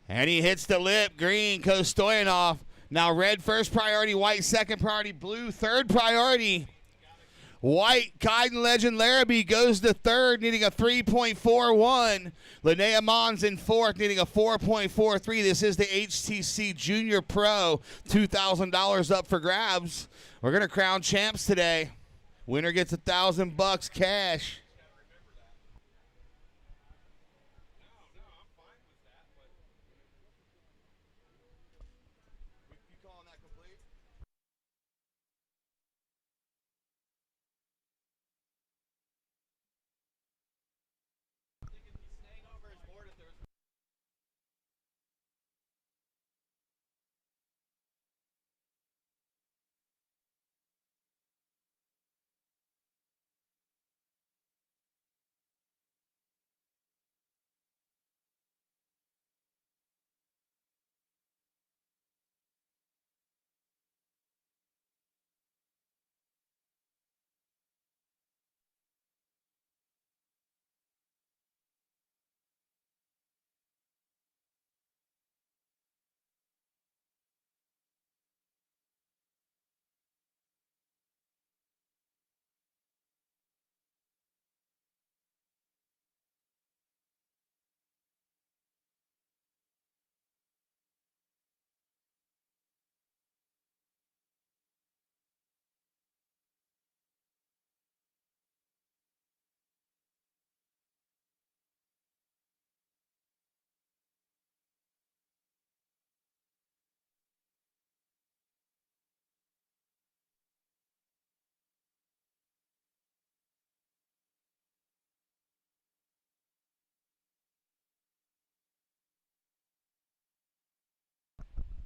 And he hits the lip. Green, Coto Stoyanoff. Now red first priority, white second priority, blue third priority. White, Kaiden legend Laraby goes to third, needing a 3.41. Lana Mons in fourth, needing a 4.43. This is the HTC Junior Pro. $2,000 up for grabs. We're going to crown champs today. Winner gets $1,000 cash.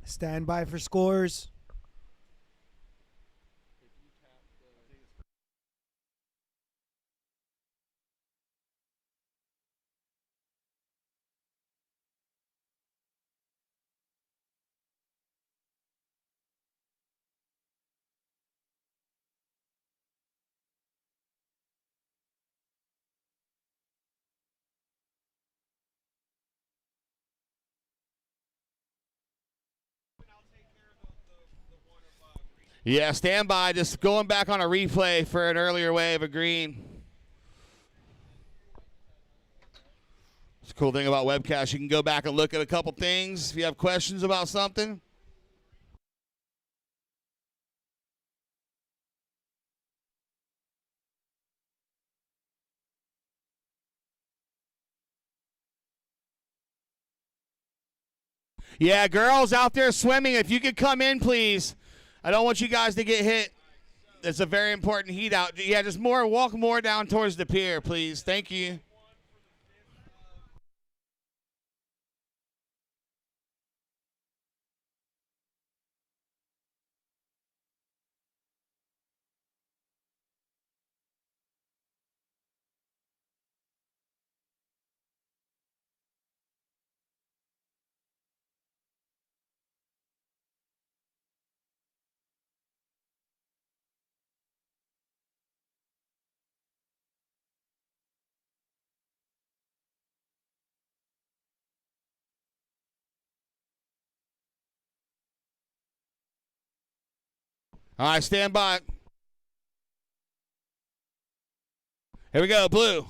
Stand by for scores. Yeah, stand by. Just going back on a replay for an earlier wave of green. It's a cool thing about webcast. You can go back and look at a couple things if you have questions about something. Yeah, girls out there swimming, if you could come in, please. I don't want you guys to get hit. It's a very important heat out. Yeah, just walk more down towards the pier, please. Thank you. All right, stand by. Here we go, Blue.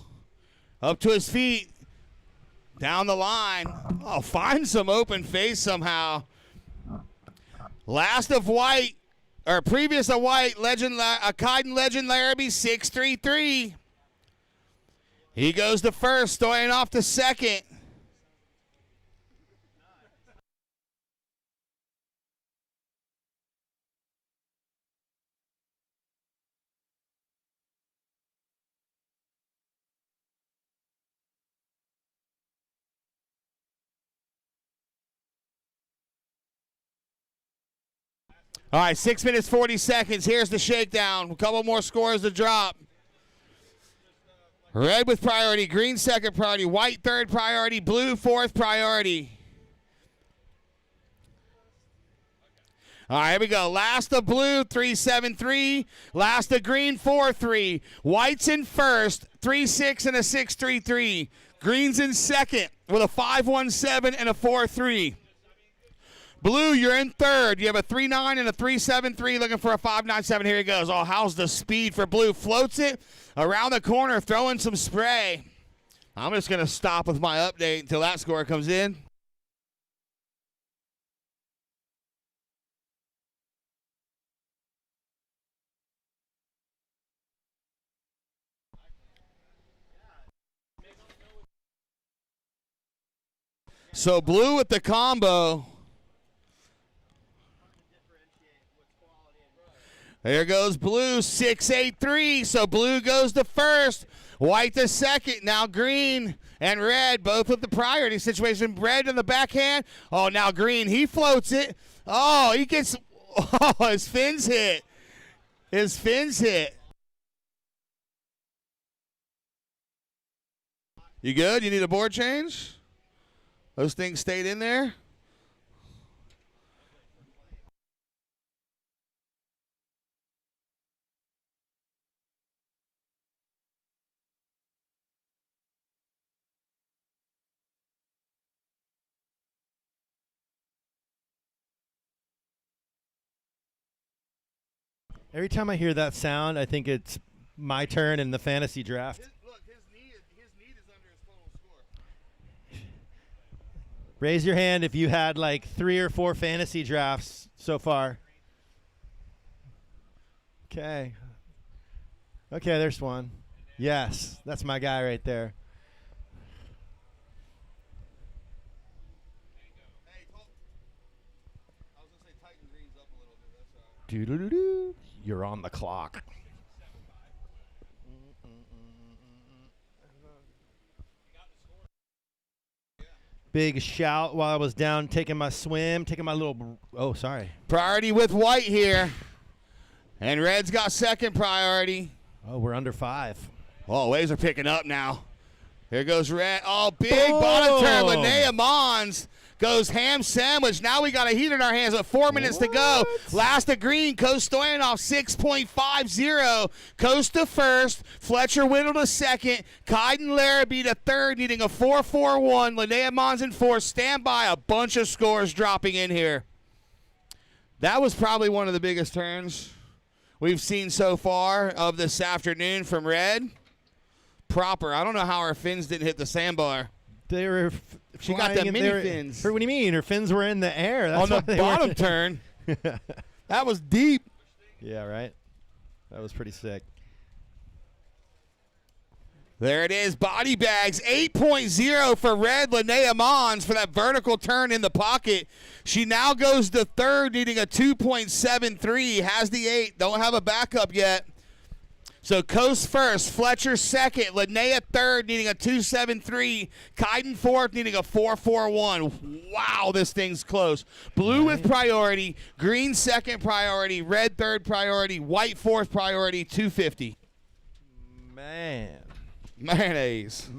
Up to his feet. Down the line. Oh, find some open face somehow. Last of white, or previous of white, legend, Kiden legend Laraby, 6-3-3. He goes to first, Stoyanoff to second. All right, 6 minutes, 40 seconds. Here's the shakedown. A couple more scores to drop. Red with priority, green second priority, white third priority, blue fourth priority. All right, here we go. Last of blue, 3-7-3. Last of green, 4-3. White's in first, 3-6 and a 6-3-3. Green's in second with a 5-1-7 and a 4-3. Blue, you're in third. You have a 3-9 and a 3-7-3, looking for a 5-9-7. Here he goes. Oh, how's the speed for Blue? Floats it around the corner, throwing some spray. I'm just going to stop with my update until that score comes in. So Blue with the combo. There goes Blue, 6-8-3. So Blue goes to first. White to second. Now green and red, both with the priority situation. Red in the backhand. Oh, now green. He floats it. Oh, he gets. Oh, his fins hit. His fins hit. You good? You need a board change? Those things stayed in there? Every time I hear that sound, I think it's my turn in the fantasy draft. His knee is under his total score. Raise your hand if you had like 3 or 4 fantasy drafts so far. Okay. Okay, there's one. Yes, that's my guy right there. Doo-doo-doo-doo. You're on the clock. Big shout while I was down taking my swim, taking my little. Oh, sorry. Priority with white here. And red's got second priority. Oh, we're under 5. Oh, waves are picking up now. Here goes red. Oh, big bottom turn. Lana Mons goes ham sandwich. Now we got a heat in our hands with 4 minutes to go. Last to green, Coto Stoyanoff 6.50. Coast to first. Fletcher Whittle to second. Ken Laraby to third, needing a 4-4-1. Lana Mons in fourth. Stand by. A bunch of scores dropping in here. That was probably one of the biggest turns we've seen so far of this afternoon from red. Proper. I don't know how her fins didn't hit the sandbar. They were. She got the mini fins. What do you mean? Her fins were in the air. That's on the bottom turn. That was deep. Yeah, right. That was pretty sick. There it is. Body bags 8.0 for red. Lana Mons for that vertical turn in the pocket. She now goes to third, needing a 2.73. Has the 8. Don't have a backup yet. So Coast first, Fletcher second, Lana third, needing a 2.73, Ken fourth, needing a 4.41. Wow, this thing's close. Blue with priority, green second priority, red third priority, white fourth priority, 250. Mayonnaise.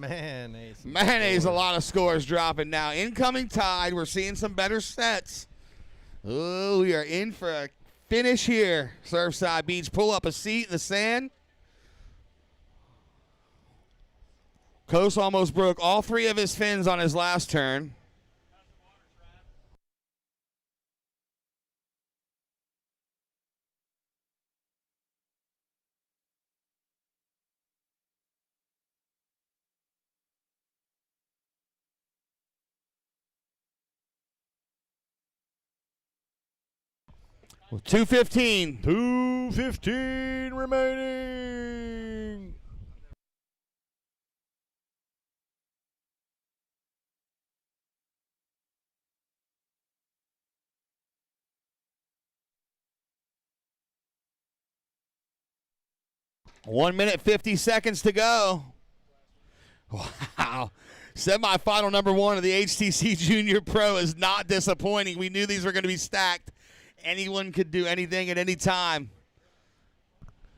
A lot of scores dropping now. Incoming tide. We're seeing some better sets. Oh, we are in for a finish here. Surfside Beach. Pull up a seat in the sand. Coast almost broke all 3 of his fins on his last turn. Well, 2:15. 2:15 remaining. One minute, 50 seconds to go. Wow. Semifinal number 1 of the HTC Junior Pro is not disappointing. We knew these were going to be stacked. Anyone could do anything at any time.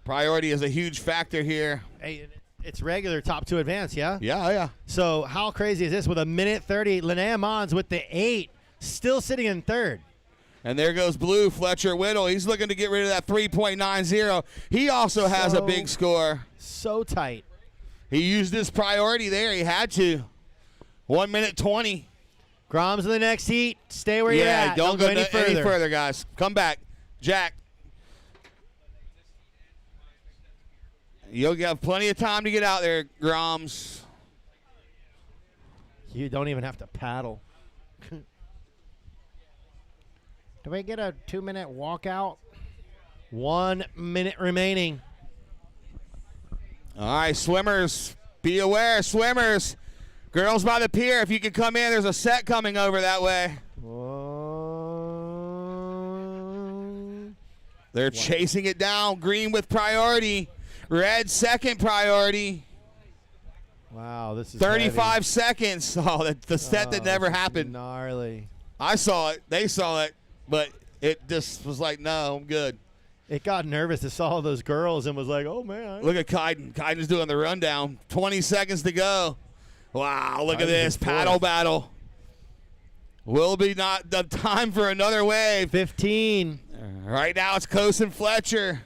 Priority is a huge factor here. Hey, it's regular top 2 advance, yeah? Yeah. So how crazy is this? With a minute 30, Lana Mons with the 8, still sitting in third. And there goes blue, Fletcher Whittle. He's looking to get rid of that 3.90. He also has a big score. So tight. He used his priority there. He had to. 1 minute 20. Grom's in the next heat. Stay where you're at. Don't go any further, guys. Come back. Jack. You'll have plenty of time to get out there, Groms. You don't even have to paddle. Do we get a 2-minute walkout? 1 minute remaining. All right, swimmers, be aware, swimmers. Girls by the pier, if you can come in, there's a set coming over that way. They're chasing it down. Green with priority. Red second priority. Wow, this is 35 heavy. seconds. Oh, the set that never happened. Gnarly. I saw it. They saw it. But it just was like, no, I'm good. It got nervous. It saw all those girls and was like, oh, man. Look at Kaiden. Kaiden's doing the rundown. 20 seconds to go. Wow, look at this. Paddle battle. Will be not the time for another wave. 15. Right now it's Coase and Fletcher.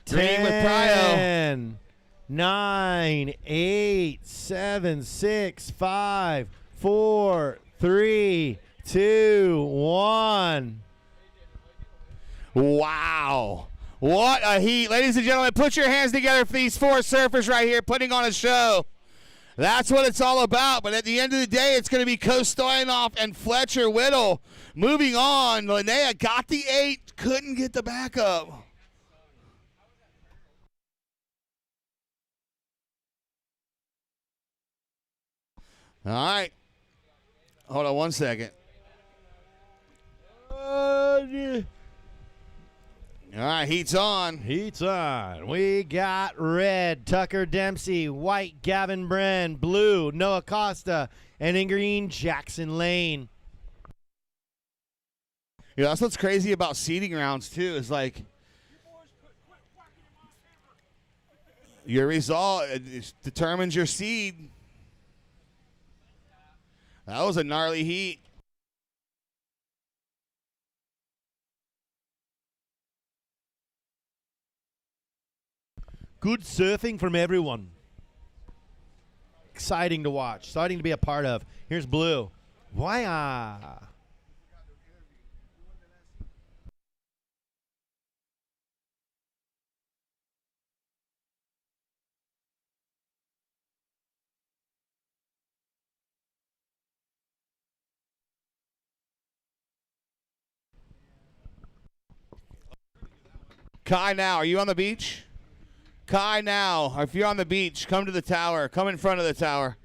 10. Green with Pryo. 9, 8, 7, 6, 5, 4, 3, 2, 1. Wow. What a heat. Ladies and gentlemen, put your hands together for these 4 surfers right here putting on a show. That's what it's all about. But at the end of the day, it's going to be Coto Stoyanoff and Fletcher Whittle. Moving on, Linnea got the 8, couldn't get the backup. All right. Hold on 1 second. All right. right, heat's on. Heat's on. We got red, Tucker Dempsey. White, Gavin Bran. Blue, Noah Costa. And in green, Jackson Lane. Yeah, that's what's crazy about seeding rounds, too, is like your result determines your seed. That was a gnarly heat. Good surfing from everyone. Exciting to watch. Exciting to be a part of. Here's Blue. Why? Kai Now, are you on the beach? Kai Now, if you're on the beach, come to the tower. Come in front of the tower.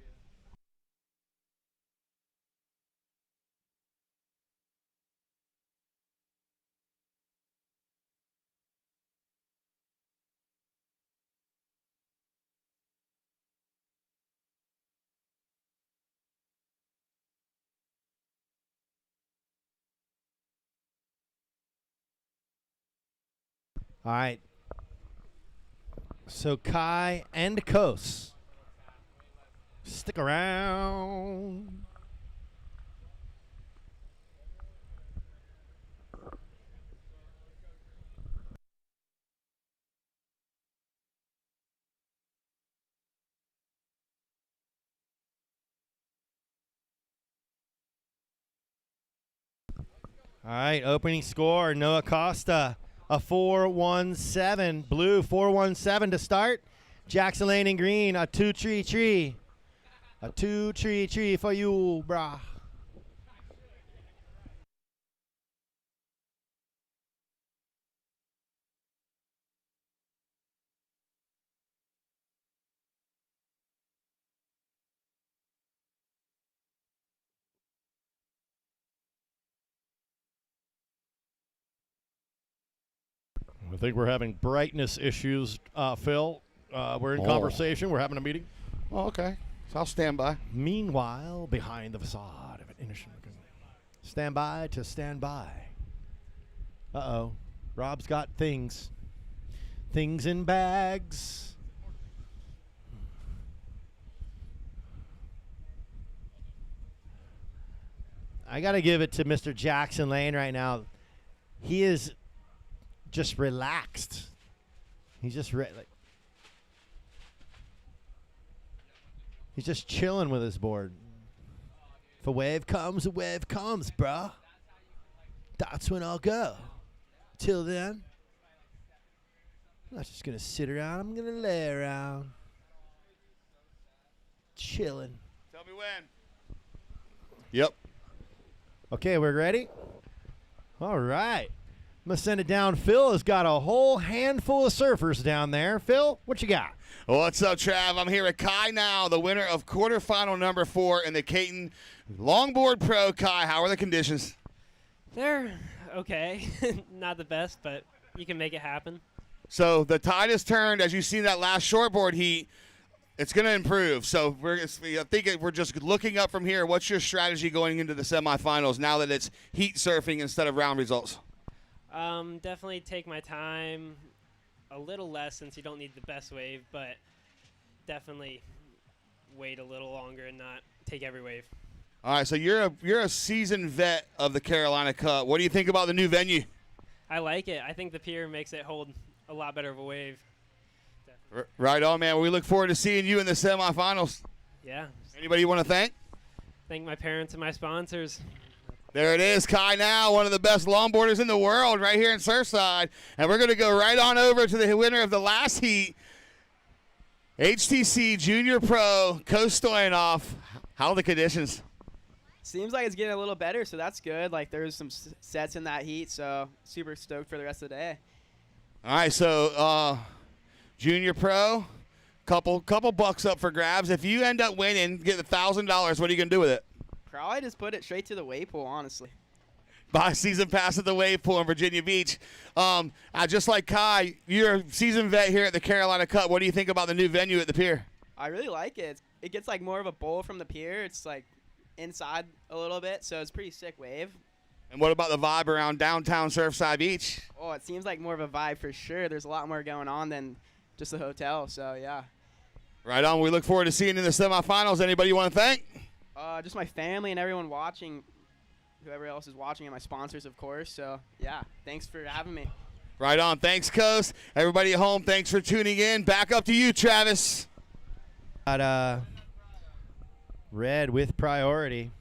All right. So Kai and Kos, stick around. All right, opening score, Noah Costa, a 4-1-7. Blue, 4-1-7 to start. Jackson Lane in green, a 2-3-3. A 2-3-3 for you, brah. I think we're having brightness issues, Phil. We're in conversation. We're having a meeting. Oh, okay. So I'll stand by. Meanwhile, behind the facade of an innocent stand by to stand by. Uh-oh. Rob's got things. Things in bags. I got to give it to Mr. Jackson Lane right now. He is just relaxed. He's just he's just chilling with his board. If a wave comes, bruh. That's when I'll go. Till then, I'm not just going to sit around. I'm going to lay around. Chilling. Tell me when. Yep. Okay, we're ready? All right. I'm going to send it down. Phil has got a whole handful of surfers down there. Phil, what you got? What's up, Trav? I'm here with Kai Now, the winner of quarterfinal number 4 in the Caton Longboard Pro. Kai, how are the conditions? They're okay. Not the best, but you can make it happen. So the tide has turned. As you see that last shortboard heat, it's going to improve. So I think we're just looking up from here. What's your strategy going into the semifinals now that it's heat surfing instead of round results? Definitely take my time, a little less since you don't need the best wave, but definitely wait a little longer and not take every wave. All right, so you're a seasoned vet of the Carolina Cup. What do you think about the new venue? I like it. I think the pier makes it hold a lot better of a wave. Right on, man. We look forward to seeing you in the semifinals. Yeah. Anybody you want to thank? Thank my parents and my sponsors. There it is, Kai Now, one of the best longboarders in the world right here in Surfside. And we're going to go right on over to the winner of the last heat, HTC Junior Pro, Coto Stoyanoff. How are the conditions? Seems like it's getting a little better, so that's good. Like, there's some sets in that heat, so super stoked for the rest of the day. All right, so Junior Pro, couple bucks up for grabs. If you end up winning, get $1,000, what are you going to do with it? Probably just put it straight to the wave pool, honestly. buy a season pass at the wave pool in Virginia Beach. Just like Kai, you're a seasoned vet here at the Carolina Cup. What do you think about the new venue at the pier? I really like it. It gets like more of a bowl from the pier. It's like inside a little bit, so it's a pretty sick wave. And what about the vibe around downtown Surfside Beach? Oh, it seems like more of a vibe for sure. There's a lot more going on than just the hotel, so yeah. Right on. We look forward to seeing you in the semifinals. Anybody you want to thank? Just my family and everyone watching, whoever else is watching, and my sponsors, of course. So, yeah, thanks for having me. Right on. Thanks, Coast. Everybody at home, thanks for tuning in. Back up to you, Travis. Got red with priority.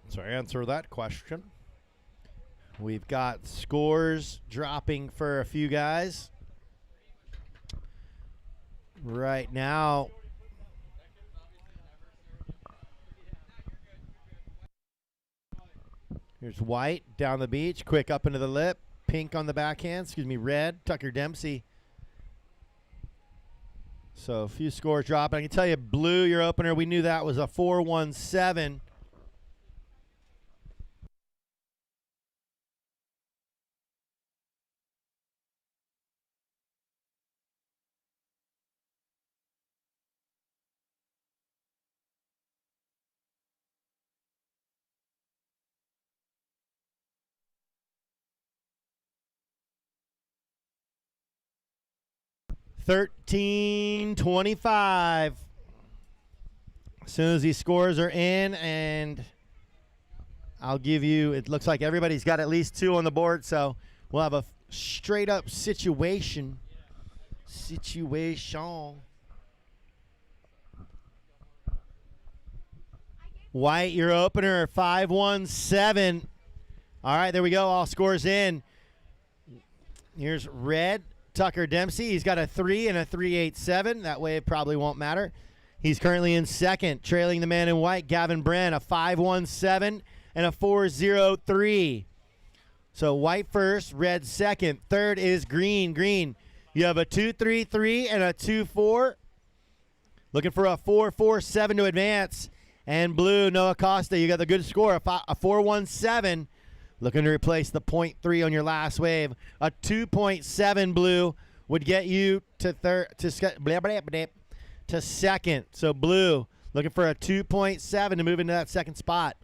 So answer that question. We've got scores dropping for a few guys. Right now, here's white down the beach, quick up into the lip, pink on the backhand, red, Tucker Dempsey. So a few scores dropping. I can tell you blue, your opener, we knew that was a 4-1-7. $13.25. As soon as these scores are in, and I'll give you, it looks like everybody's got at least 2 on the board, so we'll have a straight up situation. White, your opener, 5-1-7. All right, there we go. All scores in. Here's red. Tucker Dempsey, he's got a 3 and a 3.87. That way it probably won't matter. He's currently in second, trailing the man in white, Gavin Bran, a 5.17 and a 4.03. So white first, red second. Third is green. Green, you have a 2.33 and a 2.4. Looking for a 4.47 to advance. And blue, Noah Costa, you got the good score, a 4.17. Looking to replace the 0.3 on your last wave. A 2.7 blue would get you to second. So blue looking for a 2.7 to move into that second spot.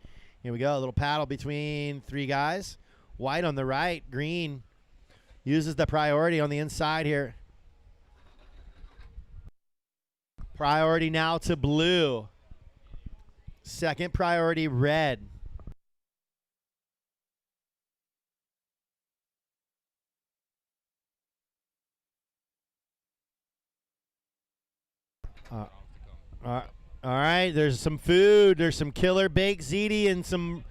Here we go. A little paddle between 3 guys. White on the right. Green uses the priority on the inside here. Priority now to blue. Second priority red. All right, there's some food. There's some killer baked ziti and some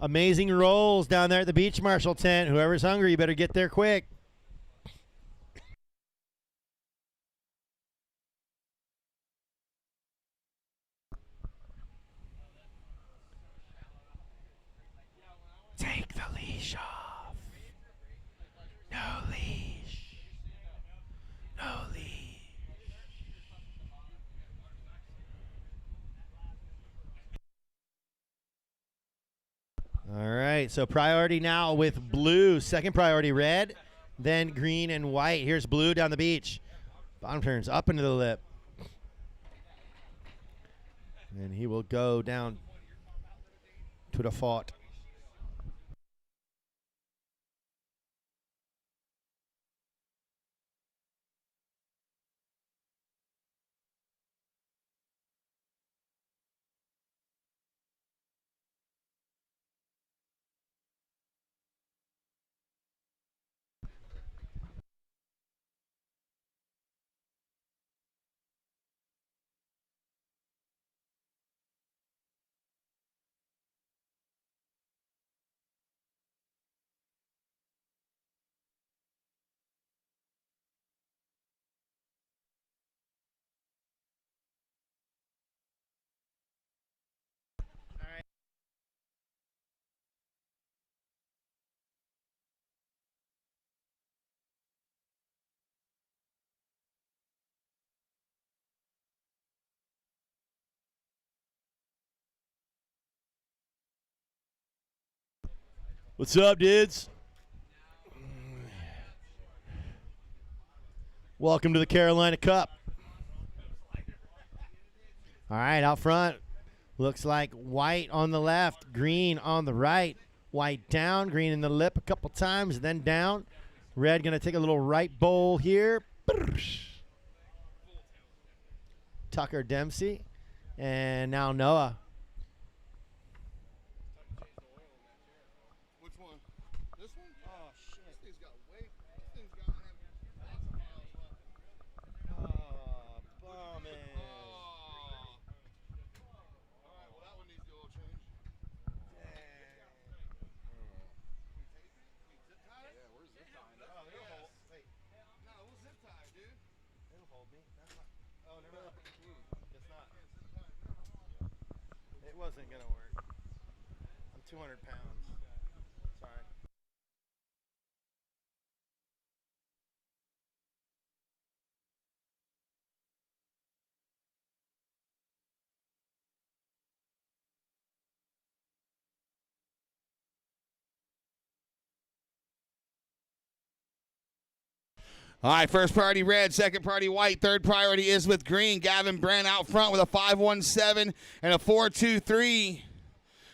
amazing rolls down there at the Beach Marshal tent. Whoever's hungry, you better get there quick. Take the leash off. No leash. No leash. All right, so priority now with blue. Second priority red, then green and white. Here's blue down the beach. Bottom turns up into the lip. And he will go down to the fort. What's up, dudes? Welcome to the Carolina Cup. All right, out front, looks like white on the left, green on the right. White down, green in the lip a couple times, then down. Red going to take a little right bowl here. Tucker Dempsey. And now Noah. Which one? This one? Oh, shit. This thing's got weight. This thing's got lots of miles left. Oh, bomb it. All right, well, that one needs the oil change. Yeah, we're zip tying. Oh, they'll hold. Wait. No, we'll zip tie, dude. It'll hold me. That's not. Oh, no, no. It's not. It wasn't going to work. I'm 200 pounds. Sorry. All right, first priority red, second priority white, third priority is with green. Gavin Bran out front with a 5.17 and a 4.23.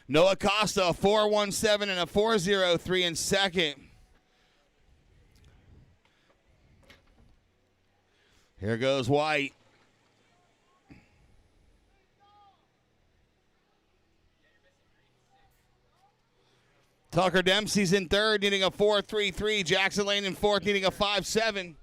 Noah Costa, a 4.17 and a 4.03 in second. Here goes white. Tucker Dempsey's in third, needing a 4.33. Jackson Lane in fourth, needing a 5.7.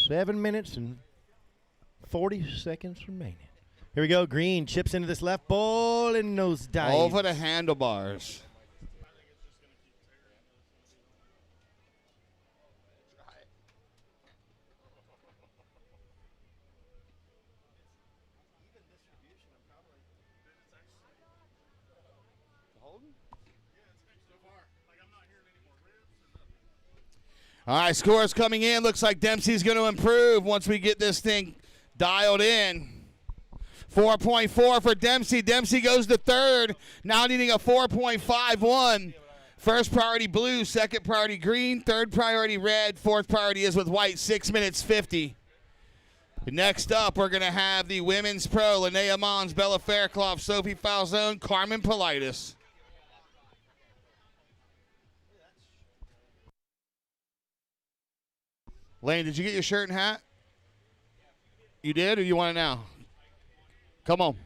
Seven minutes and 40 seconds remaining. Here we go. Green chips into this left bowl and nose dive. Over the handlebars. All right, scores coming in. Looks like Dempsey's going to improve once we get this thing dialed in. 4.4 for Dempsey. Dempsey goes to third, now needing a 4.51. First priority blue, second priority green, third priority red, fourth priority is with white, 6 minutes 50. Next up, we're going to have the women's pro, Lana Mons, Bella Fairclough, Sophie Falzone, Carmen Politis. Lane, did you get your shirt and hat? You did, or you want it now? Come on.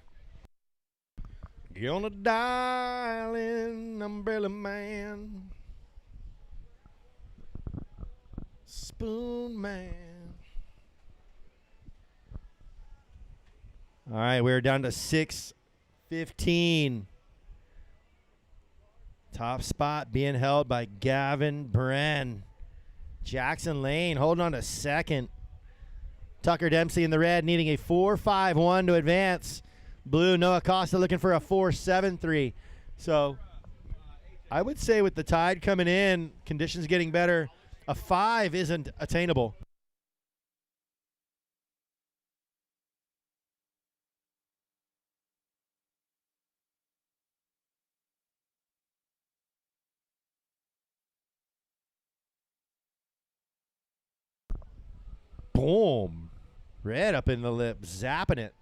Gonna dial in, umbrella man. Spoon man. All right, we're down to 6:15. Top spot being held by Gavin Bran. Jackson Lane holding on to second. Tucker Dempsey in the red needing a 4.51 to advance. Blue, Noah Costa looking for a 4.73. So I would say with the tide coming in, conditions getting better, a 5 isn't attainable. Boom. Red up in the lip, zapping it.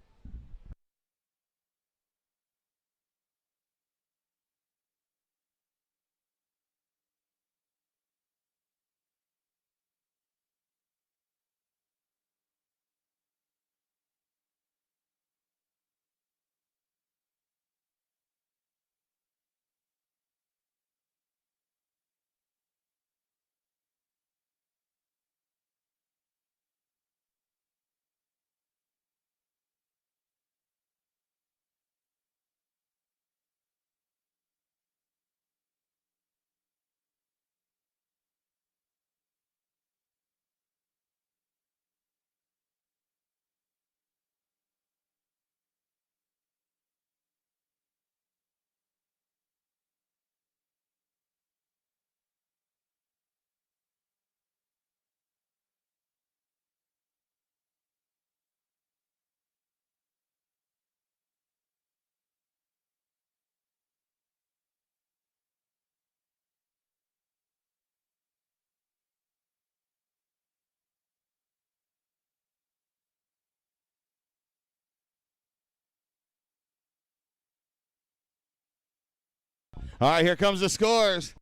All right, here comes the scores.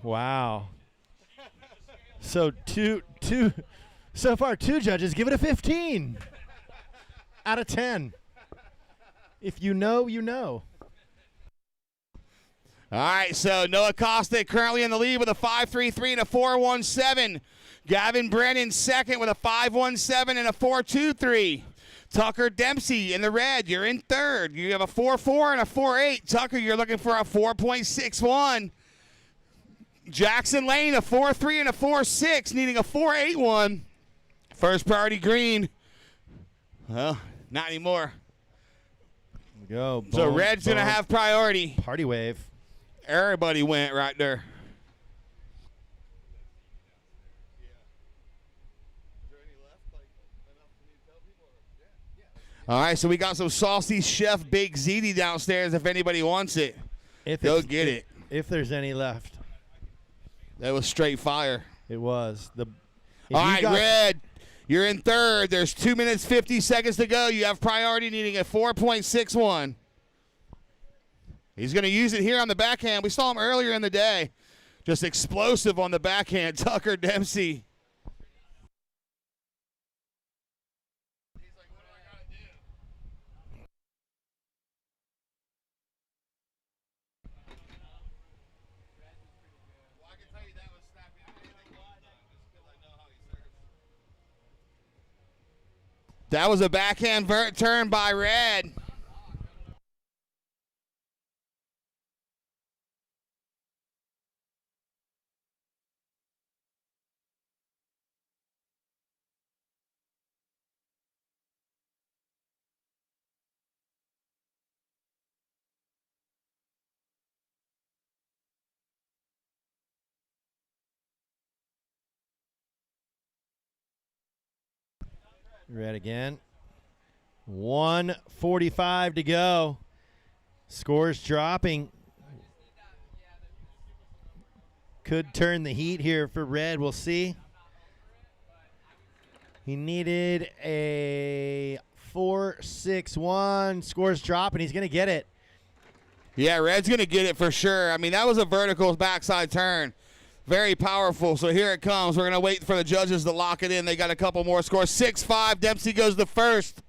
Wow. So so far two judges give it a 15 out of 10. If you know, you know. All right, so Noah Costa currently in the lead with a 5.33 and a 4.17. Gavin Bran in second with a 5.17 and a 4.23. Tucker Dempsey in the red, you're in third. You have a 4.4 and a 4.8. Tucker, you're looking for a 4.61. Jackson Lane, a 4.3 and a 4.6, needing a 4.81. First priority green. Well, not anymore. Go. So boom, red's going to boom. have priority. Party wave. Everybody went right there. All right, so we got some saucy Chef Big Ziti downstairs if anybody wants it. Go get it. If there's any left. That was straight fire. It was. All right, red, you're in third. There's 2 minutes, 50 seconds to go. You have priority needing a 4.61. He's going to use it here on the backhand. We saw him earlier in the day. Just explosive on the backhand. Tucker Dempsey. That was a backhand vert turn by red. Red again. 1:45 to go. Scores dropping. Could turn the heat here for red. We'll see. He needed a 4.61. Scores dropping. He's going to get it. Yeah, red's going to get it for sure. I mean, that was a vertical backside turn. Very powerful. So here it comes. We're going to wait for the judges to lock it in. They got a couple more scores. 6-5. Dempsey goes to first.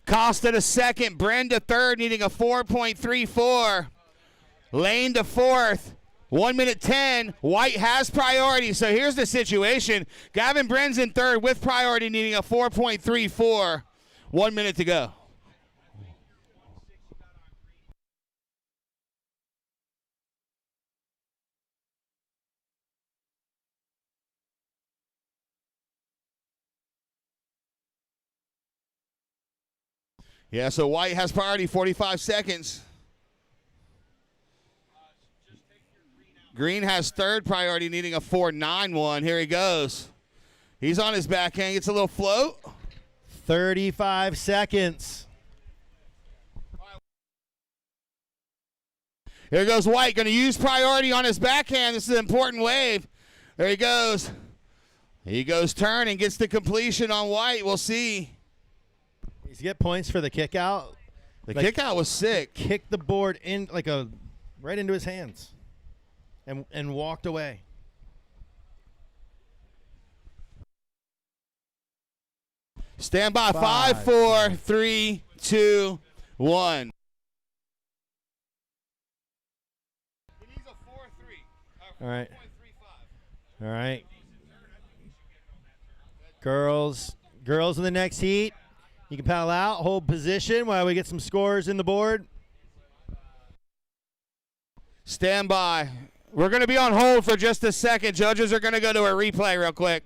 Costa to second. Bren to third, needing a 4.34. Lane to fourth. 1 minute 10. White has priority. So here's the situation. Gavin Bren's in third with priority, needing a 4.34. 1 minute to go. Yeah, so White has priority, 45 seconds. Green has third priority, needing a 4.91. Here he goes. He's on his backhand, gets a little float. 35 seconds. Here goes White, going to use priority on his backhand. This is an important wave. There he goes. He goes turn and gets the completion on White. We'll see. Does he get points for the kick out? The kick out was sick. Kicked the board in right into his hands and walked away. Stand by. 5, 4, 3, 2, 1. All right. All right. Girls in the next heat. You can paddle out, hold position while we get some scores in the board. Stand by. We're going to be on hold for just a second. Judges are going to go to a replay real quick.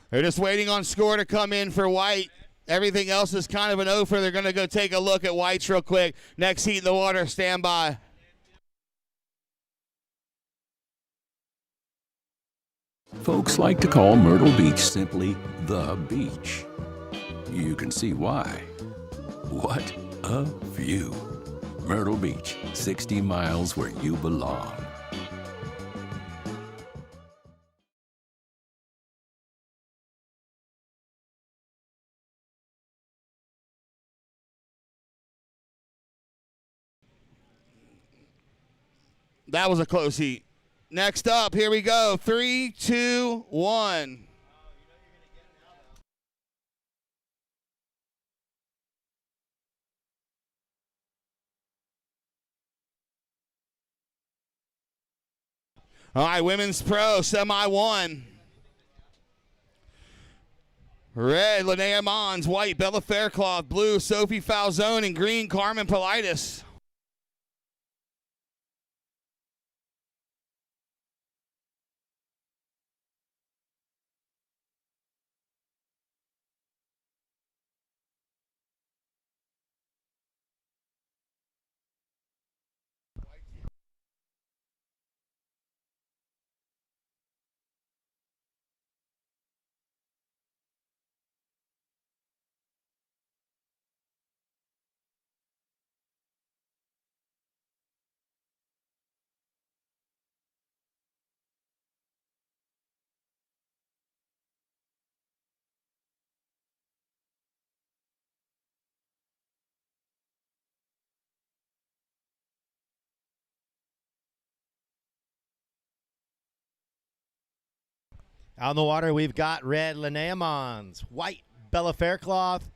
They're just waiting on score to come in for White. Everything else is kind of an over. They're going to go take a look at White's real quick. Next heat in the water. Stand by. Folks like to call Myrtle Beach simply the beach. You can see why. What a view. Myrtle Beach, 60 miles where you belong. That was a close heat. Next up, here we go. 3, 2, 1. All right, women's pro, semi 1. Red, Lana Mons. White, Bella Faircloth. Blue, Sophie Falzone. And green, Carmen Politis. Out in the water, we've got red, Lana Mons. White, Bella Faircloth.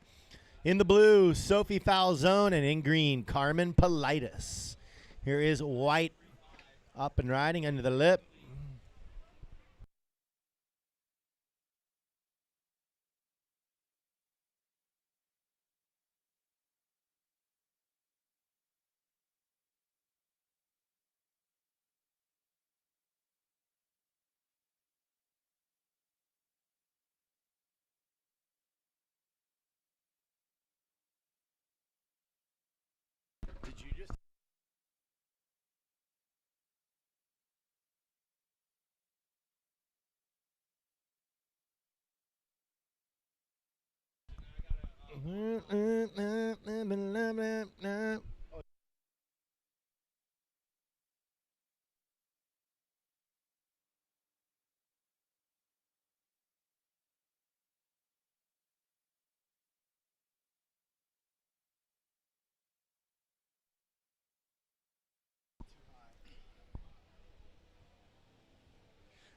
In the blue, Sophie Falzone. And in green, Carmen Politis. Here is white up and riding under the lip.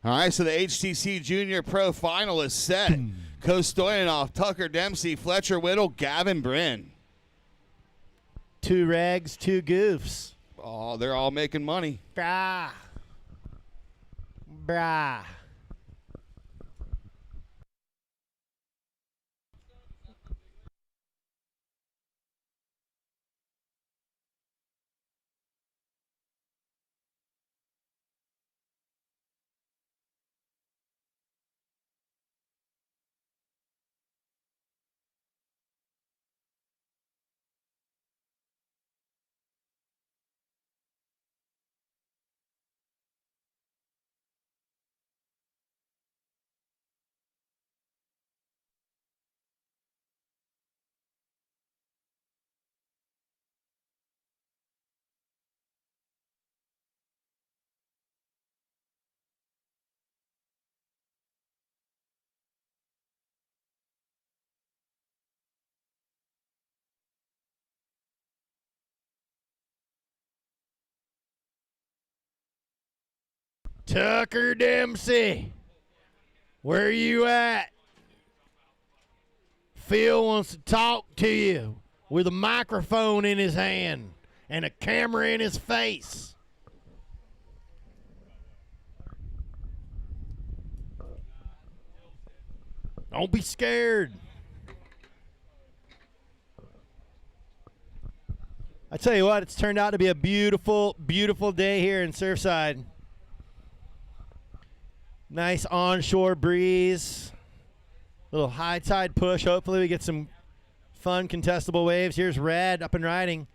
All right, so the HTC Junior Pro final is set. Coto Stoyanoff, Tucker Dempsey, Fletcher Whittle, Gavin Bran. 2 rags, 2 goofs. Oh, they're all making money. Brah. Brah. Tucker Dempsey, where you at? Phil wants to talk to you with a microphone in his hand and a camera in his face. Don't be scared. I tell you what, it's turned out to be a beautiful, beautiful day here in Surfside. Nice onshore breeze. Little high tide push. Hopefully we get some fun contestable waves. Here's Red up and riding.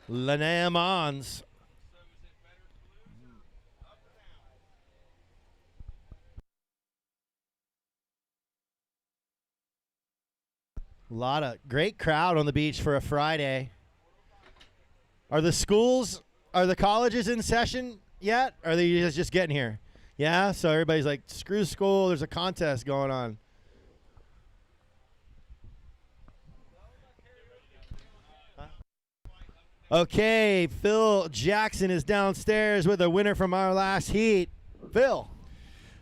Lana Mons. A lot of great crowd on the beach for a Friday. Are the colleges in session yet? Or are they just getting here? Yeah, so everybody's like, screw school, there's a contest going on. Okay, Phil Jackson is downstairs with a winner from our last heat. Phil.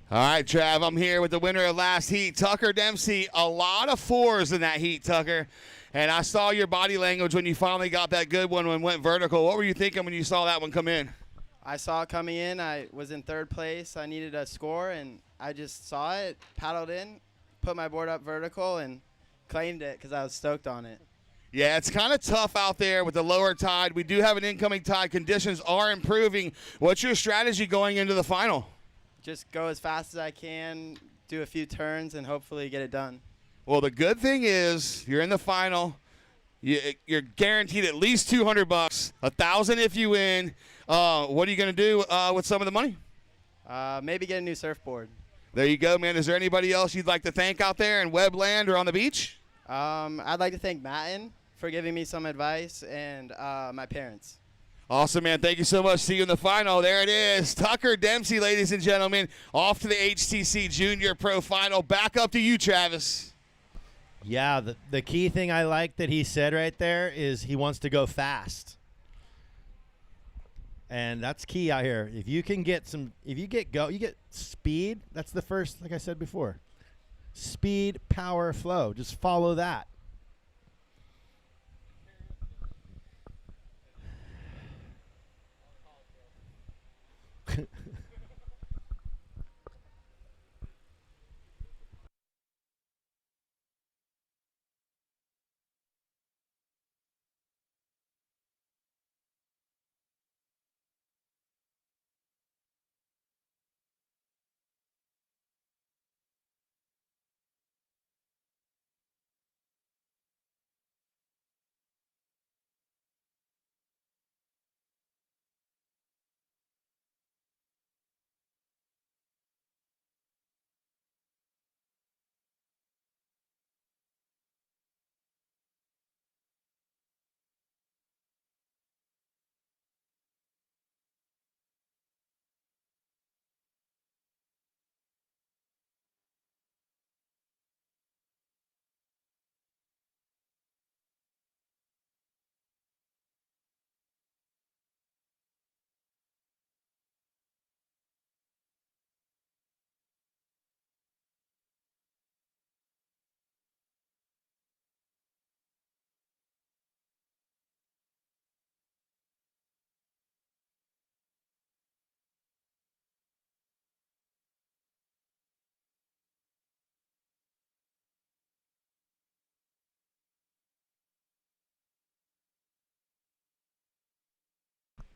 All right, Trav, I'm here with the winner of last heat, Tucker Dempsey. A lot of 4s in that heat, Tucker. And I saw your body language when you finally got that good one and went vertical. What were you thinking when you saw that one come in? I saw it coming in. I was in 3rd place. I needed a score, and I just saw it, paddled in, put my board up vertical, and claimed it because I was stoked on it. Yeah, it's kind of tough out there with the lower tide. We do have an incoming tide. Conditions are improving. What's your strategy going into the final? Just go as fast as I can, do a few turns, and hopefully get it done. Well, the good thing is you're in the final. You're guaranteed at least $200, $1,000 if you win. What are you going to do with some of the money? Maybe get a new surfboard. There you go, man. Is there anybody else you'd like to thank out there in Webland or on the beach? I'd like to thank Matten for giving me some advice, and my parents. Awesome, man. Thank you so much. See you in the final. There it is. Tucker Dempsey, ladies and gentlemen, off to the HTC Junior Pro Final. Back up to you, Travis. Yeah, the key thing I like that he said right there is he wants to go fast. And that's key out here. If you can get you get speed. That's the first, like I said before. Speed, power, flow. Just follow that.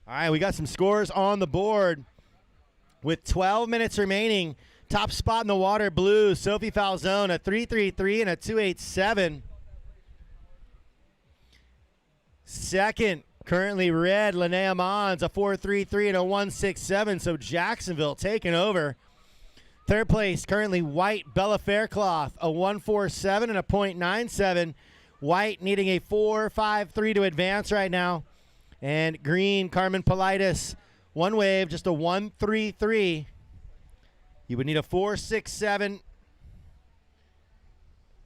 All right, we got some scores on the board. With 12 minutes remaining, top spot in the water, blue, Sophie Falzone, a 3.33 and a 2.87. Second, currently red, Lana Mons, a 4.33 and a 1.67, so Jacksonville taking over. Third place, currently white, Bella Faircloth, a 1.47 and a 0.97. White needing a 4.53 to advance right now. And green, Carmen Politis, one wave, just a 1.33. You would need a 4.67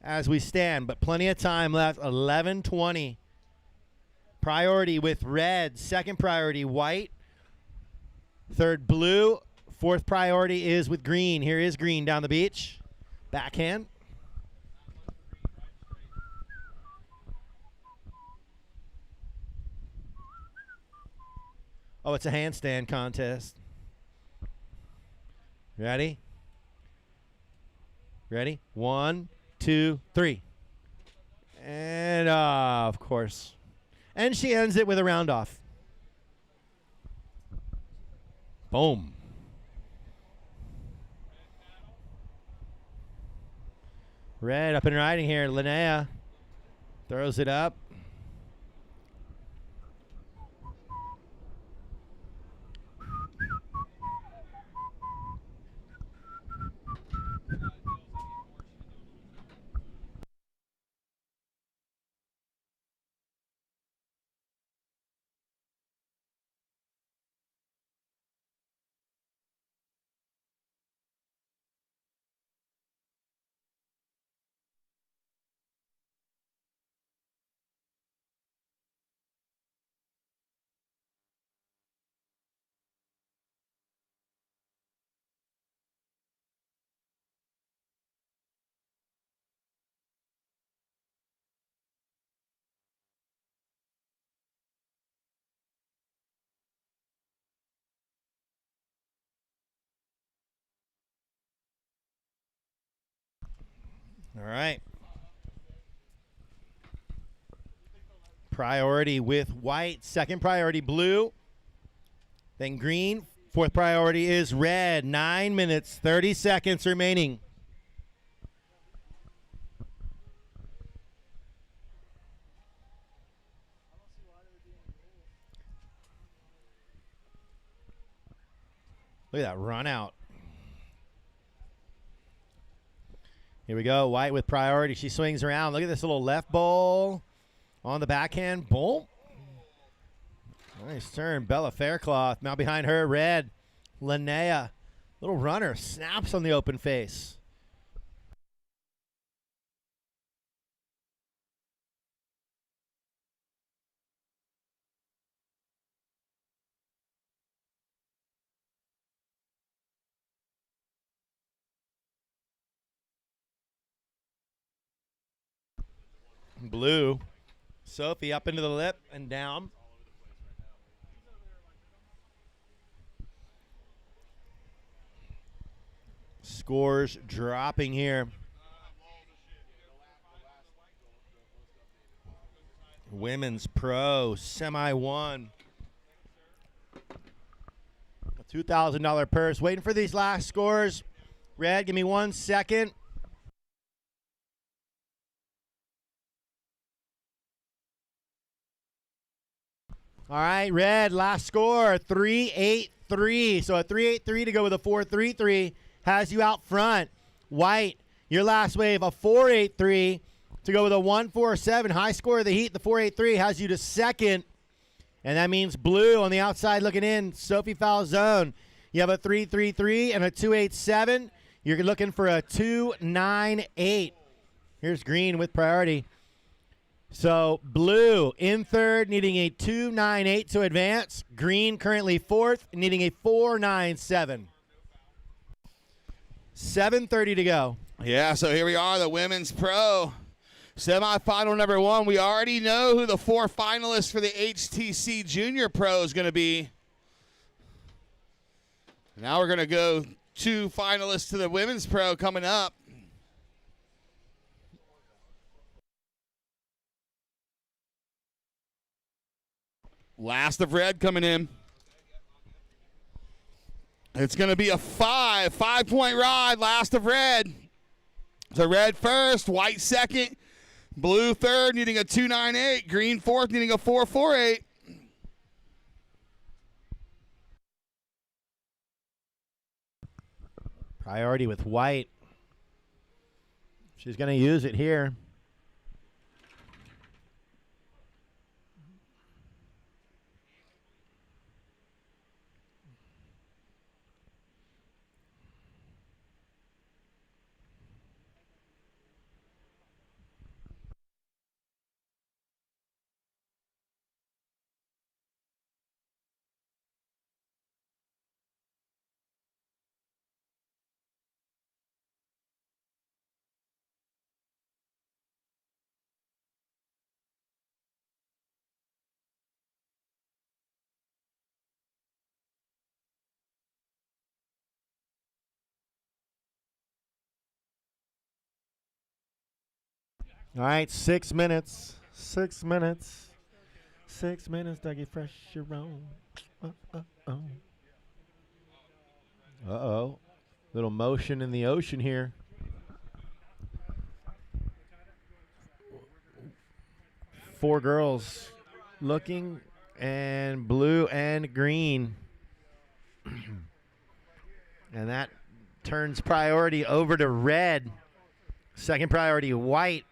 as we stand, but plenty of time left, 11:20. Priority with red, second priority white, third blue, fourth priority is with green. Here is green down the beach. Backhand. Oh, it's a handstand contest. Ready? Ready? 1, 2, 3. And of course. And she ends it with a round off. Boom. Red up and riding here. Linnea throws it up. All right. Priority with white. Second priority, blue. Then green. Fourth priority is red. 9 minutes, 30 seconds remaining. Look at that run out. Here we go. White with priority. She swings around. Look at this little left bowl on the backhand. Boom. Nice turn. Bella Faircloth. Now behind her, red. Linnea. Little runner. Snaps on the open face. Blue. Sophie up into the lip and down. Scores dropping here. Women's Pro Semi 1. A $2,000 purse. Waiting for these last scores. Red, give me 1 second. All right, red, last score, 3-8-3. So a 3-8-3 to go with a 4-3-3 has you out front. White, your last wave, a 4-8-3 to go with a 1-4-7. High score of the heat, the 4-8-3 has you to second. And that means blue on the outside looking in, Sophie Falzone. You have a 3-3-3 and a 2-8-7. You're looking for a 2-9-8. Here's green with priority. So blue in third, needing a 2-9-8 to advance. Green currently fourth, needing a 4-9-7. 7:30 to go. Yeah, so here we are, the Women's Pro semifinal number 1. We already know who the 4 finalists for the HTC Junior Pro is going to be. Now we're going to go 2 finalists to the Women's Pro coming up. Last of red coming in. It's going to be a 5-point ride, last of red. So red first, white second, blue third, needing a 2-9-8, green fourth, needing a 4-4-8. Priority with white. She's going to use it here. All right, 6 minutes. 6 minutes. 6 minutes, Dougie Fresh, you're wrong. Uh-oh. Little motion in the ocean here. Four girls looking, and blue and green. And that turns priority over to red. Second priority, white.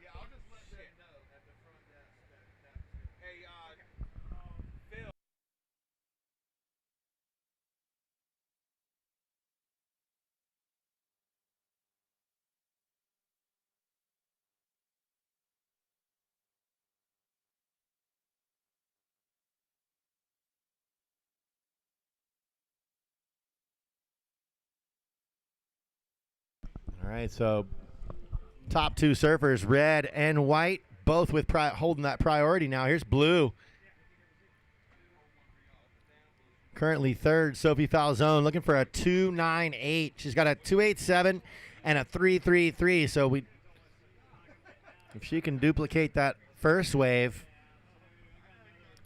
All right, so top 2 surfers, red and white, both with holding that priority now. Here's blue. Currently third, Sophie Falzone, looking for a 2-9-8. She's got a 2-8-7 and a 3-3-3, so If she can duplicate that first wave.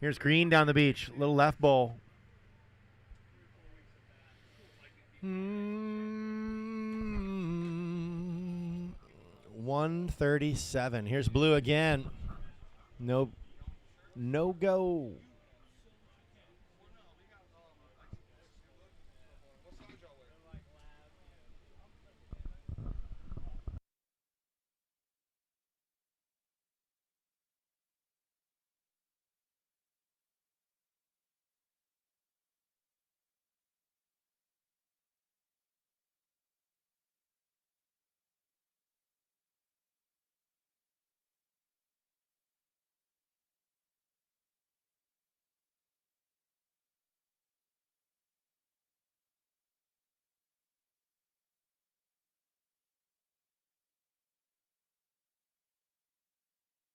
Here's Green down the beach. Little left bowl. 137. Here's Blue again. No go.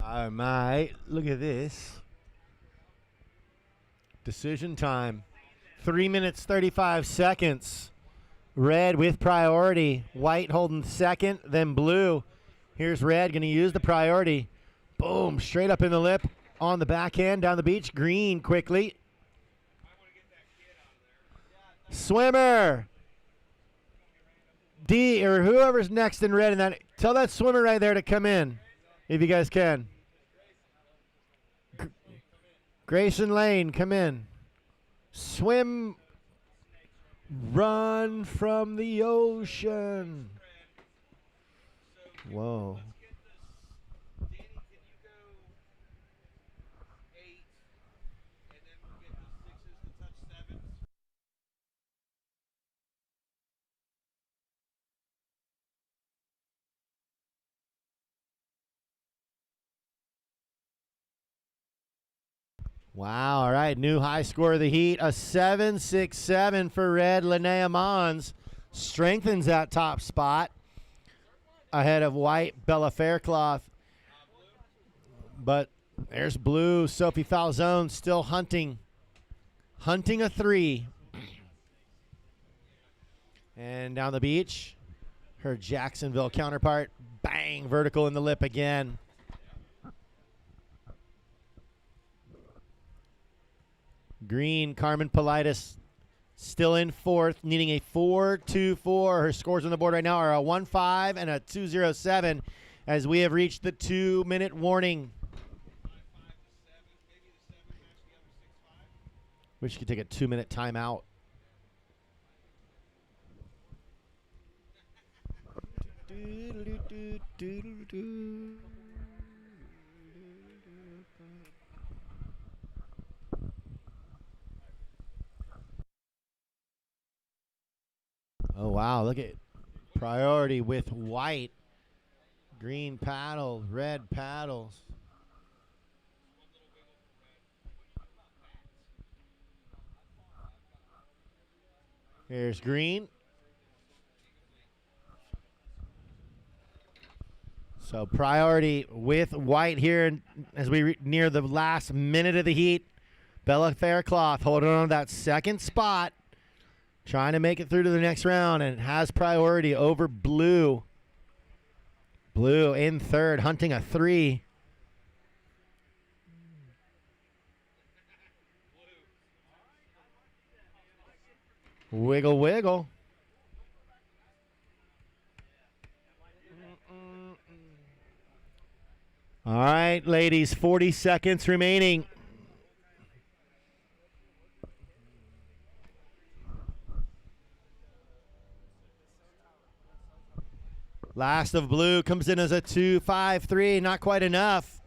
Oh, mate, look at this. Decision time. 3 minutes, 35 seconds. Red with priority. White holding second, then Blue. Here's Red going to use the priority. Boom, straight up in the lip. On the backhand, down the beach. Green quickly. Swimmer. D, or whoever's next in red in that. Tell that swimmer right there to come in, if you guys can. Grayson Lane, come in. Swim. Run from the ocean. Whoa. Wow, all right, new high score of the heat, a 7.67 for red. Lana Mons strengthens that top spot ahead of white Bella Faircloth. But there's blue Sophie Falzone still hunting a three. And down the beach, her Jacksonville counterpart, bang, vertical in the lip again. Green, Carmen Politis still in fourth, needing a 4.24. Her scores on the board right now are a 1.5 and a 2.07 as we have reached the 2-minute warning. Wish you could take a 2-minute timeout. Oh, wow. Look at priority with white. Green paddles, red paddles. Here's green. So priority with white here as we near the last minute of the heat. Bella Faircloth holding on to that second spot. Trying to make it through to the next round and has priority over blue. Blue in third, hunting a three. Wiggle, wiggle. All right, ladies, 40 seconds remaining. Last of blue comes in as a 2.53, not quite enough.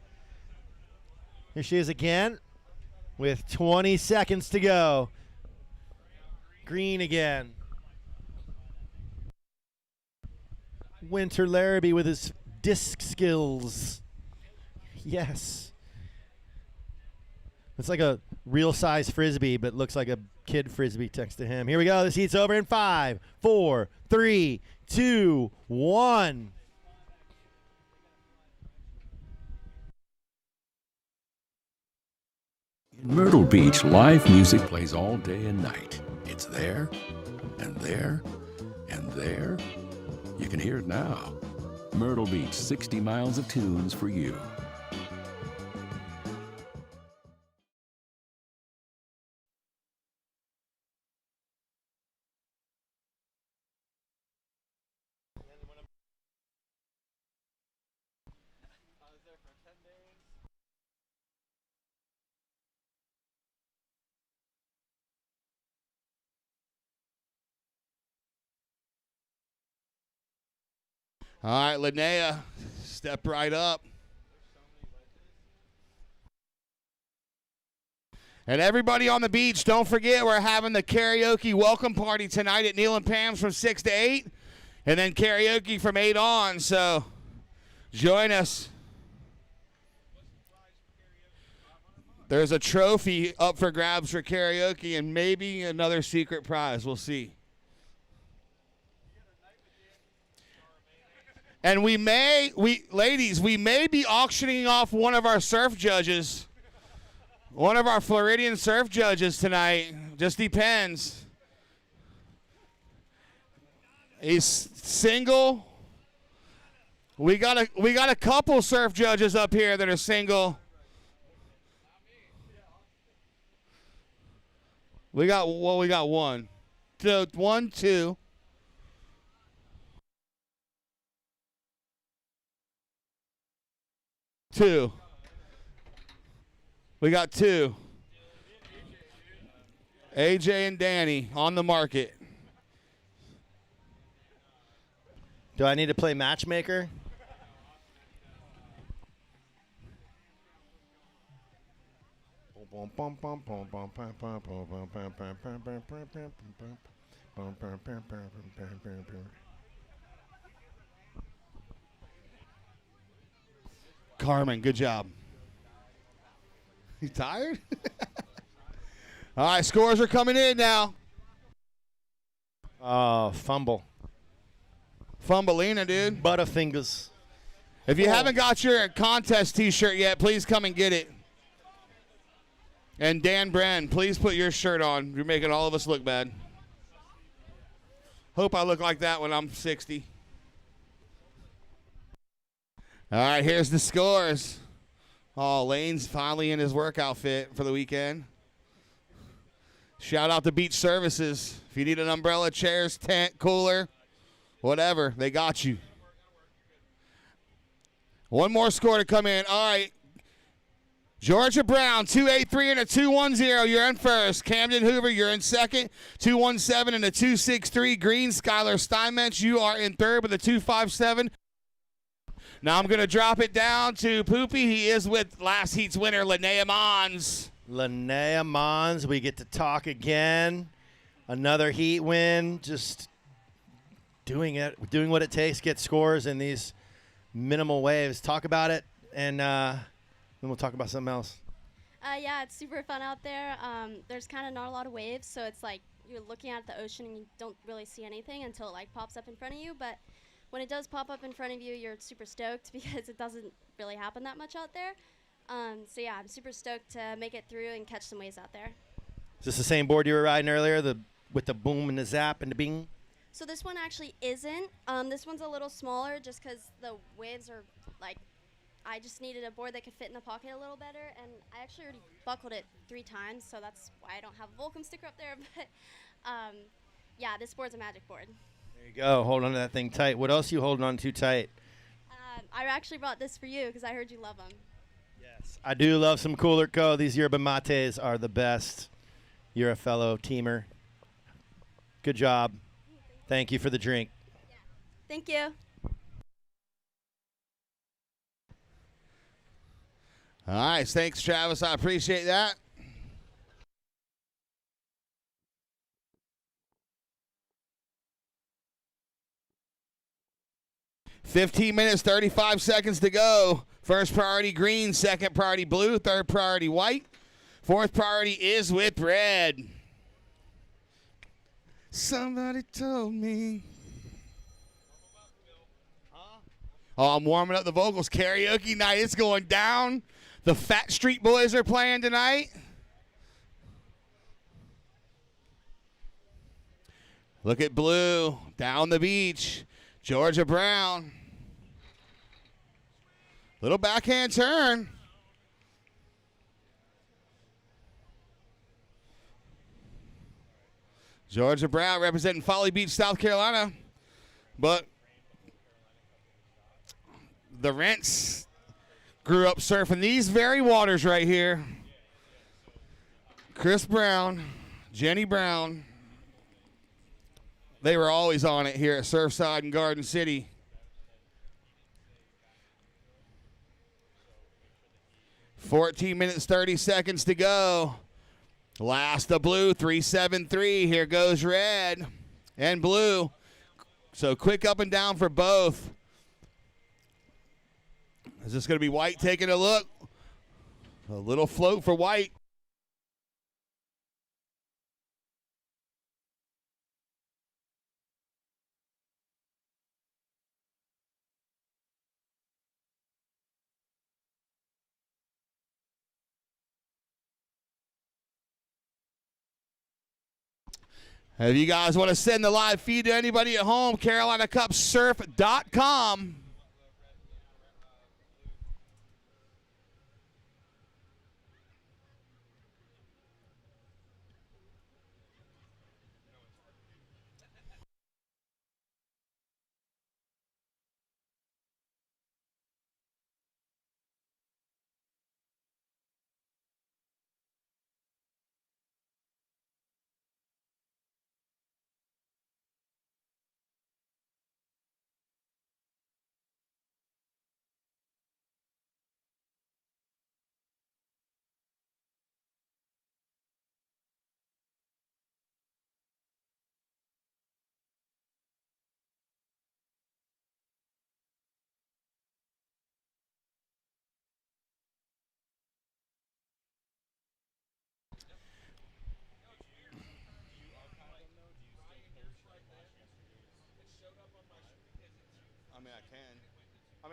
Here she is again with 20 seconds to go. Green again. Winter Laraby with his disc skills. Yes. It's like a real size frisbee, but looks like a kid frisbee next to him. Here we go. This heat's over in 5, 4, 3, 2, 1. In Myrtle Beach, live music plays all day and night. It's there, and there, and there. You can hear it now. Myrtle Beach, 60 miles of tunes for you. All right, Linnea, step right up. And everybody on the beach, don't forget we're having the karaoke welcome party tonight at Neil and Pam's from 6 to 8. And then karaoke from 8 on, so join us. There's a trophy up for grabs for karaoke and maybe another secret prize. We'll see. And ladies, we may be auctioning off one of our surf judges, one of our Floridian surf judges tonight. Just depends. He's single. We got a couple surf judges up here that are single. We got one. So 1, 2. Two. We got 2. AJ and Danny on the market. Do I need to play matchmaker? Carmen, good job. You tired? All right, scores are coming in now. Fumble. Fumbleina, dude. Butterfingers. If you haven't got your contest t-shirt yet, please come and get it. And Dan Bran, please put your shirt on. You're making all of us look bad. Hope I look like that when I'm 60. All right, here's the scores. Oh, Lane's finally in his work outfit for the weekend. Shout out to Beach Services. If you need an umbrella, chairs, tent, cooler, whatever, they got you. One more score to come in. All right. Georgia Brown, 283 and a 210. You're in first. Camden Hoover, you're in second. 217 and a 263. Green, Skylar Steinmetz, you are in third with a 257. Now I'm going to drop it down to Poopy. He is with last heat's winner, Lana Mons. Lana Mons, we get to talk again. Another heat win. Just doing what it takes, get scores in these minimal waves. Talk about it, and then we'll talk about something else. Yeah, it's super fun out there. There's kind of not a lot of waves, so it's like you're looking at the ocean and you don't really see anything until it like pops up in front of you. But when it does pop up in front of you, you're super stoked because it doesn't really happen that much out there. So yeah, I'm super stoked to make it through and catch some waves out there. Is this the same board you were riding earlier, with the boom and the zap and the bing? So this one actually isn't. This one's a little smaller just because the waves are like, I just needed a board that could fit in the pocket a little better, and I actually already buckled it 3 times, so that's why I don't have a Volcom sticker up there. But yeah, this board's a magic board. There you go. Hold on to that thing tight. What else are you holding on to tight? I actually brought this for you because I heard you love them. Yes. I do love some Cooler Co. These yerba mates are the best. You're a fellow teamer. Good job. Thank you for the drink. Yeah. Thank you. All right, thanks, Travis. I appreciate that. $15 minutes, 35 seconds to go. First priority green, second priority blue, third priority white. Fourth priority is with red. Somebody told me. Oh, I'm warming up the vocals. Karaoke night is going down. The Fat Street Boys are playing tonight. Look at blue down the beach. Georgia Brown. Little backhand turn. Georgia Brown representing Folly Beach, South Carolina. But the Rents grew up surfing these very waters right here. Chris Brown, Jenny Brown, they were always on it here at Surfside and Garden City. $14 minutes, 30 seconds to go. Last of blue, 373. Here goes red and blue. So quick up and down for both. Is this going to be white taking a look? A little float for white. If you guys want to send the live feed to anybody at home, CarolinaCupSurf.com.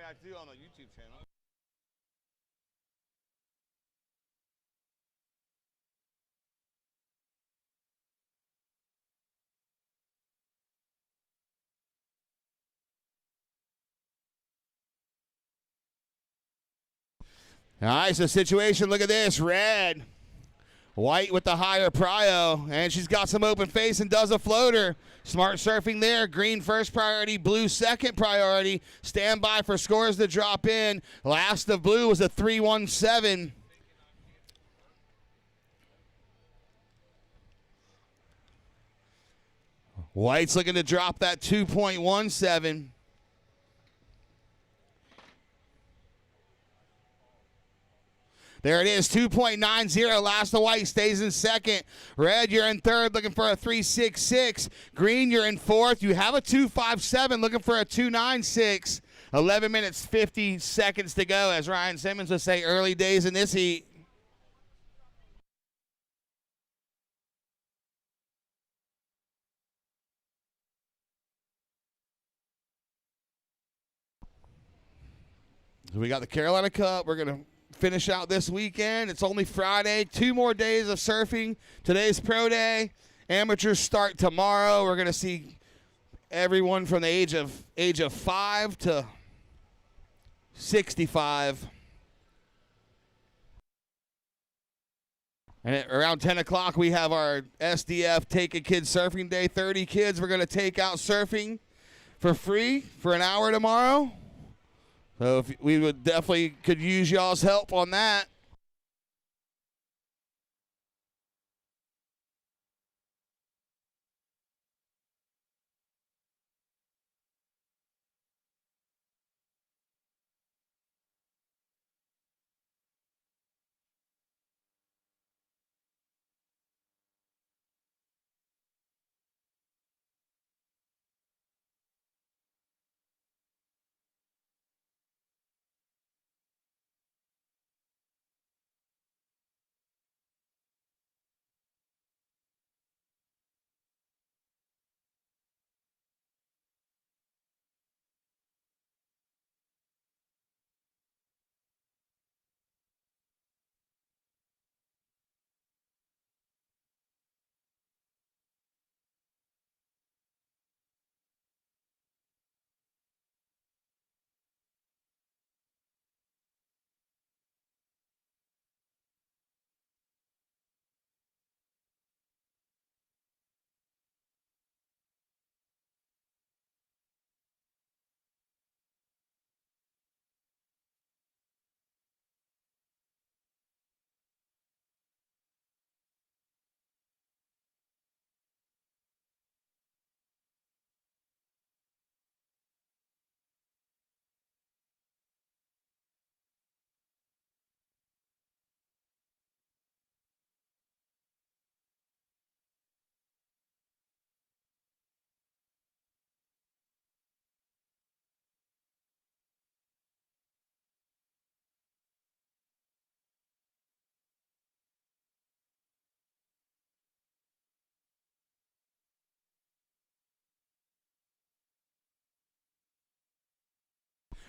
I do on the YouTube channel. All right, so situation, look at this. Red. White with the higher prio, and she's got some open face and does a floater. Smart surfing there. Green first priority, blue second priority. Stand by for scores to drop in. Last of blue was a 317. White's looking to drop that 2.17. There it is, 2.90. Last of white stays in second. Red, you're in third, looking for a 3.66. Green, you're in fourth. You have a 2.57, looking for a 2.96. 11 minutes, 50 seconds to go, as Ryan Simmons would say, early days in this heat. We got the Carolina Cup. We're going to finish out this weekend. It's only Friday. 2 more days of surfing. Today's pro day. Amateurs start tomorrow. We're going to see everyone from the age of 5 to 65. And at around 10 o'clock, we have our SDF Take a Kid Surfing Day. 30 kids we're going to take out surfing for free for an hour tomorrow. So if we would definitely could use y'all's help on that.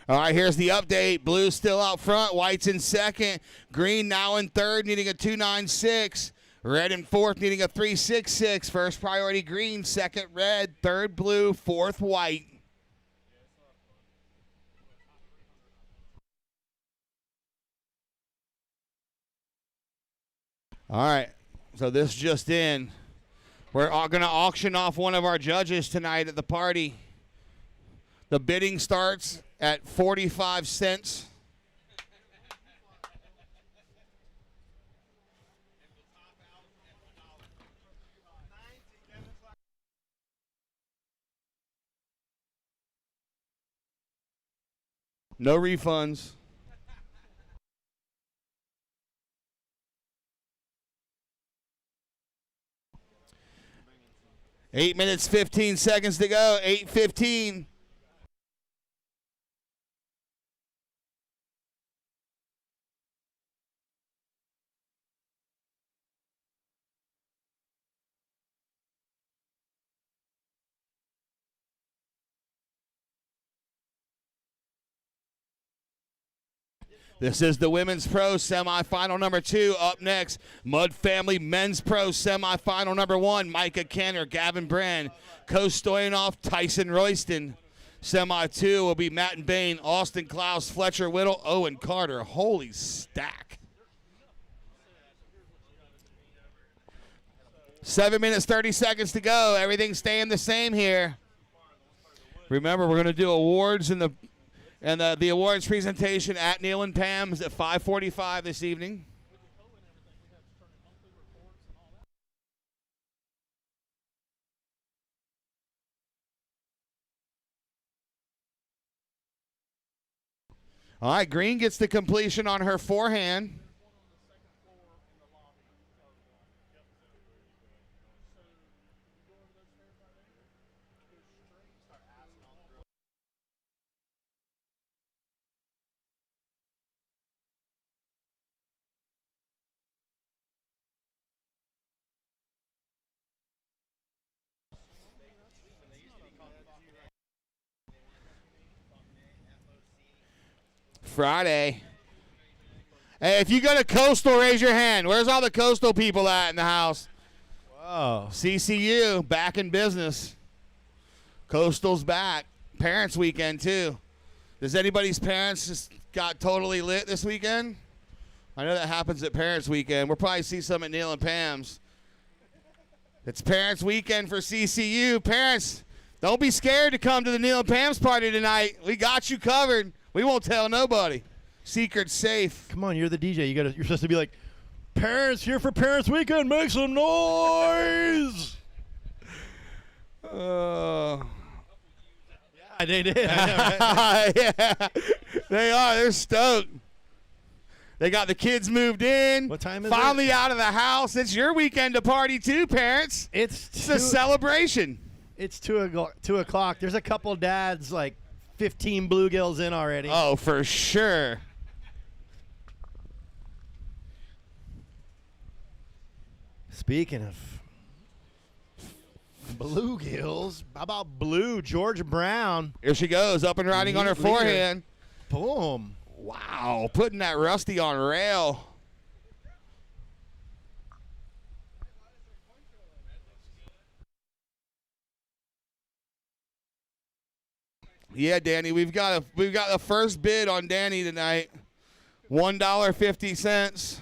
All right, here's the update. Blue's still out front. White's in second. Green now in third, needing a 2.96. Red in fourth, needing a 3.66. First priority green, second red, third blue, fourth white. All right, so this just in. We're going to auction off one of our judges tonight at the party. The bidding starts at 45 cents. No refunds. Eight minutes, 15 seconds to go. 8:15. This is the Women's Pro semifinal number 2. Up next, Mud Family Men's Pro semifinal number 1. Micah Caner, Gavin Bran, Coto Stoyanoff, Tyson Royston. Semi 2 will be Matt and Bain, Austin Klaus, Fletcher Whittle, Owen Carter. Holy stack. 7 minutes, 30 seconds to go. Everything's staying the same here. Remember, we're going to do awards in the awards presentation at Neil and Pam's at 5:45 this evening. All right, Green gets the completion on her forehand. Friday. Hey, if you go to Coastal, raise your hand. Where's all the Coastal people at in the house? Whoa. CCU, back in business. Coastal's back. Parents weekend, too. Does anybody's parents just got totally lit this weekend? I know that happens at Parents weekend. We'll probably see some at Neil and Pam's. It's Parents weekend for CCU. Parents, don't be scared to come to the Neil and Pam's party tonight. We got you covered. We won't tell nobody. Secret's safe. Come on, you're the DJ. You're supposed to be like, parents here for Parents Weekend. Make some noise. Yeah, they did. I know, right? Yeah, they are. They're stoked. They got the kids moved in. What time is Finally it? out of the house. It's your weekend to party too, parents. It's a celebration. It's 2 o'clock. There's a couple dads like 15 bluegills in already. Oh, for sure. Speaking of bluegills, how about blue Georgia Brown? Here she goes, up and riding on her forehand. Boom. Wow, putting that Rusty on rail. Yeah, Danny, we've got the first bid on Danny tonight. $1.50.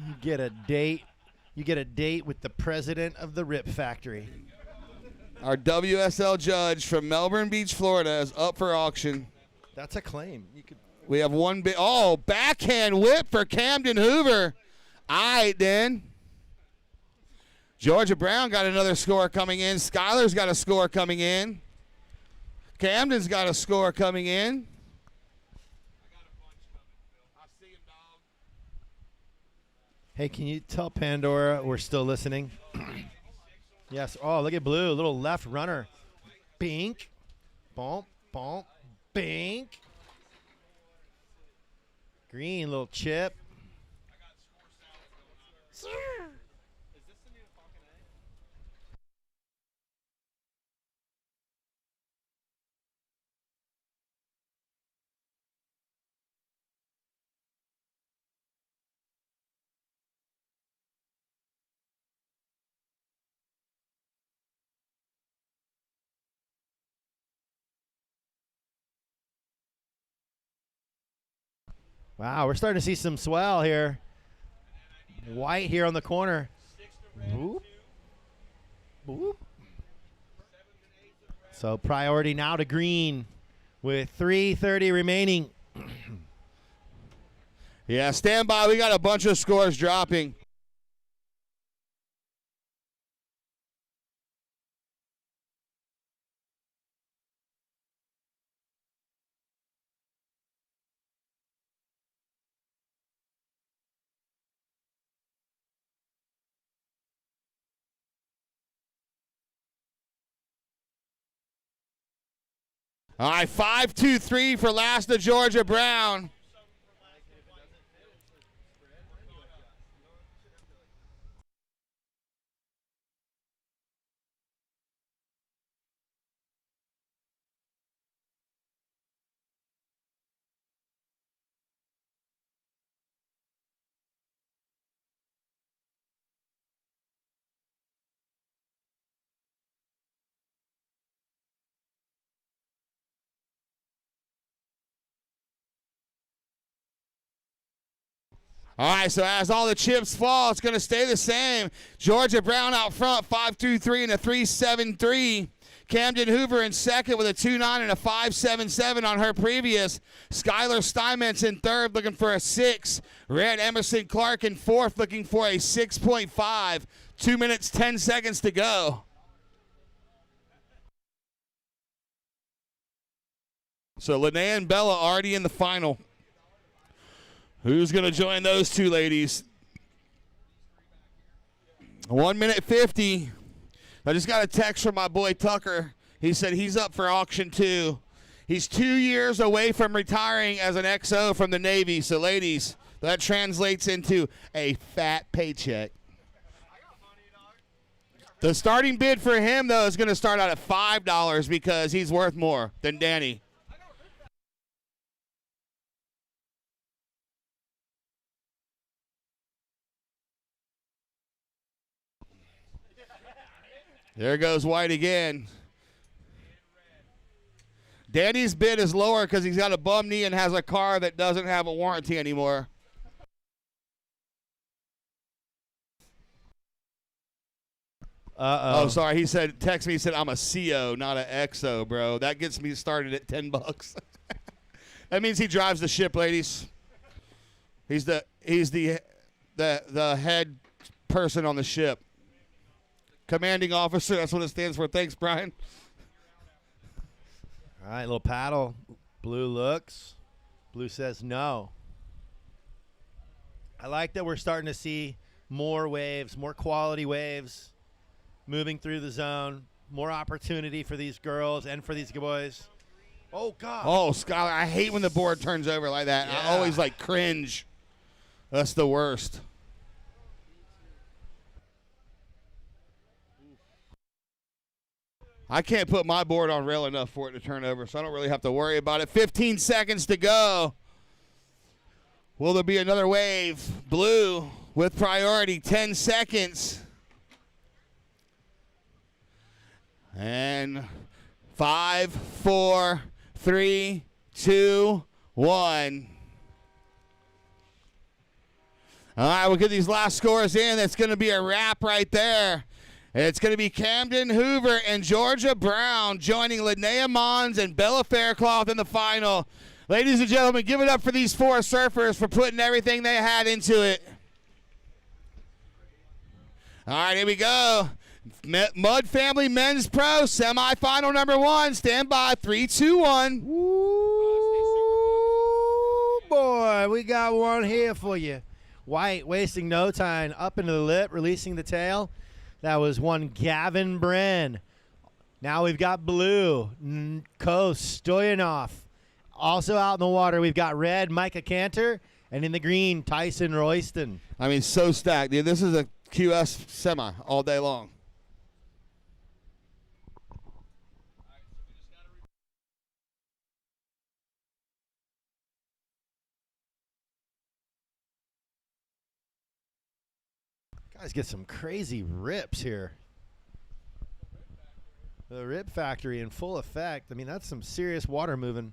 You get a date. You get a date with the president of the Rip Factory. Our WSL judge from Melbourne Beach, Florida, is up for auction. That's a claim. We have one bid. Oh, backhand whip for Camden Hoover. All right, then. Georgia Brown got another score coming in. Skylar's got a score coming in. Camden's got a score coming in. Hey, can you tell Pandora we're still listening? Yes. Oh, look at Blue. Little left runner. Bink. Bump. Bump. Bink. Green, little chip. Wow, we're starting to see some swell here. White here on the corner. Whoop. Whoop. So priority now to green with 3:30 remaining. Yeah, stand by. We got a bunch of scores dropping. All right, 5-2-3 for last of Georgia Brown. All right, so as all the chips fall, it's going to stay the same. Georgia Brown out front, 5-2-3 and a 3-7-3. Camden Hoover in second with a 2-9 and a 5-7-7 on her previous. Skylar Steinmetz in third looking for a 6. Red Emerson Clark in fourth looking for a 6.5. 2 minutes, 10 seconds to go. So Linnea and Bella already in the final. Who's going to join those two ladies? 1 minute 50. I just got a text from my boy Tucker. He said he's up for auction too. He's 2 years away from retiring as an XO from the Navy. So ladies, that translates into a fat paycheck. The starting bid for him, though, is going to start out at $5 because he's worth more than Danny. There goes White again. Danny's bid is lower because he's got a bum knee and has a car that doesn't have a warranty anymore. Uh-oh. Oh, sorry. He said, text me, he said, I'm a CO, not an XO, bro. That gets me started at $10. That means he drives the ship, ladies. He's the head person on the ship. Commanding officer, that's what it stands for. Thanks, Brian. All right, little paddle. Blue looks. Blue says no. I like that we're starting to see more waves, more quality waves moving through the zone. More opportunity for these girls and for these boys. Oh, God. Oh, Skylar, I hate when the board turns over like that. Yeah. I always, cringe. That's the worst. I can't put my board on rail enough for it to turn over, so I don't really have to worry about it. 15 seconds to go. Will there be another wave? Blue with priority, 10 seconds. And 5, 4, 3, 2, 1. All right, we'll get these last scores in. That's going to be a wrap right there. It's going to be Camden Hoover and Georgia Brown joining Linnea Mons and Bella Faircloth in the final. Ladies and gentlemen, give it up for these four surfers for putting everything they had into it. All right, here we go. Mud Family Men's Pro semifinal number 1. Stand by. 3, 2, 1. Ooh, boy, we got one here for you. White wasting no time. Up into the lip, releasing the tail. That was one Gavin Bran. Now we've got blue, Coto Stoyanoff. Also out in the water, we've got red, Micah Caner, and in the green, Tyson Royston. I mean, so stacked, dude. This is a QS semi all day long. Guys get some crazy rips here. The rip factory in full effect. I mean, that's some serious water moving.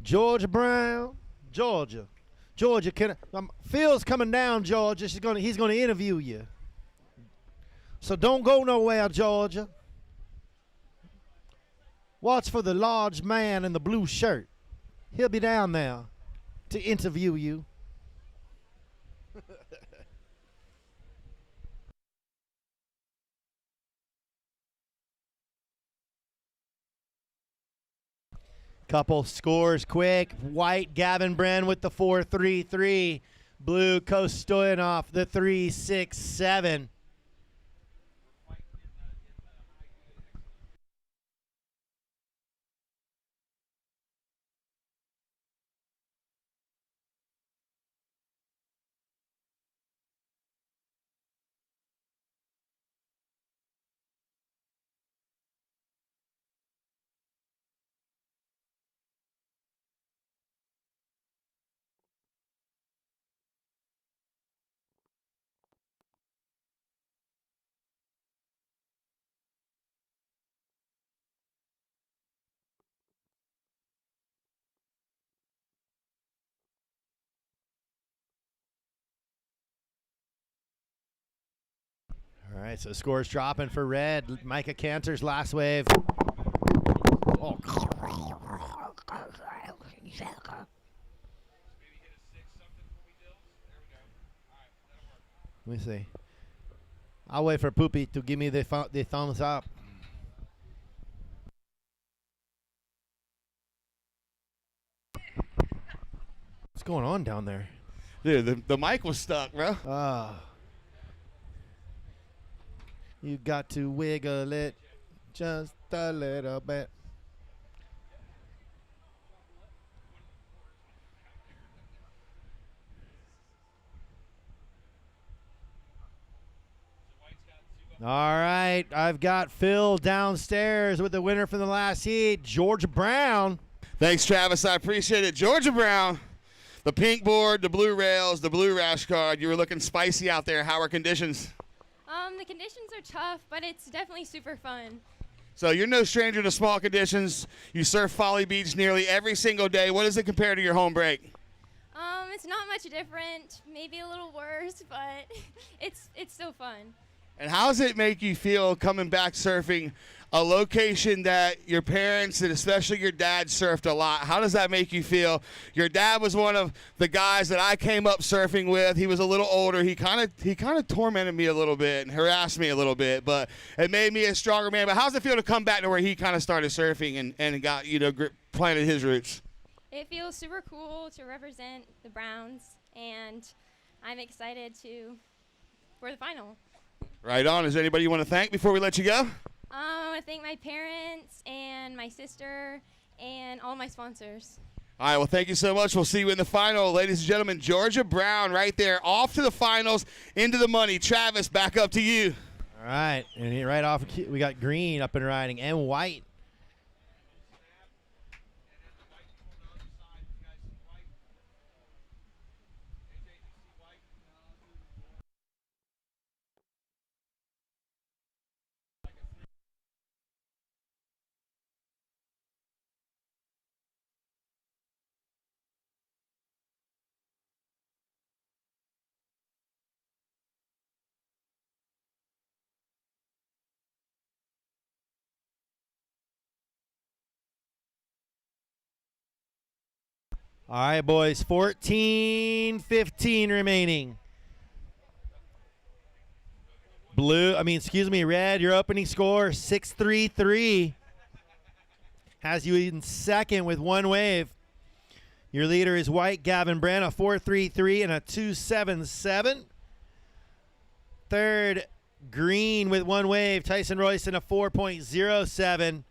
Georgia Brown, Georgia. Georgia, Phil's coming down, Georgia. He's gonna interview you. So don't go nowhere, Georgia. Watch for the large man in the blue shirt. He'll be down there to interview you. Couple scores quick. White, Gavin Bran with the 4.33. Blue, Coto Stoyanoff, the 3.67. All right, so scores dropping for red. Micah Caner's last wave. Oh. Let me see. I'll wait for Poopy to give me the thumbs up. What's going on down there? Dude, the mic was stuck, bro. You got to wiggle it just a little bit. All right, I've got Phil downstairs with the winner from the last heat, Georgia Brown. Thanks, Travis. I appreciate it. Georgia Brown, the pink board, the blue rails, the blue rash card. You were looking spicy out there. How are conditions? The conditions are tough, but it's definitely super fun. So you're no stranger to small conditions. You surf Folly Beach nearly every single day. What does it compare to your home break? It's not much different, maybe a little worse, but it's still fun. And how does it make you feel coming back surfing a location that your parents and especially your dad surfed a lot? How does that make you feel? Your dad was one of the guys that I came up surfing with. He was a little older. He kind of tormented me a little bit and harassed me a little bit, but it made me a stronger man. But how does it feel to come back to where he kind of started surfing and got, planted his roots? It feels super cool to represent the Browns, and I'm excited for the final. Right on. Is there anybody you want to thank before we let you go? I want to thank my parents and my sister and all my sponsors. All right, well, thank you so much. We'll see you in the final. Ladies and gentlemen, Georgia Brown right there, off to the finals, into the money. Travis, back up to you. All right, and right off, we got green up and riding and white. All right, boys, 14-15 remaining. Red, your opening score, 6.33. Has you in second with one wave. Your leader is White, Gavin Bran, a 4.33 and a 2.77. Third, Green with one wave, Tyson Royston, a 4.07.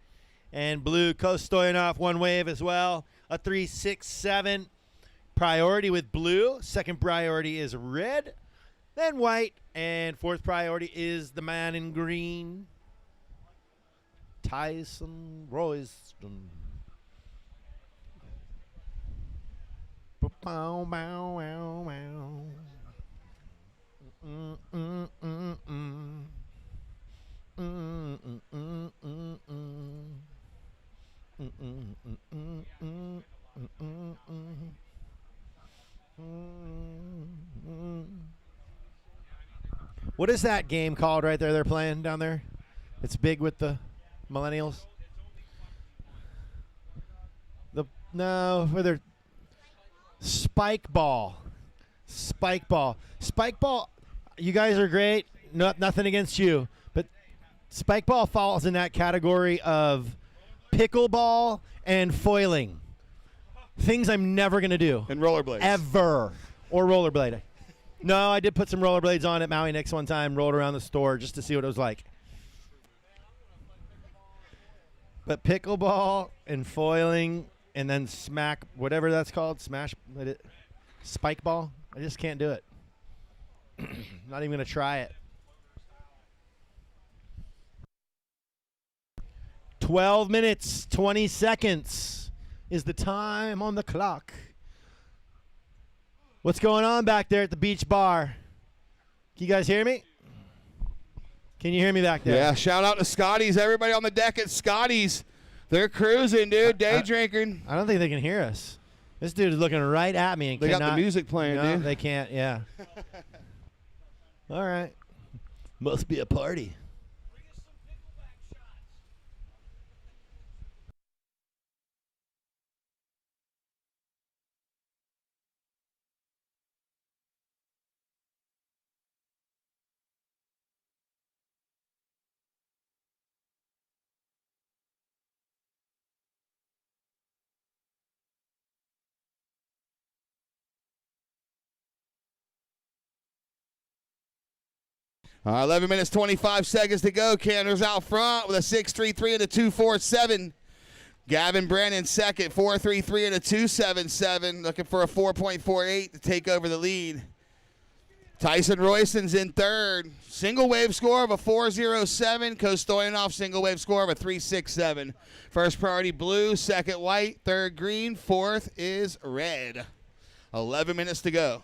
And Blue, Coto Stoyanoff, one wave as well, a 3.67. Priority with Blue. Second priority is Red, then White, and fourth priority is the man in green, Tyson Royston. Bow, bow, bow, bow. What is that game called right there they're playing down there? It's big with the millennials. Where they're spike ball. Spike ball. Spike ball, you guys are great. Nothing against you. But spike ball falls in that category of pickleball and foiling. Things I'm never going to do. And rollerblades. Ever. Or rollerblade. No, I did put some rollerblades on at Maui Nix one time, rolled around the store just to see what it was like. But pickleball and foiling and then smack, whatever that's called, spike ball, I just can't do it. Not even going to try it. 12 minutes, 20 seconds is the time on the clock. What's going on back there at the beach bar? Can you guys hear me? Can you hear me back there? Yeah, shout out to Scotty's. Everybody on the deck at Scotty's. They're cruising, dude. Day drinking. I don't think they can hear us. This dude is looking right at me. And they got the music playing, no, dude. They can't, yeah. All right. Must be a party. All right, 11 minutes, 25 seconds to go. Caner's out front with a 6.33 and a 2.47. Gavin Bran in second, 4.33 and a 2.77. Looking for a 4.48 to take over the lead. Tyson Royston's in third. Single wave score of a 4.07. Coto Stoyanoff single wave score of a 3.67. First priority blue, second white, third green, fourth is red. 11 minutes to go.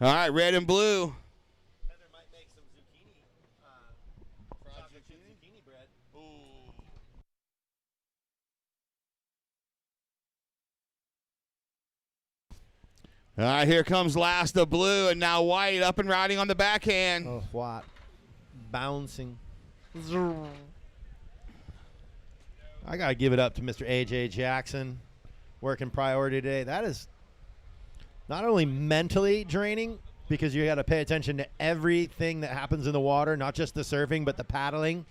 All right, red and blue. Heather might make some zucchini bread. All right, here comes last of blue, and now white up and riding on the backhand. Oh, what? Bouncing. I got to give it up to Mr. A.J. Jackson, working priority today. That is not only mentally draining, because you got to pay attention to everything that happens in the water, not just the surfing, but the paddling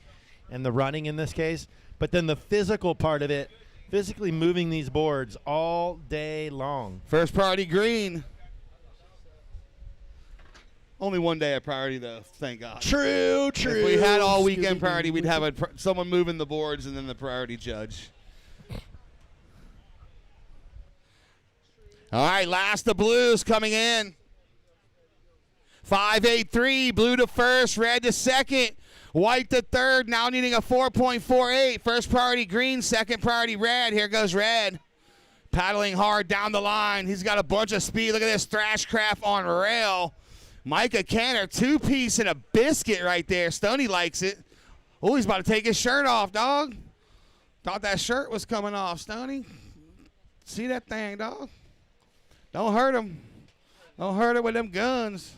and the running in this case, but then the physical part of it, physically moving these boards all day long. First priority green. Only one day of priority, though, thank God. True. If we had all weekend priority, we'd have someone moving the boards and then the priority judge. All right, last of blues coming in. 5.83, blue to first, red to second, white to third, now needing a 4.48. First priority green, second priority red. Here goes red. Paddling hard down the line. He's got a bunch of speed. Look at this Thrashcraft on rail. Micah Caner, two-piece and a biscuit right there. Stoney likes it. Oh, he's about to take his shirt off, dog. Thought that shirt was coming off, Stoney. See that thing, dog? Don't hurt him. Don't hurt him with them guns.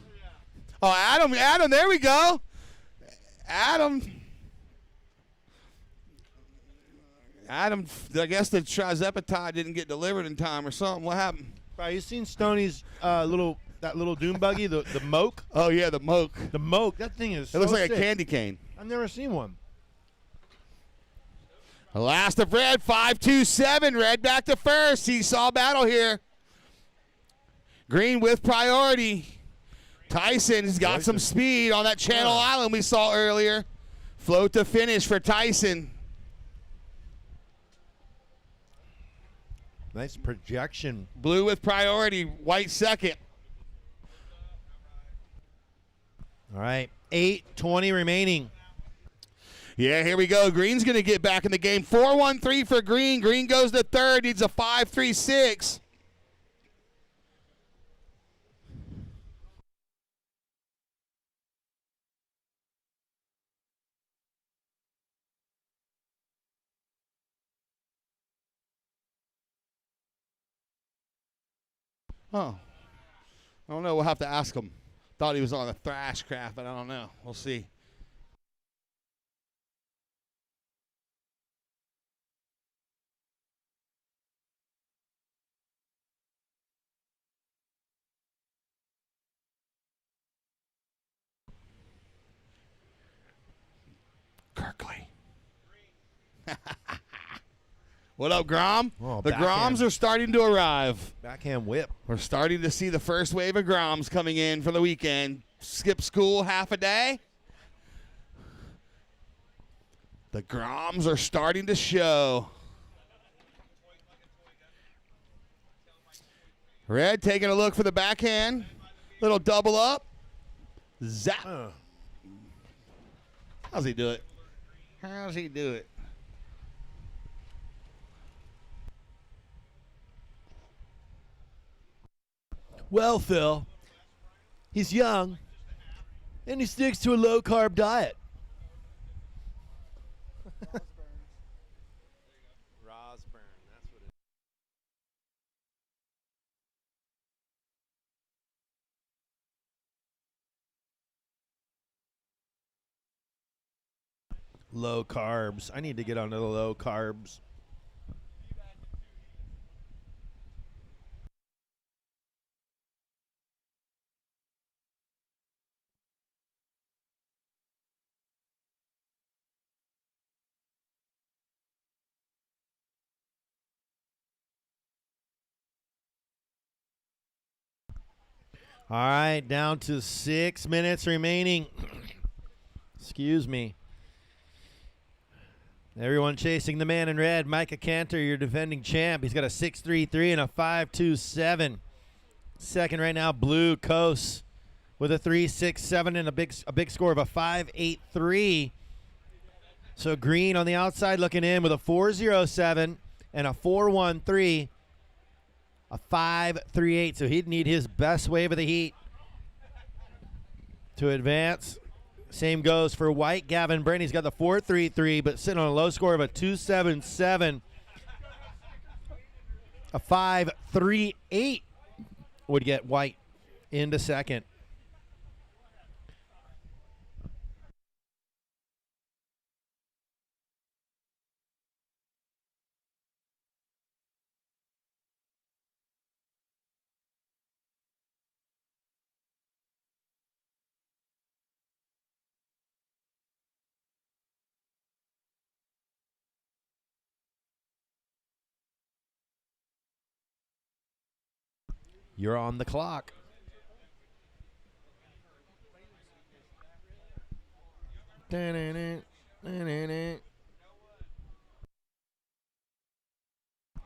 Oh, Adam, there we go. Adam, I guess the trizepatide didn't get delivered in time or something. What happened? Bro, you seen Stoney's little dune buggy, the moke? Oh, yeah, the moke. The moke. That thing is It looks so like sick. a candy cane. I've never seen one. The last of red, 5.27. Red back to first. Seesaw battle here. Green with priority. Tyson's got some speed on that Channel Island we saw earlier. Float to finish for Tyson. Nice projection. Blue with priority. White second. All right, 8:20 remaining. Yeah, here we go. Green's going to get back in the game. 4.13 for Green. Green goes to third. Needs a 5.36. Oh. I don't know. We'll have to ask him. Thought he was on the thrash craft, but I don't know. We'll see. Kirkley. What up, Grom? Oh, the backhand. Groms are starting to arrive. Backhand whip. We're starting to see the first wave of Groms coming in for the weekend. Skip school half a day. The Groms are starting to show. Red taking a look for the backhand. Little double up. Zap. How's he do it? How's he do it? Well, Phil, he's young, and he sticks to a low-carb diet. Low carbs. I need to get onto the low carbs. All right, down to 6 minutes remaining. Excuse me. Everyone chasing the man in red. Micah Caner, your defending champ. He's got a 6.33 and a 5.27. Second right now, Blue Coast with a 3.67 and a big score of a 5.83. So Green on the outside looking in with a 4.07 and a 4.13. A 5.38, so he'd need his best wave of the heat to advance. Same goes for White. Gavin Bran, he's got the 4.33, but sitting on a low score of a 2.77. A 5.38 would get White into second. You're on the clock. All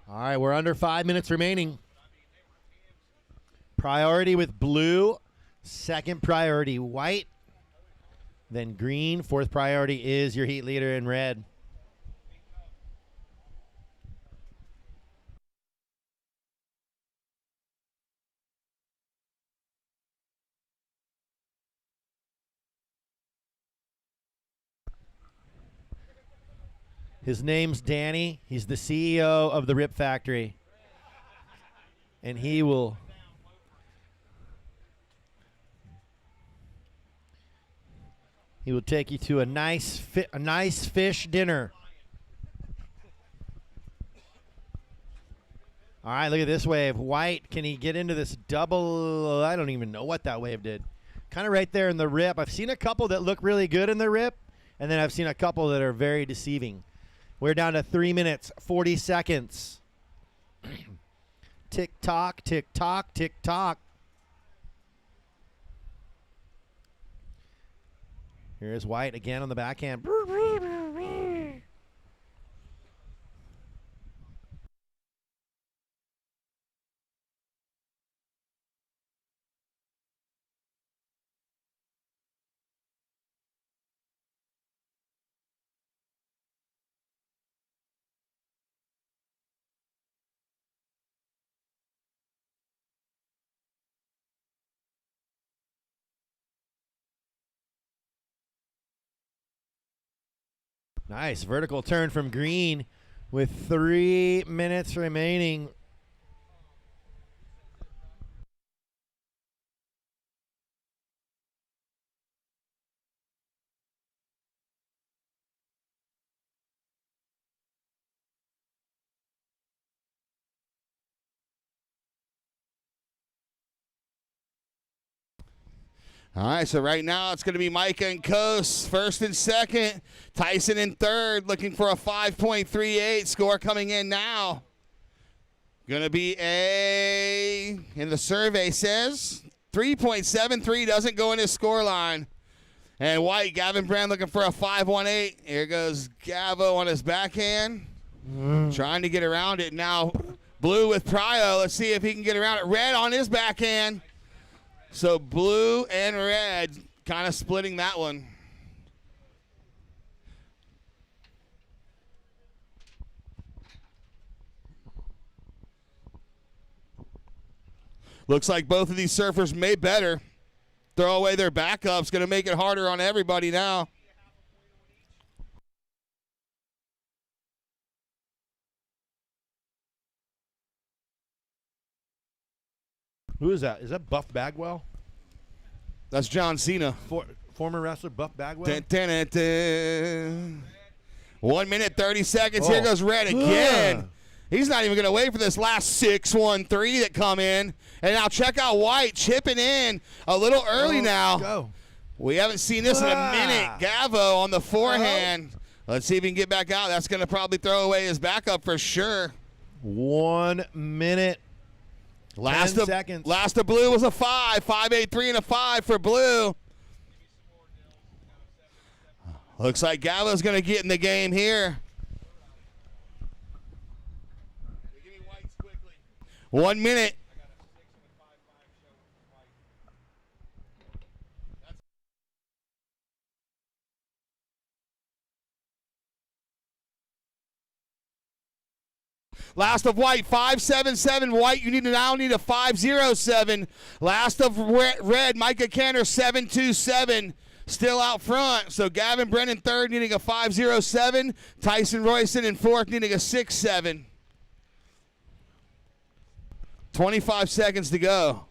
right, we're under 5 minutes remaining. Priority with Blue. Second priority, White. Then Green. Fourth priority is your heat leader in Red. His name's Danny. He's the CEO of the Rip Factory. And he will take you to a nice fish dinner. All right, look at this wave. White, can he get into this double? I don't even know what that wave did. Kind of right there in the rip. I've seen a couple that look really good in the rip, and then I've seen a couple that are very deceiving. We're down to 3 minutes, 40 seconds. Tick tock, tick tock, tick tock. Here's White again on the backhand. Nice vertical turn from Green with 3 minutes remaining. All right, so right now it's going to be Micah and Coast first and second. Tyson in third, looking for a 5.38 score coming in now. Going to be and the survey says 3.73, doesn't go in his score line. And White, Gavin Bran looking for a 5.18. Here goes Gavo on his backhand, trying to get around it. Now Blue with Pryo. Let's see if he can get around it. Red on his backhand. So Blue and Red kind of splitting that one. Looks like both of these surfers made better. Throw away their backups. Going to make it harder on everybody now. Who is that? Is that Buff Bagwell? That's John Cena. Former wrestler Buff Bagwell? Dun, dun, dun, dun. 1 minute, 30 seconds. Here goes Red again. He's not even going to wait for this last 6-1-3 that come in. And now check out White chipping in a little early now. Go. We haven't seen this in a minute. Gavo on the forehand. Let's see if he can get back out. That's going to probably throw away his backup for sure. 1 minute. Last 10 of seconds. Last of Blue was a 5. 5.83 and a 5 for Blue. Looks like Gavo's going to get in the game here. 1 minute. Last of White, 5.77. White, you now need a 5.07. Last of Red, Micah Caner, 7.27. Still out front. So Gavin Bran in third, needing a 5.07. Tyson Royson in fourth, needing a 6.7. 25 seconds to go.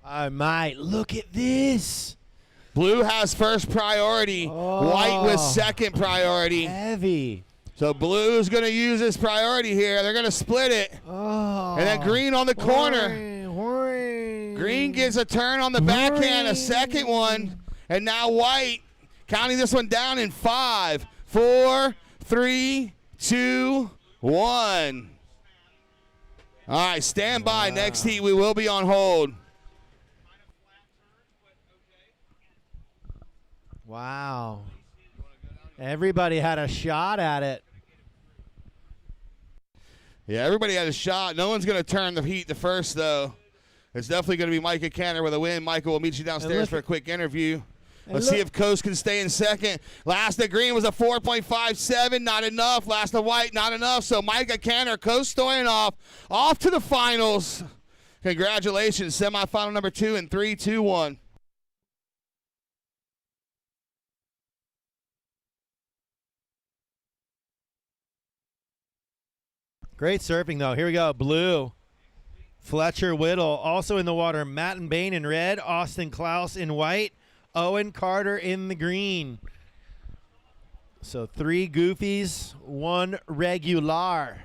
Oh, mate, look at this. Blue has first priority. White with second priority. Heavy. So Blue's going to use his priority here. They're going to split it. And then Green on the corner. Green gets a turn on the backhand, a second one. And now White counting this one down in 5, 4, 3, 2, 1. All right, stand by. Next heat, we will be on hold. Wow. Everybody had a shot at it. Yeah, everybody had a shot. No one's going to turn the heat to first, though. It's definitely going to be Micah Caner with a win. Micah will meet you downstairs for a quick interview. Let's see if Coast can stay in second. Last of Green was a 4.57. Not enough. Last of White, not enough. So Micah Caner, Coto Stoyanoff, off to the finals. Congratulations. Semifinal number 2 in 3, 2, 1. Great surfing, though. Here we go. Blue. Fletcher Whittle also in the water. Matt and Bain in red. Austin Klaus in white. Owen Carter in the green. So 3 goofies, 1 regular.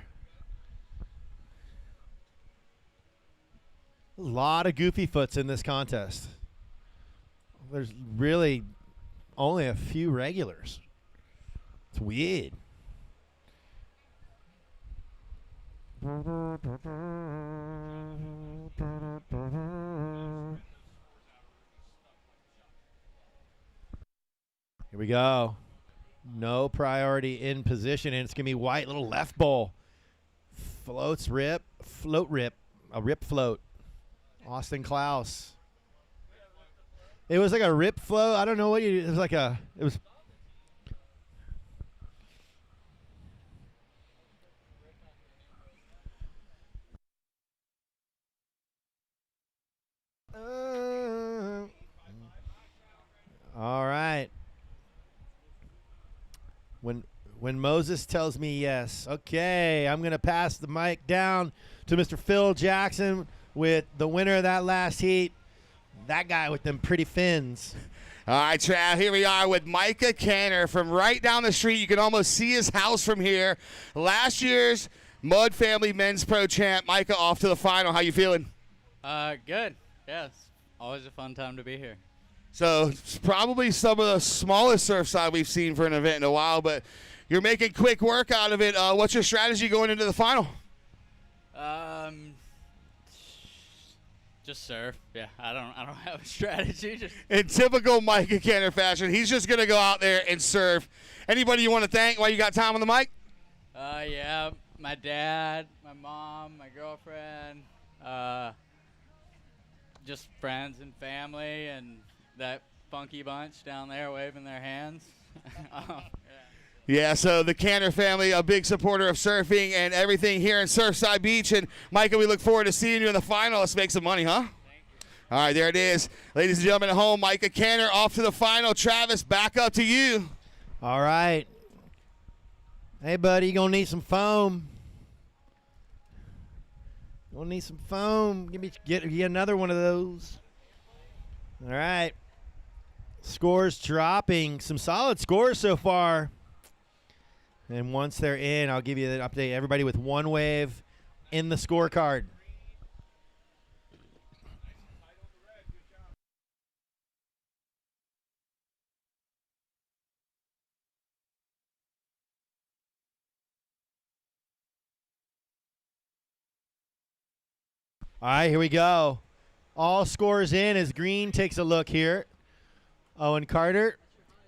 A lot of goofy foots in this contest. There's really only a few regulars. It's weird. Here we go. No priority in position, and it's going to be White, little left bowl. Floats, rip, float, rip. A rip float. Austin Klaus. It was like a rip float. I don't know what you, it was like a, it was. All right. When Moses tells me yes, okay, I'm going to pass the mic down to Mr. Phil Jackson with the winner of that last heat, that guy with them pretty fins. All right, Trav, here we are with Micah Caner from right down the street. You can almost see his house from here. Last year's Mud Family Men's Pro Champ. Micah, off to the final. How you feeling? Good. Yeah, it's always a fun time to be here. So it's probably some of the smallest surf side we've seen for an event in a while, but you're making quick work out of it. What's your strategy going into the final? Just surf. Yeah, I don't have a strategy. Just In typical Micah Caner fashion, he's just going to go out there and surf. Anybody you want to thank while you got time on the mic? yeah, my dad, my mom, my girlfriend, just friends and family, and that funky bunch down there waving their hands. Yeah, so the Caner family, a big supporter of surfing and everything here in Surfside Beach. And, Micah, we look forward to seeing you in the final. Let's make some money, huh? All right, there it is. Ladies and gentlemen at home, Micah Caner off to the final. Travis, back up to you. All right. Hey, buddy, you're going to need some foam. You're going to need some foam. Get another one of those. All right. Scores dropping. Some solid scores so far. And once they're in, I'll give you an update. Everybody with one wave in the scorecard. All right, here we go. All scores in as Green takes a look here. Owen Carter.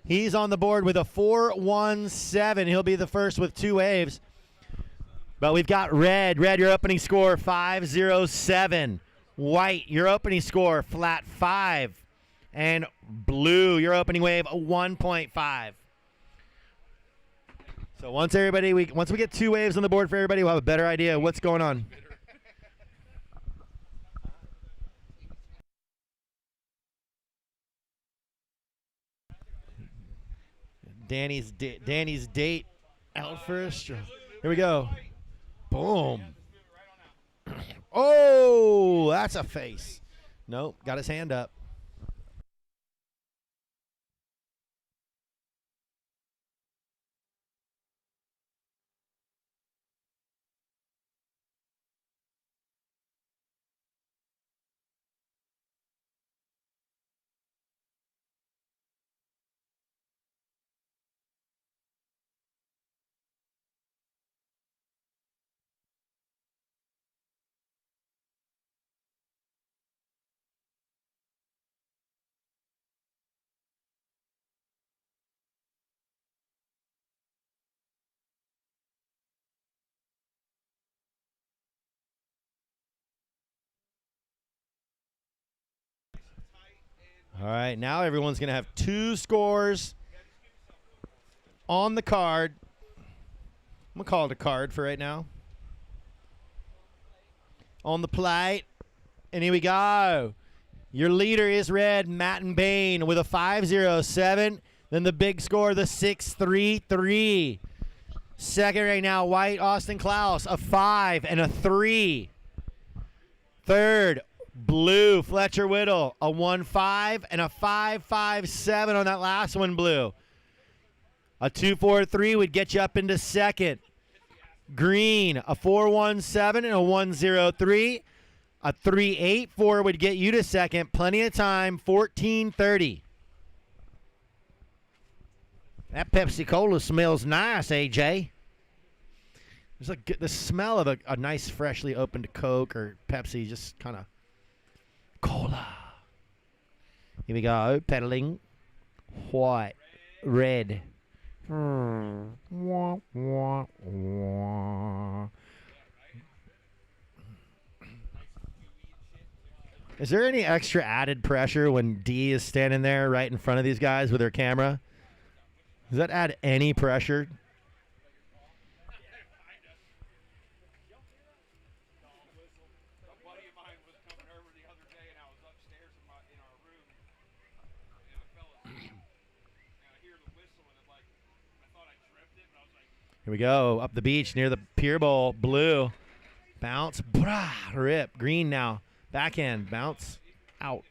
He's on the board with a 4-1-7. He'll be the first with 2 waves. But we've got Red. Red, your opening score, 5-0-7. White, your opening score, flat 5. And Blue, your opening wave, a 1.5. So once we get 2 waves on the board for everybody, we'll have a better idea of what's going on. Danny's date out first. Here we go. Boom. Oh, that's a face. Nope, got his hand up. All right, now everyone's going to have 2 scores on the card. I'm going to call it a card for right now. On the plate. And here we go. Your leader is Red, Matt and Bain, with a 5-0-7. Then the big score, the 6-3-3. Second right now, White, Austin Klaus, a 5 and a 3. Third, Blue, Fletcher Whittle, a 1-5 and a 5-5-7 on that last one, Blue. A 2-4-3 would get you up into second. Green, a 4-1-7 and a 1-0-3. A 3-8-4 would get you to second. Plenty of time, 14-30. That Pepsi Cola smells nice, AJ. There's the smell of a nice, freshly opened Coke or Pepsi, just kind of cola. Here we go, pedaling. White, red. Wah, wah, wah. Is there any extra added pressure when D is standing there right in front of these guys with her camera? Does that add any pressure? Here we go, up the beach near the pier bowl. Blue, bounce, brah, rip. Green now, backhand, bounce, out.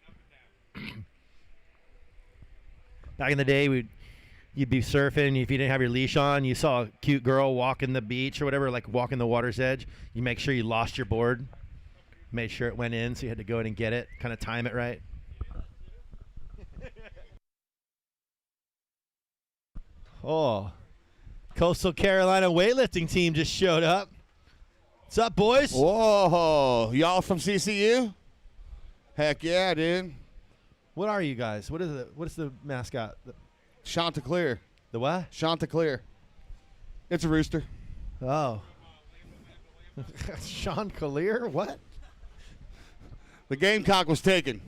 Back in the day, you'd be surfing. If you didn't have your leash on, you saw a cute girl walking the beach or whatever, like walking the water's edge. You make sure you lost your board, made sure it went in, so you had to go in and get it, kind of time it right. Oh, Coastal Carolina weightlifting team just showed up. What's up, boys? Whoa, y'all from CCU? Heck yeah, dude. What are you guys? What is the mascot? Chanticleer. The what? Chanticleer. It's a rooster. Oh. Sean Collier? What? The gamecock was taken.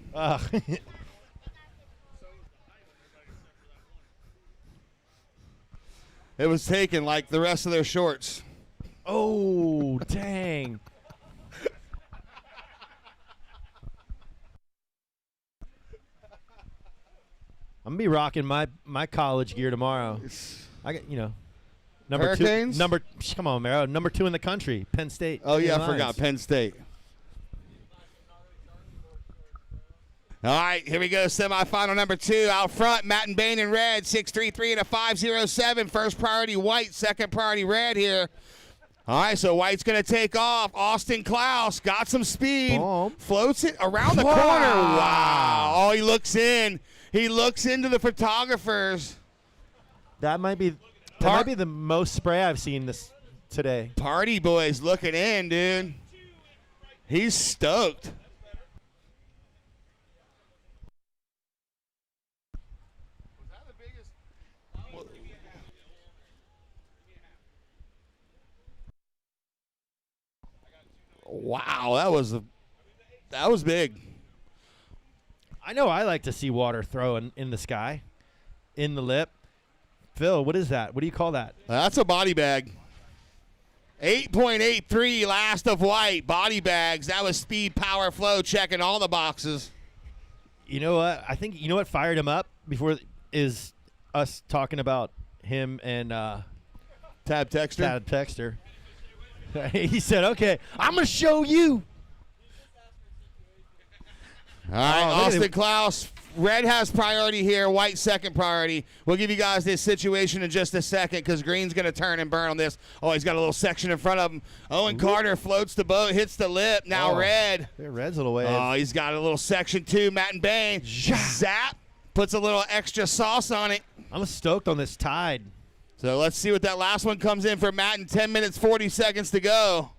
It was taken like the rest of their shorts. Oh, dang. I'm gonna be rocking my college gear tomorrow. I got number Hurricanes? Come on, Maro. Number 2 in the country, Penn State. Oh yeah, I Lions. forgot Penn State. All right, here we go. Semifinal number 2. Out front, Matt and Bain in red, 6'3" and a 507. First priority white, second priority red here. All right, so white's going to take off. Austin Klaus got some speed. Boom. Floats it around the corner. Wow. Oh, he looks in. He looks into the photographers. That might be the most spray I've seen this today. Party boys looking in, dude. He's stoked. Wow, that was big. I know I like to see water throwing in the sky, in the lip. Phil, what is that? What do you call that? That's a body bag. 8.83 last of white. Body bags. That was speed, power, flow, checking all the boxes. You know what? I think what fired him up before is us talking about him and Tab Texter. He said, okay, I'm going to show you. All right, Austin Klaus. Red has priority here. White second priority. We'll give you guys this situation in just a second because green's going to turn and burn on this. Oh, he's got a little section in front of him. Owen Carter floats the boat, hits the lip. Now red. Red's a little way. Oh, he's got a little section too. Matt and Bain. Zap. Puts a little extra sauce on it. I'm stoked on this tide. So let's see what that last one comes in for Matt in 10 minutes, 40 seconds to go.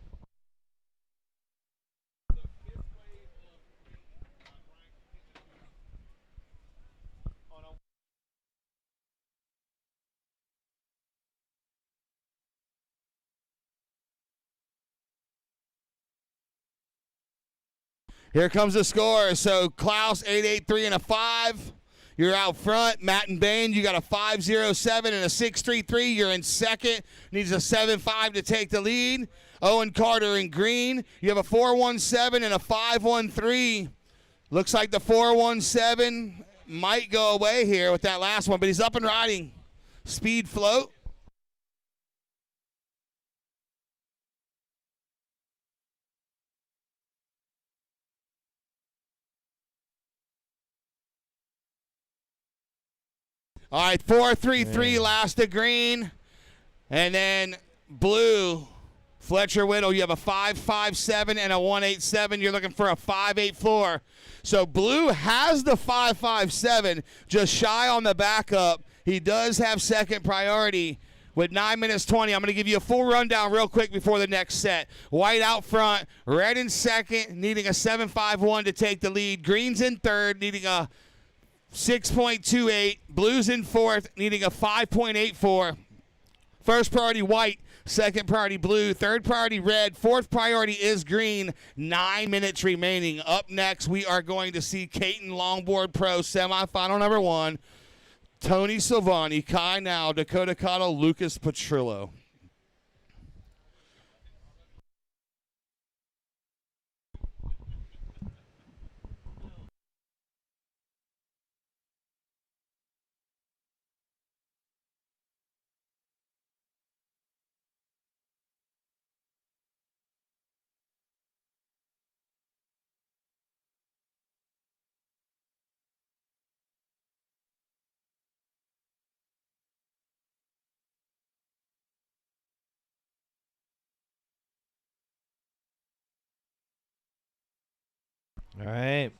Here comes the score. So Klaus, 8.83 and a 5. You're out front. Matt and Bain, you got a 5.07 and a 6.33. You're in second. Needs a 7.5 to take the lead. Owen Carter in green. You have a 4.17 and a 5.13. Looks like the 4.17 might go away here with that last one, but he's up and riding. Speed float. All right, 4.33 last to green. And then blue, Fletcher Whittle, you have a 5.57 and a 1.87. You're looking for a 5.8 floor. So blue has the 5.57, just shy on the backup. He does have second priority with 9 minutes 20. I'm going to give you a full rundown real quick before the next set. White out front, red in second, needing a 7.51 to take the lead. Green's in third, needing a 6.28. Blues in fourth, needing a 5.84. First priority white, second priority blue, third priority red, fourth priority is green. 9 minutes remaining. Up next, we are going to see Caton Longboard Pro semifinal number 1. Tony Silvani, Kai Now, Dakota Cotto, Lucas Petrillo. All right.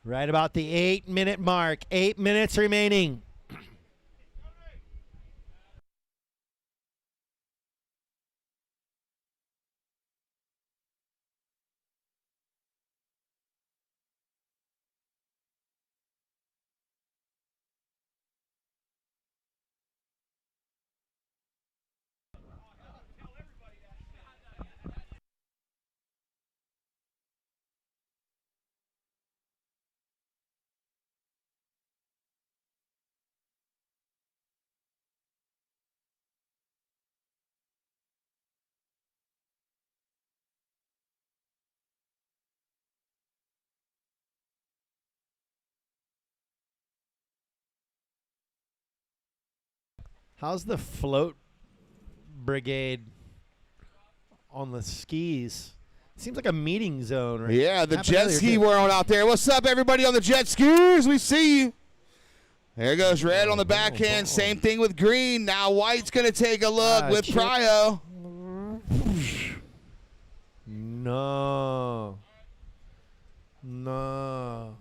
Right about the 8-minute mark. 8 minutes remaining. How's the float brigade on the skis? Seems like a meeting zone, right? Yeah, the Happened jet earlier, ski too. world out there. What's up, everybody on the jet skis? We see you. There goes red on the backhand. Same thing with green. Now white's going to take a look with chip. Pryo. No. No.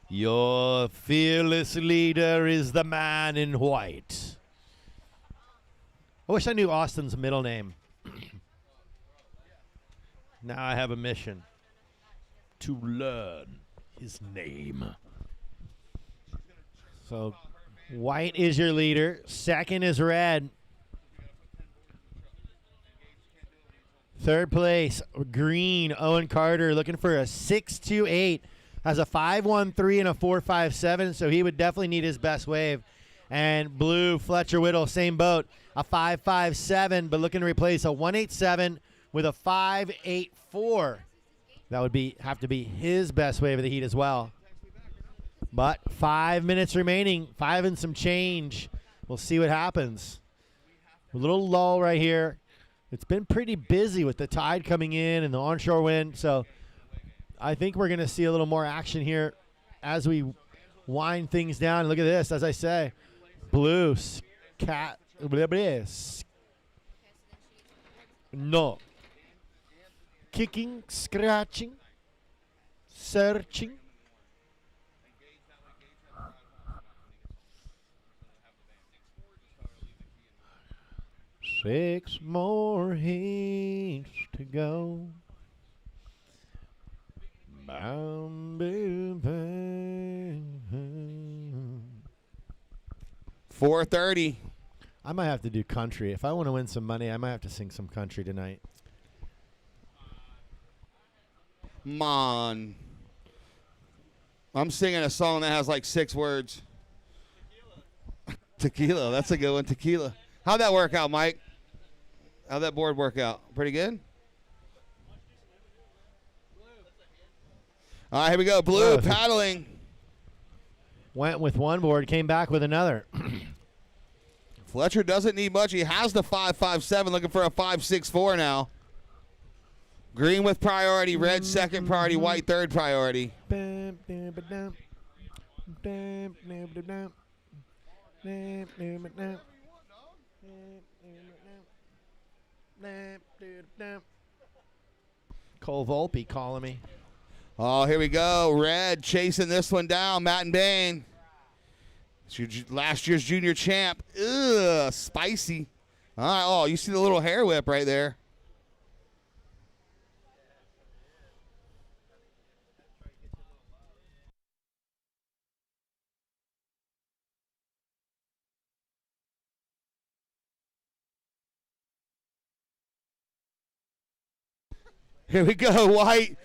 Your fearless leader is the man in white. I wish I knew Austin's middle name. Now I have a mission to learn his name. So white is your leader. Second is red. Third place, green, Owen Carter, looking for a 6.28. Has a 5.13 and a 4.57, so he would definitely need his best wave. And blue, Fletcher Whittle, same boat, a 5.57, but looking to replace a 1.87 with a 5.84. That would have to be his best wave of the heat as well. But 5 minutes remaining, 5 and some change. We'll see what happens. A little lull right here. It's been pretty busy with the tide coming in and the onshore wind, so I think we're going to see a little more action here as we wind things down. Look at this, as I say, blue, cat, no, kicking, scratching, searching. Six more heats to go. 4:30. I might have to do country. If I want to win some money, I might have to sing some country tonight. Come on. I'm singing a song that has like 6 words. Tequila. That's a good one. Tequila. How'd that work out, Mike? How'd that board work out? Pretty good? All right, here we go. Blue paddling. Went with one board, came back with another. Fletcher doesn't need much. He has the 5.57, looking for a 5.64 now. Green with priority, red second priority, white third priority. Cole Volpe calling me. Oh, here we go. Red chasing this one down. Matt and Bain. It's your last year's junior champ. Ugh, spicy. All right. Oh, you see the little hair whip right there. Here we go, White.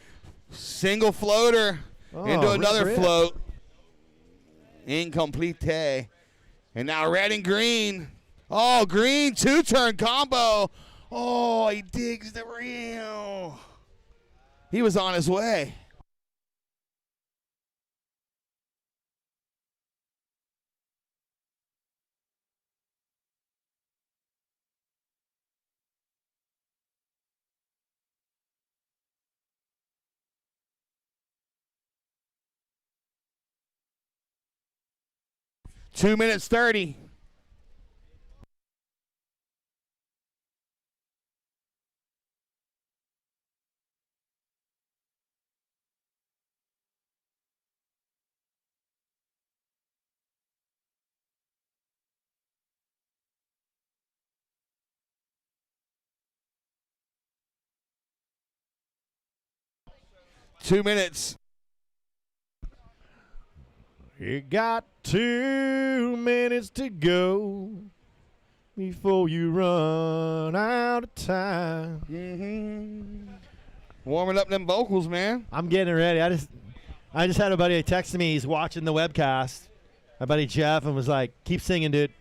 Single floater into another rip. float. Incomplete. And now red and green. Oh, green two-turn combo. Oh, he digs the reel. He was on his way. Two minutes 30. Two minutes. You got 2 minutes to go before you run out of time. Warming up them vocals, man. I'm getting ready. I just had a buddy text me. He's watching the webcast. My buddy Jeff, and was like, "Keep singing, dude."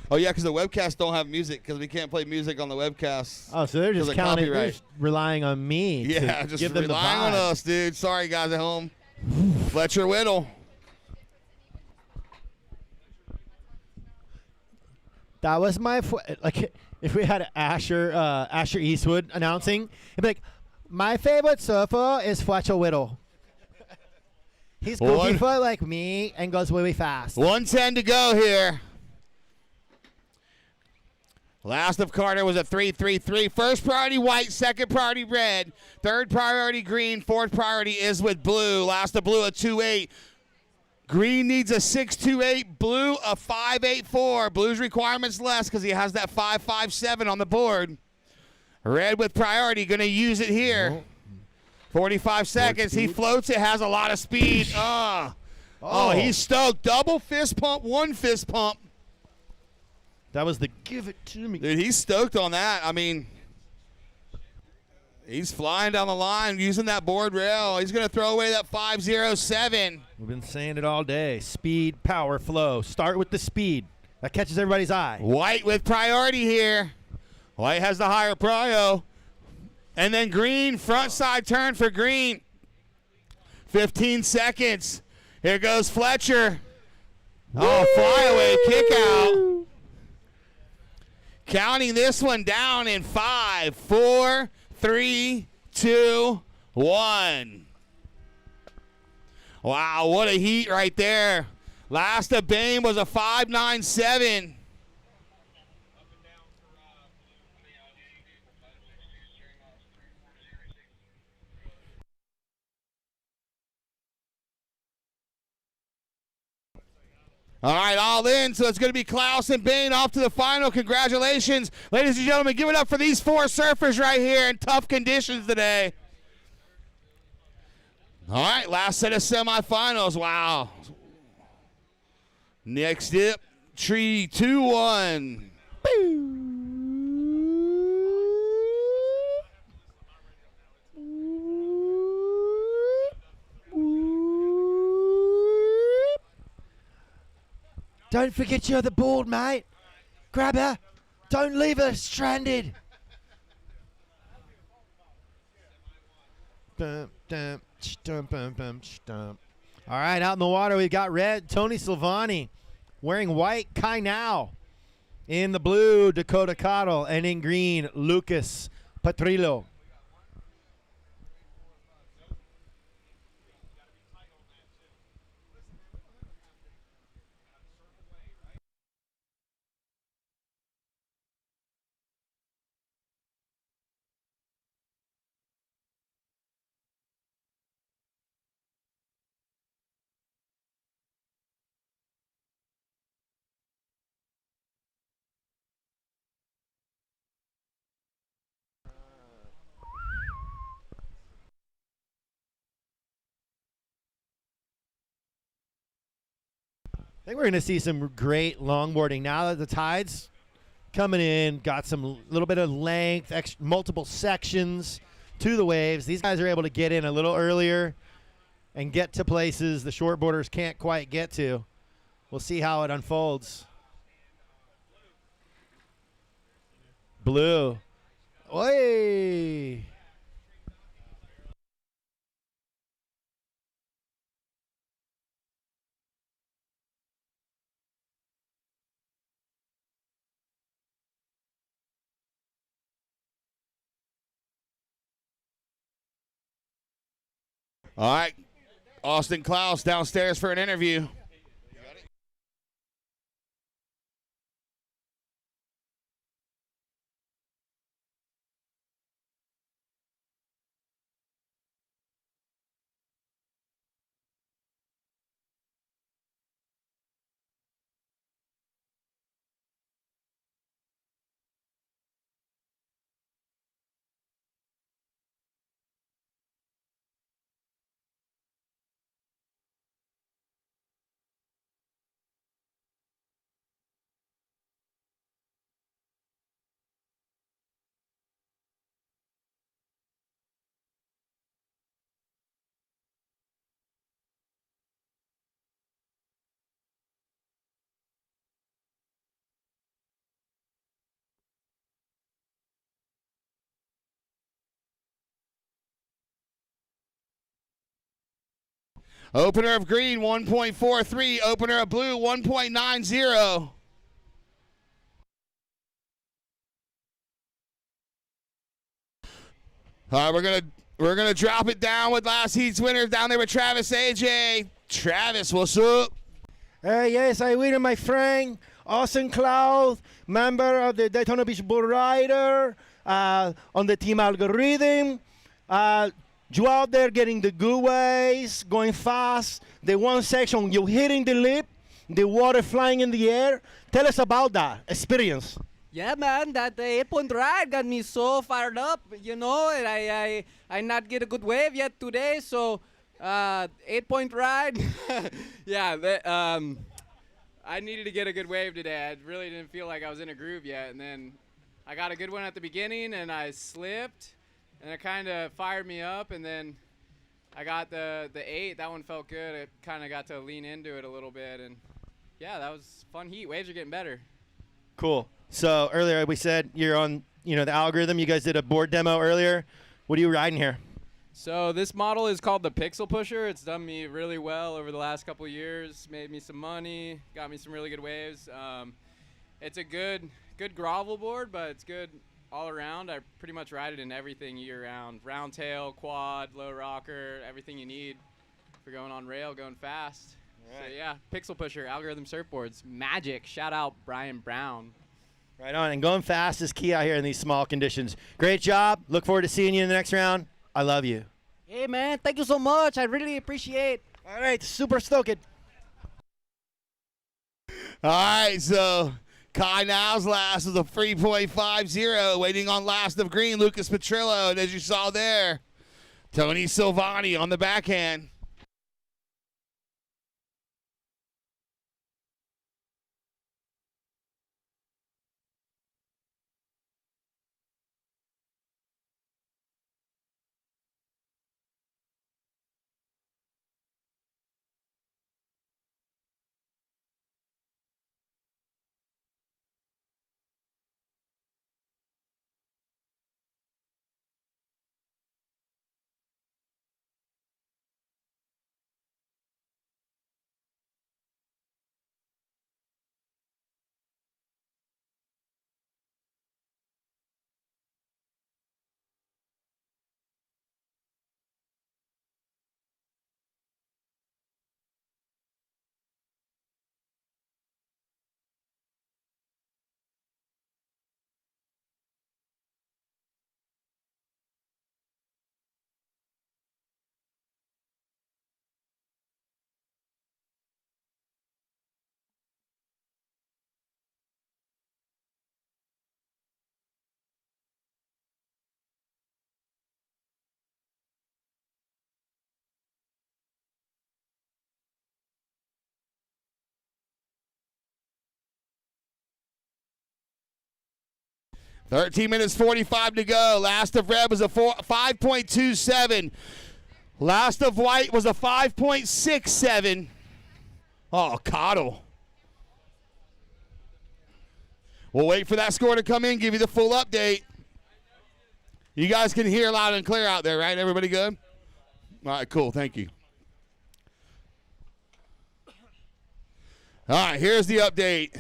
Oh, yeah, because the webcasts don't have music because we can't play music on the webcast. Oh, so they're just counting. They're just relying on me. Yeah, to just give them the relying on vibe. us, dude. Sorry, guys at home. Fletcher Whittle. That was my like. If we had Asher Eastwood announcing, it'd be like, "My favorite surfer is Fletcher Whittle. He's goofy foot like me and goes really fast." 1:10 to go here. Last of Carter was a 3-3-3. First priority white, second priority red, third priority green, fourth priority is with blue. Last of blue a 2-8. Green needs a 6-2-8, blue a 5-8-4. Blue's requirements less because he has that 5-5-7 on the board. Red with priority, going to use it here. 45 seconds. He floats it, has a lot of speed. Oh, he's stoked. Double fist pump, one fist pump. That was the give it to me. Dude, he's stoked on that. I mean, he's flying down the line using that board rail. He's going to throw away that 5-0-7. We've been saying it all day. Speed, power, flow. Start with the speed. That catches everybody's eye. White with priority here. White has the higher prio. And then green, front side turn for green. 15 seconds. Here goes Fletcher. Oh, flyaway kick out. Counting this one down in 5, 4, 3, 2, 1. Wow, what a heat right there. Last of Bame was a 5-9-7. All right, all in. So it's going to be Klaus and Bain off to the final. Congratulations. Ladies and gentlemen, give it up for these four surfers right here in tough conditions today. All right, last set of semifinals. Wow. Next dip, 3, 2, 1. Don't forget you're the board, mate. Grab her. Don't leave her stranded. All right, out in the water, we've got red, Tony Silvani. Wearing white, Kai Now. In the blue, Dakota Cottle. And in green, Lucas Patrillo. I think we're going to see some great longboarding now that the tides coming in, got some little bit of length, multiple sections to the waves. These guys are able to get in a little earlier and get to places the shortboarders can't quite get to. We'll see how it unfolds. Blue. Oi! All right. Austin Klaus downstairs for an interview. Opener of green, 1.43. Opener of blue, 1.90. All right, we're gonna drop it down with last heat's winner down there with Travis AJ. Travis, what's up? Yes, I win, my friend. Austin Cloud, member of the Daytona Beach Bull Rider, on the team algorithm. You out there getting the good ways, going fast. The one section, you hitting the lip, the water flying in the air. Tell us about that experience. Yeah, man, that 8-point ride got me so fired up, you know, and I not get a good wave yet today, so 8-point ride. Yeah, I needed to get a good wave today. I really didn't feel like I was in a groove yet, and then I got a good one at the beginning, and I slipped, and it kind of fired me up, and then I got the 8. That one felt good. It kind of got to lean into it a little bit, and yeah, that was fun heat. Waves are getting better. Cool. So earlier we said you're on, the algorithm. You guys did a board demo earlier. What are you riding here? So this model is called the Pixel Pusher. It's done me really well over the last couple of years. Made me some money. Got me some really good waves. It's a good grovel board, but it's good all around. I pretty much ride it in everything year round. Round tail, quad, low rocker, everything you need for going on rail, going fast. Right. So yeah, Pixel Pusher, algorithm surfboards, magic. Shout out Brian Brown. Right on. And going fast is key out here in these small conditions. Great job. Look forward to seeing you in the next round. I love you. Hey, man, thank you so much. I really appreciate. All right, super stoked. All right, so Kai Now's last was a 3.50. Waiting on last of green, Lucas Petrillo. And as you saw there, Tony Silvani on the backhand. 13 minutes 45 to go. Last of red was a 5.27. Last of white was a 5.67. Oh, Coto. We'll wait for that score to come in, give you the full update. You guys can hear loud and clear out there, right? Everybody good? All right, cool. Thank you. All right, here's the update.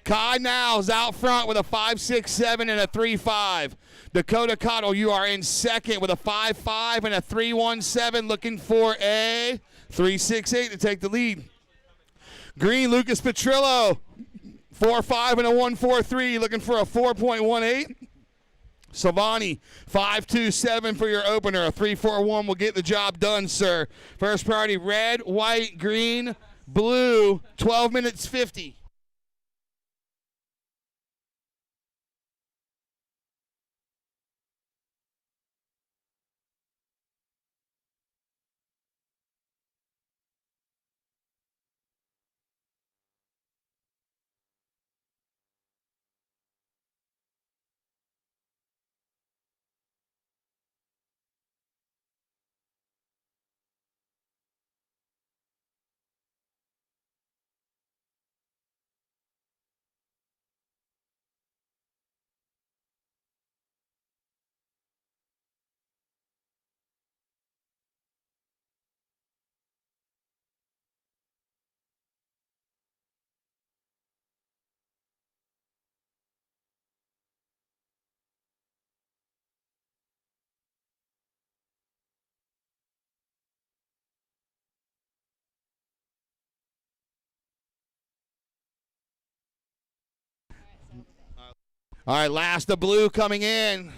Kai now is out front with a 5.67 and a 3.5. Dakota Cottle, you are in second with a 5.5 and a 3.17, looking for a 3.68 to take the lead. Green, Lucas Petrillo, 4.5 and a 1.43, looking for a 4.18. Savani, 5.27 for your opener. A 3.41 will get the job done, sir. First priority, red, white, green, blue, 12 minutes 50. All right, last of blue coming in.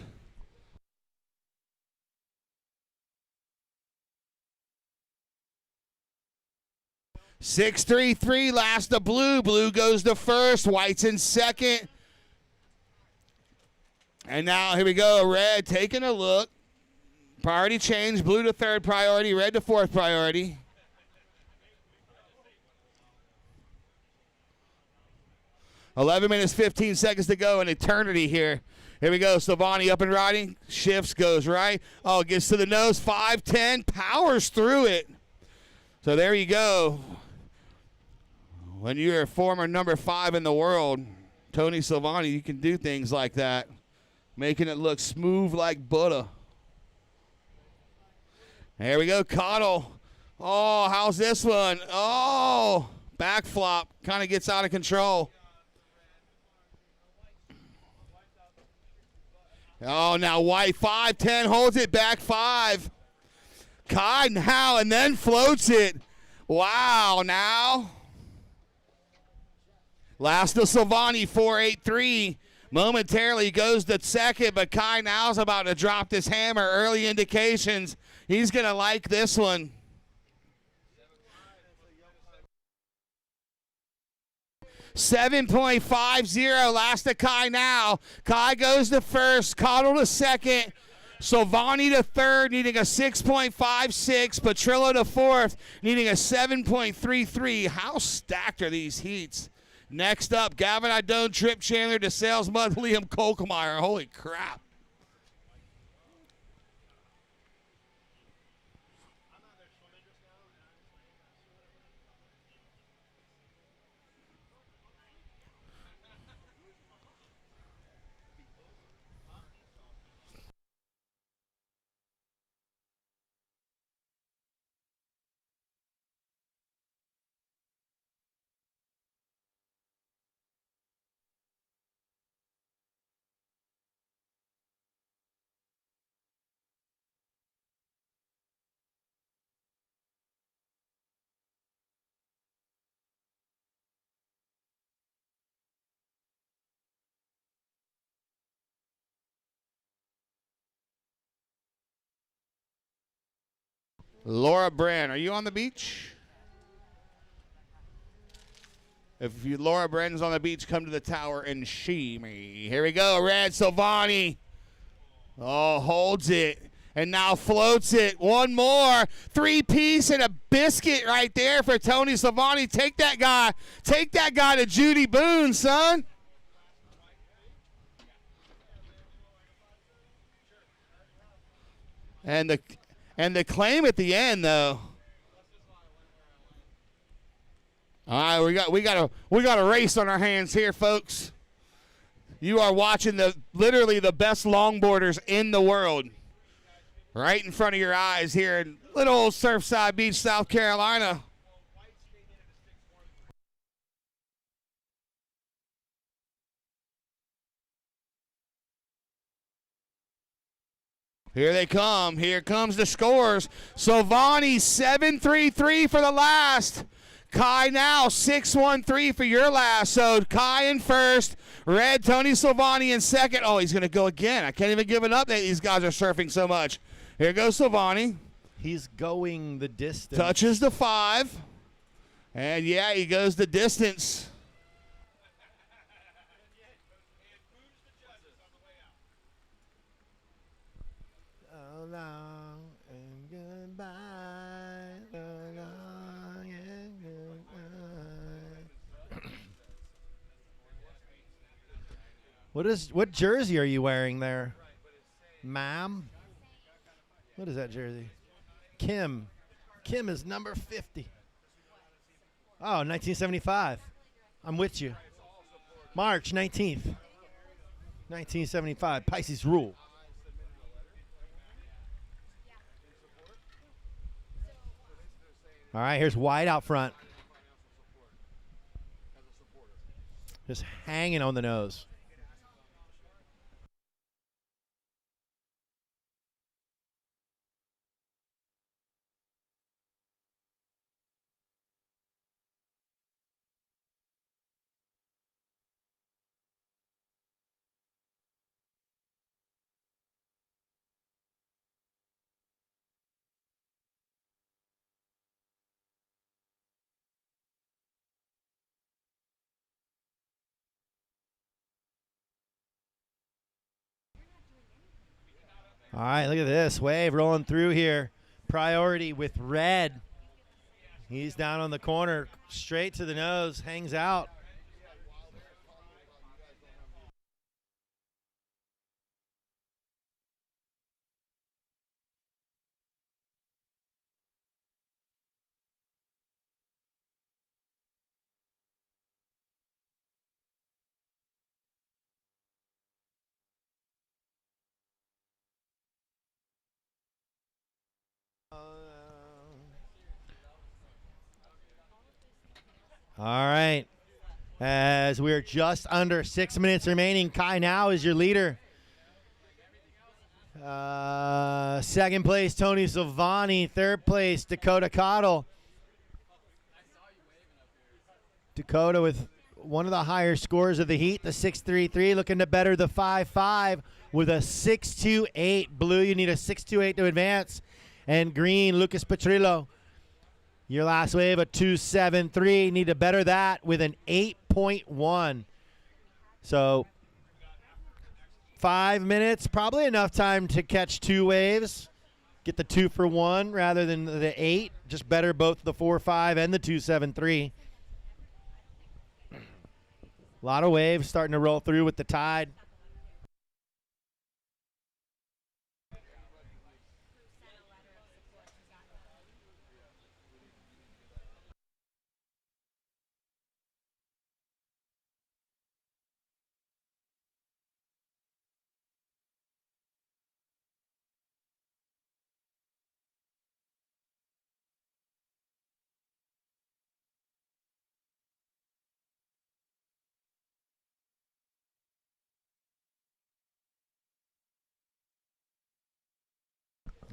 $6.33, last of blue. Blue goes to first. White's in second. And now here we go. Red taking a look. Priority change. Blue to third priority. Red to fourth priority. $11 minutes, 15 seconds to go. An eternity here. Here we go. Silvani up and riding. Shifts, goes right. Oh, gets to the nose. 5-10. Powers through it. So there you go. When you're a former number 5 in the world, Tony Silvani, you can do things like that, making it look smooth like butter. There we go. Cottle. Oh, how's this one? Oh, back flop. Kind of gets out of control. Oh, now White 5-10 holds it back 5. Kai now and then floats it. Wow, now. Last of Silvani 4.83. Momentarily goes to second, but Kai now's about to drop this hammer. Early indications. He's going to like this one. $7.50, last to Kai now. Kai goes to first, Cottle to second, Silvani to third, needing a 6.56, Petrillo to fourth, needing a 7.33. How stacked are these heats? Next up, Gavin Idone, Trip Chandler, DeSales Mud, Liam Kolkemeyer. Holy crap. Laura Bran, are you on the beach? If Laura Bran's on the beach, come to the tower and see me. Here we go, Red Silvani. Oh, holds it. And now floats it. One more. 3-piece and a biscuit right there for Tony Silvani. Take that guy. Take that guy to Judy Boone, son. And the claim at the end, though. All right, we got a race on our hands here, folks. You are watching literally the best longboarders in the world right in front of your eyes here in little old Surfside Beach, South Carolina. Here they come. Here comes the scores. Silvani 7-3-3 for the last. Kai now 6-1-3 for your last. So Kai in first. Red, Tony Silvani in second. Oh, he's going to go again. I can't even give an update. These guys are surfing so much. Here goes Silvani. He's going the distance. Touches the 5. And, yeah, he goes the distance. So long and goodbye. So long and goodbye. What jersey are you wearing there, ma'am? What is that jersey? Kim. Kim is number 50. Oh, 1975. I'm with you. March 19th, 1975. Pisces rule. All right, here's White out front. Just hanging on the nose. All right, look at this. Wave rolling through here. Priority with Red. He's down on the corner, straight to the nose, hangs out. All right. As we're just under 6 minutes remaining, Kai now is your leader. Second place, Tony Silvani. Third place, Dakota Cottle. Dakota with one of the higher scores of the heat, the 6.33, looking to better the 5.5 with a 6.28. Blue, you need a 6.28 to advance. And green, Lucas Petrillo. Your last wave, a 2.73. Need to better that with an 8.1. So 5 minutes, probably enough time to catch 2 waves. Get the 2 for 1 rather than the 8. Just better both the 4.5 and the 2.73. A lot of waves starting to roll through with the tide.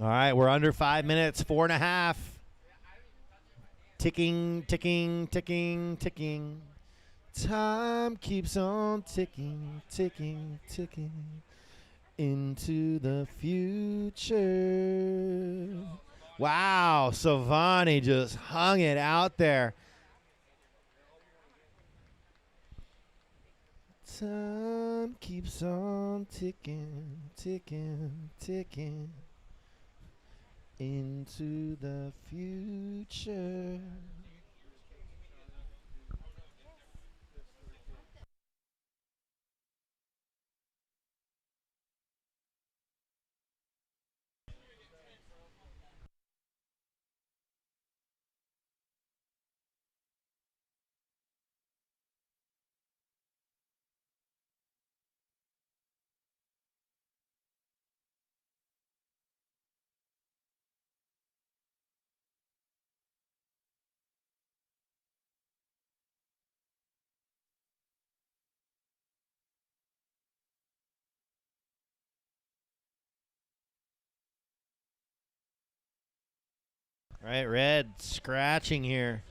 All right, we're under 5 minutes, 4.5. Ticking, ticking, ticking, ticking. Time keeps on ticking, ticking, ticking into the future. Wow, Silvani just hung it out there. Time keeps on ticking, ticking, ticking into the future. Right, Red scratching here.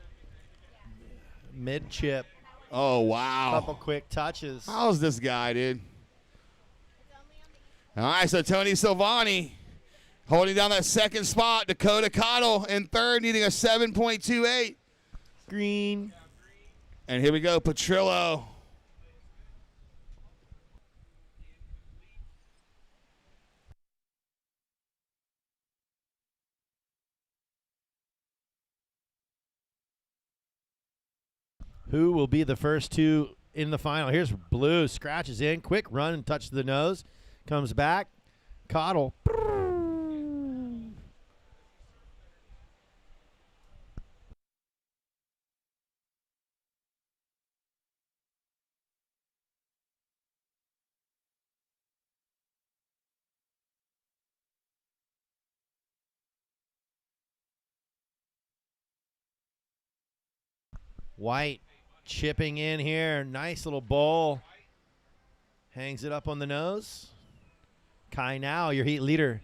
Mid-chip. Oh, wow. Couple quick touches. How's this guy, dude? All right, so Tony Silvani holding down that second spot. Dakota Cottle in third, needing a 7.28. Green. And here we go, Petrillo. Who will be the first two in the final? Here's Blue, scratches in, quick run and touch to the nose. Comes back, Cottle. White chipping in here. Nice little bowl. Hangs it up on the nose. Kai now, your heat leader.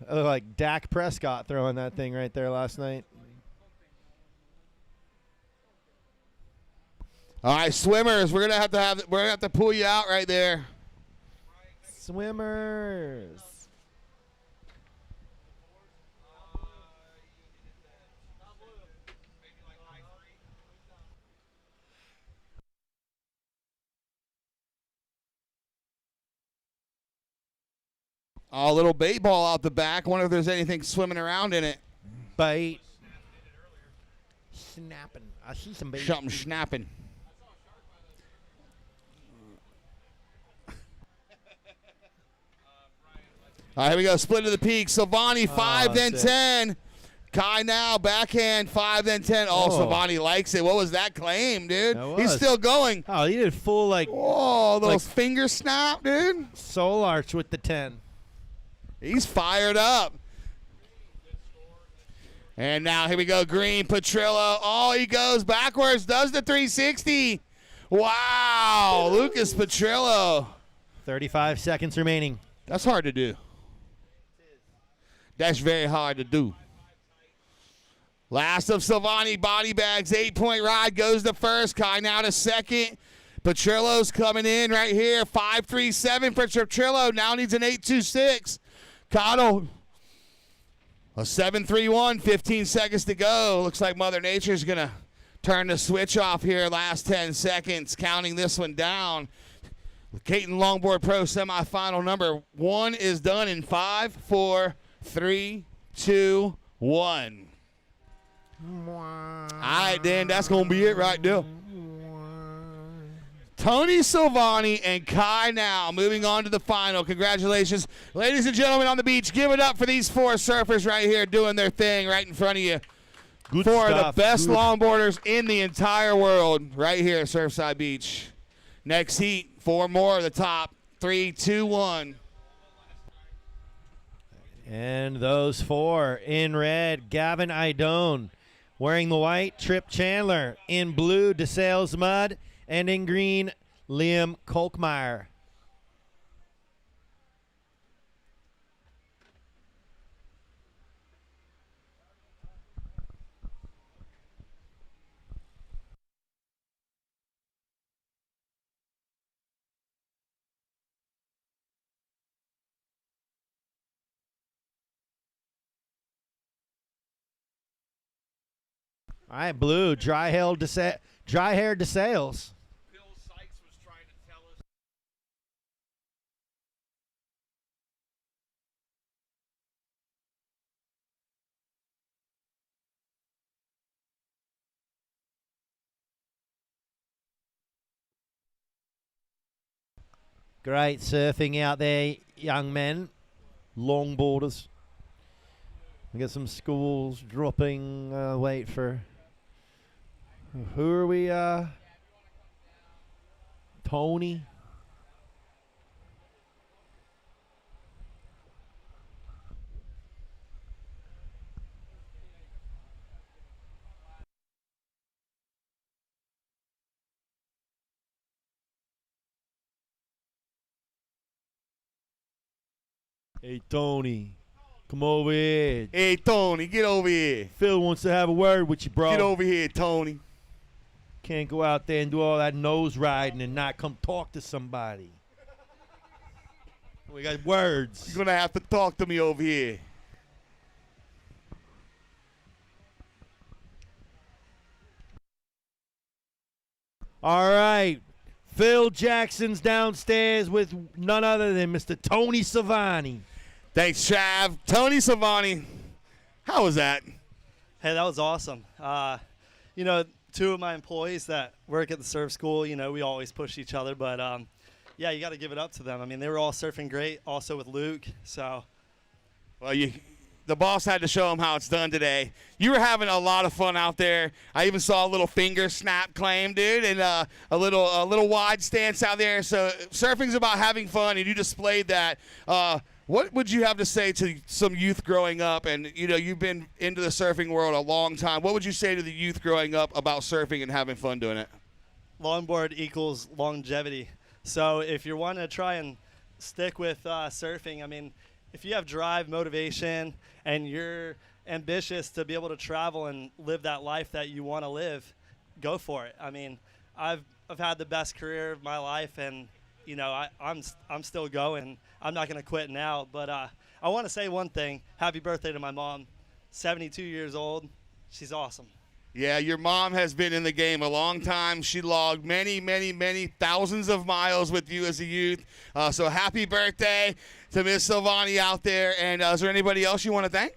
I look like Dak Prescott throwing that thing right there last night. All right, swimmers, we're gonna have to pull you out right there. Swimmers. A little bait ball out the back. Wonder if there's anything swimming around in it. Bait. Snapping. I see some bait. Something snapping. All right, here we go. Split to the peak. Silvani, 5, then sick. 10. Kai now, backhand, 5, then 10. Oh, Silvani likes it. What was that claim, dude? He's still going. Oh, he did full, like. Oh, those finger snap, dude. Soul arch with the 10. He's fired up. And now here we go. Green, Petrillo. Oh, he goes backwards. Does the 360. Wow. Lucas Petrillo. 35 seconds remaining. That's hard to do. That's very hard to do. Last of Silvani body bags. 8-point ride. Goes to first. Kai now to second. Petrillo's coming in right here. 5.37 for Petrillo. Now needs an 8.26. Cottle, a 7.31, 15 seconds to go. Looks like Mother Nature's going to turn the switch off here last 10 seconds, counting this one down. Caton Longboard Pro semifinal number 1 is done in 5, 4, 3, 2, 1. All right, Dan, that's going to be it right there. Tony Silvani and Kai now moving on to the final. Congratulations. Ladies and gentlemen on the beach, give it up for these 4 surfers right here doing their thing right in front of you. Good 4 stuff. of the best longboarders in the entire world right here at Surfside Beach. Next heat, 4 more of the top. 3, 2, 1. And those 4 in red, Gavin Idone. Wearing the white, Trip Chandler. In blue, DeSales Mudd. And in green, Liam Kolkmeyer. All right, blue, dry-haired DeSales. Great surfing out there, young men, longboarders. We got some schools dropping. Wait for who are we? Tony. Hey, Tony. Come over here. Hey, Tony, get over here. Phil wants to have a word with you, bro. Get over here, Tony. Can't go out there and do all that nose riding and not come talk to somebody. We got words. You're going to have to talk to me over here. All right. Phil Jackson's downstairs with none other than Mr. Tony Savani. Thanks, Chav. Tony Savani, how was that? Hey, that was awesome. You know, two of my employees that work at the surf school, you know, we always push each other. But, yeah, you got to give it up to them. I mean, they were all surfing great, also with Luke. So, well, the boss had to show him how it's done today. You were having a lot of fun out there. I even saw a little finger snap claim, dude, and a little wide stance out there. So surfing's about having fun, and you displayed that. What would you have to say to some youth growing up? And, you know, you've been into the surfing world a long time. What would you say to the youth growing up about surfing and having fun doing it? longboard equals longevity. So if you want to try and stick with surfing, I mean, if you have drive, motivation, and you're ambitious to be able to travel and live that life that you want to live, go for it. I mean, I've had the best career of my life, and you know, I'm still going. I'm not going to quit now. But I want to say one thing. Happy birthday to my mom, 72 years old. She's awesome. Yeah, your mom has been in the game a long time. She logged many, many, many thousands of miles with you as a youth. So happy birthday to Miss Silvani out there. And is there anybody else you want to thank?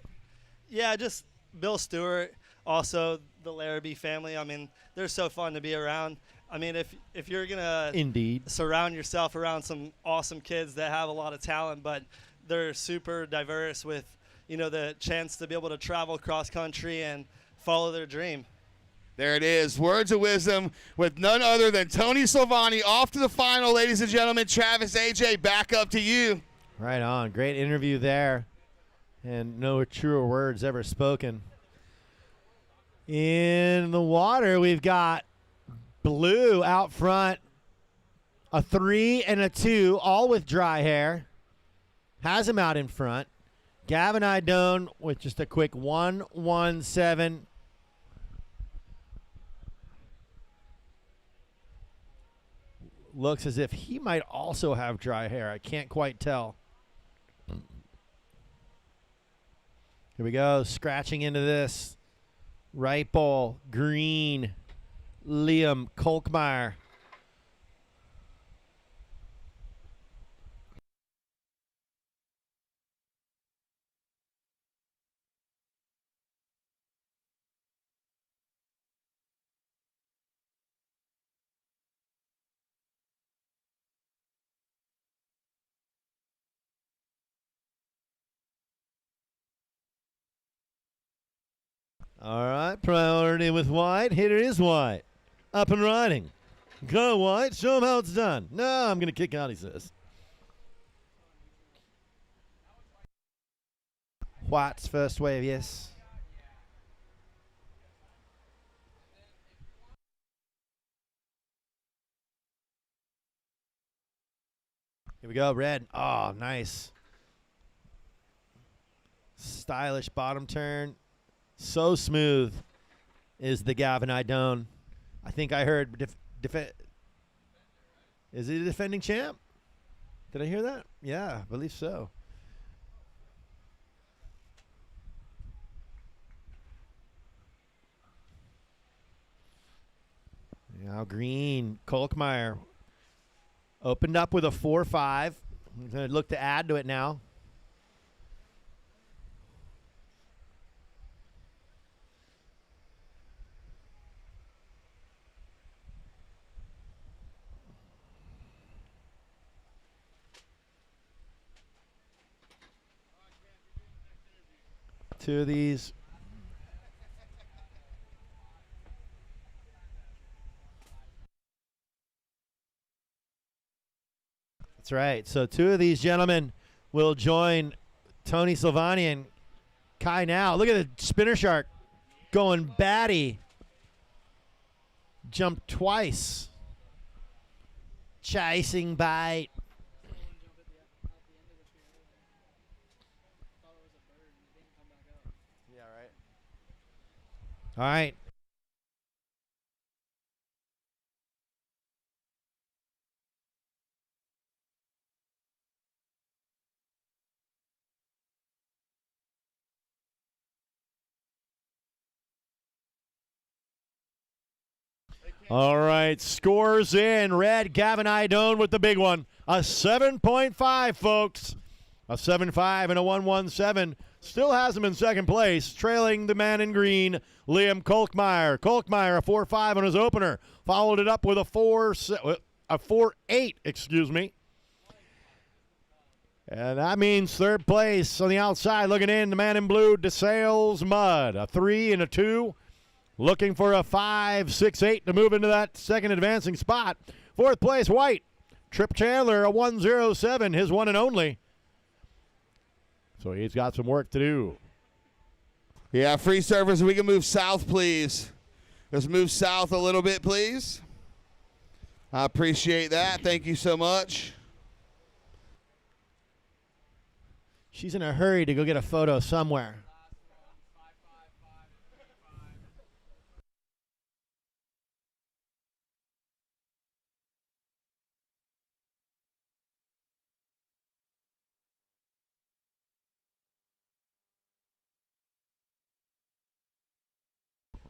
Yeah, just Bill Stewart, also the Laraby family. I mean, they're so fun to be around. I mean, if you're going to surround yourself around some awesome kids that have a lot of talent, but they're super diverse with, you know, the chance to be able to travel cross country and follow their dream. There it is. Words of wisdom with none other than Tony Silvani. Off to the final, ladies and gentlemen. Travis, AJ, back up to you. Right on. Great interview there. And no truer words ever spoken. In the water, we've got Blue out front. A 3 and a 2, all with dry hair. Has him out in front. Gavin Idone with just a quick 1-1-7. Looks as if he might also have dry hair. I can't quite tell. Here we go. Scratching into this. Right ball. Green. Liam Kolkmeyer. All right, priority with White. Hitter is White. Up and riding. Go, White. Show him how it's done. No, I'm going to kick out, he says. White's first wave, yes. Here we go, red. Oh, nice. Stylish bottom turn. So smooth is the Gavin Idone. I think I heard is he a defending champ? Did I hear that? Yeah, I believe so. Now Green, Kolkmeyer opened up with a 4-5. He's going to look to add to it now. Two of these. That's right. So two of these gentlemen will join Tony Silvani and Kai now. Look at the spinner shark going batty. Jumped twice. Chasing bite. All right. All right, scores in. Red, Gavin Idone with the big one. A 7.5, folks. A 7.5 and a 1.17. Still has him in second place, trailing the man in green, Liam Kolkmeyer. Kolkmeyer, a 4.5 on his opener. Followed it up with a 4.8, excuse me. And that means third place on the outside. Looking in, the man in blue, DeSales Mudd. A 3 and a 2. Looking for a 5, 6, 8 to move into that second advancing spot. Fourth place, White. Trip Chandler, a 1.07, his one and only. So he's got some work to do. Yeah, free servers, we can move south, please. Let's move south a little bit, please. I appreciate that. Thank you so much. She's in a hurry to go get a photo somewhere.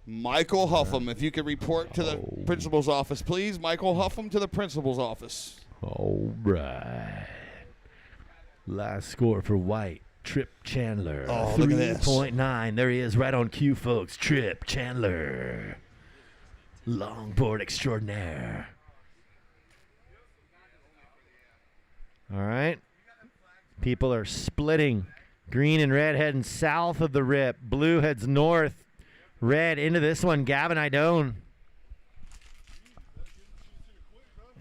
Michael Huffam, if you could report to the principal's office, please. Michael Huffam to the principal's office. All right. Last score for White, Trip Chandler. Oh, look at this. 3.9. There he is, right on cue, folks. Trip Chandler. Longboard extraordinaire. All right. People are splitting. Green and red heading south of the rip. Blue heads north. Red into this one, Gavin Idone.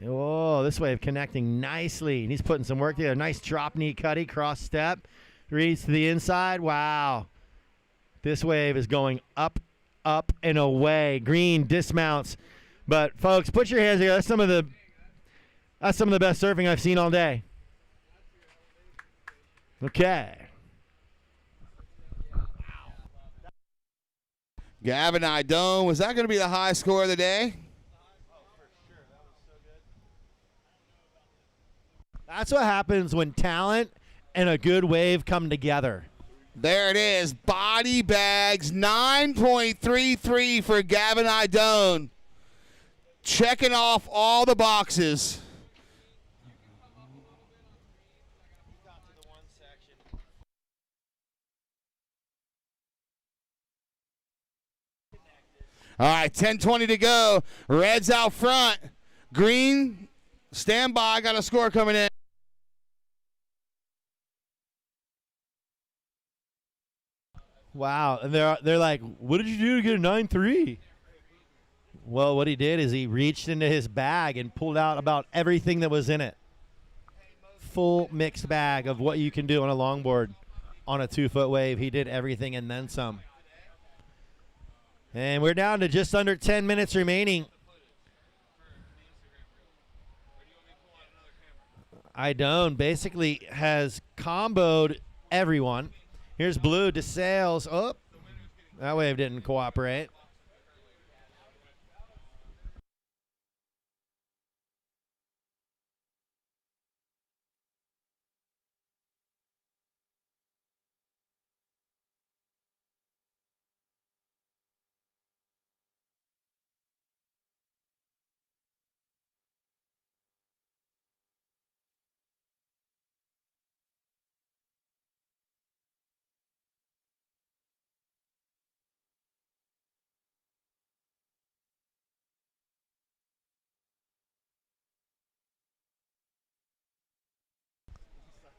Oh, this wave connecting nicely. And he's putting some work there. Nice drop knee cutty, cross step. Reads to the inside. Wow. This wave is going up, up, and away. Green dismounts. But folks, put your hands together. That's some of the best surfing I've seen all day. Okay. Gavin Idone, was that going to be the high score of the day? That's what happens when talent and a good wave come together. There it is. Body bags, 9.33 for Gavin Idone. Checking off all the boxes. All right, 10:20 to go. Red's out front. Green, stand by. Got a score coming in. Wow, and they're like, what did you do to get a 9.3? Well, what he did is he reached into his bag and pulled out about everything that was in it. Full mixed bag of what you can do on a longboard on a 2-foot wave. He did everything and then some. And we're down to just under 10 minutes remaining. Idone basically has comboed everyone. Here's Blue, DeSales. Oh, that wave didn't cooperate.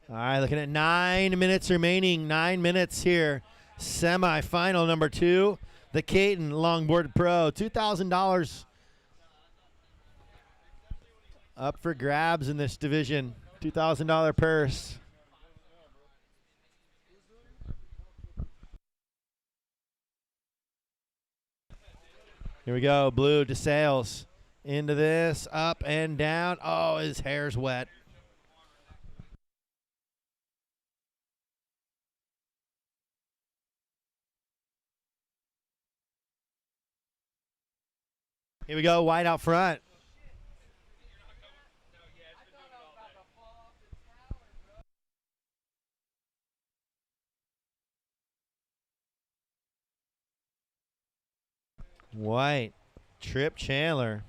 All right, looking at 9 minutes remaining. 9 minutes here. Semi-final number 2. The Caton Longboard Pro. $2,000 up for grabs in this division. $2,000 purse. Here we go. Blue DeSales into this. Up and down. Oh, his hair's wet. Here we go, white out front. White, Trip Chandler.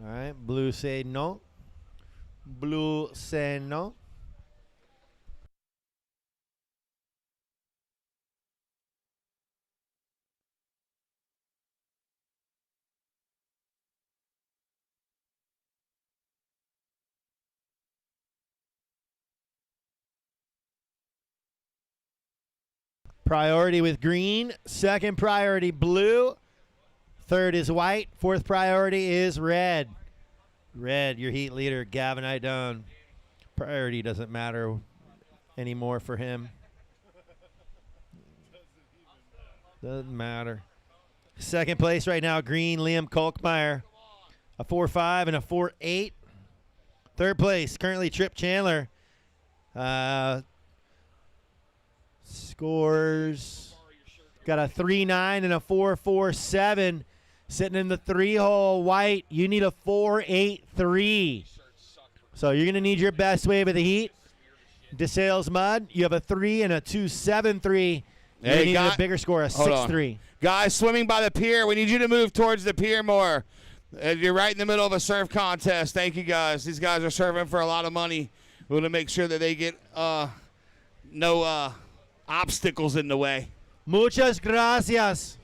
All right, blue say no. Blue say no. Priority with green. Second priority blue. Third is white. Fourth priority is red. Red, your heat leader, Gavin Idone. Priority doesn't matter anymore for him. Doesn't matter. Second place right now, green, Liam Kolkmeyer. A 4.5 and a 4.8. Third place, currently Trip Chandler. Scores. Got a 3.9 and a 4.47. Sitting in the 3-hole. White, you need a 4.83. So you're going to need your best wave of the heat. DeSales Mud, you have a 3 and a 2.73. You need a bigger score, a 6.3. Guys swimming by the pier, we need you to move towards the pier more. You're right in the middle of a surf contest. Thank you, guys. These guys are serving for a lot of money. We want to make sure that they get no obstacles in the way. Muchas gracias.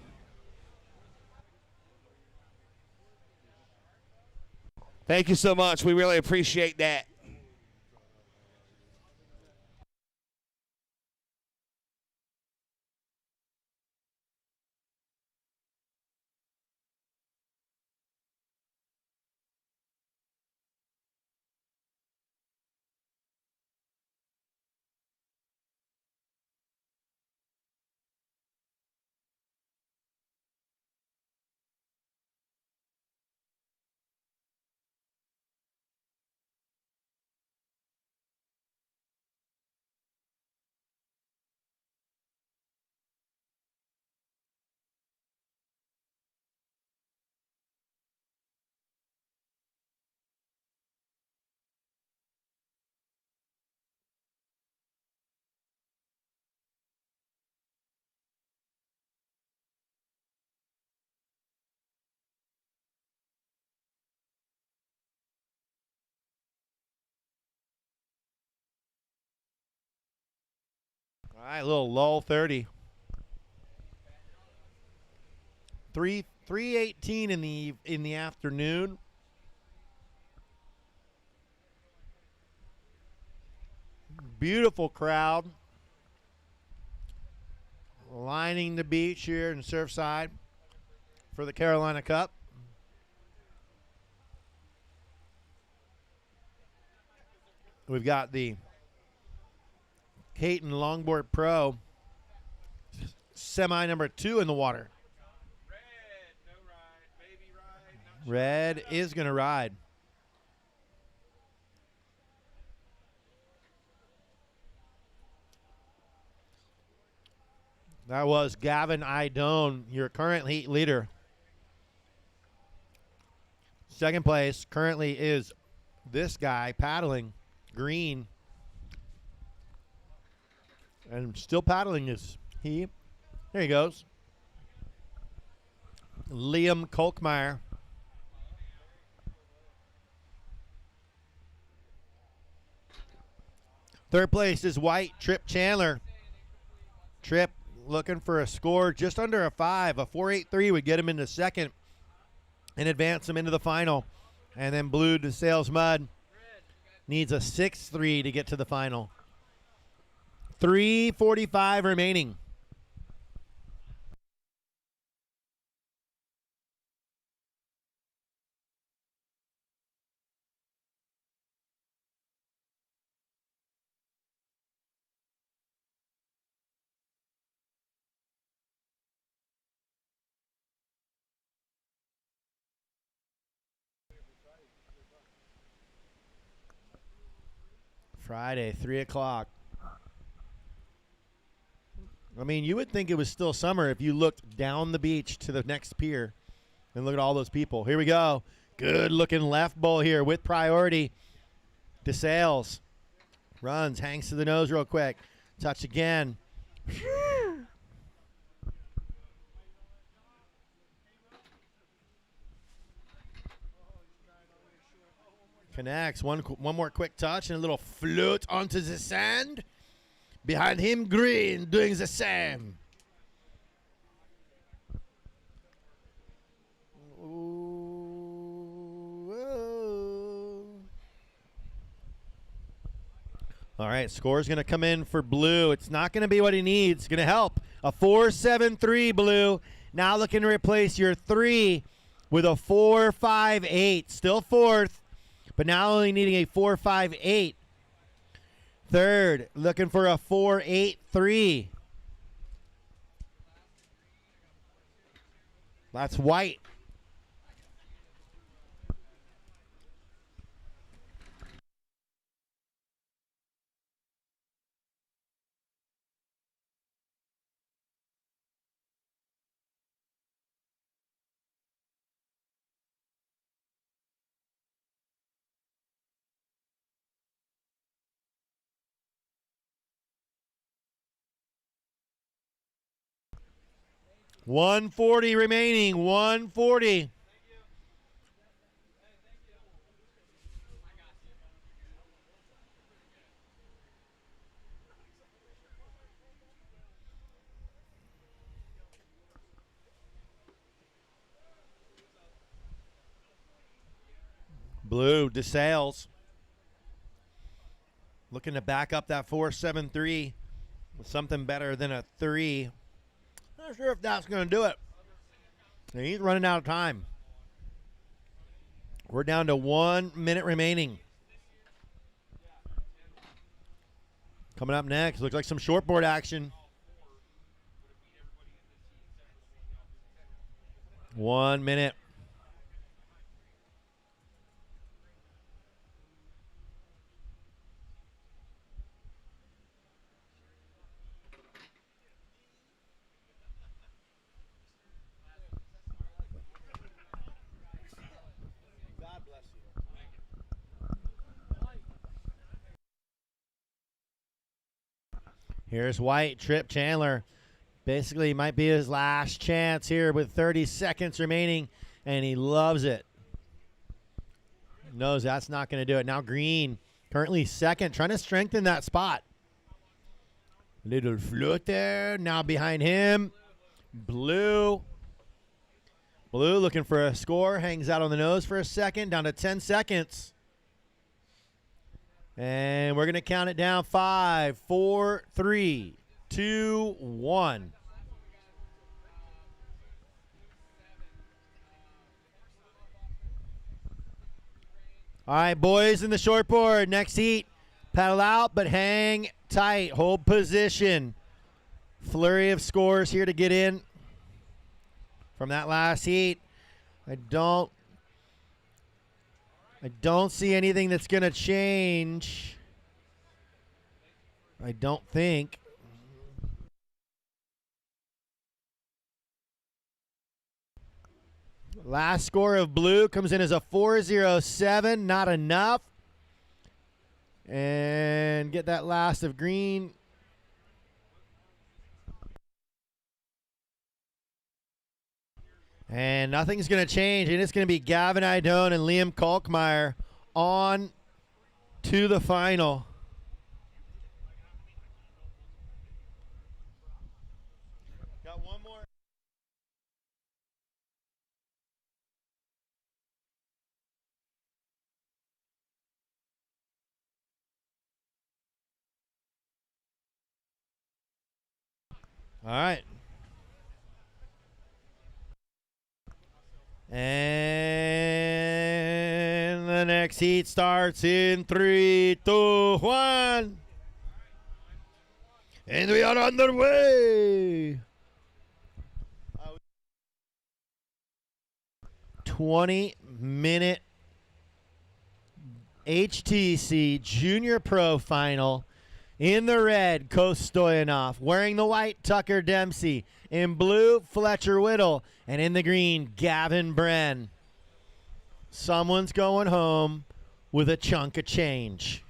Thank you so much. We really appreciate that. All right, a little lull 30. 3:18 in the afternoon. Beautiful crowd lining the beach here in Surfside for the Carolina Cup. We've got the Caton Longboard Pro semi number 2 in the water. Red is going to ride. That was Gavin Idone, your current heat leader. Second place currently is this guy paddling, green. And still paddling is he. There he goes. Liam Kolkmeyer. Third place is white, Trip Chandler. Trip looking for a score just under a 5. A 4.83 would get him into second and advance him into the final. And then blue DeSales Mud needs a 6.3 to get to the final. 3:45 remaining. Friday, 3 o'clock. I mean, you would think it was still summer if you looked down the beach to the next pier and look at all those people. Here we go. Good looking left bowl here with priority. DeSales runs, hangs to the nose real quick. Touch again. Connects. One more quick touch and a little float onto the sand. Behind him, Green doing the same. All right, score's going to come in for Blue. It's not going to be what he needs. It's going to help. A 4.73, Blue. Now looking to replace your 3 with a 4.58. Still fourth, but now only needing a 4.58. Third, looking for a 4.83. That's White. $140 remaining. $140. Blue, DeSales. Looking to back up that 4.73 with something better than a 3. Not sure if that's going to do it. He's running out of time. We're down to 1 minute remaining. Coming up next, looks like some shortboard action. 1 minute. Here's White, Trip Chandler. Basically might be his last chance here with 30 seconds remaining, and he loves it. Knows that's not going to do it. Now Green, currently second, trying to strengthen that spot. Little float there. Now behind him, Blue. Blue looking for a score, hangs out on the nose for a second, down to 10 seconds. And we're going to count it down. 5, 4, 3, 2, 1. All right, boys in the shortboard. Next heat. Paddle out, but hang tight. Hold position. Flurry of scores here to get in from that last heat. I don't see anything that's going to change. I don't think. Last score of Blue comes in as a 4.07. Not enough. And get that last of Green. And nothing's going to change, and it's going to be Gavin Idone and Liam Kalkmeyer on to the final. Got one more. All right. And the next heat starts in 3, 2, 1. And we are underway. 20-minute HTC Junior Pro Final. In the red, Coto Stoyanoff. Wearing the white, Tucker Dempsey. In blue, Fletcher Whittle. And in the green, Gavin Bran. Someone's going home with a chunk of change.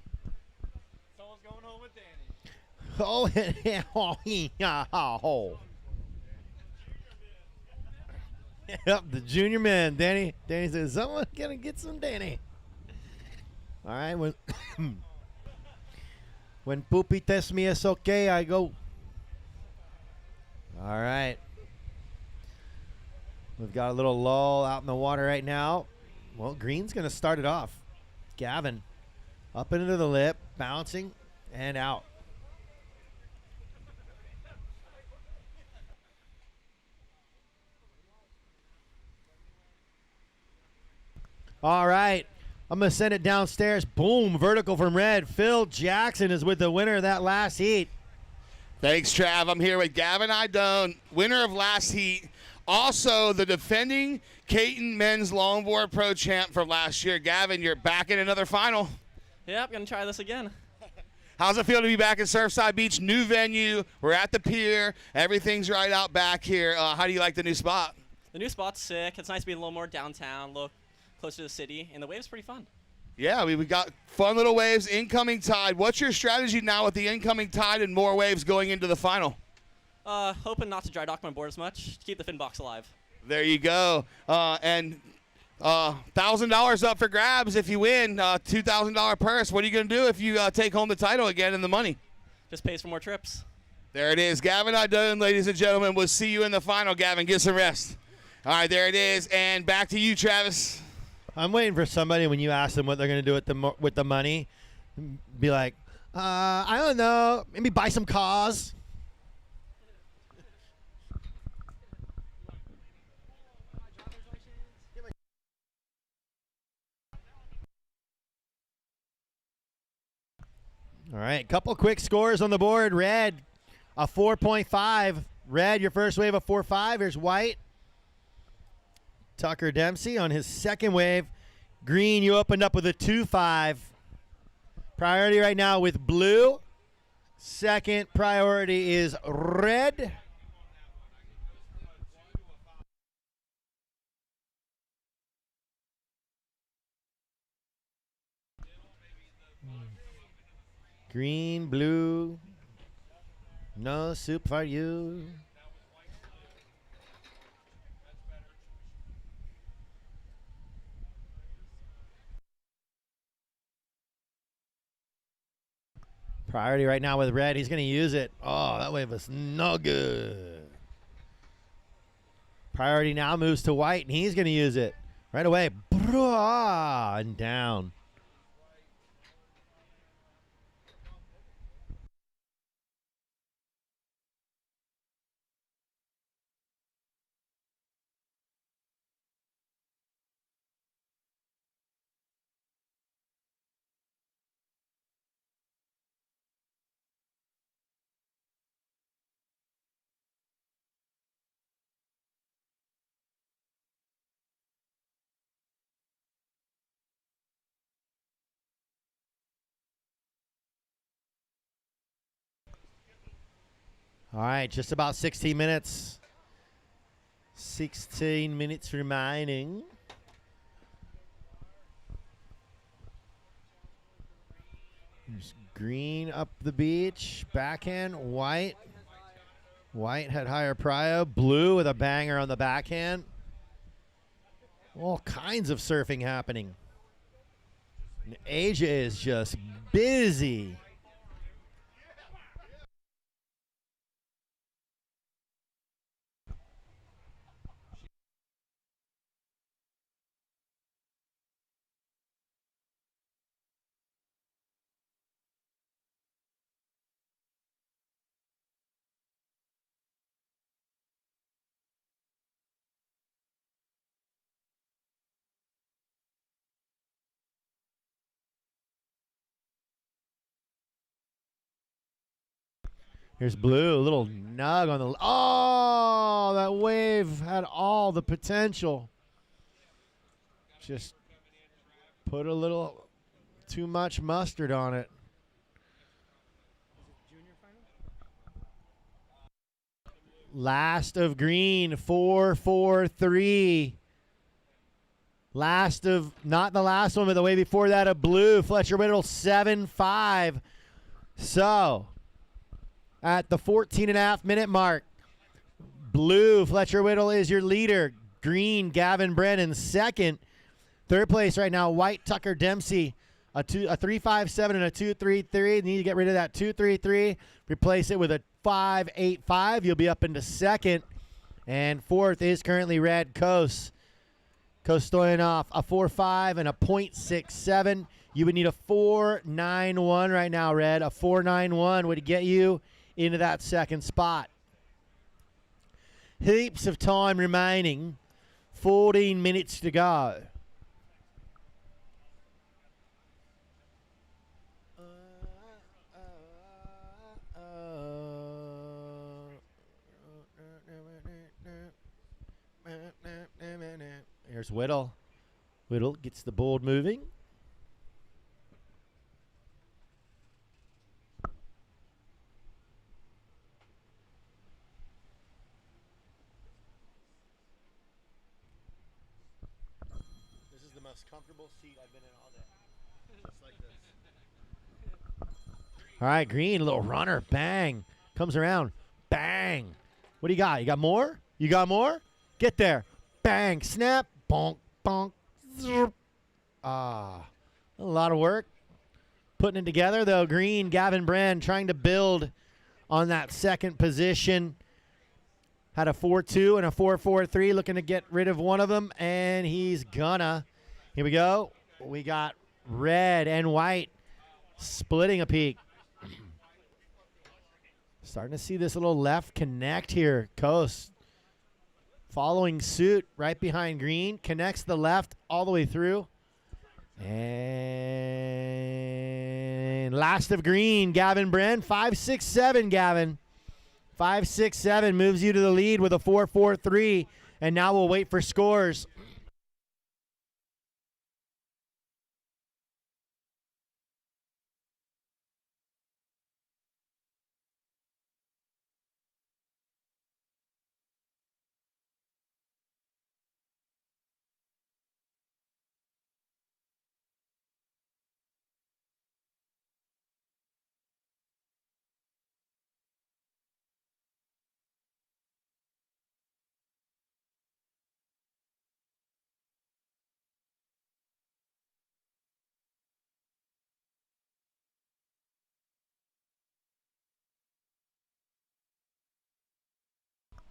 Someone's going home with Danny. Oh. Yep, the junior man, Danny. Danny says, someone gonna get some Danny. All right, when Poopy tests me it's okay, I go. All right. We've got a little lull out in the water right now. Well, green's gonna start it off. Gavin up into the lip, bouncing and out. All right. I'm going to send it downstairs. Boom. Vertical from red. Phil Jackson is with the winner of that last heat. Thanks, Trav. I'm here with Gavin Idone, winner of last heat. Also, the defending Caton Men's Longboard Pro Champ from last year. Gavin, you're back in another final. Yep, going to try this again. How's it feel to be back at Surfside Beach? New venue. We're at the pier. Everything's right out back here. How do you like the new spot? The new spot's sick. It's nice to be a little more downtown, a little closer to the city, and the wave's pretty fun. Yeah, we got fun little waves, incoming tide. What's your strategy now with the incoming tide and more waves going into the final? Hoping not to dry dock my board as much to keep the fin box alive. There you go. And $1,000 up for grabs if you win. $2,000 purse. What are you going to do if you take home the title again and the money? Just pays for more trips. There it is. Gavin Idone, ladies and gentlemen. We'll see you in the final, Gavin. Get some rest. All right, there it is. And back to you, Travis. I'm waiting for somebody when you ask them what they're going to do with the money, be like, I don't know, maybe buy some cars. All right, couple quick scores on the board. Red, a 4.5. Red, your first wave of 4.5. Here's white. Tucker Dempsey on his second wave. Green, you opened up with a 2.5. Priority right now with blue. Second priority is red. Green, blue. No soup for you. Priority right now with red. He's going to use it. Oh, that wave was no good. Priority now moves to white, and he's going to use it right away. And down. All right, just about 16 minutes. 16 minutes remaining. There's green up the beach. Backhand, white. White had higher prio. Blue with a banger on the backhand. All kinds of surfing happening. And Asia is just busy. Here's blue, a little nug on the. Oh, that wave had all the potential. Just put a little too much mustard on it. Last of green, 4-4-3. Last of, not the last one, but the way before that of blue, Fletcher Whittle, 7-5. So, at the 14.5-minute mark, blue, Fletcher Whittle is your leader. Green, Gavin Bran in second. Third place right now, white, Tucker Dempsey, a 3.57 and a 2.33. Need to get rid of that 2.33. Replace it with a 5.85. You'll be up into second. And fourth is currently red, Coto Stoyanoff, a 4.5 and a 0.67. You would need a 4.91 right now, red. A 4.91 would get you into that second spot. Heaps of time remaining. 14 minutes to go. Here's Whittle. Whittle gets the board moving. This is the most comfortable seat I've been in all day. Just like this. All right, green, little runner, bang. Comes around, bang. What do you got? You got more? You got more? Get there. Bang, snap, bonk, bonk, zerp. A lot of work. Putting it together, though. Green, Gavin Bran trying to build on that second position. Had a 4.2 and a 4.43, looking to get rid of one of them, and he's gonna. Here we go. We got red and white splitting a peak. Starting to see this little left connect here. Coast following suit right behind green. Connects the left all the way through. And last of green, Gavin Bran. 5.67, Gavin. 5.67 moves you to the lead with a 4.43. And now we'll wait for scores.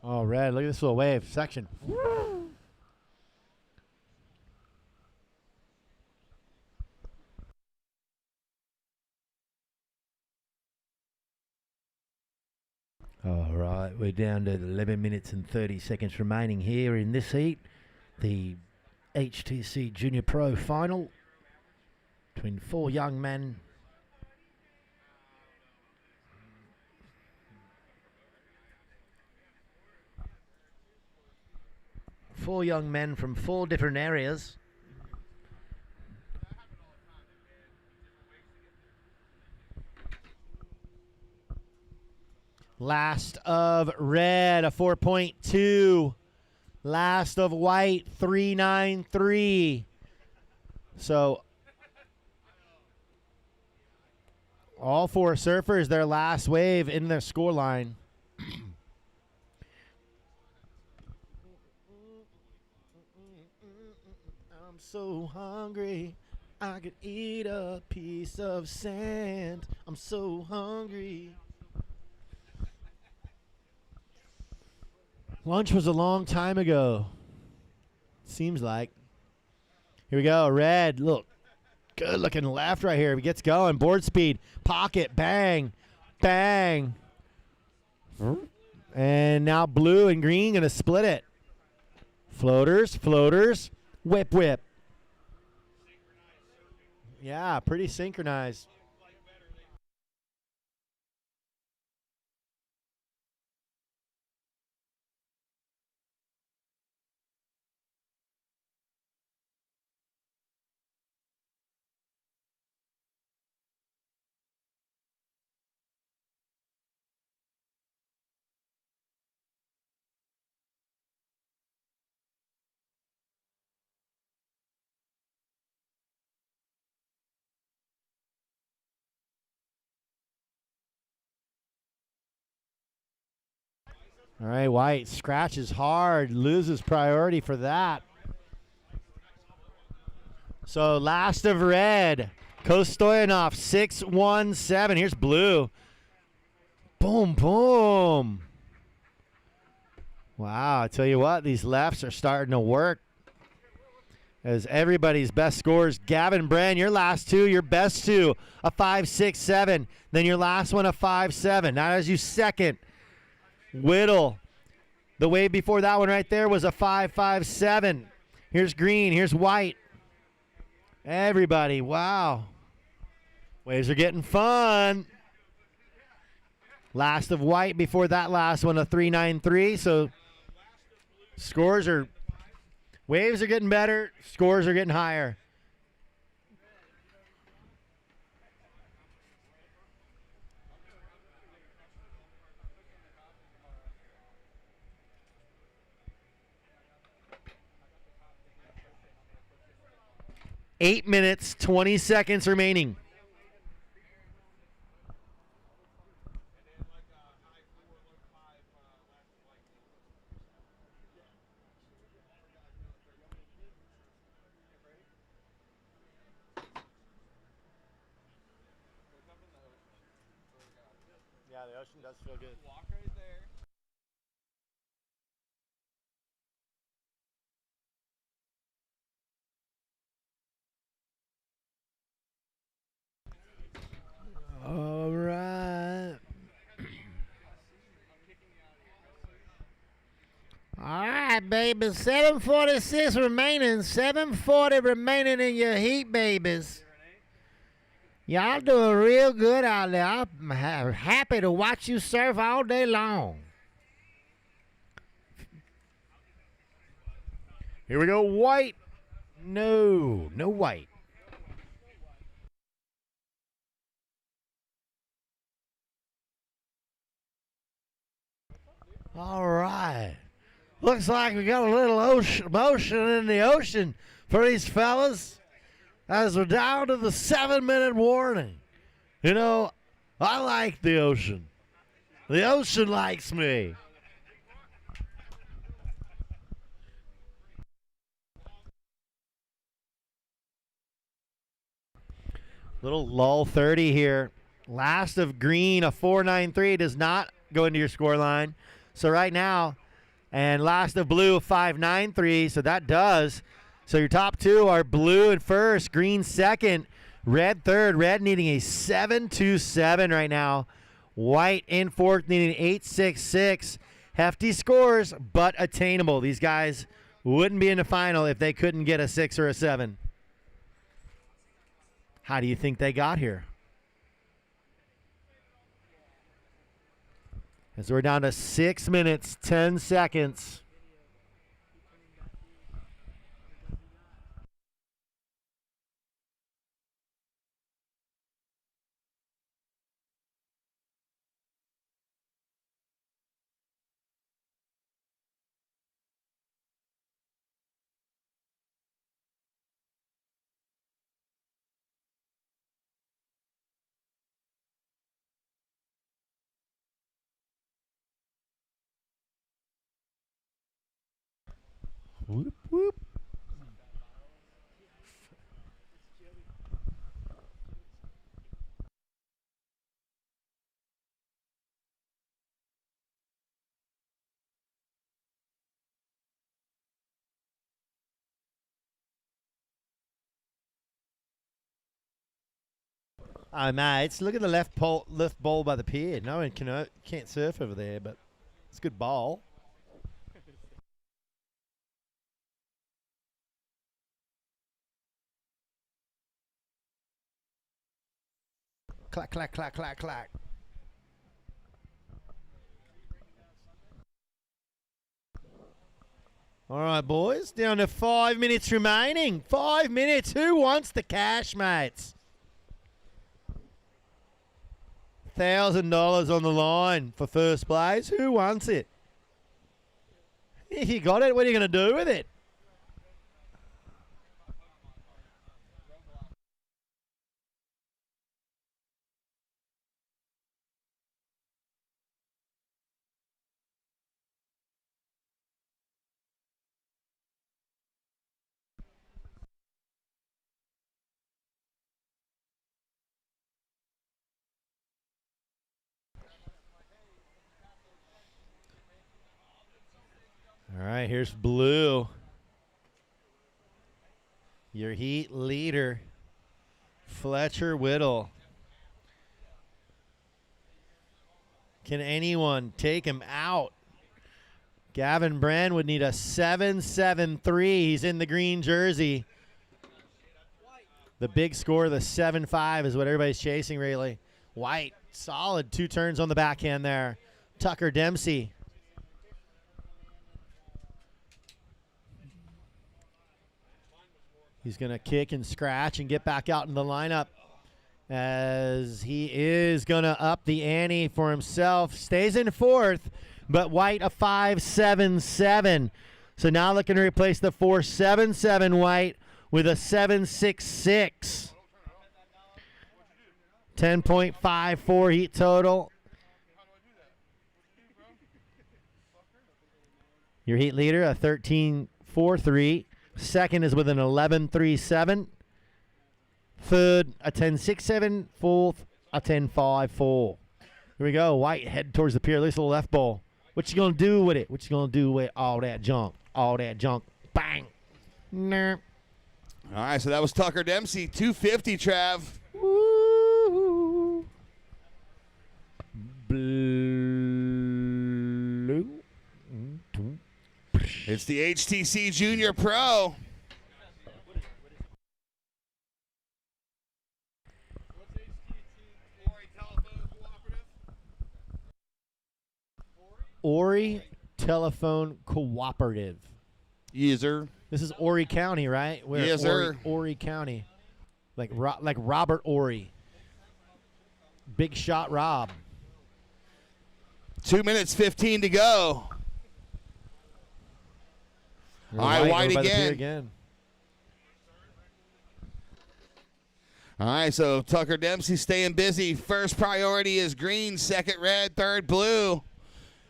Oh, red. Look at this little wave section. Woo! All right, we're down to 11 minutes and 30 seconds remaining here in this heat. The HTC Junior Pro final between four young men. Four young men from four different areas. Last of red, a 4.2. Last of white, 3.93. So all four surfers, their last wave in their score line. I'm so hungry, I could eat a piece of sand. I'm so hungry. Lunch was a long time ago. Seems like. Here we go. Red. Look. Good looking left right here. He gets going. Board speed. Pocket. Bang. Bang. And now blue and green going to split it. Floaters. Floaters. Whip, whip. Yeah, pretty synchronized. All right, White scratches hard, loses priority for that. So last of red, Coto Stoyanoff, 6-1-7. Here's blue. Boom, boom. Wow, I tell you what, these lefts are starting to work. As everybody's best scores, Gavin Bran, your last two, your best two, a 5-6-7. Then your last one, a 5-7. Now as you second, Whittle. The wave before that one right there was a 5-5-7. Here's green, here's white. Everybody, wow. Waves are getting fun. Last of white before that last one, a 3-9-3. So waves are getting better, scores are getting higher. Eight minutes, 20 seconds remaining. Yeah, the ocean does feel good. Walk right there. All right. All right, baby. 7:46 remaining. 7:40 remaining in your heat, babies. Y'all doing real good out there. I'm happy to watch you surf all day long. Here we go, white. No white. All right. Looks like we got a little motion in the ocean for these fellas as we're down to the 7-minute warning. You know, I like the ocean. The ocean likes me. Little lull 30 here. Last of green, a 4-9-3 does not go into your score line. So right now, and last of blue, 5-9-3, so that does. So your top two are blue in first, green second, red third. Red needing a 7-2-7 right now. White in fourth needing 8-6-6. Hefty scores, but attainable. These guys wouldn't be in the final if they couldn't get a 6 or a 7. How do you think they got here? As we're down to 6 minutes, 10 seconds. Whoop, whoop. Oh, mates, look at the left bowl by the pier. No one can't surf over there, but it's a good bowl. Clack, clack, clack, clack, clack. All right, boys, down to 5 minutes remaining. 5 minutes. Who wants the cash, mates? $1,000 on the line for first place. Who wants it? If you got it, what are you going to do with it? right, here's blue. Your heat leader, Fletcher Whittle. Can anyone take him out? Gavin Bran would need a 7.73. He's in the green jersey. The big score, the 7.5, is what everybody's chasing, really. White, solid 2 turns on the backhand there. Tucker Dempsey. He's going to kick and scratch and get back out in the lineup, as he is going to up the ante for himself. Stays in 4th, but White a 5.77. So now looking to replace the 4.77 White with a 7.66. 10.54 heat total. Your heat leader, a 13.43. Second is with an 11.37. Third, a 10.67. Fourth, a 10.54. Here we go. White head towards the pier. Looks a little left ball. What you going to do with it? What you going to do with all that junk? All that junk. Bang. Nerp. All right, so that was Tucker Dempsey. 250, Trav. Woo. Blue. It's the HTC Junior Pro. Horry Telephone Cooperative. Yes, sir. This is Horry County, right? Yes, sir. Horry County. Like Robert Horry. Big Shot Rob. 2 minutes, 15 to go. All right, White again. All right, so Tucker Dempsey staying busy. First priority is green, second red, third blue.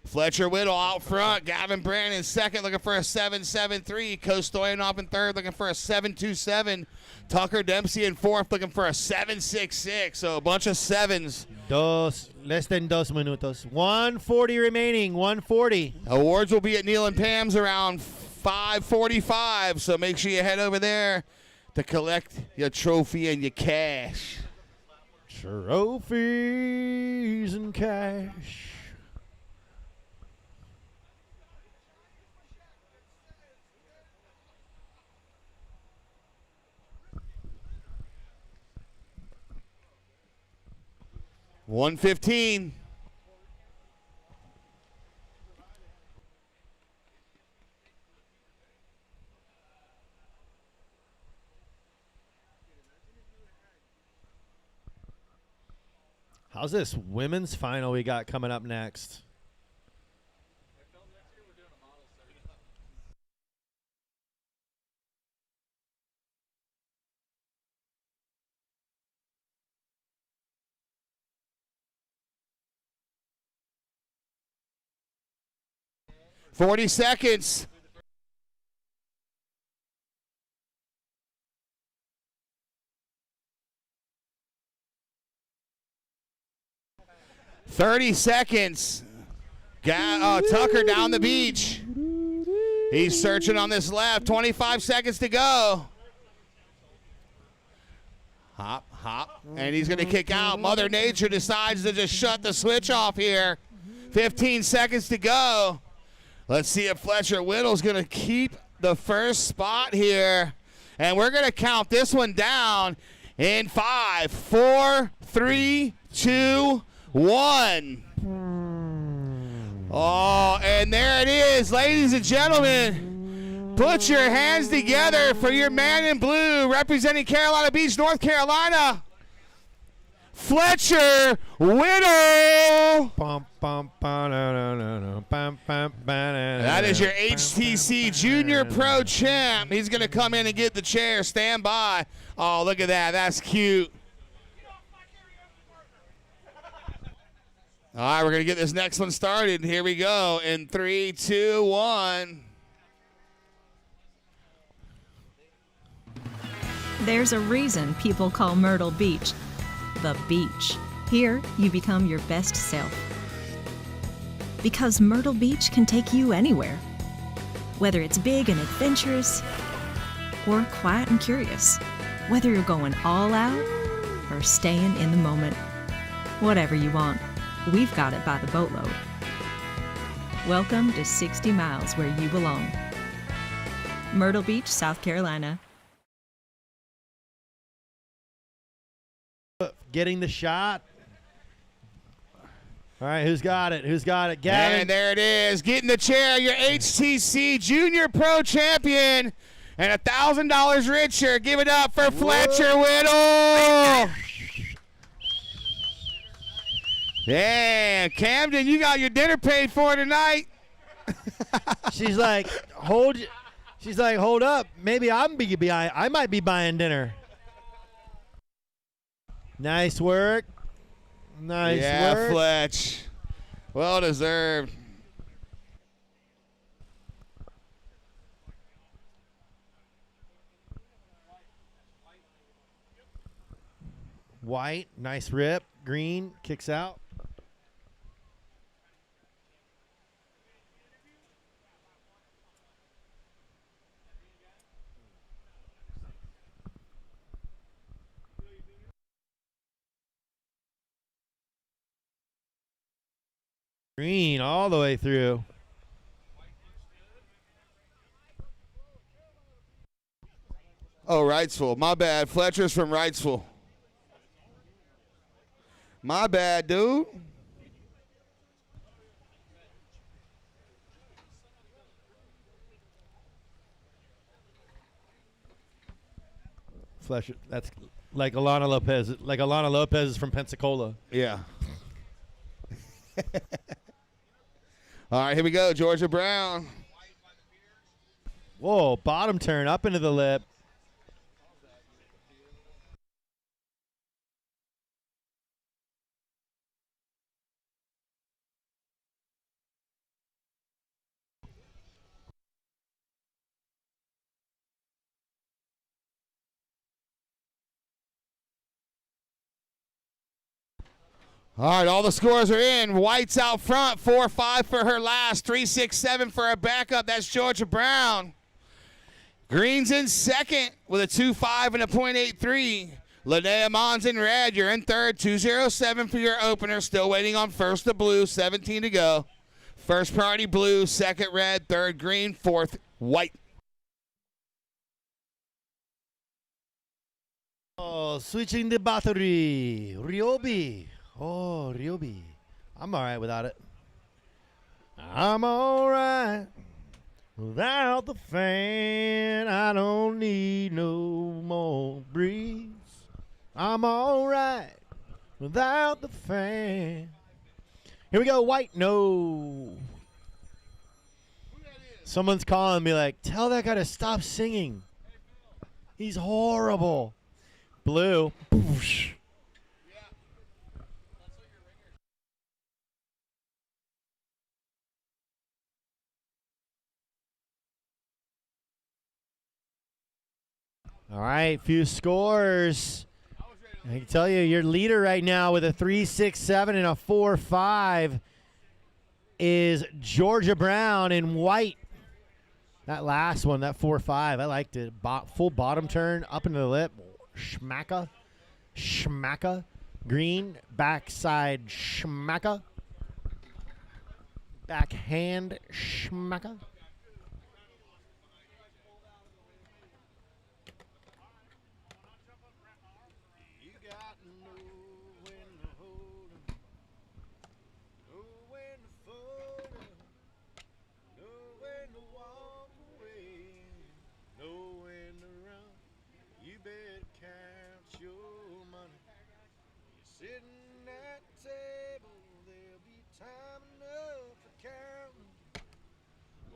Fletcher Whittle out front. Gavin Bran in second, looking for a 7.73. Coto Stoyanoff in third, looking for a 7.27. Tucker Dempsey in fourth, looking for a 7.66. So a bunch of sevens. Less than 2 minutos. 1:40 remaining. 1:40. Awards will be at Neil and Pam's around 5:45. So make sure you head over there to collect your trophy and your cash. Trophies and cash. $115. How's this women's final we got coming up next? $40 seconds. $30 seconds. Tucker down the beach. He's searching on this left. 25 seconds to go. Hop, hop. And he's going to kick out. Mother Nature decides to just shut the switch off here. 15 seconds to go. Let's see if Fletcher Whittle's going to keep the first spot here. And we're going to count this one down in 5, 4, 3, 2, 1. Oh, and there it is, ladies and gentlemen. Put your hands together for your man in blue representing Carolina Beach, North Carolina, Fletcher Whittle. That is your HTC Junior Pro champ. He's going to come in and get the chair. Stand by. Oh, look at that. That's cute. All right, we're going to get this next one started. Here we go in 3, 2, 1. There's a reason people call Myrtle Beach the beach. Here, you become your best self. Because Myrtle Beach can take you anywhere. Whether it's big and adventurous or quiet and curious, whether you're going all out or staying in the moment, whatever you want, we've got it by the boatload. Welcome to 60 Miles Where You Belong. Myrtle Beach, South Carolina. Getting the shot. All right, who's got it? Who's got it? Gavin. And there it is. Get in the chair, your HTC Junior Pro Champion. And $1,000 richer. Give it up for Fletcher Whittle. Yeah, Camden, you got your dinner paid for tonight. She's like, hold up. Maybe I might be buying dinner. Nice work. Nice work. Yeah, Fletch. Well deserved. White, nice rip. Green, kicks out. Green all the way through. Oh, Wrightsville. My bad. Fletcher's from Wrightsville. My bad, dude. Fletcher, that's like Alana Lopez. Like Alana Lopez is from Pensacola. Yeah. All right, here we go. Georgia Brown. Whoa, bottom turn up into the lip. All right, all the scores are in. White's out front, 4-5 for her last, 3-6-7 for her backup. That's Georgia Brown. Green's in second with a 2.5 and a .83. Lana Mons in red. You're in third, 2.07 for your opener. Still waiting on first the blue, 17 to go. First priority blue, second red, third green, fourth white. Oh, switching the battery. Ryobi. Oh, Ryobi. I'm all right without it. I'm all right without the fan. I don't need no more breeze. I'm all right without the fan. Here we go, white. No. Someone's calling me like, tell that guy to stop singing. He's horrible. Blue. Boosh. All right, few scores. I can tell you, your leader right now with a 3.67 and a 4.5 is Georgia Brown in white. That last one, that 4.5, I liked it. Full bottom turn, up into the lip. Schmacka. Schmacka. Green, backside schmacka. Backhand schmacka.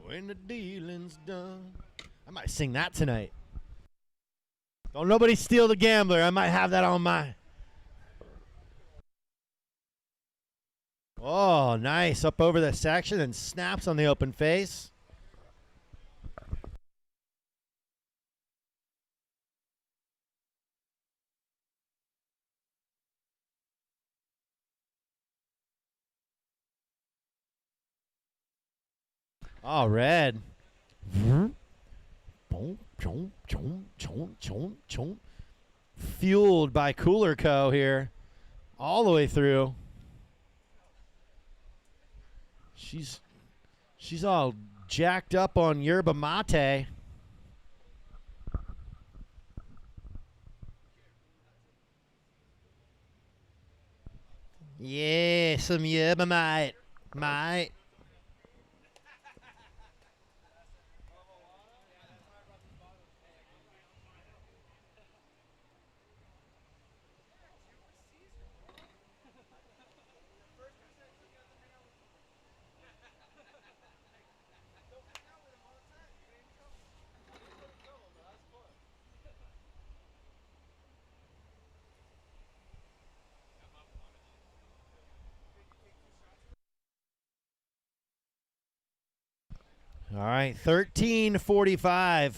When the dealing's done. I might sing that tonight. Don't nobody steal the gambler. I might have that on my. Oh, nice. Up over the section and snaps on the open face. Oh, red. Fueled by Cooler Co. here all the way through. She's all jacked up on yerba mate. Yeah, some yerba mate. All right, 13:45.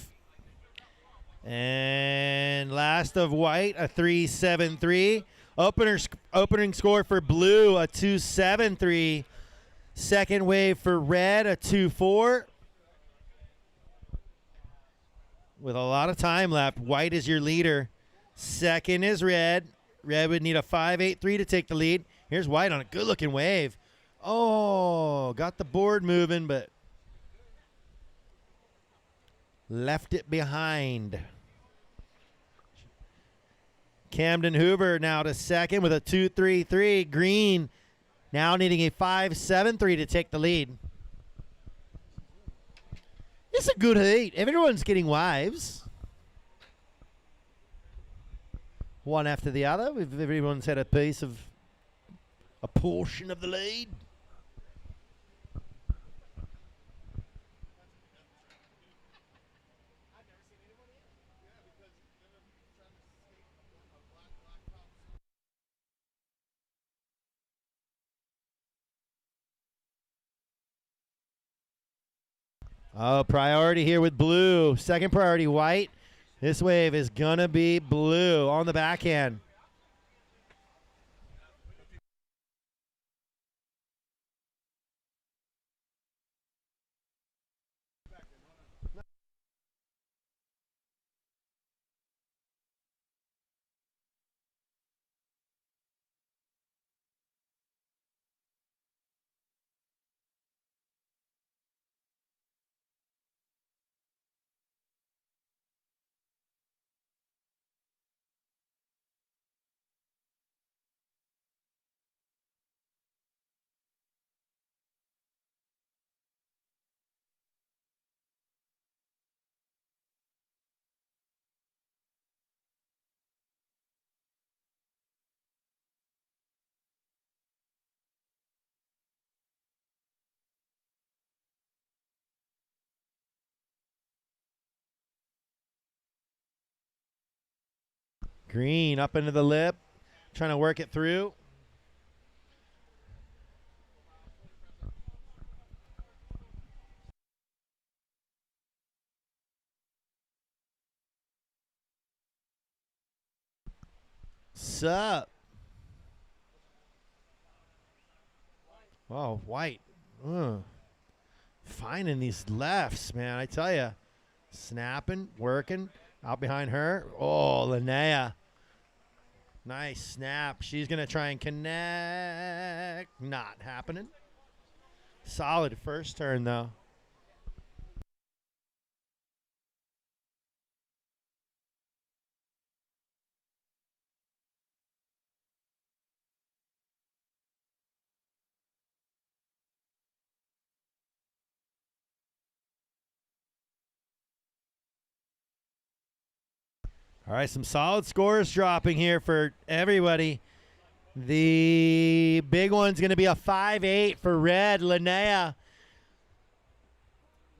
And last of white, a 3.73. Opening score for blue, a 2.73. Second wave for red, a 2.4. With a lot of time left, white is your leader. Second is red. Red would need a 5.83 to take the lead. Here's white on a good-looking wave. Oh, got the board moving, but left it behind. Camden Hoover now to second with a 2.33. Green now needing a 5.73 to take the lead. It's a good heat. Everyone's getting waves. One after the other. Everyone's had a piece of a portion of the lead. Oh, priority here with blue. Second priority, white. This wave is going to be blue on the backhand. Green up into the lip, trying to work it through. Sup? Oh, white. Finding these lefts, man, I tell you. Snapping, working, out behind her. Oh, Linnea. Nice snap. She's going to try and connect. Not happening. Solid first turn, though. All right, some solid scores dropping here for everybody. The big one's going to be a 5.8 for red, Linnea.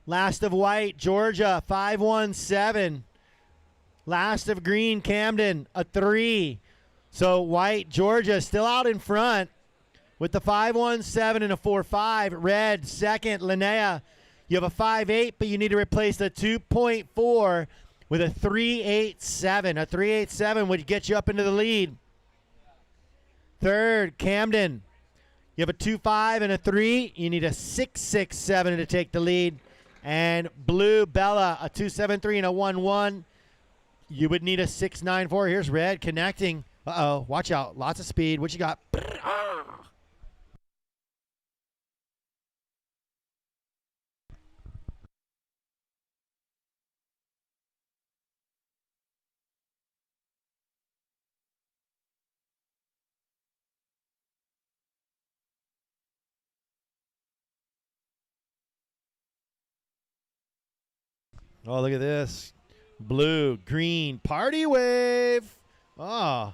Last of white, Georgia, 5.17. Last of green, Camden, a 3. So white, Georgia, still out in front with the 5.17 and a 4.5. Red, second, Linnea. You have a 5.8, but you need to replace the 2.4 with a 3.87. A 3.87 would get you up into the lead. Third, Camden. You have a 2.5 and a 3. You need a 6.67 to take the lead. And blue, Bella, a 2.73 and a 1.1. You would need a 6.94. Here's red connecting. Uh-oh, watch out. Lots of speed. What you got? Oh, look at this. Blue, green, party wave. Oh.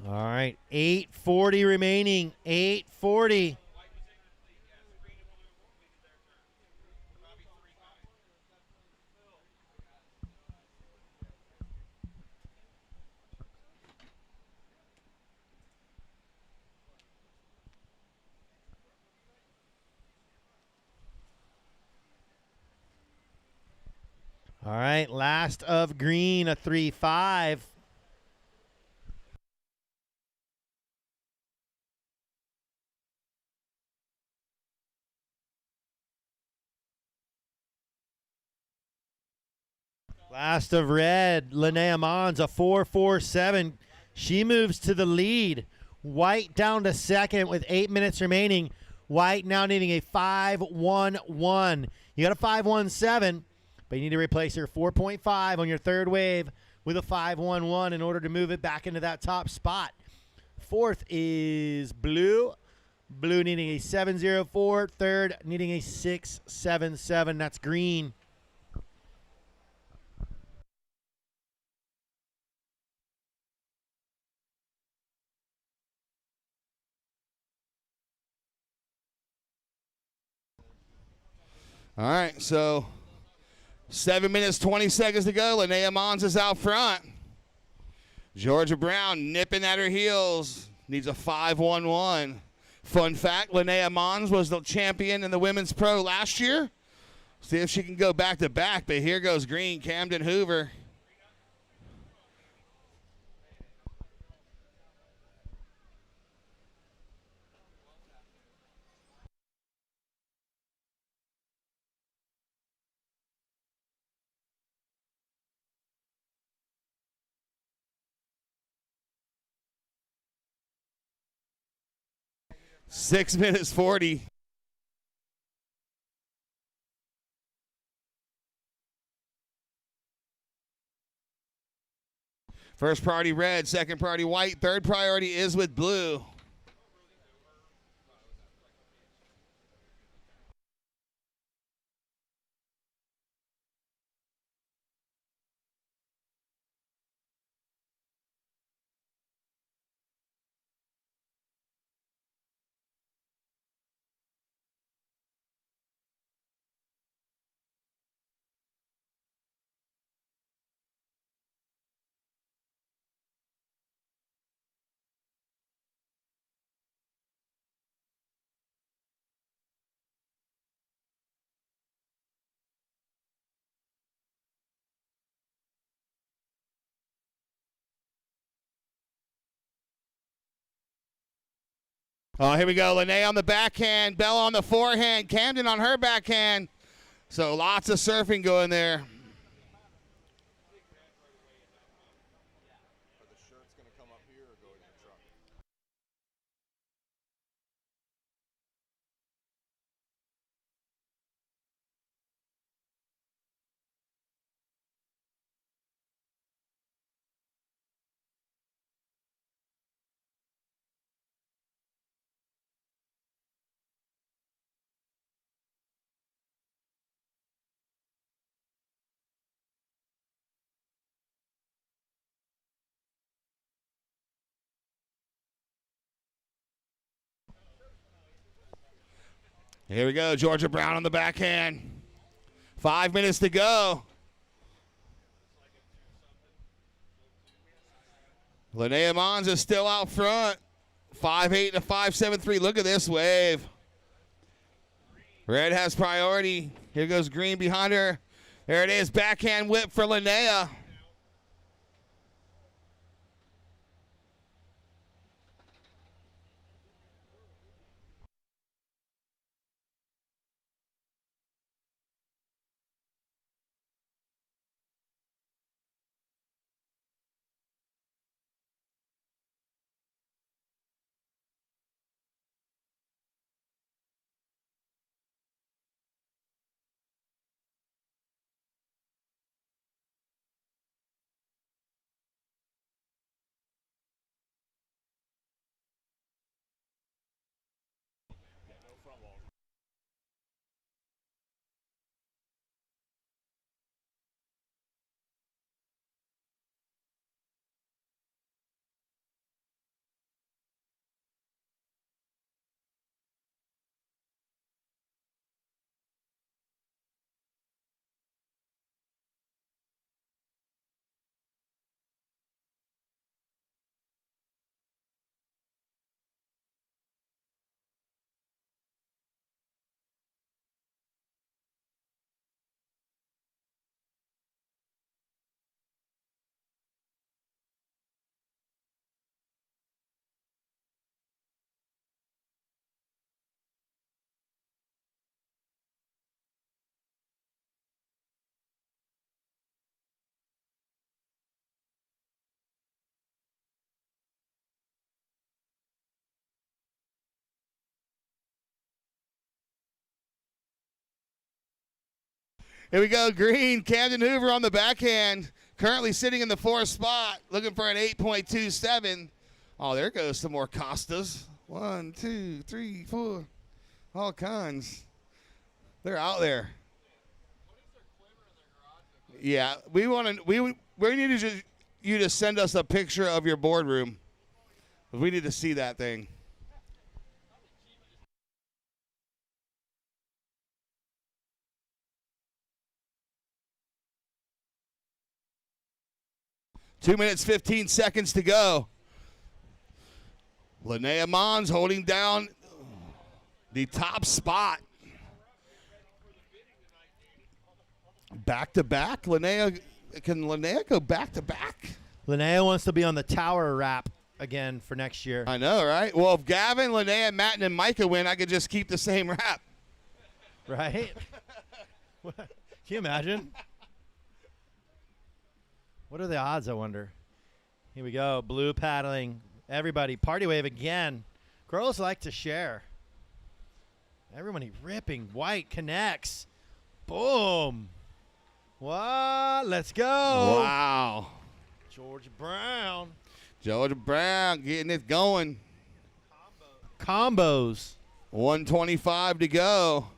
All right, 8:40 remaining. 8:40. All right, last of green, a 3.5. Last of red, Lana Mons, a 4.47. She moves to the lead. White down to second with 8 minutes remaining. White now needing a 5.11. You got a 5.17, but you need to replace your 4.5 on your third wave with a 5.11 in order to move it back into that top spot. Fourth is blue. Blue needing a 7.04. Third needing a 6.77. That's green. All right, so 7 minutes, 20 seconds to go. Lana Mons is out front. Georgia Brown nipping at her heels. Needs a 5.11. Fun fact, Lana Mons was the champion in the Women's Pro last year. See if she can go back-to-back, but here goes green, Camden Hoover. Six minutes 40. First priority red, second priority white, third priority is with blue. Oh, here we go. Lene on the backhand, Bella on the forehand, Camden on her backhand. So lots of surfing going there. Here we go, Georgia Brown on the backhand. 5 minutes to go. Lana Mons is still out front. 5.8 to 5.73. Look at this wave. Red has priority. Here goes green behind her. There it is. Backhand whip for Linnea. Here we go, green. Camden Hoover on the backhand. Currently sitting in the 4th spot, looking for an 8.27. Oh, there goes some more Costas. 1, 2, 3, 4. All kinds. They're out there. Yeah, we need you to send us a picture of your boardroom. We need to see that thing. Two minutes, 15 seconds to go. Lana Mons holding down the top spot. Back to back. Can Linnea go back to back? Linnea wants to be on the tower wrap again for next year. I know, right? Well, if Gavin, Linnea, Matt, and Micah win, I could just keep the same wrap. Right? Can you imagine? What are the odds, I wonder? Here we go. Blue paddling. Everybody. Party wave again. Girls like to share. Everybody ripping. White connects. Boom. What? Let's go. Wow. Georgia Brown. Georgia Brown getting it going. Combos. 1:25 to go.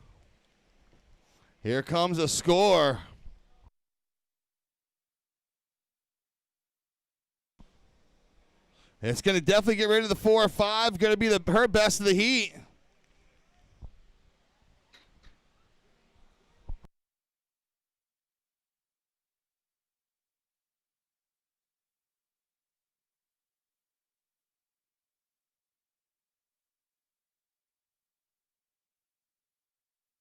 Here comes a score. It's going to definitely get rid of the 4 or 5. Going to be her best of the heat.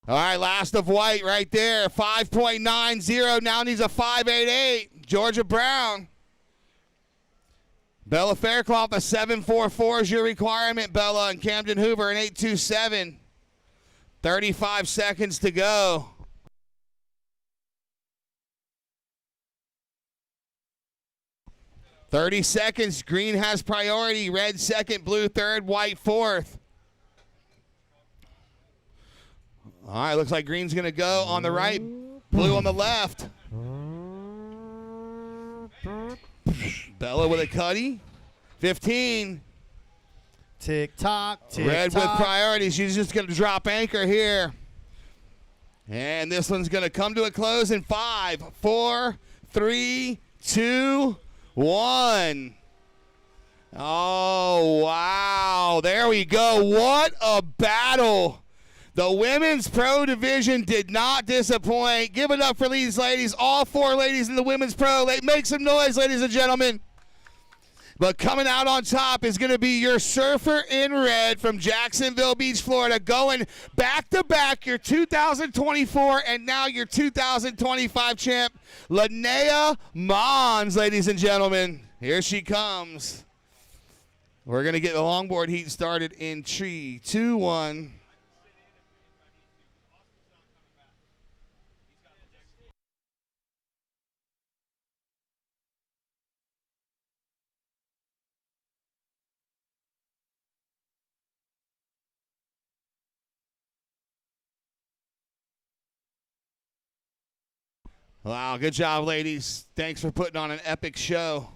All right, last of white right there. 5.90. Now needs a 5.88. Georgia Brown. Bella Faircloth, a 7.44 is your requirement, Bella, and Camden Hoover, an 8.27. 35 seconds to go. $30 seconds. Green has priority. Red second, blue third, white fourth. All right, looks like green's going to go on the right, blue on the left. Bella with a cutty. 15. Tick-tock, tick-tock. Red with priority. She's just going to drop anchor here. And this one's going to come to a close in 5, 4, 3, 2, 1. Oh, wow. There we go. What a battle. The women's pro division did not disappoint. Give it up for these ladies. All 4 ladies in the women's pro. Make some noise, ladies and gentlemen. But coming out on top is going to be your surfer in red from Jacksonville Beach, Florida, going back-to-back, your 2024 and now your 2025 champ, Lana Mons, ladies and gentlemen. Here she comes. We're going to get the longboard heat started in 3, 2, 1. Wow, good job, ladies. Thanks for putting on an epic show.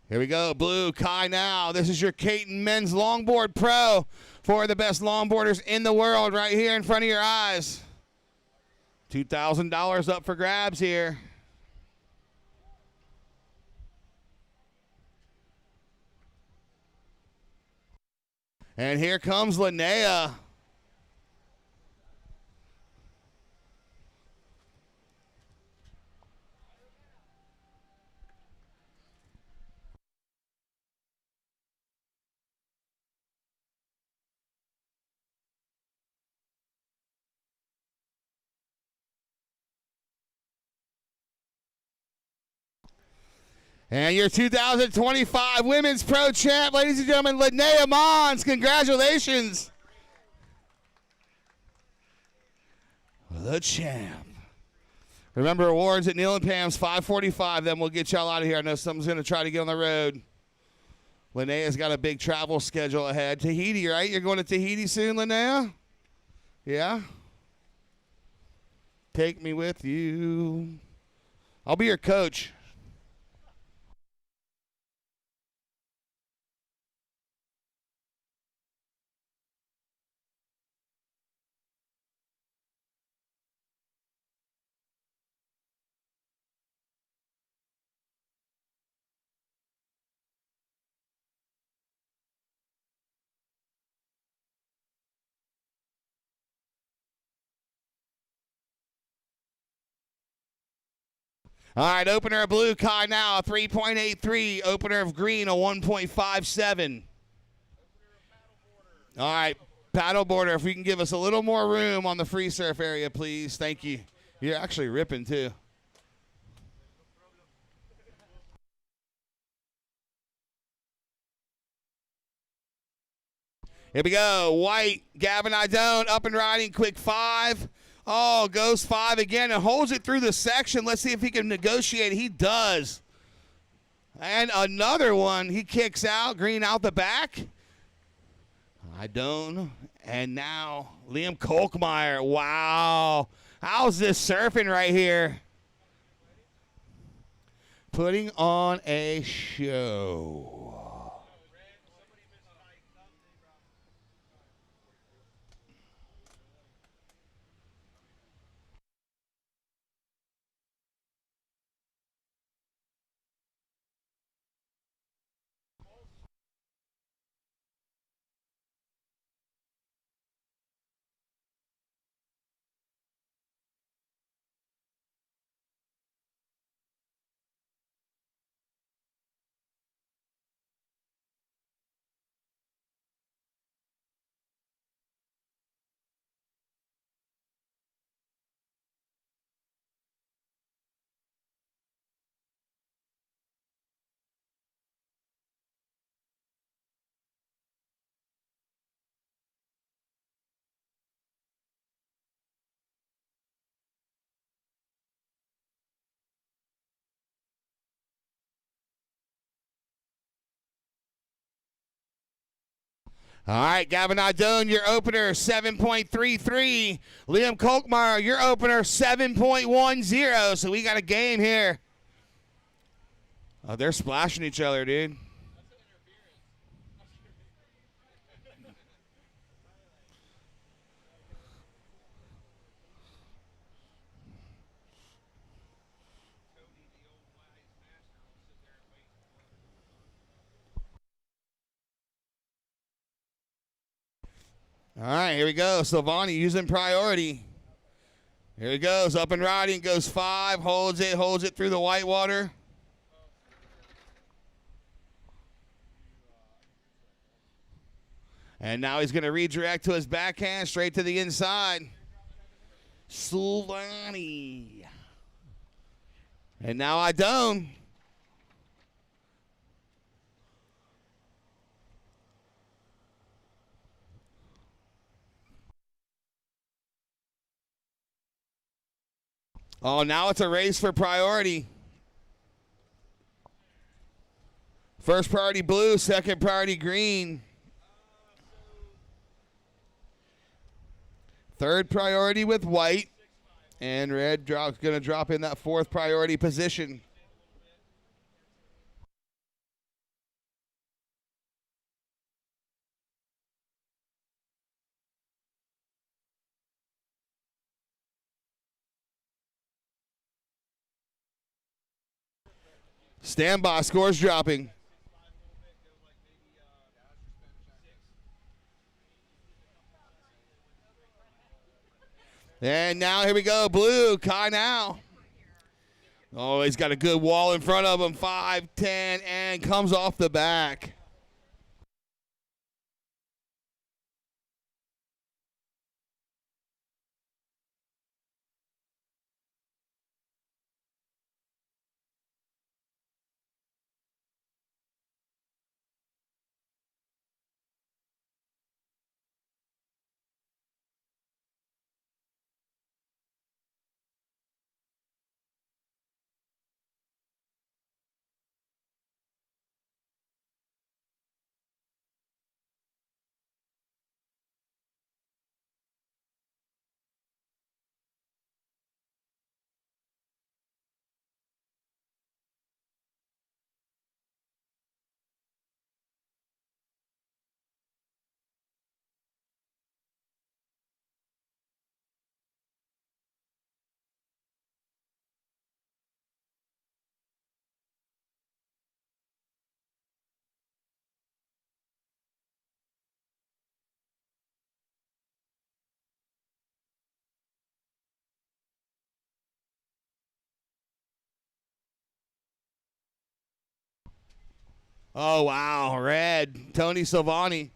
Here we go, blue, Kai now. This is your Caton Men's Longboard Pro for the best longboarders in the world right here in front of your eyes. $2,000 up for grabs here. And here comes Linnea. And your 2025 Women's Pro Champ, ladies and gentlemen, Lana Mons. Congratulations. The champ. Remember, awards at Neil and Pam's, 5:45. Then we'll get y'all out of here. I know someone's going to try to get on the road. Linnea's got a big travel schedule ahead. Tahiti, right? You're going to Tahiti soon, Linnea? Yeah? Take me with you. I'll be your coach. All right, opener of blue, Kai now, a 3.83. Opener of green, a 1.57. All right, paddleboarder, if we can give us a little more room on the free surf area, please. Thank you. You're actually ripping, too. Here we go. White, Gavin, I don't. Up and riding, quick 5. Oh, goes 5 again and holds it through the section. Let's see if he can negotiate. He does. And another one. He kicks out. Green out the back. I don't. And now Liam Kolkmeyer. Wow. How's this surfing right here? Putting on a show. All right, Gavin Idone, your opener, 7.33. Liam Kolkmeyer, your opener, 7.10. So we got a game here. Oh, they're splashing each other, dude. All right, here we go. Silvani using priority. Here he goes, up and riding, goes 5, holds it through the whitewater. And now he's going to redirect to his backhand, straight to the inside. Sulvani. And now Idone. Oh, now it's a race for priority. First priority blue, second priority green. Third priority with white. And red going to drop in that fourth priority position. Standby, scores dropping. And now here we go, blue, Kai now. Oh, he's got a good wall in front of him, 5, 10, and comes off the back. Oh, wow, red, Tony Silvani.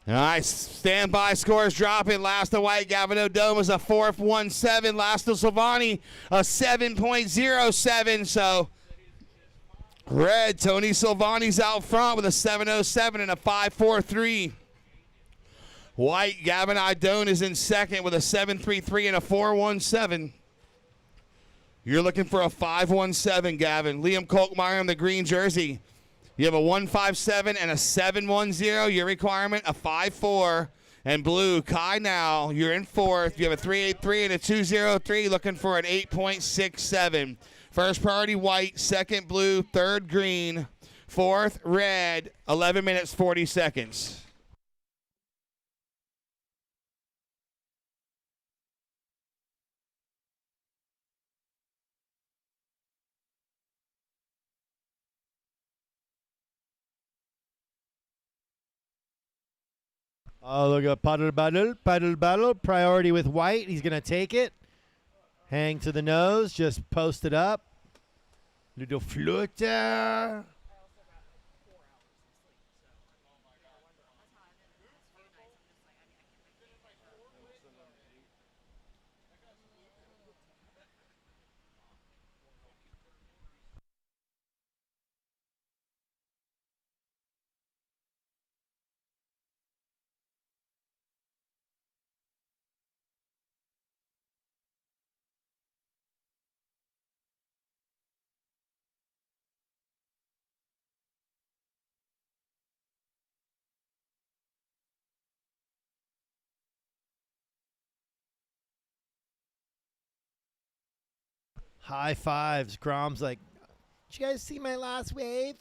Nice. Standby scores dropping. Last to white, Gavin O'Dome is a 4.17. Last to Silvani, a 7.07. So red, Tony Silvani's out front with a 7.07 and a 5.43. White, Gavin Idone is in second with a 7.33 and a 4.17. You're looking for a 5.17, Gavin. Liam Kolkmeyer in the green jersey. You have a 1.57 and a 7.10. Your requirement, a 5.4. And blue, Kai now, you're in fourth. You have a 3.83 and a 2.03, looking for an 8.67. First priority white, second blue, third green, fourth red, 11 minutes, 40 seconds. Oh, look at paddle battle. Priority with white. He's going to take it. Hang to the nose. Just post it up. Little flutter. High fives. Grom's like, did you guys see my last wave?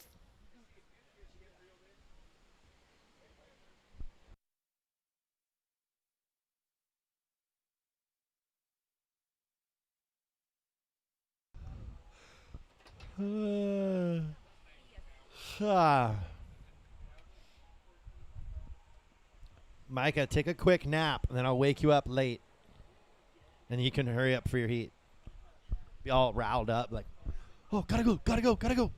Micah, take a quick nap, and then I'll wake you up late. And you can hurry up for your heat. Be all riled up, like, oh, gotta go, gotta go, gotta go.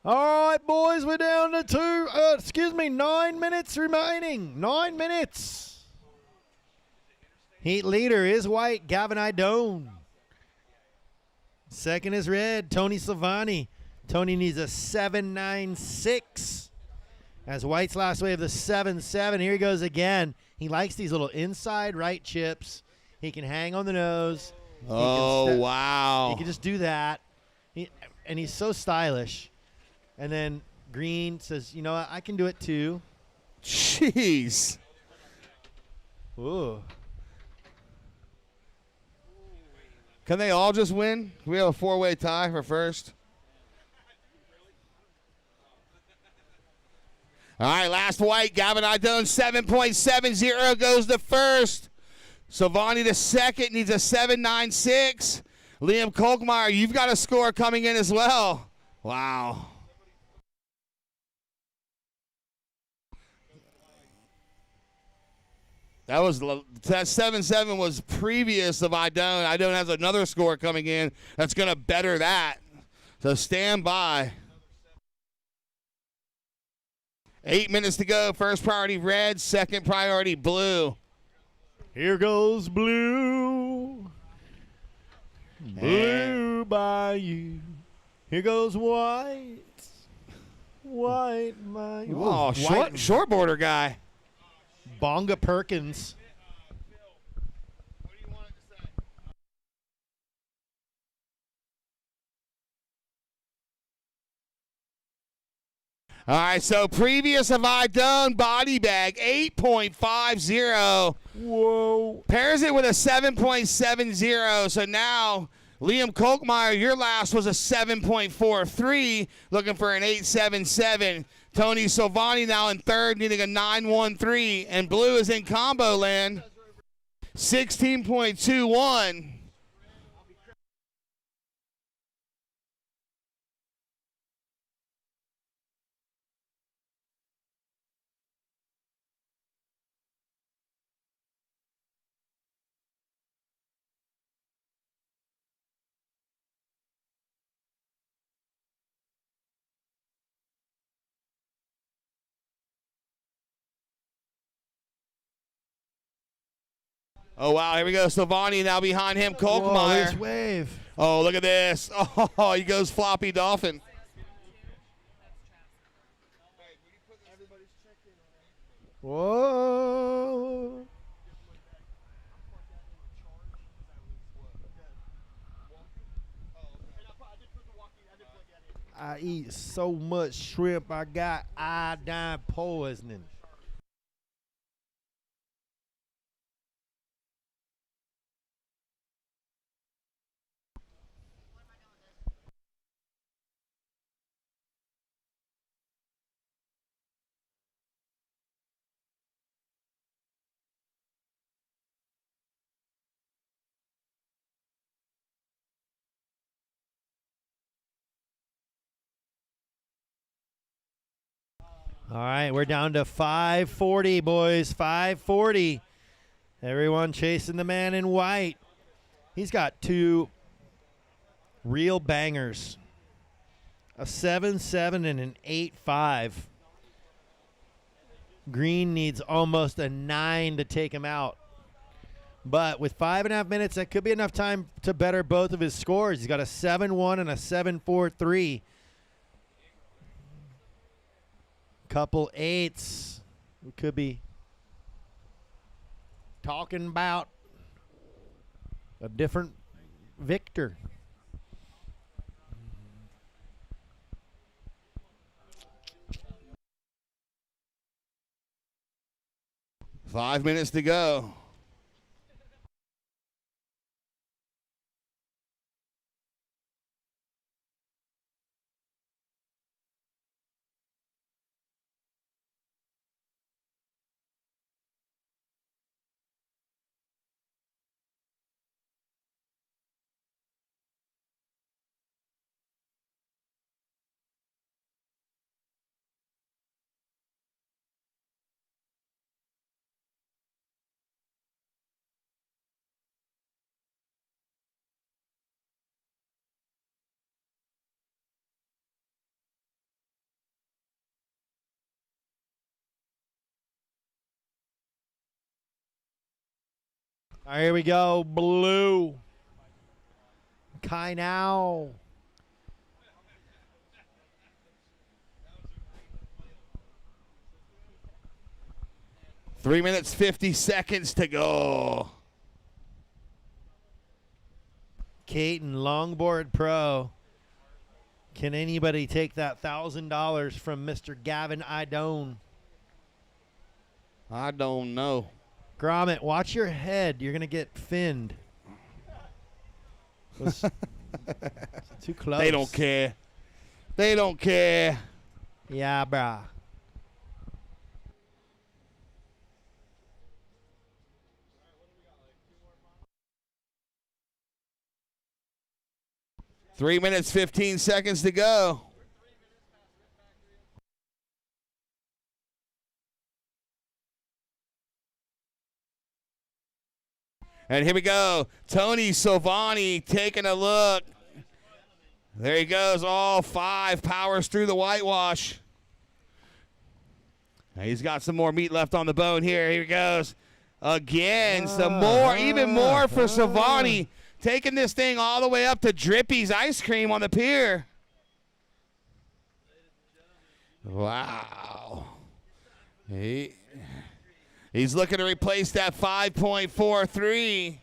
All right, boys, we're down to 9 minutes remaining. 9 minutes. Heat leader is white, Gavin Idone. Second is red, Tony Silvani. Tony needs a 7.96. As white's last wave, the 7.7. Here he goes again. He likes these little inside right chips. He can hang on the nose. Oh, wow. He can just do that. And he's so stylish. And then green says, you know what, I can do it too. Jeez. Ooh. Can they all just win? Can we have a four-way tie for first? All right, last white. Gavin Idone, 7.70 goes to first. Silvani the second needs a 7.96. Liam Kolkmeyer, you've got a score coming in as well. Wow. That 7.7 was previous of Idone. Idone has another score coming in that's going to better that. So stand by. 8 minutes to go. First priority red, second priority blue. Here goes blue. Blue by you. Here goes white. White by you. Oh, short border guy. Bonga Perkins. All right, so previous have I done body bag 8.50. Whoa. Pairs it with a 7.70. So now Liam Kolkmeyer, your last was a 7.43, looking for an 8.77. Tony Silvani now in third, needing a 9.13, and blue is in combo land, 16.21. Oh, wow, here we go. Silvani now behind him. Kolkmeyer. This wave. Oh, look at this. Oh, he goes floppy dolphin. Whoa. I eat so much shrimp, I got iodine poisoning. All right, we're down to 540, boys. 540. Everyone chasing the man in white. He's got two real bangers. A 7.7 and an 8.5. Green needs almost a 9 to take him out. But with 5.5 minutes, that could be enough time to better both of his scores. He's got a 7.1 and a 7.43. Couple 8s. We could be talking about a different victor. Five minutes to go. All right, here we go. Blue. Kai now. Three minutes, 50 seconds to go. Caton, Longboard Pro. Can anybody take that $1,000 from Mr. Gavin Idone? I don't know. Gromit, watch your head. You're going to get finned. Was too close. They don't care. They don't care. Yeah, brah. Three minutes, 15 seconds to go. And here we go. Tony Silvani taking a look. There he goes. All 5 powers through the whitewash. He's got some more meat left on the bone here. Here he goes. Again, some more, even more for Silvani. Taking this thing all the way up to Drippy's Ice Cream on the pier. Wow. He's looking to replace that 5.43.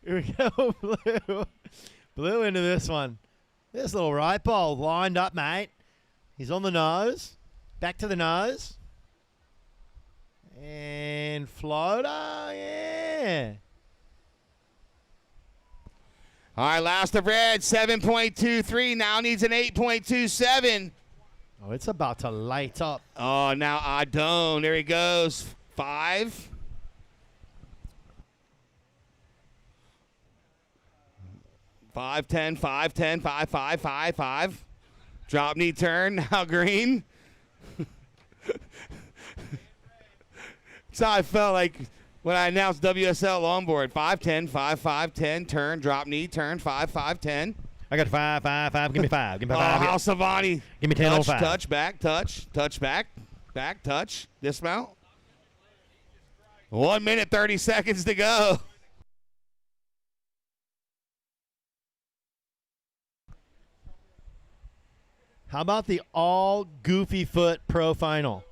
Here we go, Blue. Blue into this one. This little right ball lined up, mate. He's on the nose. Back to the nose. And floater, yeah. All right, last of red, 7.23. Now needs an 8.27. Oh, it's about to light up. Oh, now Idone. There he goes. 5. 5-10, 5-10, 5-5, 5-5. Drop knee turn. Now green. That's how I felt like when I announced WSL Longboard. 5-10, 5-5, 10, turn, drop knee, turn, 5-5, 10. I got 5, 5, 5. Give me 5. Give me 5. How Silvani. Give me 10 touch, 5. touch, back, touch, back, touch, dismount. 1 minute, 30 seconds to go. How about the all Goofy Foot Pro Final?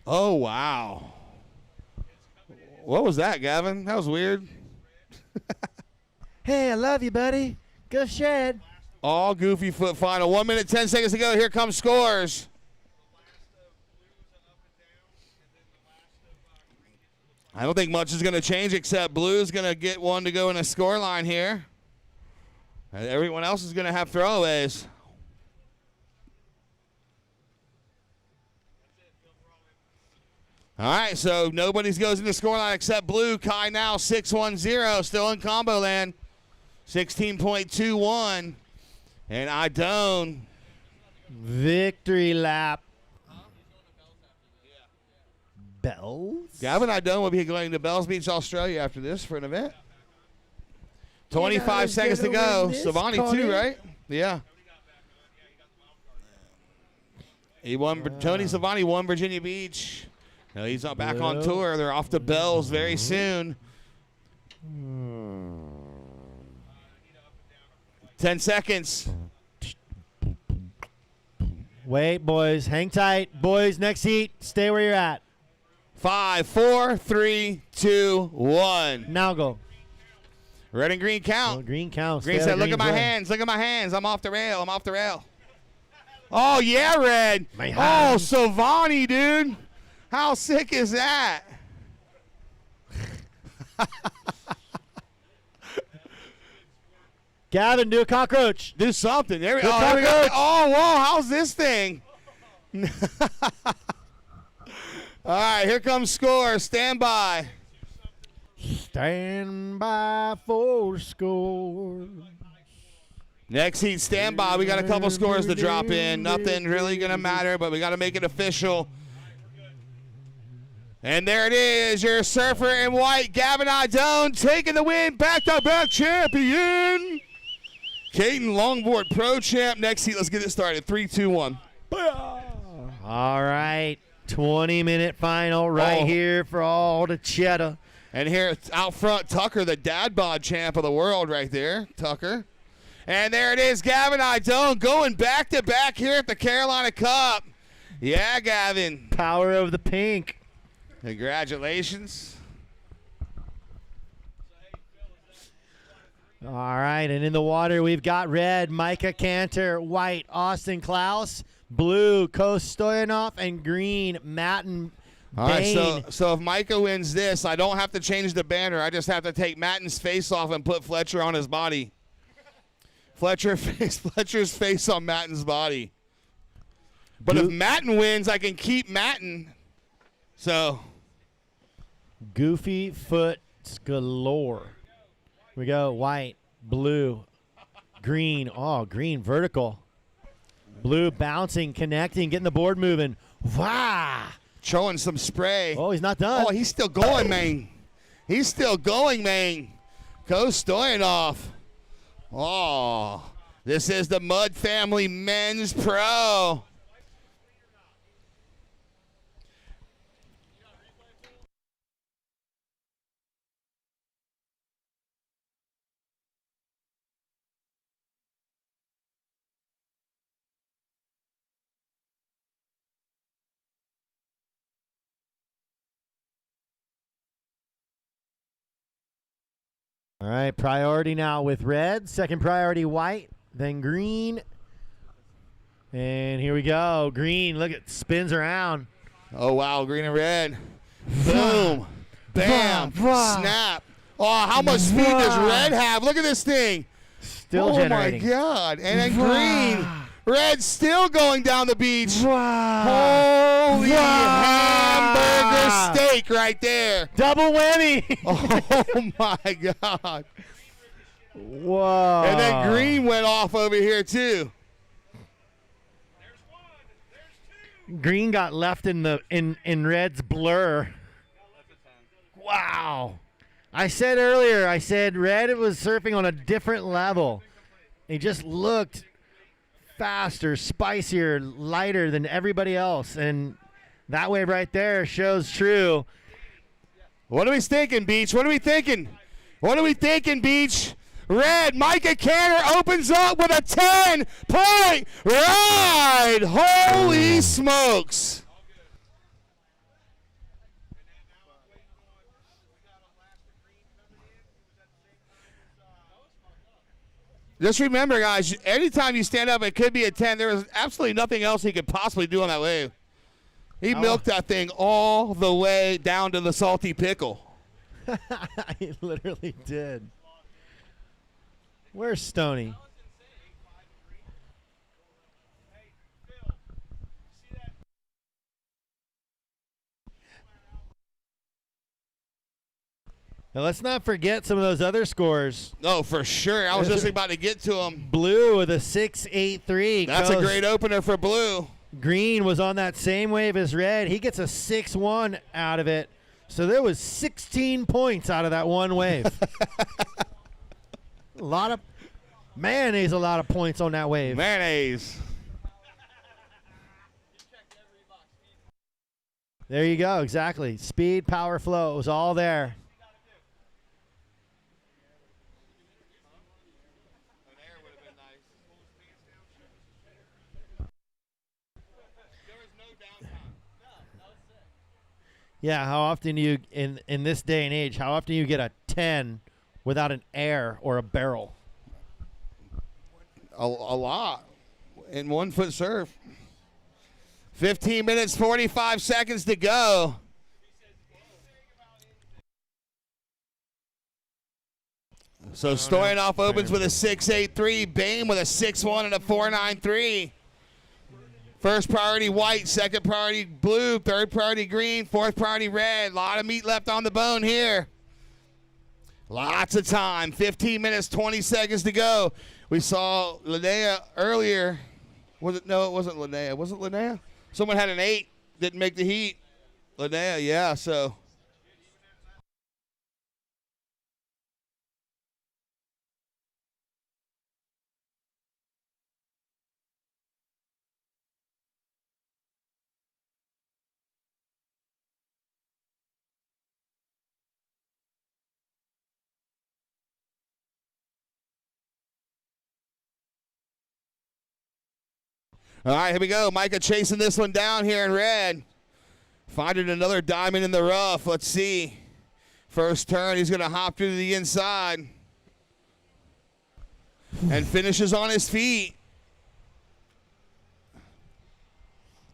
Oh, wow. What was that, Gavin? That was weird. Hey, I love you, buddy. Go shed. All Goofy Foot Final. 1 minute, 10 seconds to go. Here comes scores. I don't think much is going to change except Blue's going to get one to go in a score line here. And everyone else is going to have throwaways. All right, so nobody's goes in the scoreline except Blue. Kai now 6-1-0, still in combo land. 16.21. And Idone. Victory lap. Bells? Gavin Idone will be going to Bells Beach, Australia after this for an event. 25 seconds to go. Silvani too, right? Yeah. He won. Tony Silvani won Virginia Beach. Now he's not back on tour. They're off to Bells very soon. 10 seconds. Wait, boys. Hang tight. Boys, next heat. Stay where you're at. 5, 4, 3, 2, 1. Now go. Red and green count. Oh, green count. Green said, look at my hands. Look at my hands. I'm off the rail. I'm off the rail. Oh, yeah, Red. Oh, Savani, dude. How sick is that? Gavin, do a cockroach. Do something. There we Do a go. There we go. cockroach. Oh, whoa. How's this thing? All right, here comes score. Stand by. Stand by for score. Next heat, stand by. We got a couple scores to drop in. Nothing really going to matter, but we got to make it official. And there it is, your surfer in white, Gavin Idone, taking the win, back-to-back champion. Caden Longboard Pro Champ. Next heat, let's get it started. 3, 2, 1. All right, 20-minute final right here for all the cheddar. And here out front, Tucker, the dad bod champ of the world right there, Tucker. And there it is, Gavin Idone going back-to-back here at the Carolina Cup. Yeah, Gavin. Power of the pink. Congratulations. All right, and in the water we've got red, Micah Caner, white, Austin Klaus, blue, Coto Stoyanoff, and green, Matten All right, Bain. so if Micah wins this, I don't have to change the banner. I just have to take Matten's face off and put Fletcher on his body. Fletcher's face on Matten's body. But if Matten wins, I can keep Matten. So. Goofy foots galore. We go white, blue, green. Oh, green vertical. Blue bouncing, connecting, getting the board moving. Wow. Showing some spray. Oh, he's not done. Oh, he's still going, man. He's still going, man. Coto Stoyanoff. Oh, this is the Mud Family Men's Pro. All right, priority now with red. Second priority white, then green. And here we go. Green, look, it spins around. Oh, wow, green and red. Boom. Bam. Snap. Oh, how much speed does red have? Look at this thing. Still oh, generating. My God. And then green. Red still going down the beach. Holy hamburger steak right there. Double whammy. Oh, my God. Whoa. And then green went off over here, too. Green got left in the in red's blur. Wow. I said earlier, red was surfing on a different level. He just looked faster, spicier, lighter than everybody else. And that wave right there shows true. What are we thinking, Beach? What are we thinking? What are we thinking, Beach? Red, Micah Caner opens up with a 10-point ride. Holy smokes. Just remember, guys, anytime you stand up, it could be a 10. There was absolutely nothing else he could possibly do on that wave. He milked that thing all the way down to the salty pickle. He literally did. Where's Stoney? Now let's not forget some of those other scores. Oh, for sure. I was just about to get to him. Blue with a 6.83. That's a great opener for Blue. Green was on that same wave as red. He gets a 6-1 out of it. So there was 16 points out of that one wave. A lot of mayonnaise, a lot of points on that wave. Mayonnaise. There you go, exactly. Speed, power, flow, it was all there. Yeah, how often do you in this day and age? How often do you get a 10 without an air or a barrel? A lot in 1 foot serve. 15 minutes, 45 seconds to go. So Stoyanoff opens with a 6.83, Bain with a 6.1 and a 4.93. First priority white, second priority blue, third priority green, fourth priority red. A lot of meat left on the bone here. Lots of time. 15 minutes, 20 seconds to go. We saw Linnea earlier. Was it? No, it wasn't Linnea. Was it Linnea? Someone had an 8, didn't make the heat. Linnea, yeah, so. All right, here we go. Micah chasing this one down here in red. Finding another diamond in the rough. Let's see. First turn, he's going to hop through to the inside. And finishes on his feet.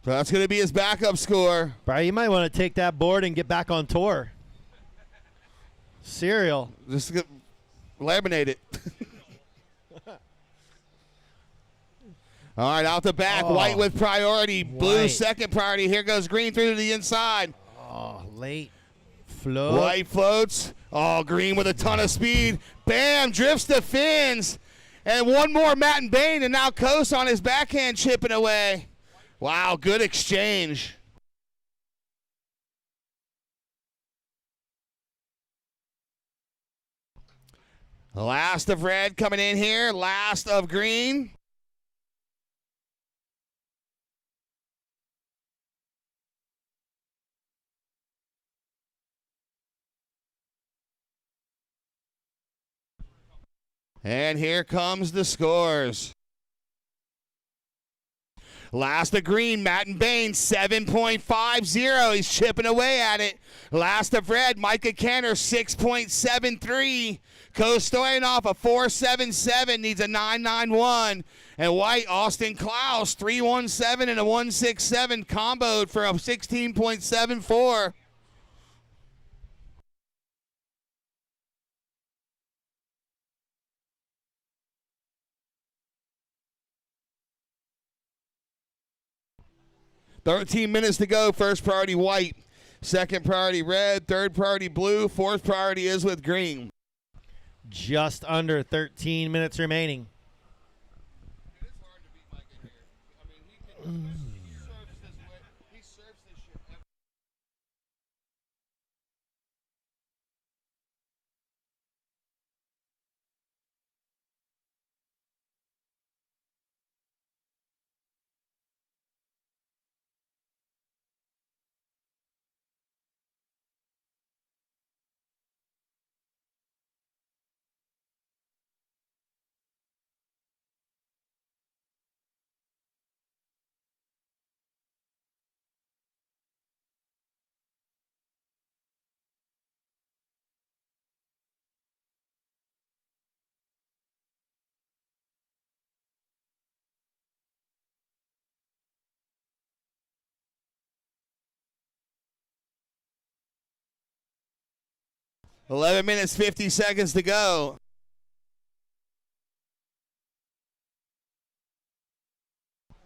So that's going to be his backup score. Brian, you might want to take that board and get back on tour. Cereal. Just laminate it. All right, out the back, white with priority, blue second priority. Here goes green through to the inside. Oh, late float. White floats. Oh, green with a ton of speed. Bam, drifts the fins. And one more, Matt and Bain, and now Coase on his backhand chipping away. Wow, good exchange. Last of red coming in here, last of green. And here comes the scores. Last of green, Matt and Bain, 7.50. He's chipping away at it. Last of red, Micah Caner, 6.73. Coto Stoyanoff, a 4.77, needs a 9.91. And white, Austin Klaus, 3.17 and a 1.67, comboed for a 16.74. $13 minutes to go. First priority white, second priority red, third priority blue, fourth priority is with green. Just under 13 minutes remaining. 11 minutes, 50 seconds to go.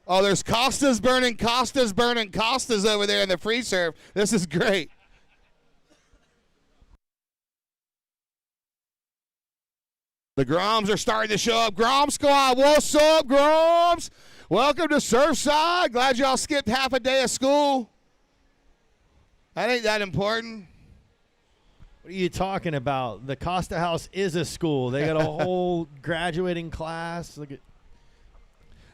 Oh, there's Costas burning Costas over there in the free serve. This is great. The Groms are starting to show up. Grom squad, what's up, Groms? Welcome to Surfside. Glad y'all skipped half a day of school. That ain't that important. What are you talking about? The Costa House is a school. They got a whole graduating class. Look at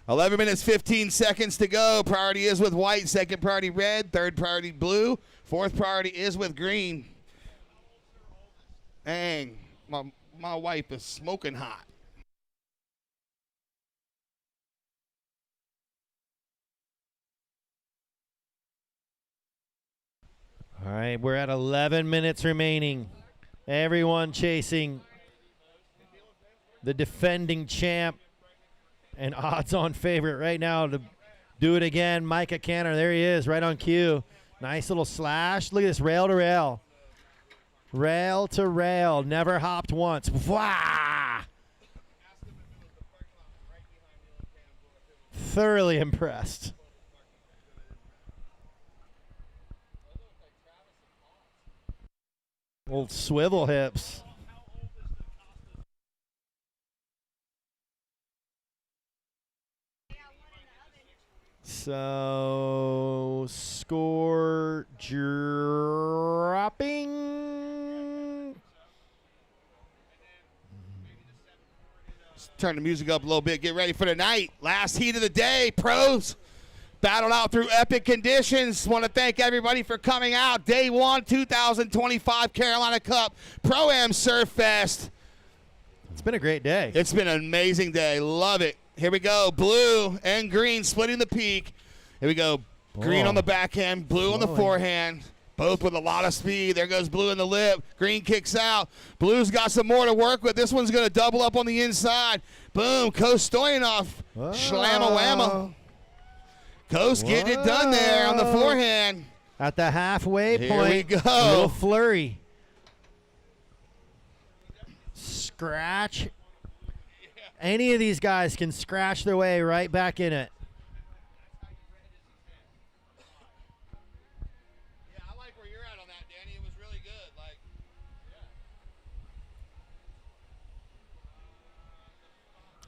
11 minutes, 15 seconds to go. Priority is with white, second priority red, third priority blue, fourth priority is with green. Dang, my wife is smoking hot. All right, we're at 11 minutes remaining. Everyone chasing the defending champ and odds-on favorite right now to do it again. Micah Caner, there he is, right on cue. Nice little slash. Look at this, rail to rail. Rail to rail, never hopped once. Wah! Thoroughly impressed. Old swivel hips. So, score dropping. Let's turn the music up a little bit. Get ready for the night. Last heat of the day. Pros battled out through epic conditions. Want to thank everybody for coming out. Day 1, 2025 Carolina Cup Pro-Am Surf Fest. It's been a great day. It's been an amazing day. Love it. Here we go. Blue and green splitting the peak. Here we go. Green on the backhand, blue on the forehand. Both with a lot of speed. There goes blue in the lip. Green kicks out. Blue's got some more to work with. This one's going to double up on the inside. Boom. Coto Stoyanoff. Slamma-whamma. Coast getting it done there on the forehand. At the halfway Here point. we go. A little flurry. Scratch. Any of these guys can scratch their way right back in it. Yeah, I like where you're at on that, Danny. It was really good.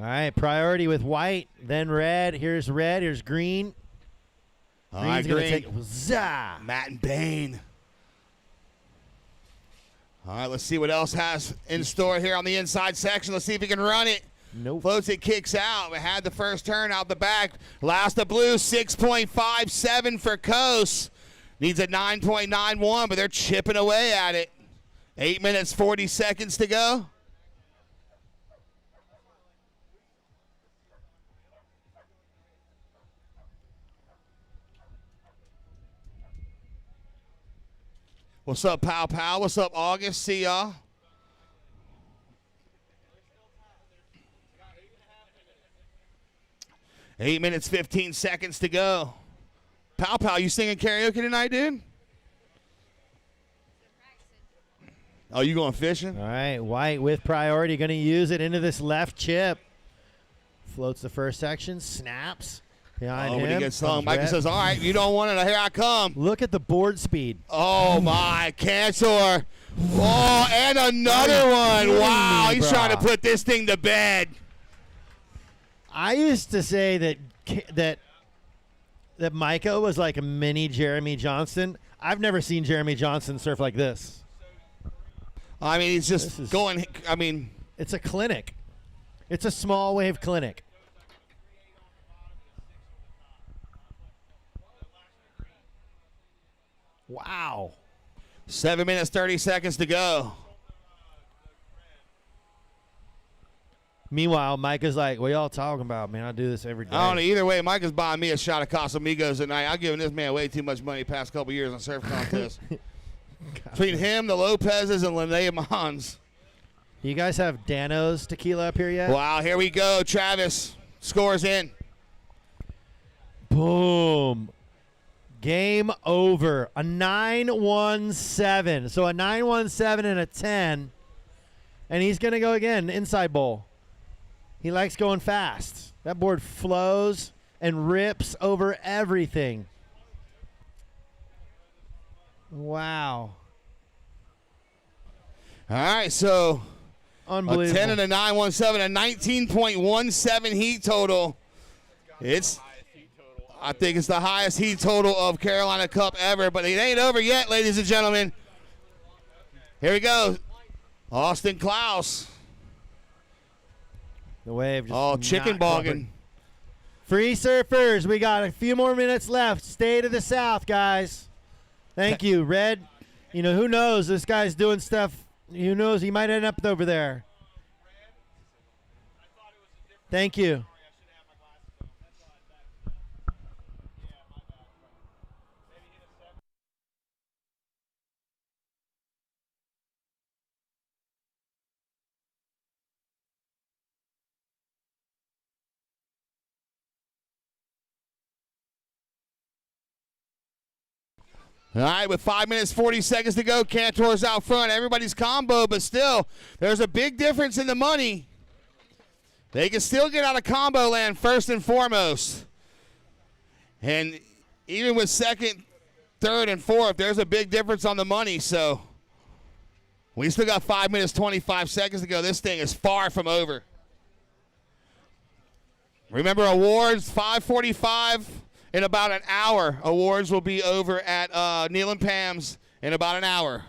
All right, priority with white, then red. Here's green. All right, Green's gonna green. take zah. Matt and Bain. All right, let's see what else has in store here on the inside section. Let's see if he can run it. Nope. Floats it, kicks out. We had the first turn out the back. Last of blue, 6.57 for Coast. Needs a 9.91, but they're chipping away at it. 8 minutes, 40 seconds to go. What's up, Pow Pow? What's up, August? See y'all. Eight minutes, 15 seconds to go. Pow Pow, you singing karaoke tonight, dude? Oh, you going fishing? All right, white with priority. Going to use it into this left chip. Floats the first section, snaps. Behind him. When he gets hung, comes Micah red. says, all right, you don't want it, here I come. Look at the board speed. Oh, my, Cantor. Oh, and another one. Wow, he's trying to put this thing to bed. I used to say that Micah was like a mini Jeremy Johnson. I've never seen Jeremy Johnson surf like this. I mean, he's just going, I mean. It's a clinic. It's a small wave clinic. Wow. 7 minutes, 30 seconds to go. Meanwhile, Micah's like, what y'all talking about, man? I do this every day. I don't know. Either way, Micah's buying me a shot of Casamigos tonight. I'm giving this man way too much money the past couple years on surf contests. Between him, the Lopez's, and Lana Mons. You guys have Dano's tequila up here yet? Wow, here we go. Travis scores in. Boom. Game over. A 9-1-7. So a 9-1-7 and a 10. And he's going to go again, inside bowl. He likes going fast. That board flows and rips over everything. Wow. All right, so unbelievable. A 10 and a 9-1-7, a 19.17 heat total. I think it's the highest heat total of Carolina Cup ever, but it ain't over yet, ladies and gentlemen. Here we go. Austin Klaus. The wave just chicken bogging. Free surfers, we got a few more minutes left. Stay to the south, guys. Thank you, Red. You know, who knows? This guy's doing stuff. Who knows? He might end up over there. Thank you. All right, with 5 minutes, 40 seconds to go, Cantor's out front. Everybody's combo, but still, there's a big difference in the money. They can still get out of combo land first and foremost. And even with second, third, and fourth, there's a big difference on the money. So we still got 5 minutes, 25 seconds to go. This thing is far from over. Remember, awards, 5:45 in about an hour. Awards will be over at Neil and Pam's in about an hour.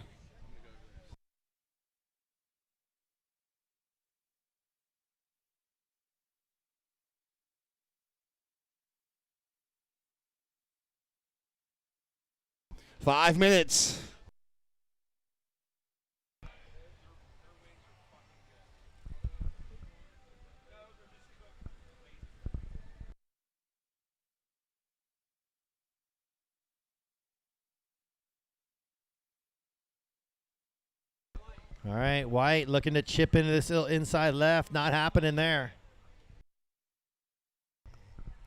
Five minutes. All right, White looking to chip into this inside left. Not happening there.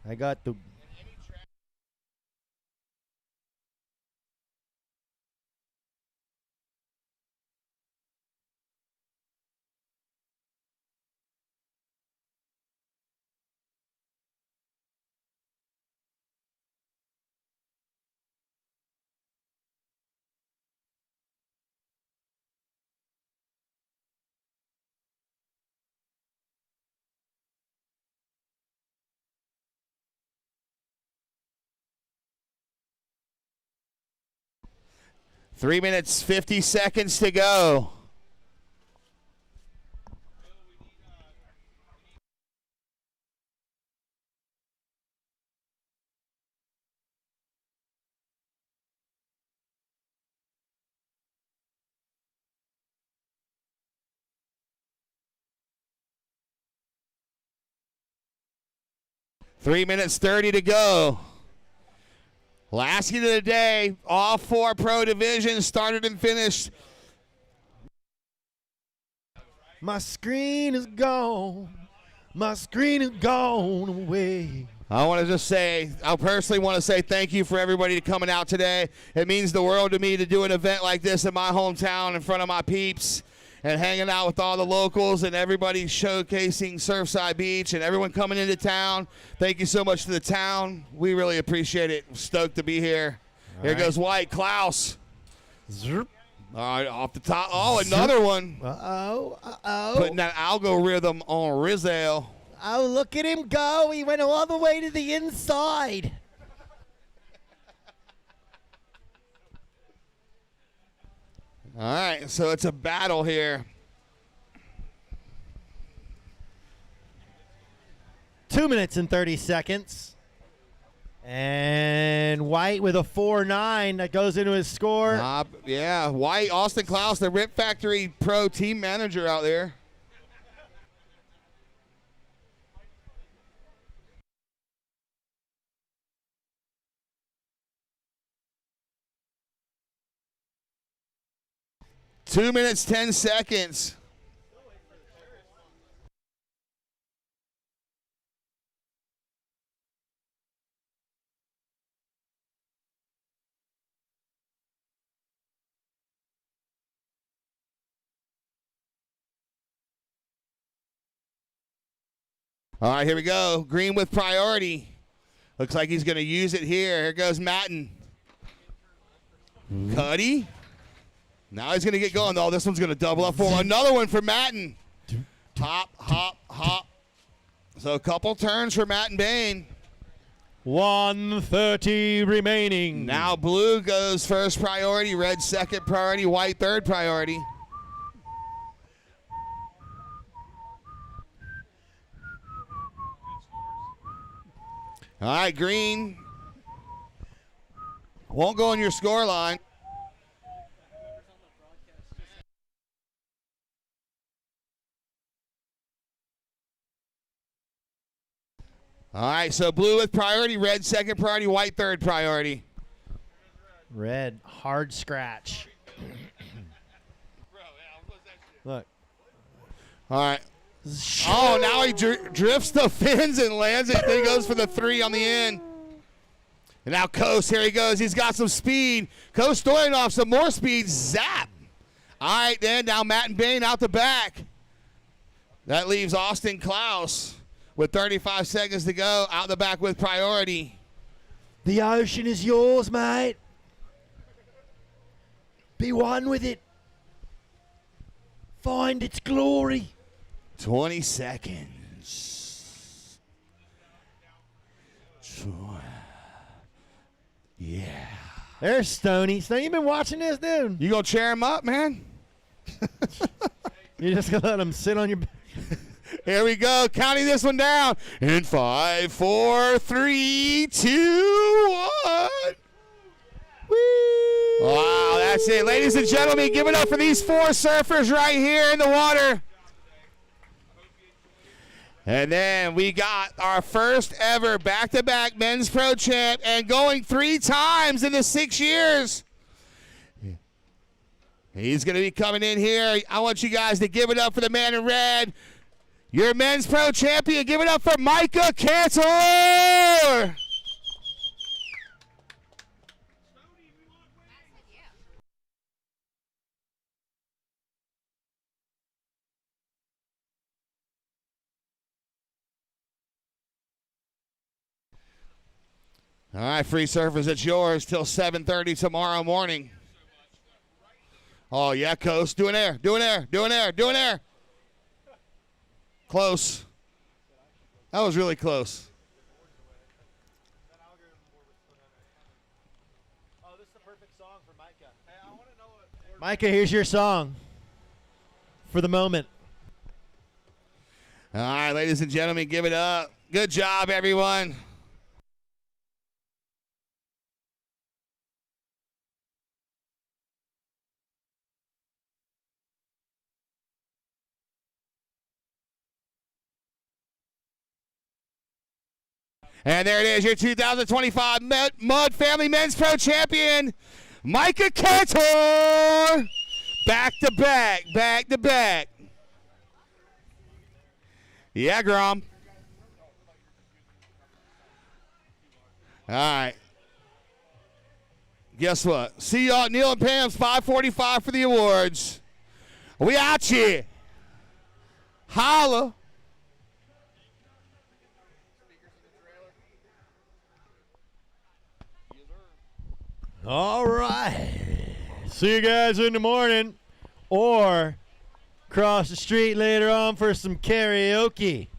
I got the... Three minutes, 50 seconds to go. Three minutes, 30 to go. Last heat of the day, all four pro divisions started and finished. My screen is gone. My screen is gone away. I want to just say, I personally want to say thank you for everybody coming out today. It means the world to me to do an event like this in my hometown in front of my peeps and hanging out with all the locals and everybody showcasing Surfside Beach and everyone coming into town. Thank you so much to the town. We really appreciate it. Stoked to be here. Here goes White. Klaus. Zerp. All right, off the top. Oh, another one. Uh-oh, uh-oh. Putting that algorithm on Rizal. Oh, look at him go. He went all the way to the inside. All right, so it's a battle here. 2 minutes and 30 seconds. And White with a 4.9 that goes into his score. Yeah, White, Austin Klaus, the Rip Factory Pro team manager out there. Two minutes, 10 seconds. All right, here we go. Green with priority. Looks like he's going to use it here. Here goes Matten. Cuddy. Now he's going to get going. Oh, this one's going to double up for another one for Matten. Hop, hop, hop. So a couple turns for Matten Bain. 1:30 remaining. Now blue goes first priority, red second priority, white third priority. All right, green won't go on your score line. All right, so blue with priority, red second priority, white third priority. Red, hard scratch. Look. All right. Oh, now he drifts the fins and lands it. Then he goes for the 3 on the end. And now Coast, here he goes. He's got some speed. Coto Stoyanoff, some more speed. Zap. All right, then. Now Matt and Bain out the back. That leaves Austin Klaus with 35 seconds to go out the back with priority. The ocean is yours, mate. Be one with it. Find its glory. 20 seconds. Yeah. There's Stoney. Stoney, you been watching this, dude? You gonna cheer him up, man? You just gonna let him sit on your... Here we go. Counting this one down. In 5, 4, 3, 2, 1. Wow, that's it. Ladies and gentlemen, give it up for these 4 surfers right here in the water. And then we got our first ever back-to-back men's pro champ and going 3 times in the 6 years. He's going to be coming in here. I want you guys to give it up for the man in red. Your men's pro champion. Give it up for Micah Caner. All right, free surfers, it's yours till 7:30 tomorrow morning. Oh, yeah, Coast. Doing air, doing air, doing air, doing air. Close. That was really close. Micah, here's your song for the moment. All right, ladies and gentlemen, give it up. Good job, everyone. And there it is, your 2025 Mud Family Men's Pro Champion, Micah Caner. Back to back, back to back. Yeah, Grom. All right. Guess what? See y'all at Neil and Pam's 5:45 for the awards. We out here. Holla. All right. See you guys in the morning or cross the street later on for some karaoke.